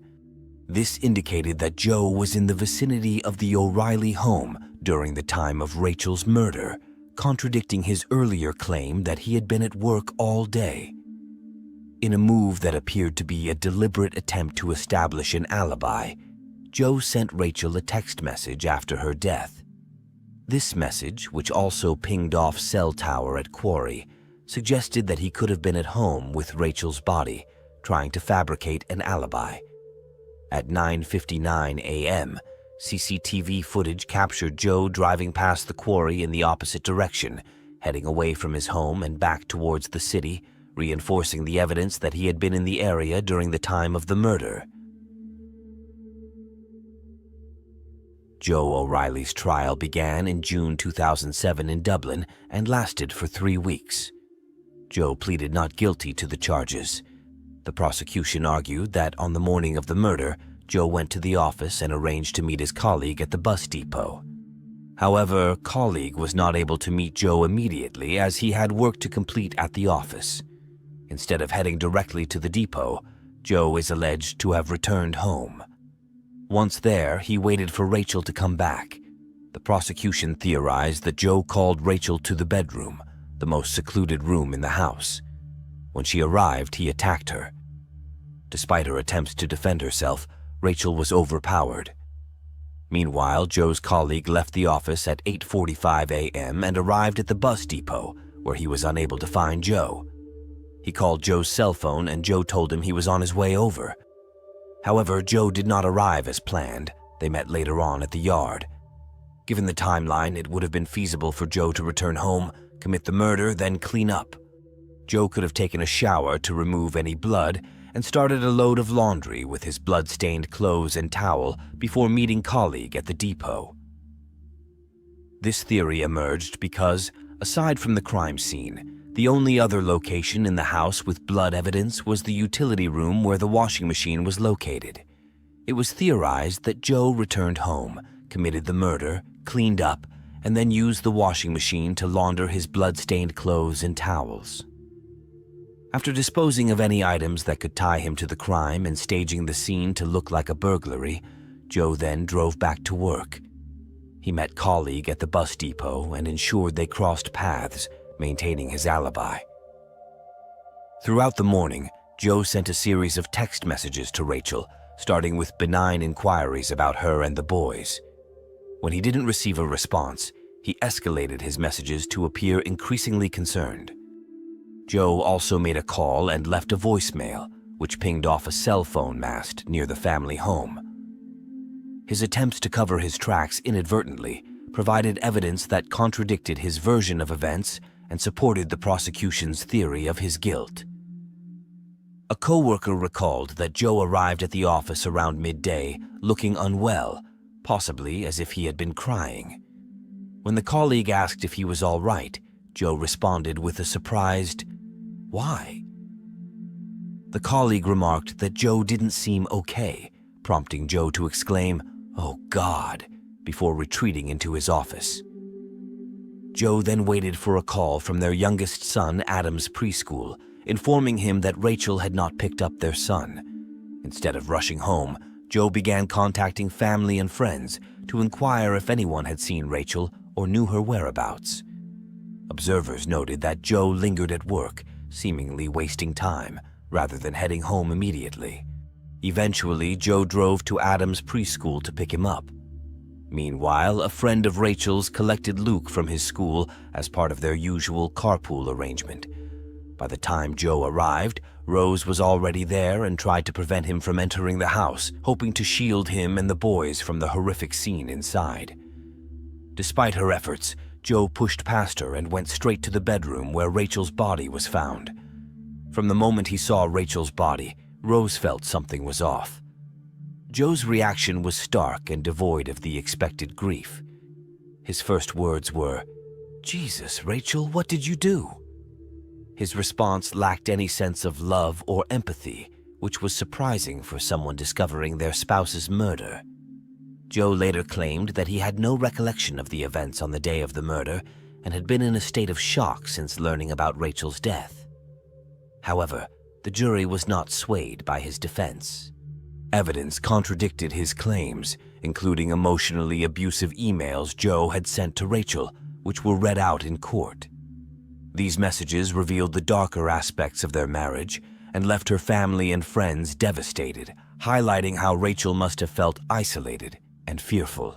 This indicated that Joe was in the vicinity of the O'Reilly home during the time of Rachel's murder, contradicting his earlier claim that he had been at work all day. In a move that appeared to be a deliberate attempt to establish an alibi, Joe sent Rachel a text message after her death. This message, which also pinged off cell tower at Quarry, suggested that he could have been at home with Rachel's body, trying to fabricate an alibi. At 9:59 a.m., CCTV footage captured Joe driving past the quarry in the opposite direction, heading away from his home and back towards the city, reinforcing the evidence that he had been in the area during the time of the murder. Joe O'Reilly's trial began in June 2007 in Dublin and lasted for 3 weeks. Joe pleaded not guilty to the charges. The prosecution argued that on the morning of the murder, Joe went to the office and arranged to meet his colleague at the bus depot. However, colleague was not able to meet Joe immediately as he had work to complete at the office. Instead of heading directly to the depot, Joe is alleged to have returned home. Once there, he waited for Rachel to come back. The prosecution theorized that Joe called Rachel to the bedroom, the most secluded room in the house. When she arrived, he attacked her. Despite her attempts to defend herself, Rachel was overpowered. Meanwhile, Joe's colleague left the office at 8:45 a.m. and arrived at the bus depot, where he was unable to find Joe. He called Joe's cell phone and Joe told him he was on his way over. However, Joe did not arrive as planned. They met later on at the yard. Given the timeline, it would have been feasible for Joe to return home, commit the murder, then clean up. Joe could have taken a shower to remove any blood and started a load of laundry with his blood-stained clothes and towel before meeting colleague at the depot. This theory emerged because, aside from the crime scene, the only other location in the house with blood evidence was the utility room where the washing machine was located. It was theorized that Joe returned home, committed the murder, cleaned up, and then used the washing machine to launder his blood-stained clothes and towels. After disposing of any items that could tie him to the crime and staging the scene to look like a burglary, Joe then drove back to work. He met colleague at the bus depot and ensured they crossed paths, maintaining his alibi. Throughout the morning, Joe sent a series of text messages to Rachel, starting with benign inquiries about her and the boys. When he didn't receive a response, he escalated his messages to appear increasingly concerned. Joe also made a call and left a voicemail, which pinged off a cell phone mast near the family home. His attempts to cover his tracks inadvertently provided evidence that contradicted his version of events and supported the prosecution's theory of his guilt. A co-worker recalled that Joe arrived at the office around midday looking unwell, possibly as if he had been crying. When the colleague asked if he was all right, Joe responded with a surprised, "Why?" The colleague remarked that Joe didn't seem okay, prompting Joe to exclaim, "Oh God," before retreating into his office. Joe then waited for a call from their youngest son, Adam's preschool, informing him that Rachel had not picked up their son. Instead of rushing home, Joe began contacting family and friends to inquire if anyone had seen Rachel or knew her whereabouts. Observers noted that Joe lingered at work, seemingly wasting time, rather than heading home immediately. Eventually, Joe drove to Adam's preschool to pick him up. Meanwhile, a friend of Rachel's collected Luke from his school as part of their usual carpool arrangement. By the time Joe arrived, Rose was already there and tried to prevent him from entering the house, hoping to shield him and the boys from the horrific scene inside. Despite her efforts, Joe pushed past her and went straight to the bedroom where Rachel's body was found. From the moment he saw Rachel's body, Rose felt something was off. Joe's reaction was stark and devoid of the expected grief. His first words were, "Jesus, Rachel, what did you do?" His response lacked any sense of love or empathy, which was surprising for someone discovering their spouse's murder. Joe later claimed that he had no recollection of the events on the day of the murder and had been in a state of shock since learning about Rachel's death. However, the jury was not swayed by his defense. Evidence contradicted his claims, including emotionally abusive emails Joe had sent to Rachel, which were read out in court. These messages revealed the darker aspects of their marriage and left her family and friends devastated, highlighting how Rachel must have felt isolated and fearful.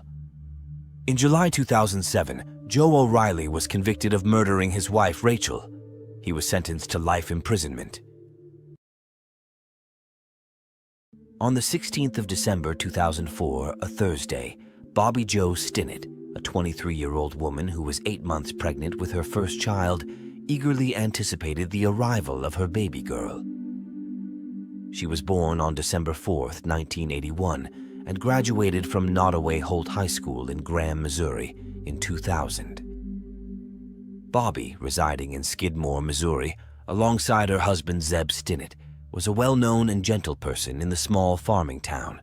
In July 2007, Joe O'Reilly was convicted of murdering his wife, Rachel. He was sentenced to life imprisonment. On the 16th of December 2004, a Thursday, Bobby Jo Stinnett, a 23-year-old woman who was 8 months pregnant with her first child, eagerly anticipated the arrival of her baby girl. She was born on December 4th, 1981, and graduated from Nottoway Holt High School in Graham, Missouri, in 2000. Bobby, residing in Skidmore, Missouri, alongside her husband Zeb Stinnett, was a well-known and gentle person in the small farming town.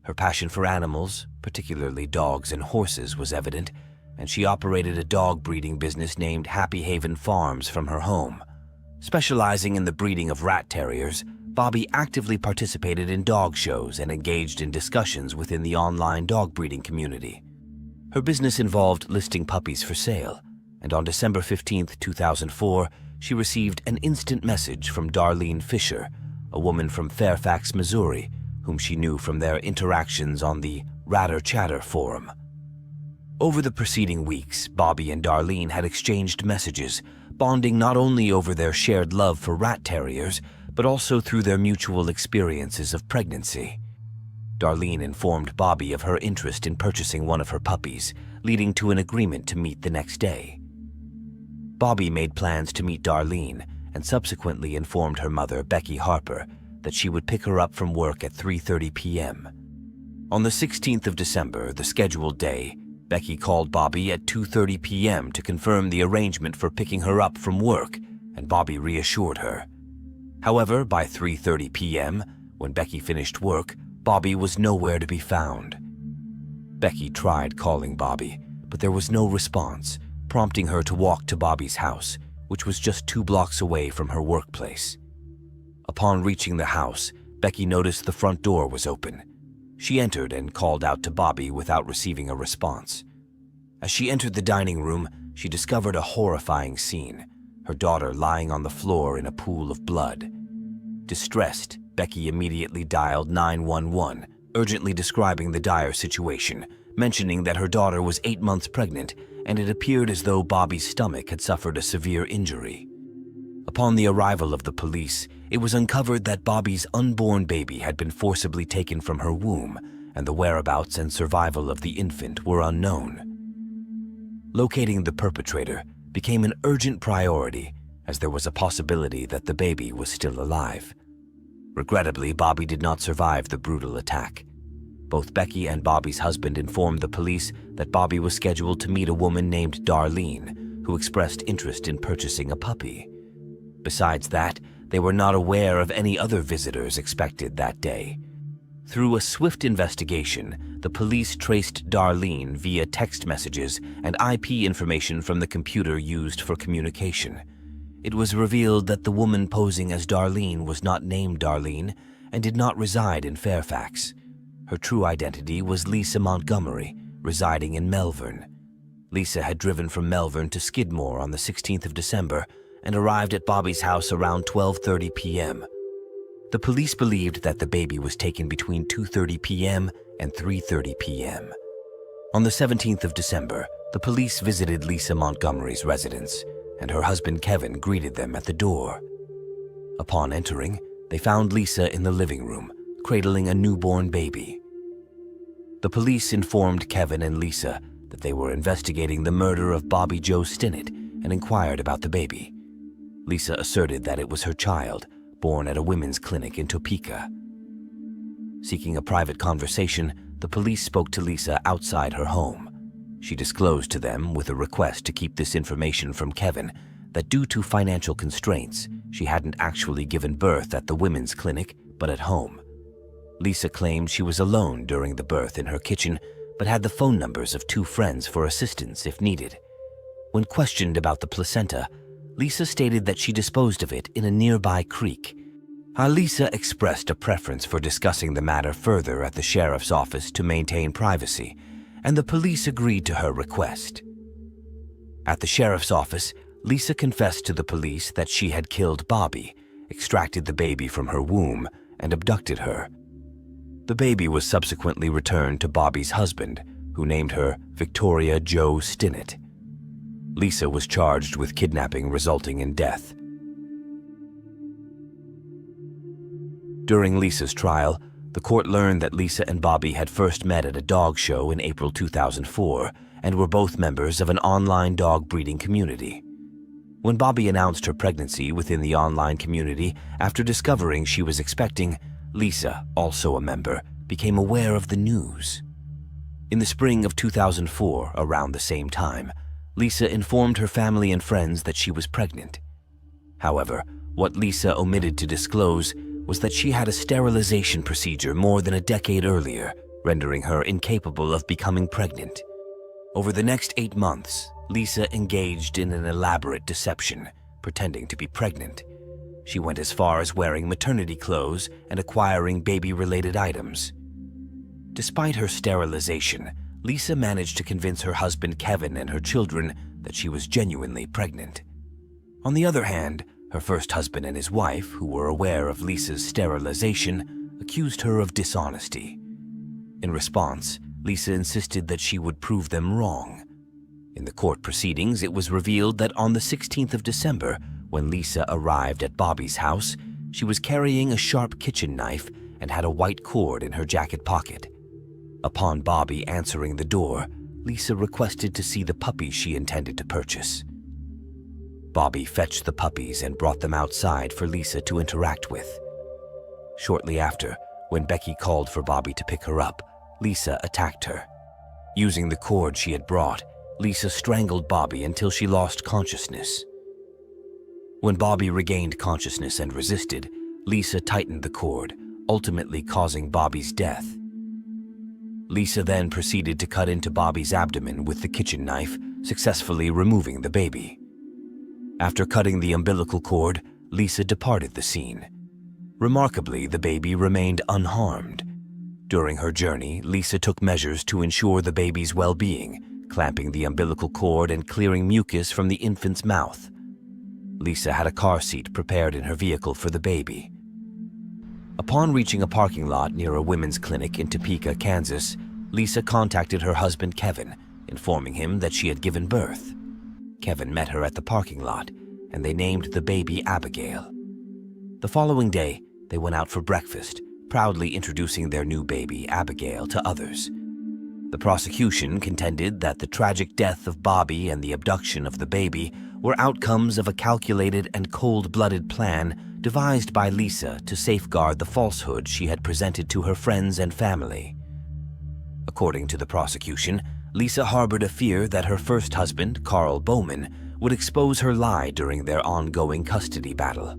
Her passion for animals, particularly dogs and horses, was evident, and she operated a dog breeding business named Happy Haven Farms from her home. Specializing in the breeding of rat terriers, Bobby actively participated in dog shows and engaged in discussions within the online dog breeding community. Her business involved listing puppies for sale, and on December 15, 2004, she received an instant message from Darlene Fisher, a woman from Fairfax, Missouri, whom she knew from their interactions on the Ratter Chatter forum. Over the preceding weeks, Bobby and Darlene had exchanged messages, bonding not only over their shared love for rat terriers, but also through their mutual experiences of pregnancy. Darlene informed Bobby of her interest in purchasing one of her puppies, leading to an agreement to meet the next day. Bobby made plans to meet Darlene and subsequently informed her mother, Becky Harper, that she would pick her up from work at 3:30 p.m. On the 16th of December, the scheduled day, Becky called Bobby at 2:30 p.m. to confirm the arrangement for picking her up from work, and Bobby reassured her. However, by 3:30 p.m., when Becky finished work, Bobby was nowhere to be found. Becky tried calling Bobby, but there was no response, prompting her to walk to Bobby's house, which was just 2 blocks away from her workplace. Upon reaching the house, Becky noticed the front door was open. She entered and called out to Bobby without receiving a response. As she entered the dining room, she discovered a horrifying scene, her daughter lying on the floor in a pool of blood. Distressed, Becky immediately dialed 911, urgently describing the dire situation, mentioning that her daughter was 8 months pregnant and it appeared as though Bobby's stomach had suffered a severe injury. Upon the arrival of the police, it was uncovered that Bobby's unborn baby had been forcibly taken from her womb, and the whereabouts and survival of the infant were unknown. Locating the perpetrator became an urgent priority, as there was a possibility that the baby was still alive. Regrettably, Bobby did not survive the brutal attack. Both Becky and Bobby's husband informed the police that Bobby was scheduled to meet a woman named Darlene, who expressed interest in purchasing a puppy. Besides that, they were not aware of any other visitors expected that day. Through a swift investigation, the police traced Darlene via text messages and IP information from the computer used for communication. It was revealed that the woman posing as Darlene was not named Darlene and did not reside in Fairfax. Her true identity was Lisa Montgomery, residing in Melbourne. Lisa had driven from Melbourne to Skidmore on the 16th of December and arrived at Bobby's house around 12:30 p.m. The police believed that the baby was taken between 2:30 p.m. and 3:30 p.m. On the 17th of December, the police visited Lisa Montgomery's residence, and her husband Kevin greeted them at the door. Upon entering, they found Lisa in the living room, cradling a newborn baby. The police informed Kevin and Lisa that they were investigating the murder of Bobby Joe Stinnett and inquired about the baby. Lisa asserted that it was her child, born at a women's clinic in Topeka. Seeking a private conversation, the police spoke to Lisa outside her home. She disclosed to them, with a request to keep this information from Kevin, that due to financial constraints, she hadn't actually given birth at the women's clinic, but at home. Lisa claimed she was alone during the birth in her kitchen, but had the phone numbers of 2 friends for assistance if needed. When questioned about the placenta, Lisa stated that she disposed of it in a nearby creek. Lisa expressed a preference for discussing the matter further at the sheriff's office to maintain privacy, and the police agreed to her request. At the sheriff's office, Lisa confessed to the police that she had killed Bobby, extracted the baby from her womb, and abducted her. The baby was subsequently returned to Bobby's husband, who named her Victoria Joe Stinnett. Lisa was charged with kidnapping resulting in death. During Lisa's trial, the court learned that Lisa and Bobby had first met at a dog show in April 2004 and were both members of an online dog breeding community. When Bobby announced her pregnancy within the online community after discovering she was expecting, Lisa, also a member, became aware of the news. In the spring of 2004, around the same time, Lisa informed her family and friends that she was pregnant. However, what Lisa omitted to disclose was that she had a sterilization procedure more than a decade earlier, rendering her incapable of becoming pregnant. Over the next 8 months, Lisa engaged in an elaborate deception, pretending to be pregnant. She went as far as wearing maternity clothes and acquiring baby-related items. Despite her sterilization, Lisa managed to convince her husband Kevin and her children that she was genuinely pregnant. On the other hand, her first husband and his wife, who were aware of Lisa's sterilization, accused her of dishonesty. In response, Lisa insisted that she would prove them wrong. In the court proceedings, it was revealed that on the 16th of December, when Lisa arrived at Bobby's house, she was carrying a sharp kitchen knife and had a white cord in her jacket pocket. Upon Bobby answering the door, Lisa requested to see the puppies she intended to purchase. Bobby fetched the puppies and brought them outside for Lisa to interact with. Shortly after, when Becky called for Bobby to pick her up, Lisa attacked her. Using the cord she had brought, Lisa strangled Bobby until she lost consciousness. When Bobby regained consciousness and resisted, Lisa tightened the cord, ultimately causing Bobby's death. Lisa then proceeded to cut into Bobby's abdomen with the kitchen knife, successfully removing the baby. After cutting the umbilical cord, Lisa departed the scene. Remarkably, the baby remained unharmed. During her journey, Lisa took measures to ensure the baby's well-being, clamping the umbilical cord and clearing mucus from the infant's mouth. Lisa had a car seat prepared in her vehicle for the baby. Upon reaching a parking lot near a women's clinic in Topeka, Kansas, Lisa contacted her husband Kevin, informing him that she had given birth. Kevin met her at the parking lot, and they named the baby Abigail. The following day, they went out for breakfast, proudly introducing their new baby, Abigail, to others. The prosecution contended that the tragic death of Bobby and the abduction of the baby were outcomes of a calculated and cold-blooded plan devised by Lisa to safeguard the falsehood she had presented to her friends and family. According to the prosecution, Lisa harbored a fear that her first husband, Carl Bowman, would expose her lie during their ongoing custody battle.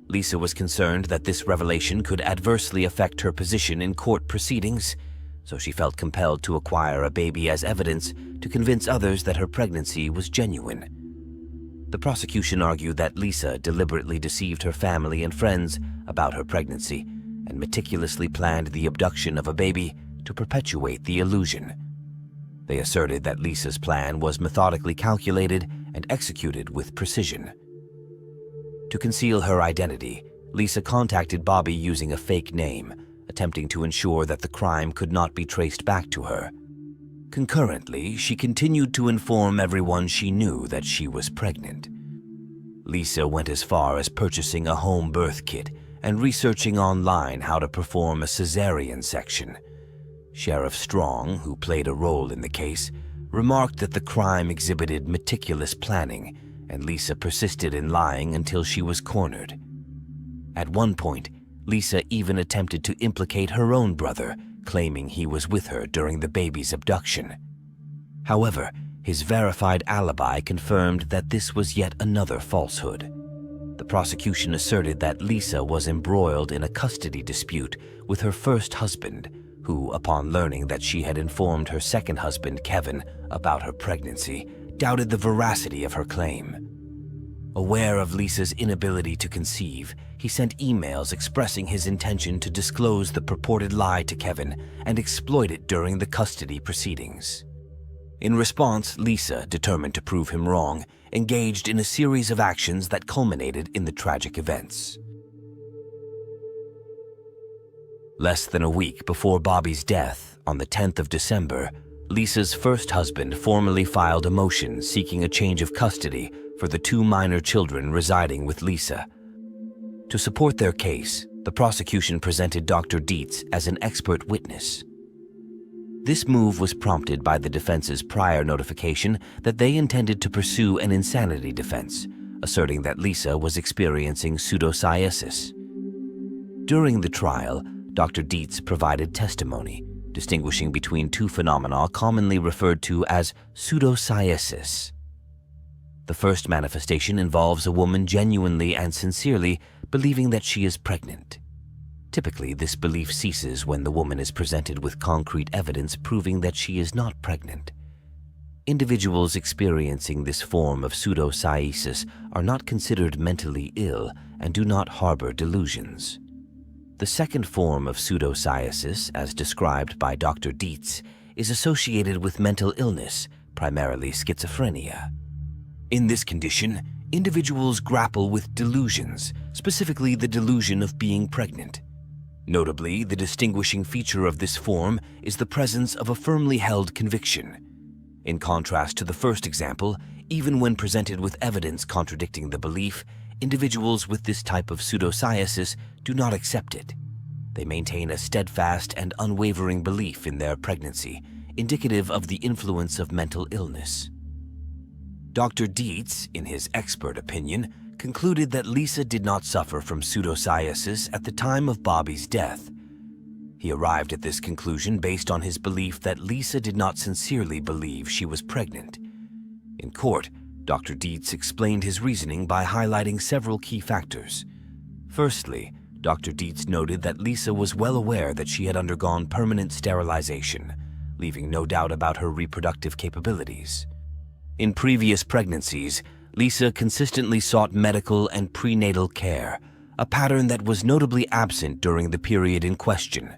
Lisa was concerned that this revelation could adversely affect her position in court proceedings, so she felt compelled to acquire a baby as evidence to convince others that her pregnancy was genuine. The prosecution argued that Lisa deliberately deceived her family and friends about her pregnancy and meticulously planned the abduction of a baby to perpetuate the illusion. They asserted that Lisa's plan was methodically calculated and executed with precision. To conceal her identity, Lisa contacted Bobby using a fake name, attempting to ensure that the crime could not be traced back to her. Concurrently, she continued to inform everyone she knew that she was pregnant. Lisa went as far as purchasing a home birth kit and researching online how to perform a cesarean section. Sheriff Strong, who played a role in the case, remarked that the crime exhibited meticulous planning, and Lisa persisted in lying until she was cornered. At one point, Lisa even attempted to implicate her own brother, claiming he was with her during the baby's abduction. However, his verified alibi confirmed that this was yet another falsehood. The prosecution asserted that Lisa was embroiled in a custody dispute with her first husband, who, upon learning that she had informed her second husband, Kevin, about her pregnancy, doubted the veracity of her claim. Aware of Lisa's inability to conceive, he sent emails expressing his intention to disclose the purported lie to Kevin and exploit it during the custody proceedings. In response, Lisa, determined to prove him wrong, engaged in a series of actions that culminated in the tragic events. Less than a week before Bobby's death, on the 10th of December, Lisa's first husband formally filed a motion seeking a change of custody for the two minor children residing with Lisa. To support their case, the prosecution presented Dr. Dietz as an expert witness. This move was prompted by the defense's prior notification that they intended to pursue an insanity defense, asserting that Lisa was experiencing pseudopsoriasis. During the trial, Dr. Dietz provided testimony, distinguishing between two phenomena commonly referred to as pseudopsoriasis. The first manifestation involves a woman genuinely and sincerely believing that she is pregnant. Typically, this belief ceases when the woman is presented with concrete evidence proving that she is not pregnant. Individuals experiencing this form of pseudopsoriasis are not considered mentally ill and do not harbor delusions. The second form of pseudopsoriasis, as described by Dr. Dietz, is associated with mental illness, primarily schizophrenia. In this condition, individuals grapple with delusions, specifically the delusion of being pregnant. Notably, the distinguishing feature of this form is the presence of a firmly held conviction. In contrast to the first example, even when presented with evidence contradicting the belief, individuals with this type of pseudopsoriasis do not accept it. They maintain a steadfast and unwavering belief in their pregnancy, indicative of the influence of mental illness. Dr. Dietz, in his expert opinion, concluded that Lisa did not suffer from pseudopsoriasis at the time of Bobby's death. He arrived at this conclusion based on his belief that Lisa did not sincerely believe she was pregnant. In court, Dr. Dietz explained his reasoning by highlighting several key factors. Firstly, Dr. Dietz noted that Lisa was well aware that she had undergone permanent sterilization, leaving no doubt about her reproductive capabilities. In previous pregnancies, Lisa consistently sought medical and prenatal care, a pattern that was notably absent during the period in question.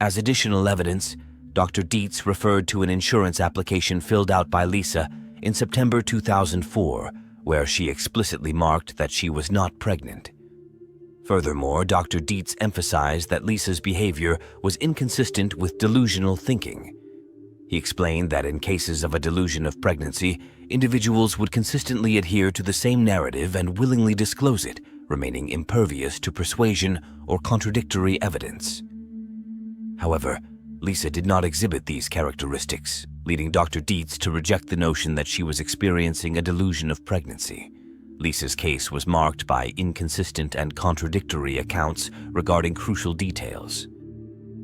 As additional evidence, Dr. Dietz referred to an insurance application filled out by Lisa in September 2004, where she explicitly marked that she was not pregnant. Furthermore, Dr. Dietz emphasized that Lisa's behavior was inconsistent with delusional thinking. He explained that in cases of a delusion of pregnancy, individuals would consistently adhere to the same narrative and willingly disclose it, remaining impervious to persuasion or contradictory evidence. However, Lisa did not exhibit these characteristics, leading Dr. Dietz to reject the notion that she was experiencing a delusion of pregnancy. Lisa's case was marked by inconsistent and contradictory accounts regarding crucial details.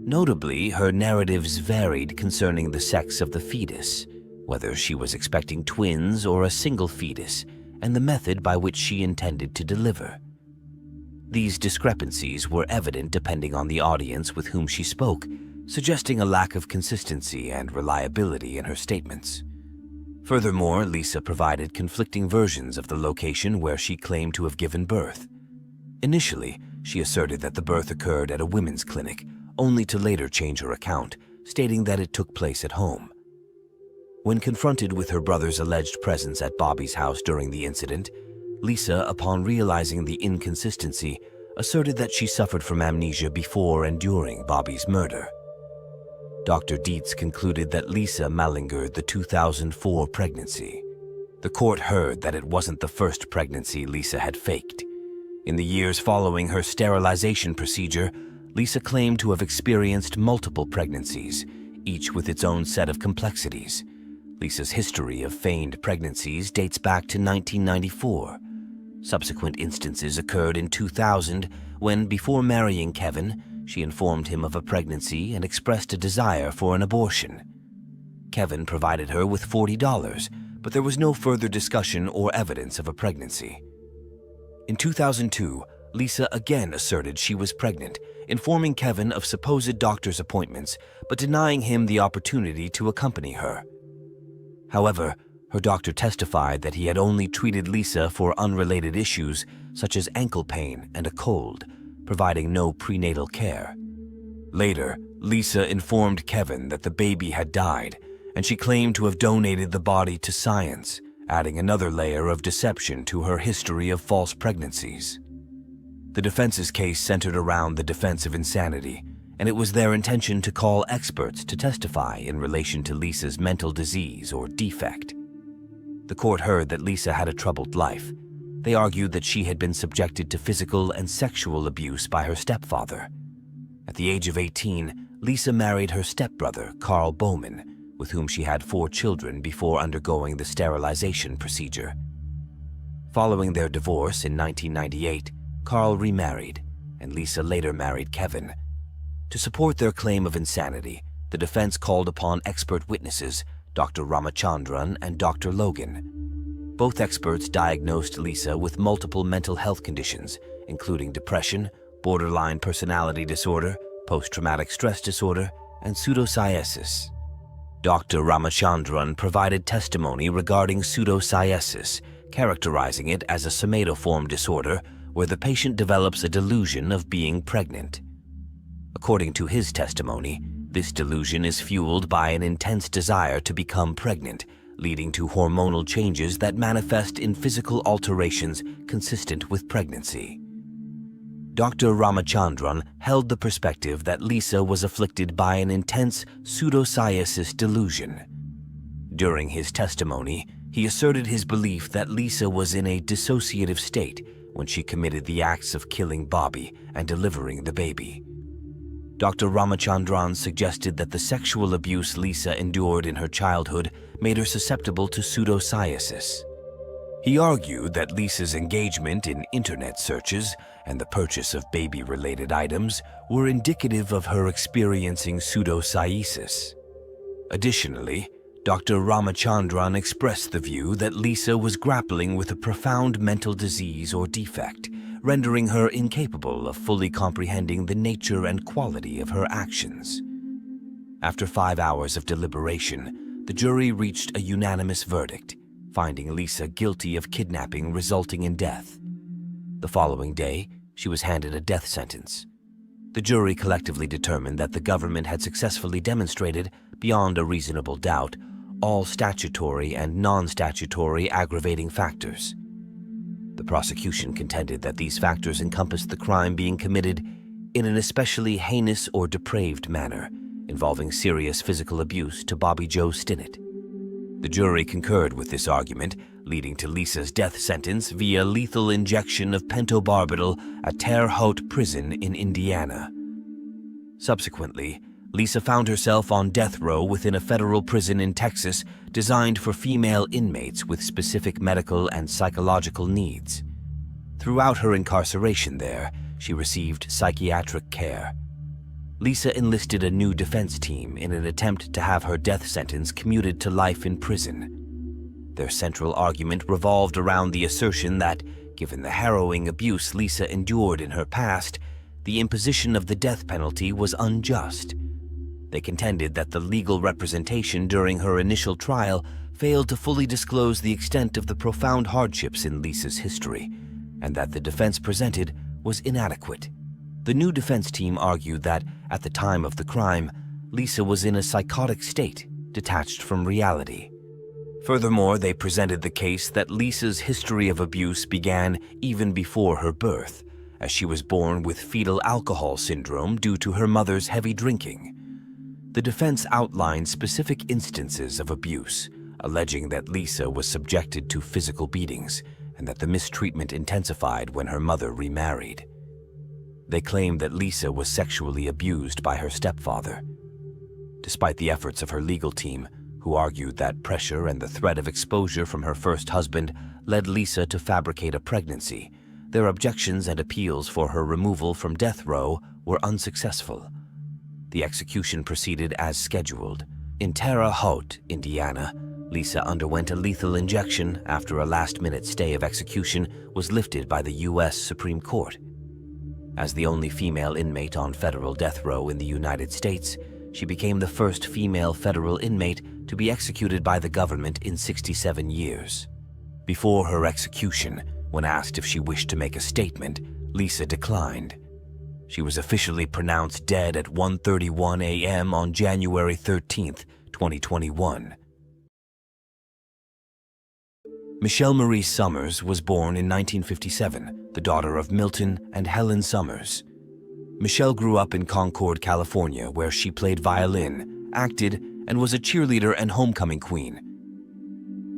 Notably, her narratives varied concerning the sex of the fetus, whether she was expecting twins or a single fetus, and the method by which she intended to deliver. These discrepancies were evident depending on the audience with whom she spoke, suggesting a lack of consistency and reliability in her statements. Furthermore, Lisa provided conflicting versions of the location where she claimed to have given birth. Initially, she asserted that the birth occurred at a women's clinic, only to later change her account, stating that it took place at home. When confronted with her brother's alleged presence at Bobby's house during the incident, Lisa, upon realizing the inconsistency, asserted that she suffered from amnesia before and during Bobby's murder. Dr. Dietz concluded that Lisa malingered the 2004 pregnancy. The court heard that it wasn't the first pregnancy Lisa had faked. In the years following her sterilization procedure, Lisa claimed to have experienced multiple pregnancies, each with its own set of complexities. Lisa's history of feigned pregnancies dates back to 1994. Subsequent instances occurred in 2000 when, before marrying Kevin, she informed him of a pregnancy and expressed a desire for an abortion. Kevin provided her with $40, but there was no further discussion or evidence of a pregnancy. In 2002, Lisa again asserted she was pregnant, informing Kevin of supposed doctor's appointments, but denying him the opportunity to accompany her. However, her doctor testified that he had only treated Lisa for unrelated issues such as ankle pain and a cold, providing no prenatal care. Later, Lisa informed Kevin that the baby had died, and she claimed to have donated the body to science, adding another layer of deception to her history of false pregnancies. The defense's case centered around the defense of insanity, and it was their intention to call experts to testify in relation to Lisa's mental disease or defect. The court heard that Lisa had a troubled life. They argued that she had been subjected to physical and sexual abuse by her stepfather. At the age of 18, Lisa married her stepbrother, Carl Bowman, with whom she had 4 children before undergoing the sterilization procedure. Following their divorce in 1998, Carl remarried, and Lisa later married Kevin. To support their claim of insanity, the defense called upon expert witnesses, Dr. Ramachandran and Dr. Logan. Both experts diagnosed Lisa with multiple mental health conditions, including depression, borderline personality disorder, post-traumatic stress disorder, and pseudopsoriasis. Dr. Ramachandran provided testimony regarding pseudopsoriasis, characterizing it as a somatoform disorder where the patient develops a delusion of being pregnant. According to his testimony, this delusion is fueled by an intense desire to become pregnant, leading to hormonal changes that manifest in physical alterations consistent with pregnancy. Dr. Ramachandran held the perspective that Lisa was afflicted by an intense pseudopsoriasis delusion. During his testimony, he asserted his belief that Lisa was in a dissociative state when she committed the acts of killing Bobby and delivering the baby. Dr. Ramachandran suggested that the sexual abuse Lisa endured in her childhood made her susceptible to pseudopsoriasis. He argued that Lisa's engagement in internet searches and the purchase of baby-related items were indicative of her experiencing pseudopsoriasis. Additionally, Dr. Ramachandran expressed the view that Lisa was grappling with a profound mental disease or defect, rendering her incapable of fully comprehending the nature and quality of her actions. After 5 hours of deliberation, the jury reached a unanimous verdict, finding Lisa guilty of kidnapping resulting in death. The following day, she was handed a death sentence. The jury collectively determined that the government had successfully demonstrated, beyond a reasonable doubt, all statutory and non-statutory aggravating factors. The prosecution contended that these factors encompassed the crime being committed in an especially heinous or depraved manner, involving serious physical abuse to Bobby Joe Stinnett. The jury concurred with this argument, leading to Lisa's death sentence via lethal injection of pentobarbital at Terre Haute Prison in Indiana. Subsequently, Lisa found herself on death row within a federal prison in Texas designed for female inmates with specific medical and psychological needs. Throughout her incarceration there, she received psychiatric care. Lisa enlisted a new defense team in an attempt to have her death sentence commuted to life in prison. Their central argument revolved around the assertion that, given the harrowing abuse Lisa endured in her past, the imposition of the death penalty was unjust. They contended that the legal representation during her initial trial failed to fully disclose the extent of the profound hardships in Lisa's history, and that the defense presented was inadequate. The new defense team argued that, at the time of the crime, Lisa was in a psychotic state, detached from reality. Furthermore, they presented the case that Lisa's history of abuse began even before her birth, as she was born with fetal alcohol syndrome due to her mother's heavy drinking. The defense outlined specific instances of abuse, alleging that Lisa was subjected to physical beatings and that the mistreatment intensified when her mother remarried. They claimed that Lisa was sexually abused by her stepfather. Despite the efforts of her legal team, who argued that pressure and the threat of exposure from her first husband led Lisa to fabricate a pregnancy, their objections and appeals for her removal from death row were unsuccessful. The execution proceeded as scheduled. In Terre Haute, Indiana, Lisa underwent a lethal injection after a last-minute stay of execution was lifted by the U.S. Supreme Court. As the only female inmate on federal death row in the United States, she became the first female federal inmate to be executed by the government in 67 years. Before her execution, when asked if she wished to make a statement, Lisa declined. She was officially pronounced dead at 1:31 a.m. on January 13, 2021. Michelle Marie Summers was born in 1957, the daughter of Milton and Helen Summers. Michelle grew up in Concord, California, where she played violin, acted, and was a cheerleader and homecoming queen.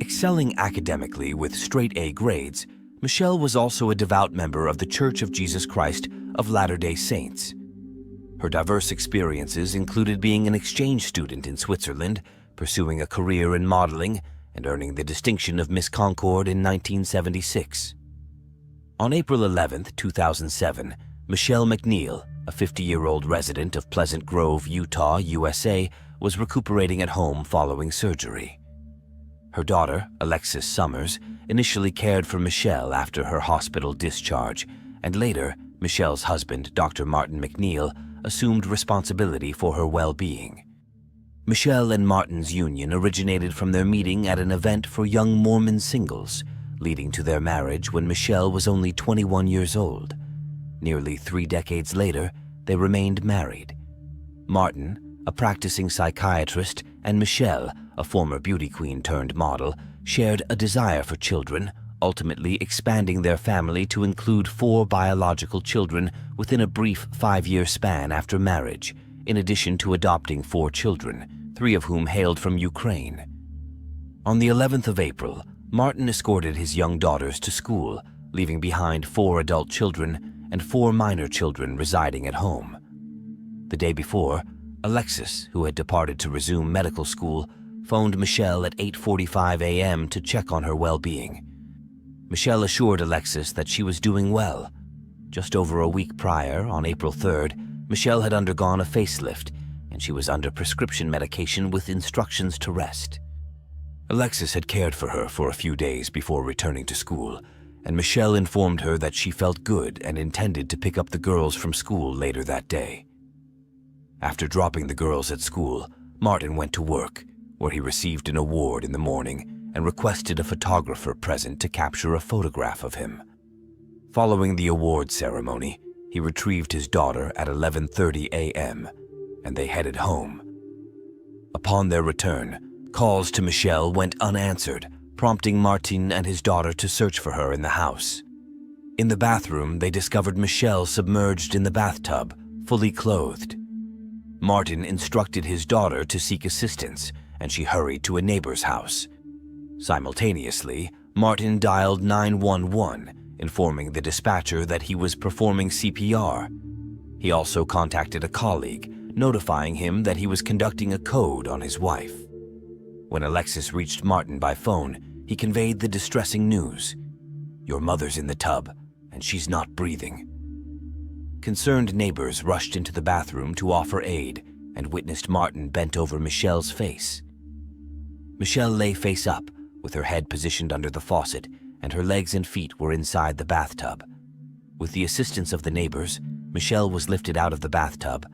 Excelling academically with straight-A grades, Michelle was also a devout member of the Church of Jesus Christ of Latter-day Saints. Her diverse experiences included being an exchange student in Switzerland, pursuing a career in modeling, and earning the distinction of Miss Concord in 1976. On April 11, 2007, Michelle McNeil, a 50-year-old resident of Pleasant Grove, Utah, USA, was recuperating at home following surgery. Her daughter, Alexis Summers, initially cared for Michelle after her hospital discharge, and later, Michelle's husband, Dr. Martin McNeil, assumed responsibility for her well-being. Michelle and Martin's union originated from their meeting at an event for young Mormon singles, leading to their marriage when Michelle was only 21 years old. Nearly 3 decades later, they remained married. Martin, a practicing psychiatrist, and Michelle, a former beauty queen turned model, shared a desire for children, ultimately expanding their family to include 4 biological children within a brief 5-year span after marriage, in addition to adopting 4 children, 3 of whom hailed from Ukraine. On the 11th of April, Martin escorted his young daughters to school, leaving behind 4 adult children and 4 minor children residing at home. The day before, Alexis, who had departed to resume medical school, phoned Michelle at 8:45 a.m. to check on her well-being. Michelle assured Alexis that she was doing well. Just over a week prior, on April 3rd, Michelle had undergone a facelift, and she was under prescription medication with instructions to rest. Alexis had cared for her for a few days before returning to school, and Michelle informed her that she felt good and intended to pick up the girls from school later that day. After dropping the girls at school, Martin went to work, where he received an award in the morning and requested a photographer present to capture a photograph of him. Following the award ceremony, he retrieved his daughter at 11:30 a.m., and they headed home. Upon their return, calls to Michelle went unanswered, prompting Martin and his daughter to search for her in the house. In the bathroom, they discovered Michelle submerged in the bathtub, fully clothed. Martin instructed his daughter to seek assistance, and she hurried to a neighbor's house. Simultaneously, Martin dialed 911, informing the dispatcher that he was performing CPR. He also contacted a colleague, notifying him that he was conducting a code on his wife. When Alexis reached Martin by phone, he conveyed the distressing news. "Your mother's in the tub, and she's not breathing." Concerned neighbors rushed into the bathroom to offer aid and witnessed Martin bent over Michelle's face. Michelle lay face up, with her head positioned under the faucet, and her legs and feet were inside the bathtub. With the assistance of the neighbors, Michelle was lifted out of the bathtub,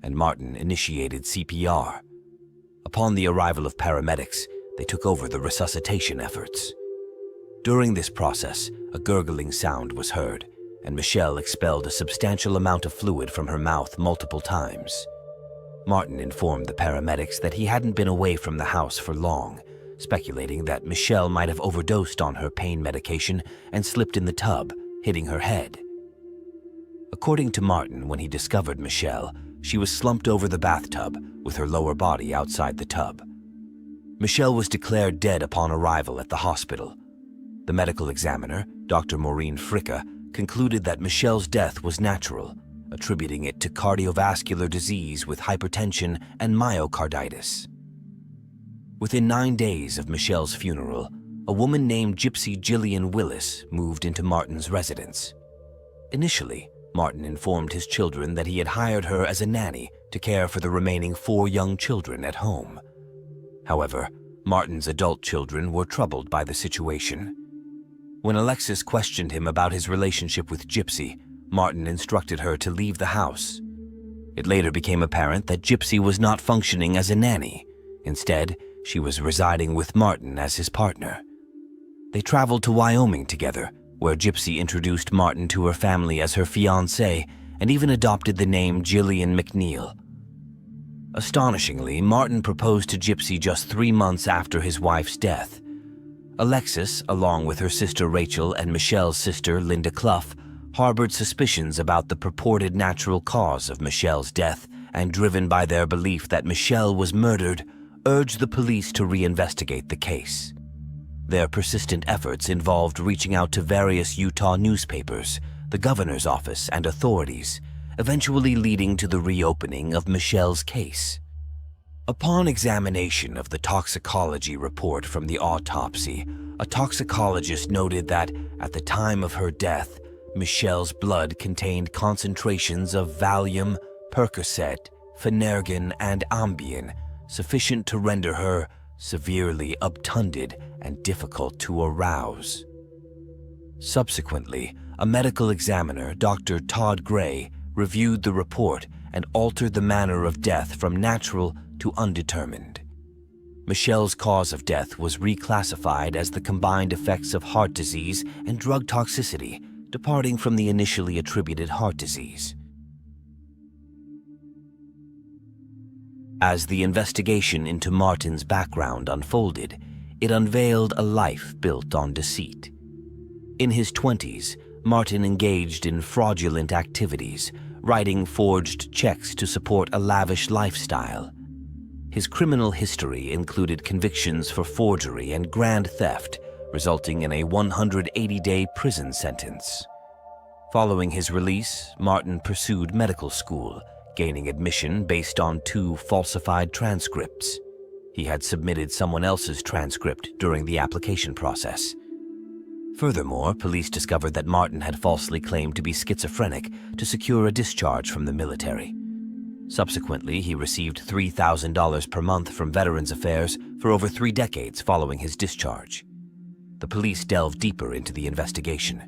and Martin initiated CPR. Upon the arrival of paramedics, they took over the resuscitation efforts. During this process, a gurgling sound was heard, and Michelle expelled a substantial amount of fluid from her mouth multiple times. Martin informed the paramedics that he hadn't been away from the house for long, speculating that Michelle might have overdosed on her pain medication and slipped in the tub, hitting her head. According to Martin, when he discovered Michelle, she was slumped over the bathtub with her lower body outside the tub. Michelle was declared dead upon arrival at the hospital. The medical examiner, Dr. Maureen Fricke, concluded that Michelle's death was natural, attributing it to cardiovascular disease with hypertension and myocarditis. Within 9 days of Michelle's funeral, a woman named Gypsy Jillian Willis moved into Martin's residence. Initially, Martin informed his children that he had hired her as a nanny to care for the remaining 4 young children at home. However, Martin's adult children were troubled by the situation. When Alexis questioned him about his relationship with Gypsy, Martin instructed her to leave the house. It later became apparent that Gypsy was not functioning as a nanny. Instead, she was residing with Martin as his partner. They traveled to Wyoming together, where Gypsy introduced Martin to her family as her fiancé and even adopted the name Jillian McNeil. Astonishingly, Martin proposed to Gypsy just 3 months after his wife's death. Alexis, along with her sister Rachel and Michelle's sister Linda Clough, harbored suspicions about the purported natural cause of Michelle's death, and driven by their belief that Michelle was murdered, urged the police to reinvestigate the case. Their persistent efforts involved reaching out to various Utah newspapers, the governor's office, and authorities, eventually leading to the reopening of Michelle's case. Upon examination of the toxicology report from the autopsy, a toxicologist noted that, at the time of her death, Michelle's blood contained concentrations of Valium, Percocet, Phenergan, and Ambien, sufficient to render her severely obtunded and difficult to arouse. Subsequently, a medical examiner, Dr. Todd Gray, reviewed the report and altered the manner of death from natural to undetermined. Michelle's cause of death was reclassified as the combined effects of heart disease and drug toxicity, departing from the initially attributed heart disease. As the investigation into Martin's background unfolded, it unveiled a life built on deceit. In his 20s, Martin engaged in fraudulent activities, writing forged checks to support a lavish lifestyle. His criminal history included convictions for forgery and grand theft, resulting in a 180-day prison sentence. Following his release, Martin pursued medical school, gaining admission based on 2 falsified transcripts. He had submitted someone else's transcript during the application process. Furthermore, police discovered that Martin had falsely claimed to be schizophrenic to secure a discharge from the military. Subsequently, he received $3,000 per month from Veterans Affairs for over 3 decades following his discharge. The police delved deeper into the investigation.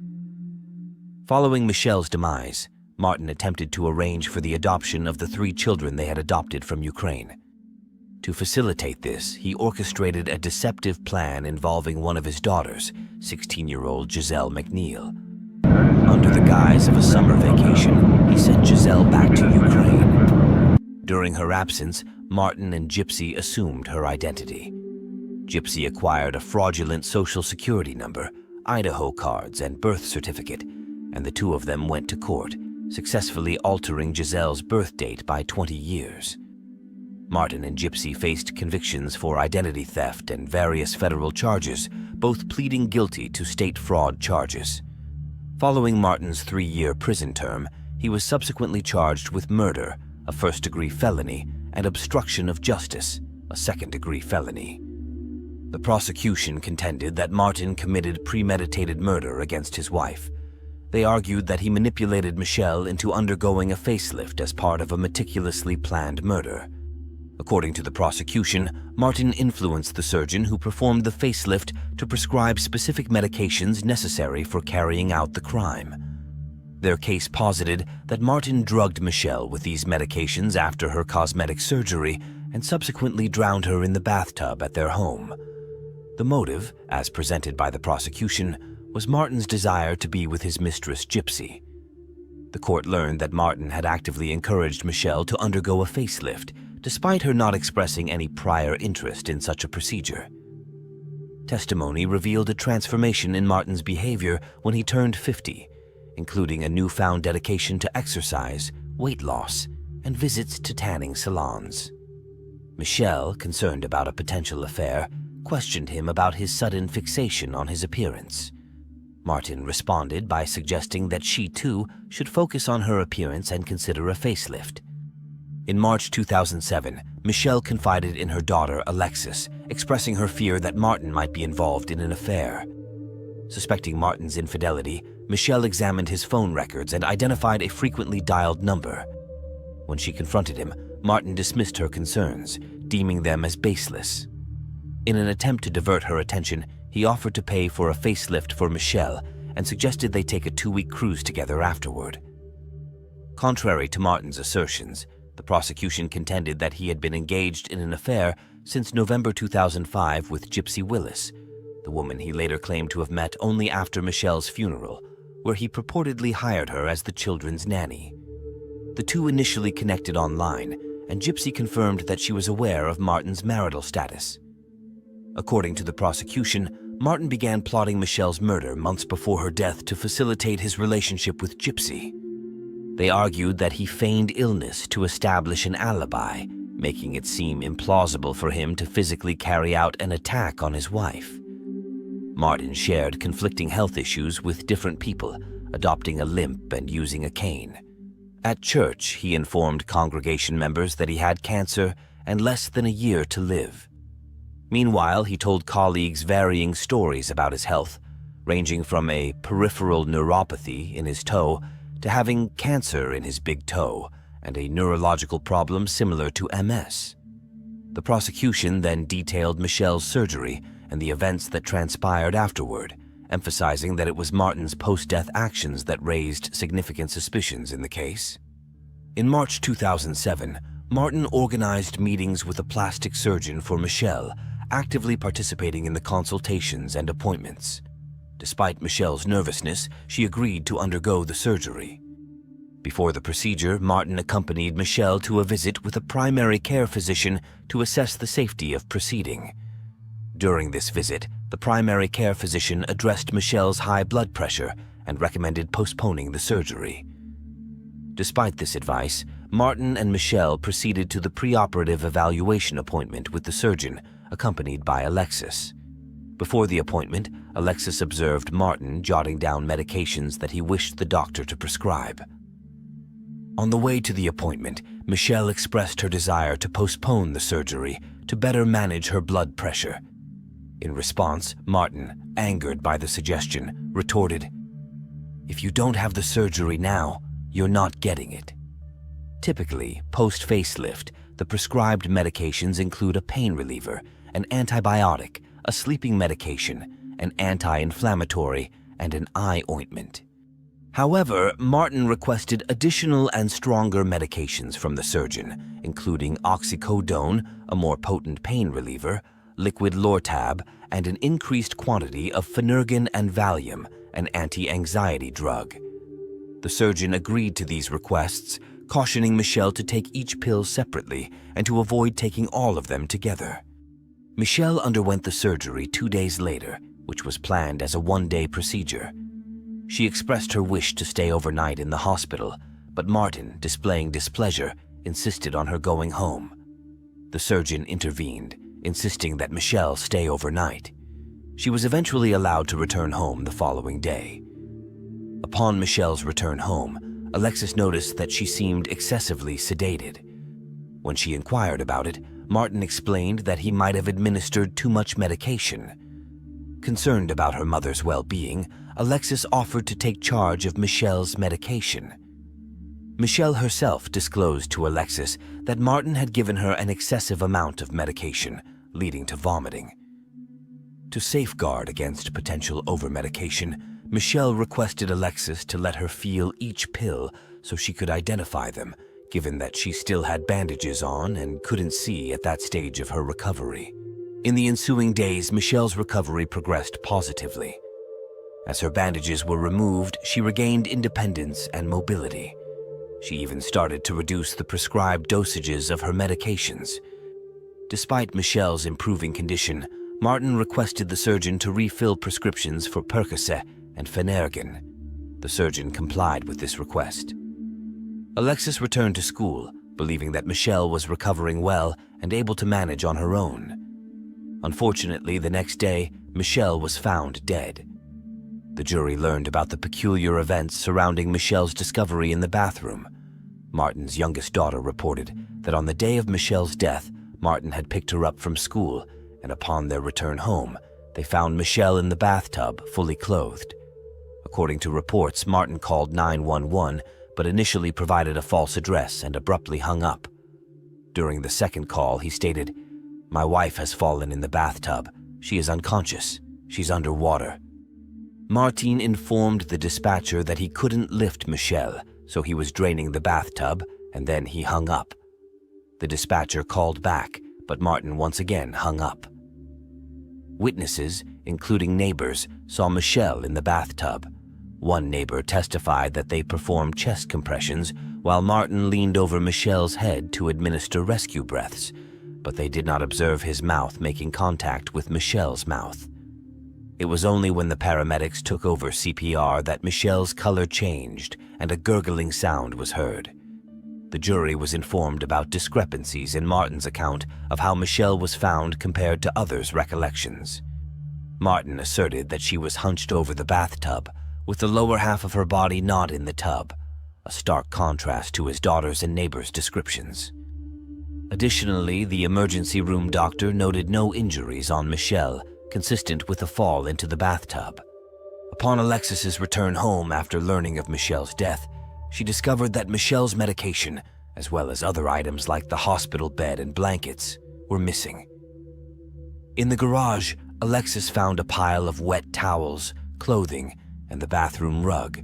Following Michelle's demise, Martin attempted to arrange for the adoption of the 3 children they had adopted from Ukraine. To facilitate this, he orchestrated a deceptive plan involving one of his daughters, 16-year-old Giselle McNeil. Under the guise of a summer vacation, he sent Giselle back to Ukraine. During her absence, Martin and Gypsy assumed her identity. Gypsy acquired a fraudulent social security number, Idaho cards, and birth certificate, and the two of them went to court, successfully altering Giselle's birth date by 20 years. Martin and Gypsy faced convictions for identity theft and various federal charges, both pleading guilty to state fraud charges. Following Martin's 3-year prison term, he was subsequently charged with murder, a first-degree felony, and obstruction of justice, a second-degree felony. The prosecution contended that Martin committed premeditated murder against his wife. They argued that he manipulated Michelle into undergoing a facelift as part of a meticulously planned murder. According to the prosecution, Martin influenced the surgeon who performed the facelift to prescribe specific medications necessary for carrying out the crime. Their case posited that Martin drugged Michelle with these medications after her cosmetic surgery and subsequently drowned her in the bathtub at their home. The motive, as presented by the prosecution, was Martin's desire to be with his mistress Gypsy. The court learned that Martin had actively encouraged Michelle to undergo a facelift, despite her not expressing any prior interest in such a procedure. Testimony revealed a transformation in Martin's behavior when he turned 50, including a newfound dedication to exercise, weight loss, and visits to tanning salons. Michelle, concerned about a potential affair, questioned him about his sudden fixation on his appearance. Martin responded by suggesting that she too should focus on her appearance and consider a facelift. In March 2007, Michelle confided in her daughter Alexis, expressing her fear that Martin might be involved in an affair. Suspecting Martin's infidelity, Michelle examined his phone records and identified a frequently dialed number. When she confronted him, Martin dismissed her concerns, deeming them as baseless. In an attempt to divert her attention, he offered to pay for a facelift for Michelle and suggested they take a 2-week cruise together afterward. Contrary to Martin's assertions, the prosecution contended that he had been engaged in an affair since November 2005 with Gypsy Willis, the woman he later claimed to have met only after Michelle's funeral, where he purportedly hired her as the children's nanny. The two initially connected online, and Gypsy confirmed that she was aware of Martin's marital status. According to the prosecution, Martin began plotting Michelle's murder months before her death to facilitate his relationship with Gypsy. They argued that he feigned illness to establish an alibi, making it seem implausible for him to physically carry out an attack on his wife. Martin shared conflicting health issues with different people, adopting a limp and using a cane. At church, he informed congregation members that he had cancer and less than a year to live. Meanwhile, he told colleagues varying stories about his health, ranging from a peripheral neuropathy in his toe to having cancer in his big toe and a neurological problem similar to MS. The prosecution then detailed Michelle's surgery and the events that transpired afterward, emphasizing that it was Martin's post-death actions that raised significant suspicions in the case. In March 2007, Martin organized meetings with a plastic surgeon for Michelle, actively participating in the consultations and appointments. Despite Michelle's nervousness, she agreed to undergo the surgery. Before the procedure, Martin accompanied Michelle to a visit with a primary care physician to assess the safety of proceeding. During this visit, the primary care physician addressed Michelle's high blood pressure and recommended postponing the surgery. Despite this advice, Martin and Michelle proceeded to the preoperative evaluation appointment with the surgeon, accompanied by Alexis. Before the appointment, Alexis observed Martin jotting down medications that he wished the doctor to prescribe. On the way to the appointment, Michelle expressed her desire to postpone the surgery to better manage her blood pressure. In response, Martin, angered by the suggestion, retorted, "If you don't have the surgery now, you're not getting it." Typically, post-facelift, the prescribed medications include a pain reliever, an antibiotic, a sleeping medication, an anti-inflammatory, and an eye ointment. However, Martin requested additional and stronger medications from the surgeon, including oxycodone, a more potent pain reliever, liquid Lortab, and an increased quantity of Phenergan and Valium, an anti-anxiety drug. The surgeon agreed to these requests, cautioning Michelle to take each pill separately and to avoid taking all of them together. Michelle underwent the surgery 2 days later, which was planned as a 1-day procedure. She expressed her wish to stay overnight in the hospital, but Martin, displaying displeasure, insisted on her going home. The surgeon intervened, insisting that Michelle stay overnight. She was eventually allowed to return home the following day. Upon Michelle's return home, Alexis noticed that she seemed excessively sedated. When she inquired about it, Martin explained that he might have administered too much medication. Concerned about her mother's well-being, Alexis offered to take charge of Michelle's medication. Michelle herself disclosed to Alexis that Martin had given her an excessive amount of medication, leading to vomiting. To safeguard against potential over-medication, Michelle requested Alexis to let her feel each pill so she could identify them, given that she still had bandages on and couldn't see at that stage of her recovery. In the ensuing days, Michelle's recovery progressed positively. As her bandages were removed, she regained independence and mobility. She even started to reduce the prescribed dosages of her medications. Despite Michelle's improving condition, Martin requested the surgeon to refill prescriptions for Percocet and Phenergan. The surgeon complied with this request. Alexis returned to school, believing that Michelle was recovering well and able to manage on her own. Unfortunately, the next day, Michelle was found dead. The jury learned about the peculiar events surrounding Michelle's discovery in the bathroom. Martin's youngest daughter reported that on the day of Michelle's death, Martin had picked her up from school, and upon their return home, they found Michelle in the bathtub, fully clothed. According to reports, Martin called 911, but initially provided a false address and abruptly hung up. During the second call, he stated, "My wife has fallen in the bathtub. She is unconscious. She's underwater." Martin informed the dispatcher that he couldn't lift Michelle, so he was draining the bathtub, and then he hung up. The dispatcher called back, but Martin once again hung up. Witnesses, including neighbors, saw Michelle in the bathtub. One neighbor testified that they performed chest compressions while Martin leaned over Michelle's head to administer rescue breaths, but they did not observe his mouth making contact with Michelle's mouth. It was only when the paramedics took over CPR that Michelle's color changed and a gurgling sound was heard. The jury was informed about discrepancies in Martin's account of how Michelle was found compared to others' recollections. Martin asserted that she was hunched over the bathtub, with the lower half of her body not in the tub, a stark contrast to his daughter's and neighbors' descriptions. Additionally, the emergency room doctor noted no injuries on Michelle, consistent with a fall into the bathtub. Upon Alexis's return home after learning of Michelle's death, she discovered that Michelle's medication, as well as other items like the hospital bed and blankets, were missing. In the garage, Alexis found a pile of wet towels, clothing, and the bathroom rug.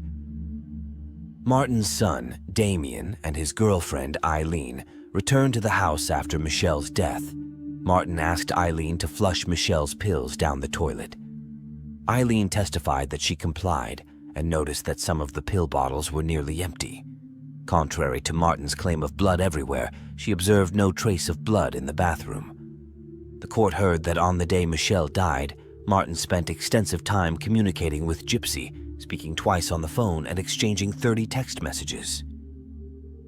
Martin's son, Damien, and his girlfriend, Eileen, returned to the house after Michelle's death. Martin asked Eileen to flush Michelle's pills down the toilet. Eileen testified that she complied and noticed that some of the pill bottles were nearly empty. Contrary to Martin's claim of blood everywhere, she observed no trace of blood in the bathroom. The court heard that on the day Michelle died, Martin spent extensive time communicating with Gypsy, speaking twice on the phone and exchanging 30 text messages.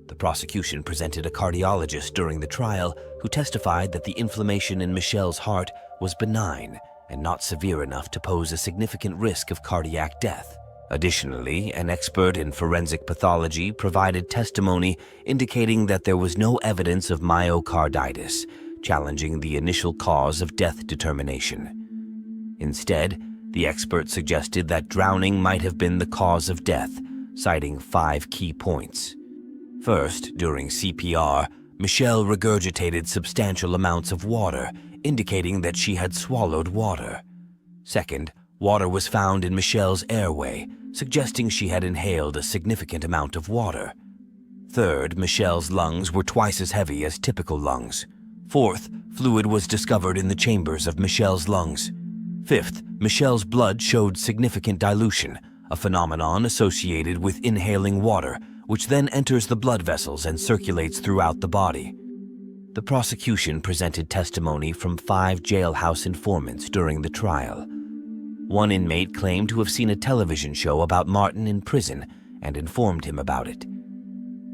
The prosecution presented a cardiologist during the trial who testified that the inflammation in Michelle's heart was benign and not severe enough to pose a significant risk of cardiac death. Additionally, an expert in forensic pathology provided testimony indicating that there was no evidence of myocarditis, challenging the initial cause of death determination. Instead, the expert suggested that drowning might have been the cause of death, citing 5 key points. First, during CPR, Michelle regurgitated substantial amounts of water, indicating that she had swallowed water. Second, water was found in Michelle's airway, suggesting she had inhaled a significant amount of water. Third, Michelle's lungs were twice as heavy as typical lungs. Fourth, fluid was discovered in the chambers of Michelle's lungs. Fifth, Michelle's blood showed significant dilution, a phenomenon associated with inhaling water, which then enters the blood vessels and circulates throughout the body. The prosecution presented testimony from 5 jailhouse informants during the trial. One inmate claimed to have seen a television show about Martin in prison and informed him about it.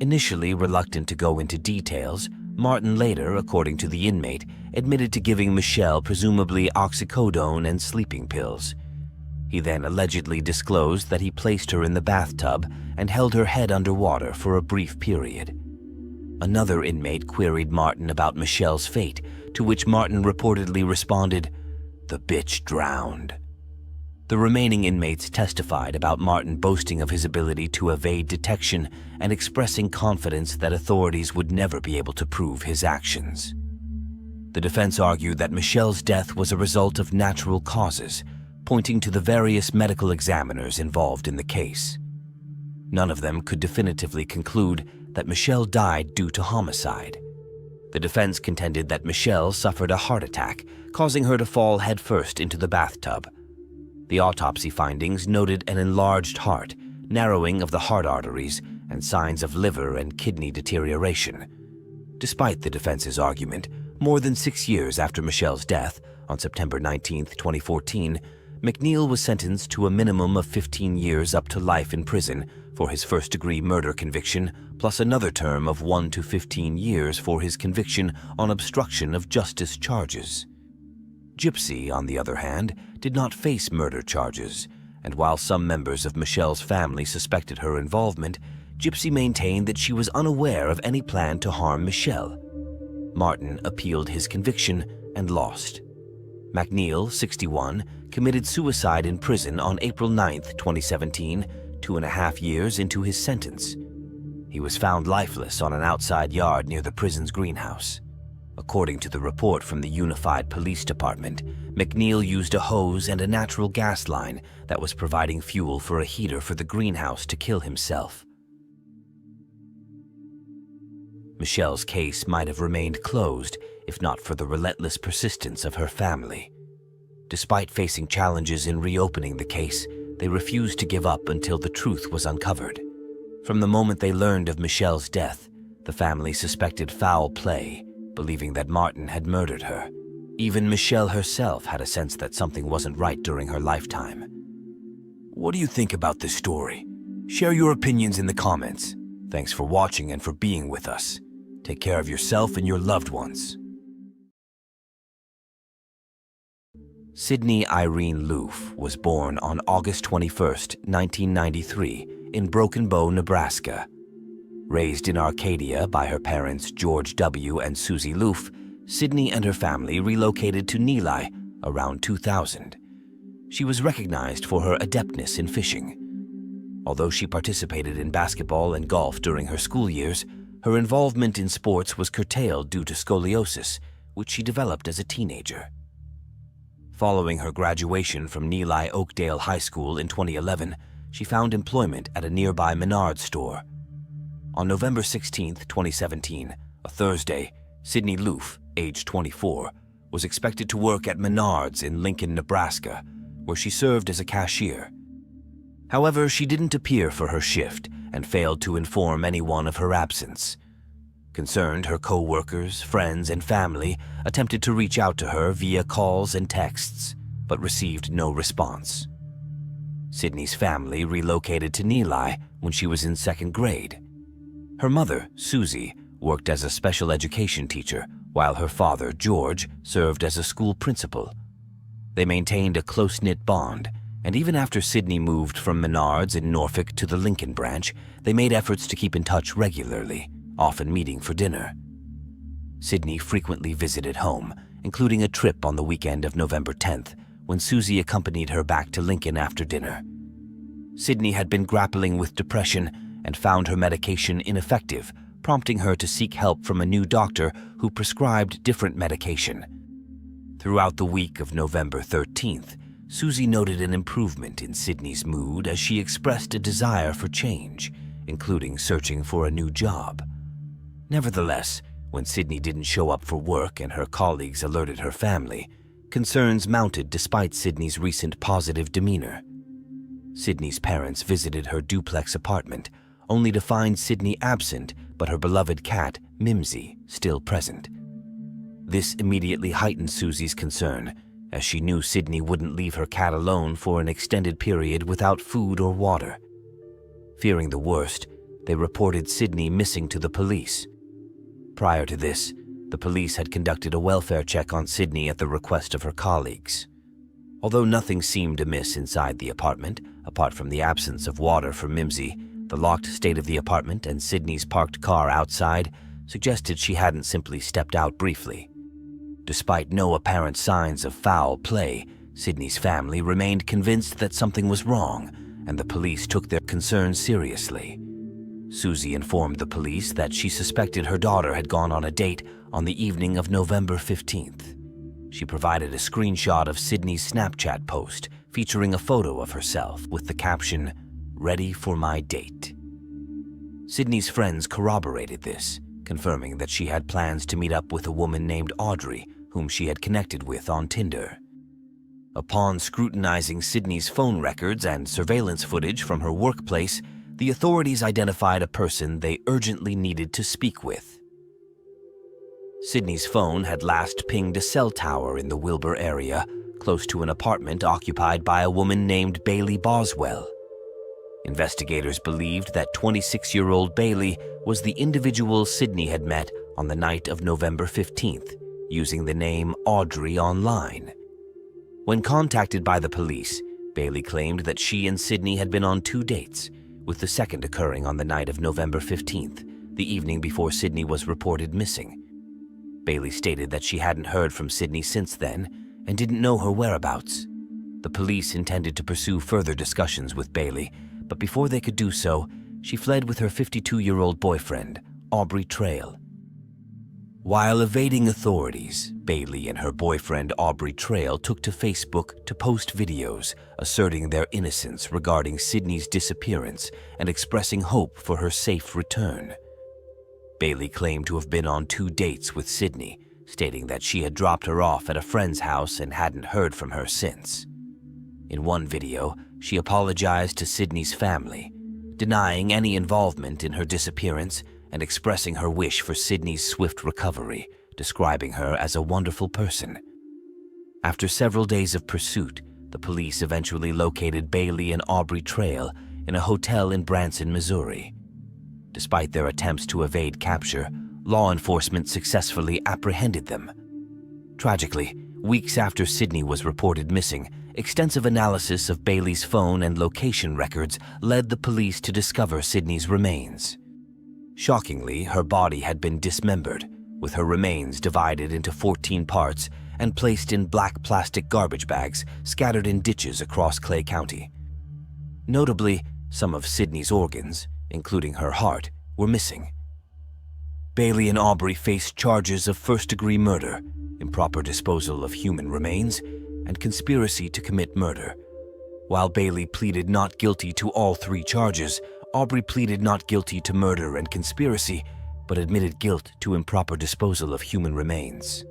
Initially reluctant to go into details, Martin later, according to the inmate, admitted to giving Michelle presumably oxycodone and sleeping pills. He then allegedly disclosed that he placed her in the bathtub and held her head underwater for a brief period. Another inmate queried Martin about Michelle's fate, to which Martin reportedly responded, "The bitch drowned." The remaining inmates testified about Martin boasting of his ability to evade detection and expressing confidence that authorities would never be able to prove his actions. The defense argued that Michelle's death was a result of natural causes, pointing to the various medical examiners involved in the case. None of them could definitively conclude that Michelle died due to homicide. The defense contended that Michelle suffered a heart attack, causing her to fall headfirst into the bathtub. The autopsy findings noted an enlarged heart, narrowing of the heart arteries, and signs of liver and kidney deterioration. Despite the defense's argument, more than 6 years after Michelle's death, on September 19, 2014, McNeil was sentenced to a minimum of 15 years up to life in prison for his first-degree murder conviction, plus another term of 1 to 15 years for his conviction on obstruction of justice charges. Gypsy, on the other hand, did not face murder charges, and while some members of Michelle's family suspected her involvement, Gypsy maintained that she was unaware of any plan to harm Michelle. Martin appealed his conviction and lost. McNeil, 61, committed suicide in prison on April 9, 2017, 2.5 years into his sentence. He was found lifeless on an outside yard near the prison's greenhouse. According to the report from the Unified Police Department, McNeil used a hose and a natural gas line that was providing fuel for a heater for the greenhouse to kill himself. Michelle's case might have remained closed if not for the relentless persistence of her family. Despite facing challenges in reopening the case, they refused to give up until the truth was uncovered. From the moment they learned of Michelle's death, the family suspected foul play, believing that Martin had murdered her. Even Michelle herself had a sense that something wasn't right during her lifetime. What do you think about this story? Share your opinions in the comments. Thanks for watching and for being with us. Take care of yourself and your loved ones. Sydney Irene Loof was born on August 21, 1993, in Broken Bow, Nebraska. Raised in Arcadia by her parents George W. and Susie Loof, Sydney and her family relocated to Neligh around 2000. She was recognized for her adeptness in fishing. Although she participated in basketball and golf during her school years, her involvement in sports was curtailed due to scoliosis, which she developed as a teenager. Following her graduation from Neligh Oakdale High School in 2011, she found employment at a nearby Menards store. On November 16, 2017, a Thursday, Sydney Loof, age 24, was expected to work at Menards in Lincoln, Nebraska, where she served as a cashier. However, she didn't appear for her shift and failed to inform anyone of her absence. Concerned, her co-workers, friends, and family attempted to reach out to her via calls and texts, but received no response. Sydney's family relocated to Neligh when she was in 2nd grade. Her mother, Susie, worked as a special education teacher, while her father, George, served as a school principal. They maintained a close-knit bond, and even after Sydney moved from Menards in Norfolk to the Lincoln branch, they made efforts to keep in touch regularly, often meeting for dinner. Sydney frequently visited home, including a trip on the weekend of November 10th, when Susie accompanied her back to Lincoln after dinner. Sydney had been grappling with depression and found her medication ineffective, prompting her to seek help from a new doctor who prescribed different medication. Throughout the week of November 13th, Susie noted an improvement in Sydney's mood as she expressed a desire for change, including searching for a new job. Nevertheless, when Sydney didn't show up for work and her colleagues alerted her family, concerns mounted despite Sydney's recent positive demeanor. Sydney's parents visited her duplex apartment, only to find Sydney absent but her beloved cat, Mimsy, still present. This immediately heightened Susie's concern, as she knew Sydney wouldn't leave her cat alone for an extended period without food or water. Fearing the worst, they reported Sydney missing to the police. Prior to this, the police had conducted a welfare check on Sydney at the request of her colleagues. Although nothing seemed amiss inside the apartment, apart from the absence of water for Mimsy, the locked state of the apartment and Sydney's parked car outside suggested she hadn't simply stepped out briefly. Despite no apparent signs of foul play, Sydney's family remained convinced that something was wrong, and the police took their concerns seriously. Susie informed the police that she suspected her daughter had gone on a date on the evening of November 15th. She provided a screenshot of Sydney's Snapchat post featuring a photo of herself with the caption, "Ready for my date." Sydney's friends corroborated this, confirming that she had plans to meet up with a woman named Audrey, whom she had connected with on Tinder. Upon scrutinizing Sydney's phone records and surveillance footage from her workplace, the authorities identified a person they urgently needed to speak with. Sydney's phone had last pinged a cell tower in the Wilbur area, close to an apartment occupied by a woman named Bailey Boswell. Investigators believed that 26-year-old Bailey was the individual Sydney had met on the night of November 15th, using the name Audrey online. When contacted by the police, Bailey claimed that she and Sydney had been on 2 dates, with the second occurring on the night of November 15th, the evening before Sydney was reported missing. Bailey stated that she hadn't heard from Sydney since then and didn't know her whereabouts. The police intended to pursue further discussions with Bailey, but before they could do so, she fled with her 52-year-old boyfriend, Aubrey Trail. While evading authorities, Bailey and her boyfriend Aubrey Trail took to Facebook to post videos asserting their innocence regarding Sydney's disappearance and expressing hope for her safe return. Bailey claimed to have been on 2 dates with Sydney, stating that she had dropped her off at a friend's house and hadn't heard from her since. In one video, she apologized to Sydney's family, denying any involvement in her disappearance and expressing her wish for Sydney's swift recovery, describing her as a wonderful person. After several days of pursuit, the police eventually located Bailey and Aubrey Trail in a hotel in Branson, Missouri. Despite their attempts to evade capture, law enforcement successfully apprehended them. Tragically, weeks after Sydney was reported missing, extensive analysis of Bailey's phone and location records led the police to discover Sydney's remains. Shockingly, her body had been dismembered, with her remains divided into 14 parts and placed in black plastic garbage bags scattered in ditches across Clay County. Notably, some of Sydney's organs, including her heart, were missing. Bailey and Aubrey faced charges of first-degree murder, improper disposal of human remains, and conspiracy to commit murder. While Bailey pleaded not guilty to all 3 charges, Aubrey pleaded not guilty to murder and conspiracy, but admitted guilt to improper disposal of human remains.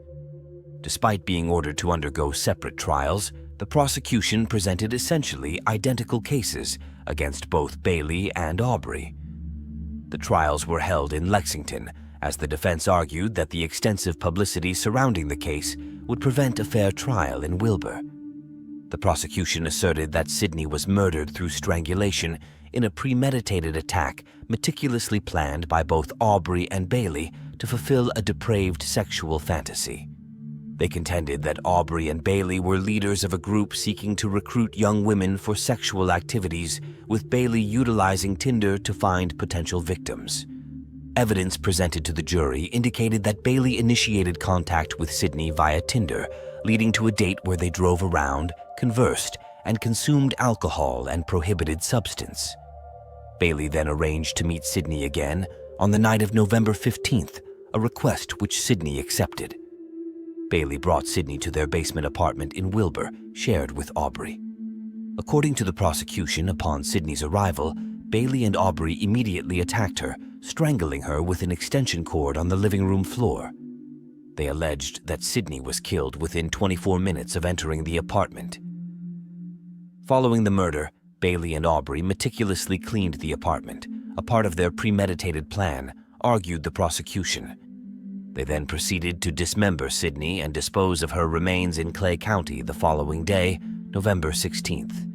Despite being ordered to undergo separate trials, the prosecution presented essentially identical cases against both Bailey and Aubrey. The trials were held in Lexington, as the defense argued that the extensive publicity surrounding the case would prevent a fair trial in Wilbur. The prosecution asserted that Sydney was murdered through strangulation in a premeditated attack meticulously planned by both Aubrey and Bailey to fulfill a depraved sexual fantasy. They contended that Aubrey and Bailey were leaders of a group seeking to recruit young women for sexual activities, with Bailey utilizing Tinder to find potential victims. Evidence presented to the jury indicated that Bailey initiated contact with Sydney via Tinder, leading to a date where they drove around, conversed, and consumed alcohol and prohibited substance. Bailey then arranged to meet Sydney again on the night of November 15th, a request which Sydney accepted. Bailey brought Sydney to their basement apartment in Wilbur, shared with Aubrey. According to the prosecution, upon Sydney's arrival, Bailey and Aubrey immediately attacked her, strangling her with an extension cord on the living room floor. They alleged that Sydney was killed within 24 minutes of entering the apartment. Following the murder, Bailey and Aubrey meticulously cleaned the apartment, a part of their premeditated plan, argued the prosecution. They then proceeded to dismember Sydney and dispose of her remains in Clay County the following day, November 16th.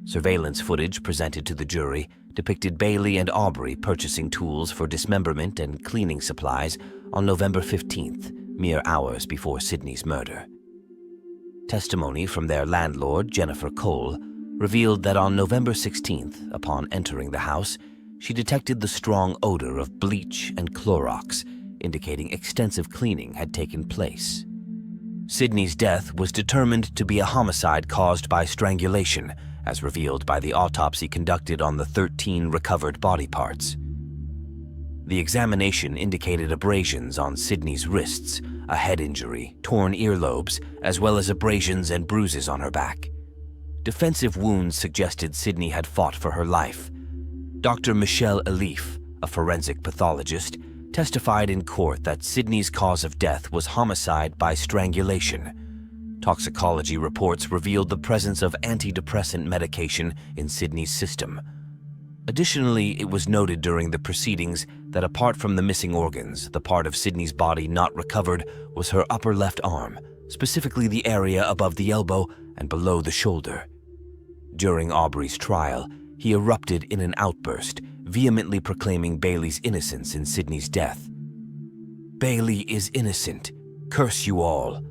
Surveillance footage presented to the jury depicted Bailey and Aubrey purchasing tools for dismemberment and cleaning supplies on November 15th, mere hours before Sydney's murder. Testimony from their landlord, Jennifer Cole, revealed that on November 16th, upon entering the house, she detected the strong odor of bleach and Clorox, indicating extensive cleaning had taken place. Sydney's death was determined to be a homicide caused by strangulation, as revealed by the autopsy conducted on the 13 recovered body parts. The examination indicated abrasions on Sydney's wrists, a head injury, torn earlobes, as well as abrasions and bruises on her back. Defensive wounds suggested Sydney had fought for her life. Dr. Michelle Elif, a forensic pathologist, testified in court that Sydney's cause of death was homicide by strangulation. Toxicology reports revealed the presence of antidepressant medication in Sydney's system. Additionally, it was noted during the proceedings that apart from the missing organs, the part of Sydney's body not recovered was her upper left arm, specifically the area above the elbow and below the shoulder. During Aubrey's trial, he erupted in an outburst, vehemently proclaiming Bailey's innocence in Sydney's death. "Bailey is innocent. Curse you all."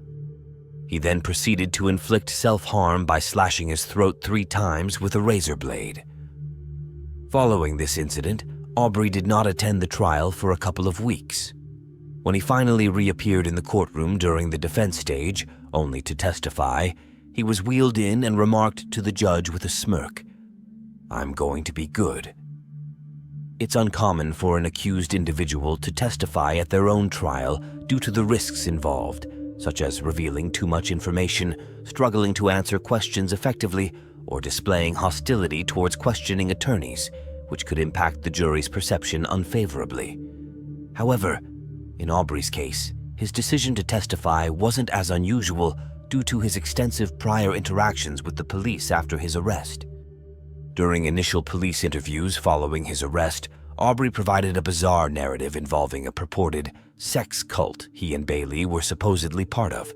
He then proceeded to inflict self-harm by slashing his throat 3 times with a razor blade. Following this incident, Aubrey did not attend the trial for a couple of weeks. When he finally reappeared in the courtroom during the defense stage, only to testify, he was wheeled in and remarked to the judge with a smirk, "I'm going to be good." It's uncommon for an accused individual to testify at their own trial due to the risks involved, such as revealing too much information, struggling to answer questions effectively, or displaying hostility towards questioning attorneys, which could impact the jury's perception unfavorably. However, in Aubrey's case, his decision to testify wasn't as unusual due to his extensive prior interactions with the police after his arrest. During initial police interviews following his arrest, Aubrey provided a bizarre narrative involving a purported sex cult he and Bailey were supposedly part of.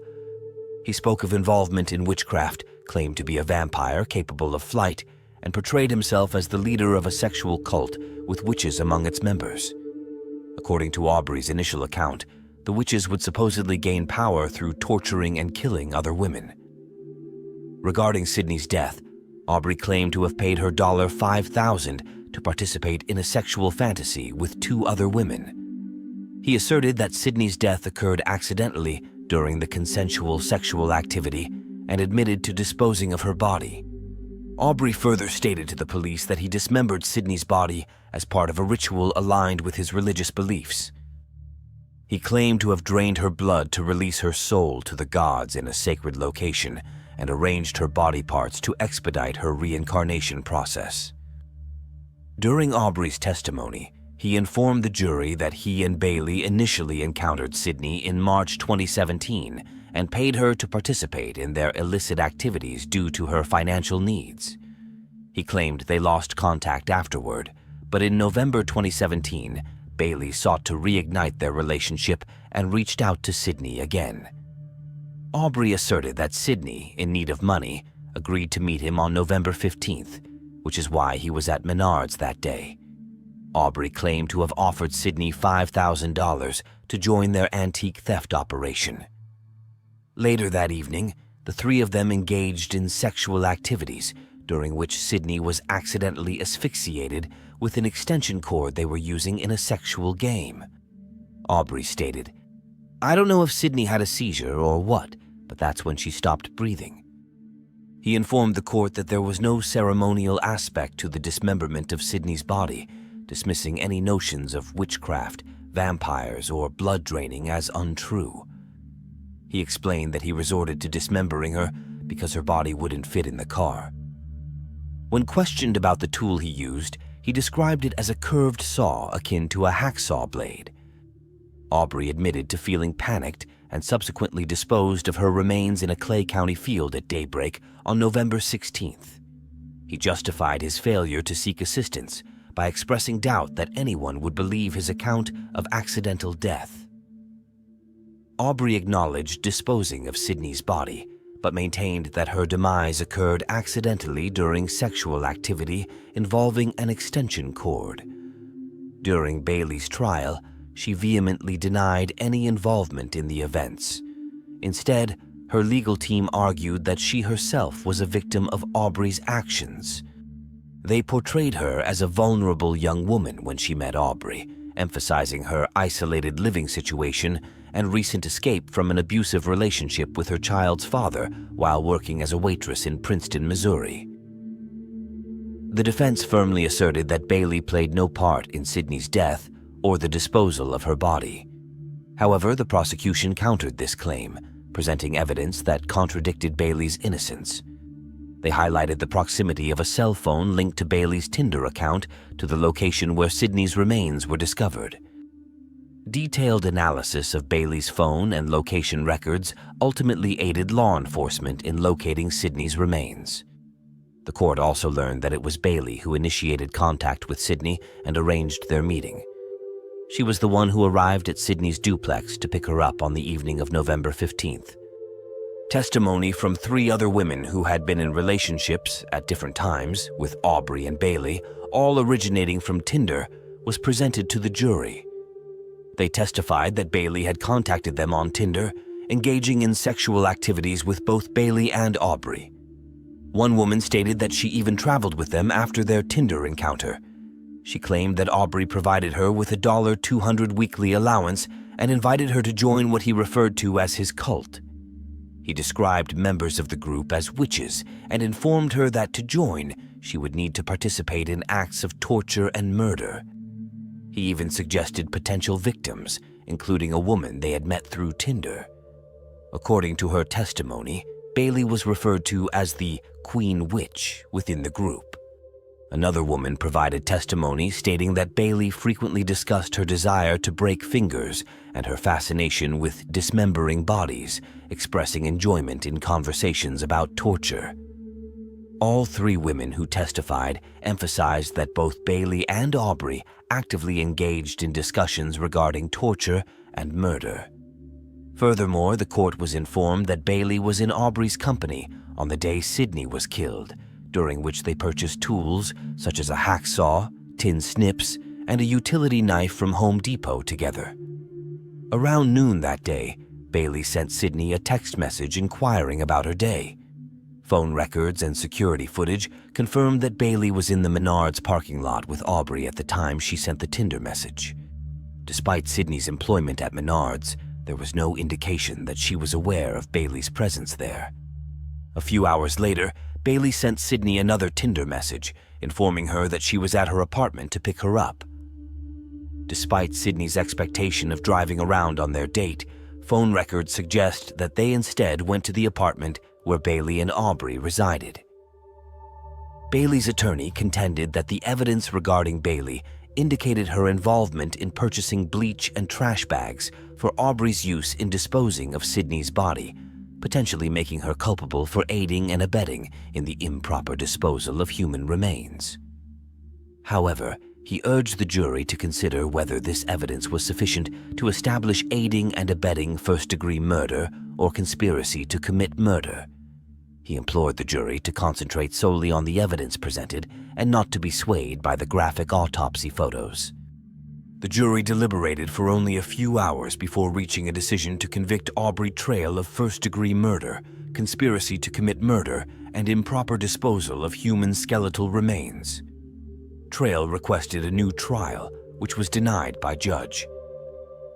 He spoke of involvement in witchcraft, claimed to be a vampire capable of flight, and portrayed himself as the leader of a sexual cult with witches among its members. According to Aubrey's initial account, the witches would supposedly gain power through torturing and killing other women. Regarding Sydney's death, Aubrey claimed to have paid her $5,000 to participate in a sexual fantasy with 2 other women. He asserted that Sydney's death occurred accidentally during the consensual sexual activity and admitted to disposing of her body. Aubrey further stated to the police that he dismembered Sydney's body as part of a ritual aligned with his religious beliefs. He claimed to have drained her blood to release her soul to the gods in a sacred location and arranged her body parts to expedite her reincarnation process. During Aubrey's testimony, he informed the jury that he and Bailey initially encountered Sydney in March 2017 and paid her to participate in their illicit activities due to her financial needs. He claimed they lost contact afterward, but in November 2017, Bailey sought to reignite their relationship and reached out to Sydney again. Aubrey asserted that Sydney, in need of money, agreed to meet him on November 15th, which is why he was at Menards that day. Aubrey claimed to have offered Sydney $5,000 to join their antique theft operation. Later that evening, the 3 of them engaged in sexual activities, during which Sydney was accidentally asphyxiated with an extension cord they were using in a sexual game. Aubrey stated, "I don't know if Sydney had a seizure or what, but that's when she stopped breathing." He informed the court that there was no ceremonial aspect to the dismemberment of Sydney's body, dismissing any notions of witchcraft, vampires, or blood draining as untrue. He explained that he resorted to dismembering her because her body wouldn't fit in the car. When questioned about the tool he used, he described it as a curved saw akin to a hacksaw blade. Aubrey admitted to feeling panicked and subsequently disposed of her remains in a Clay County field at daybreak on November 16th. He justified his failure to seek assistance by expressing doubt that anyone would believe his account of accidental death. Aubrey acknowledged disposing of Sydney's body, but maintained that her demise occurred accidentally during sexual activity involving an extension cord. During Bailey's trial, she vehemently denied any involvement in the events. Instead, her legal team argued that she herself was a victim of Aubrey's actions. They portrayed her as a vulnerable young woman when she met Aubrey, emphasizing her isolated living situation and recent escape from an abusive relationship with her child's father while working as a waitress in Princeton, Missouri. The defense firmly asserted that Bailey played no part in Sydney's death or the disposal of her body. However, the prosecution countered this claim, presenting evidence that contradicted Bailey's innocence. They highlighted the proximity of a cell phone linked to Bailey's Tinder account to the location where Sydney's remains were discovered. Detailed analysis of Bailey's phone and location records ultimately aided law enforcement in locating Sydney's remains. The court also learned that it was Bailey who initiated contact with Sydney and arranged their meeting. She was the one who arrived at Sydney's duplex to pick her up on the evening of November 15th. Testimony from 3 other women who had been in relationships at different times with Aubrey and Bailey, all originating from Tinder, was presented to the jury. They testified that Bailey had contacted them on Tinder, engaging in sexual activities with both Bailey and Aubrey. One woman stated that she even traveled with them after their Tinder encounter. She claimed that Aubrey provided her with a $200 weekly allowance and invited her to join what he referred to as his cult. He described members of the group as witches and informed her that to join, she would need to participate in acts of torture and murder. He even suggested potential victims, including a woman they had met through Tinder. According to her testimony, Bailey was referred to as the Queen Witch within the group. Another woman provided testimony stating that Bailey frequently discussed her desire to break fingers and her fascination with dismembering bodies, expressing enjoyment in conversations about torture. All 3 women who testified emphasized that both Bailey and Aubrey actively engaged in discussions regarding torture and murder. Furthermore, the court was informed that Bailey was in Aubrey's company on the day Sydney was killed, during which they purchased tools such as a hacksaw, tin snips, and a utility knife from Home Depot together. Around noon that day, Bailey sent Sydney a text message inquiring about her day. Phone records and security footage confirmed that Bailey was in the Menards parking lot with Aubrey at the time she sent the Tinder message. Despite Sydney's employment at Menards, there was no indication that she was aware of Bailey's presence there. A few hours later, Bailey sent Sydney another Tinder message, informing her that she was at her apartment to pick her up. Despite Sydney's expectation of driving around on their date, phone records suggest that they instead went to the apartment where Bailey and Aubrey resided. Bailey's attorney contended that the evidence regarding Bailey indicated her involvement in purchasing bleach and trash bags for Aubrey's use in disposing of Sydney's body, potentially making her culpable for aiding and abetting in the improper disposal of human remains. However, he urged the jury to consider whether this evidence was sufficient to establish aiding and abetting first-degree murder or conspiracy to commit murder. He implored the jury to concentrate solely on the evidence presented and not to be swayed by the graphic autopsy photos. The jury deliberated for only a few hours before reaching a decision to convict Aubrey Trail of first-degree murder, conspiracy to commit murder, and improper disposal of human skeletal remains. Trail requested a new trial, which was denied by judge.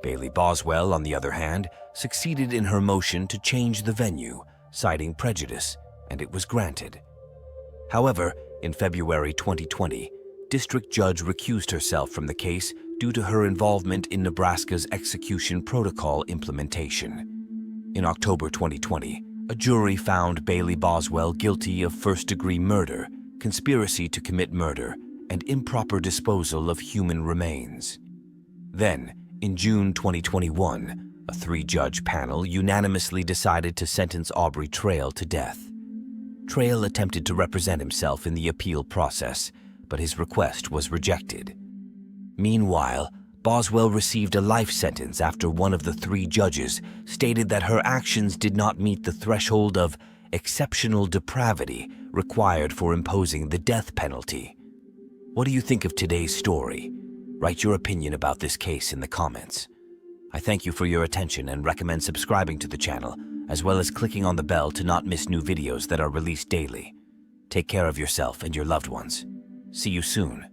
Bailey Boswell, on the other hand, succeeded in her motion to change the venue, citing prejudice, and it was granted. However, in February 2020, District Judge recused herself from the case due to her involvement in Nebraska's execution protocol implementation. In October 2020, a jury found Bailey Boswell guilty of first-degree murder, conspiracy to commit murder, and improper disposal of human remains. Then, in June 2021, a 3-judge panel unanimously decided to sentence Aubrey Trail to death. Trail attempted to represent himself in the appeal process, but his request was rejected. Meanwhile, Boswell received a life sentence after one of the 3 judges stated that her actions did not meet the threshold of exceptional depravity required for imposing the death penalty. What do you think of today's story? Write your opinion about this case in the comments. I thank you for your attention and recommend subscribing to the channel, as well as clicking on the bell to not miss new videos that are released daily. Take care of yourself and your loved ones. See you soon.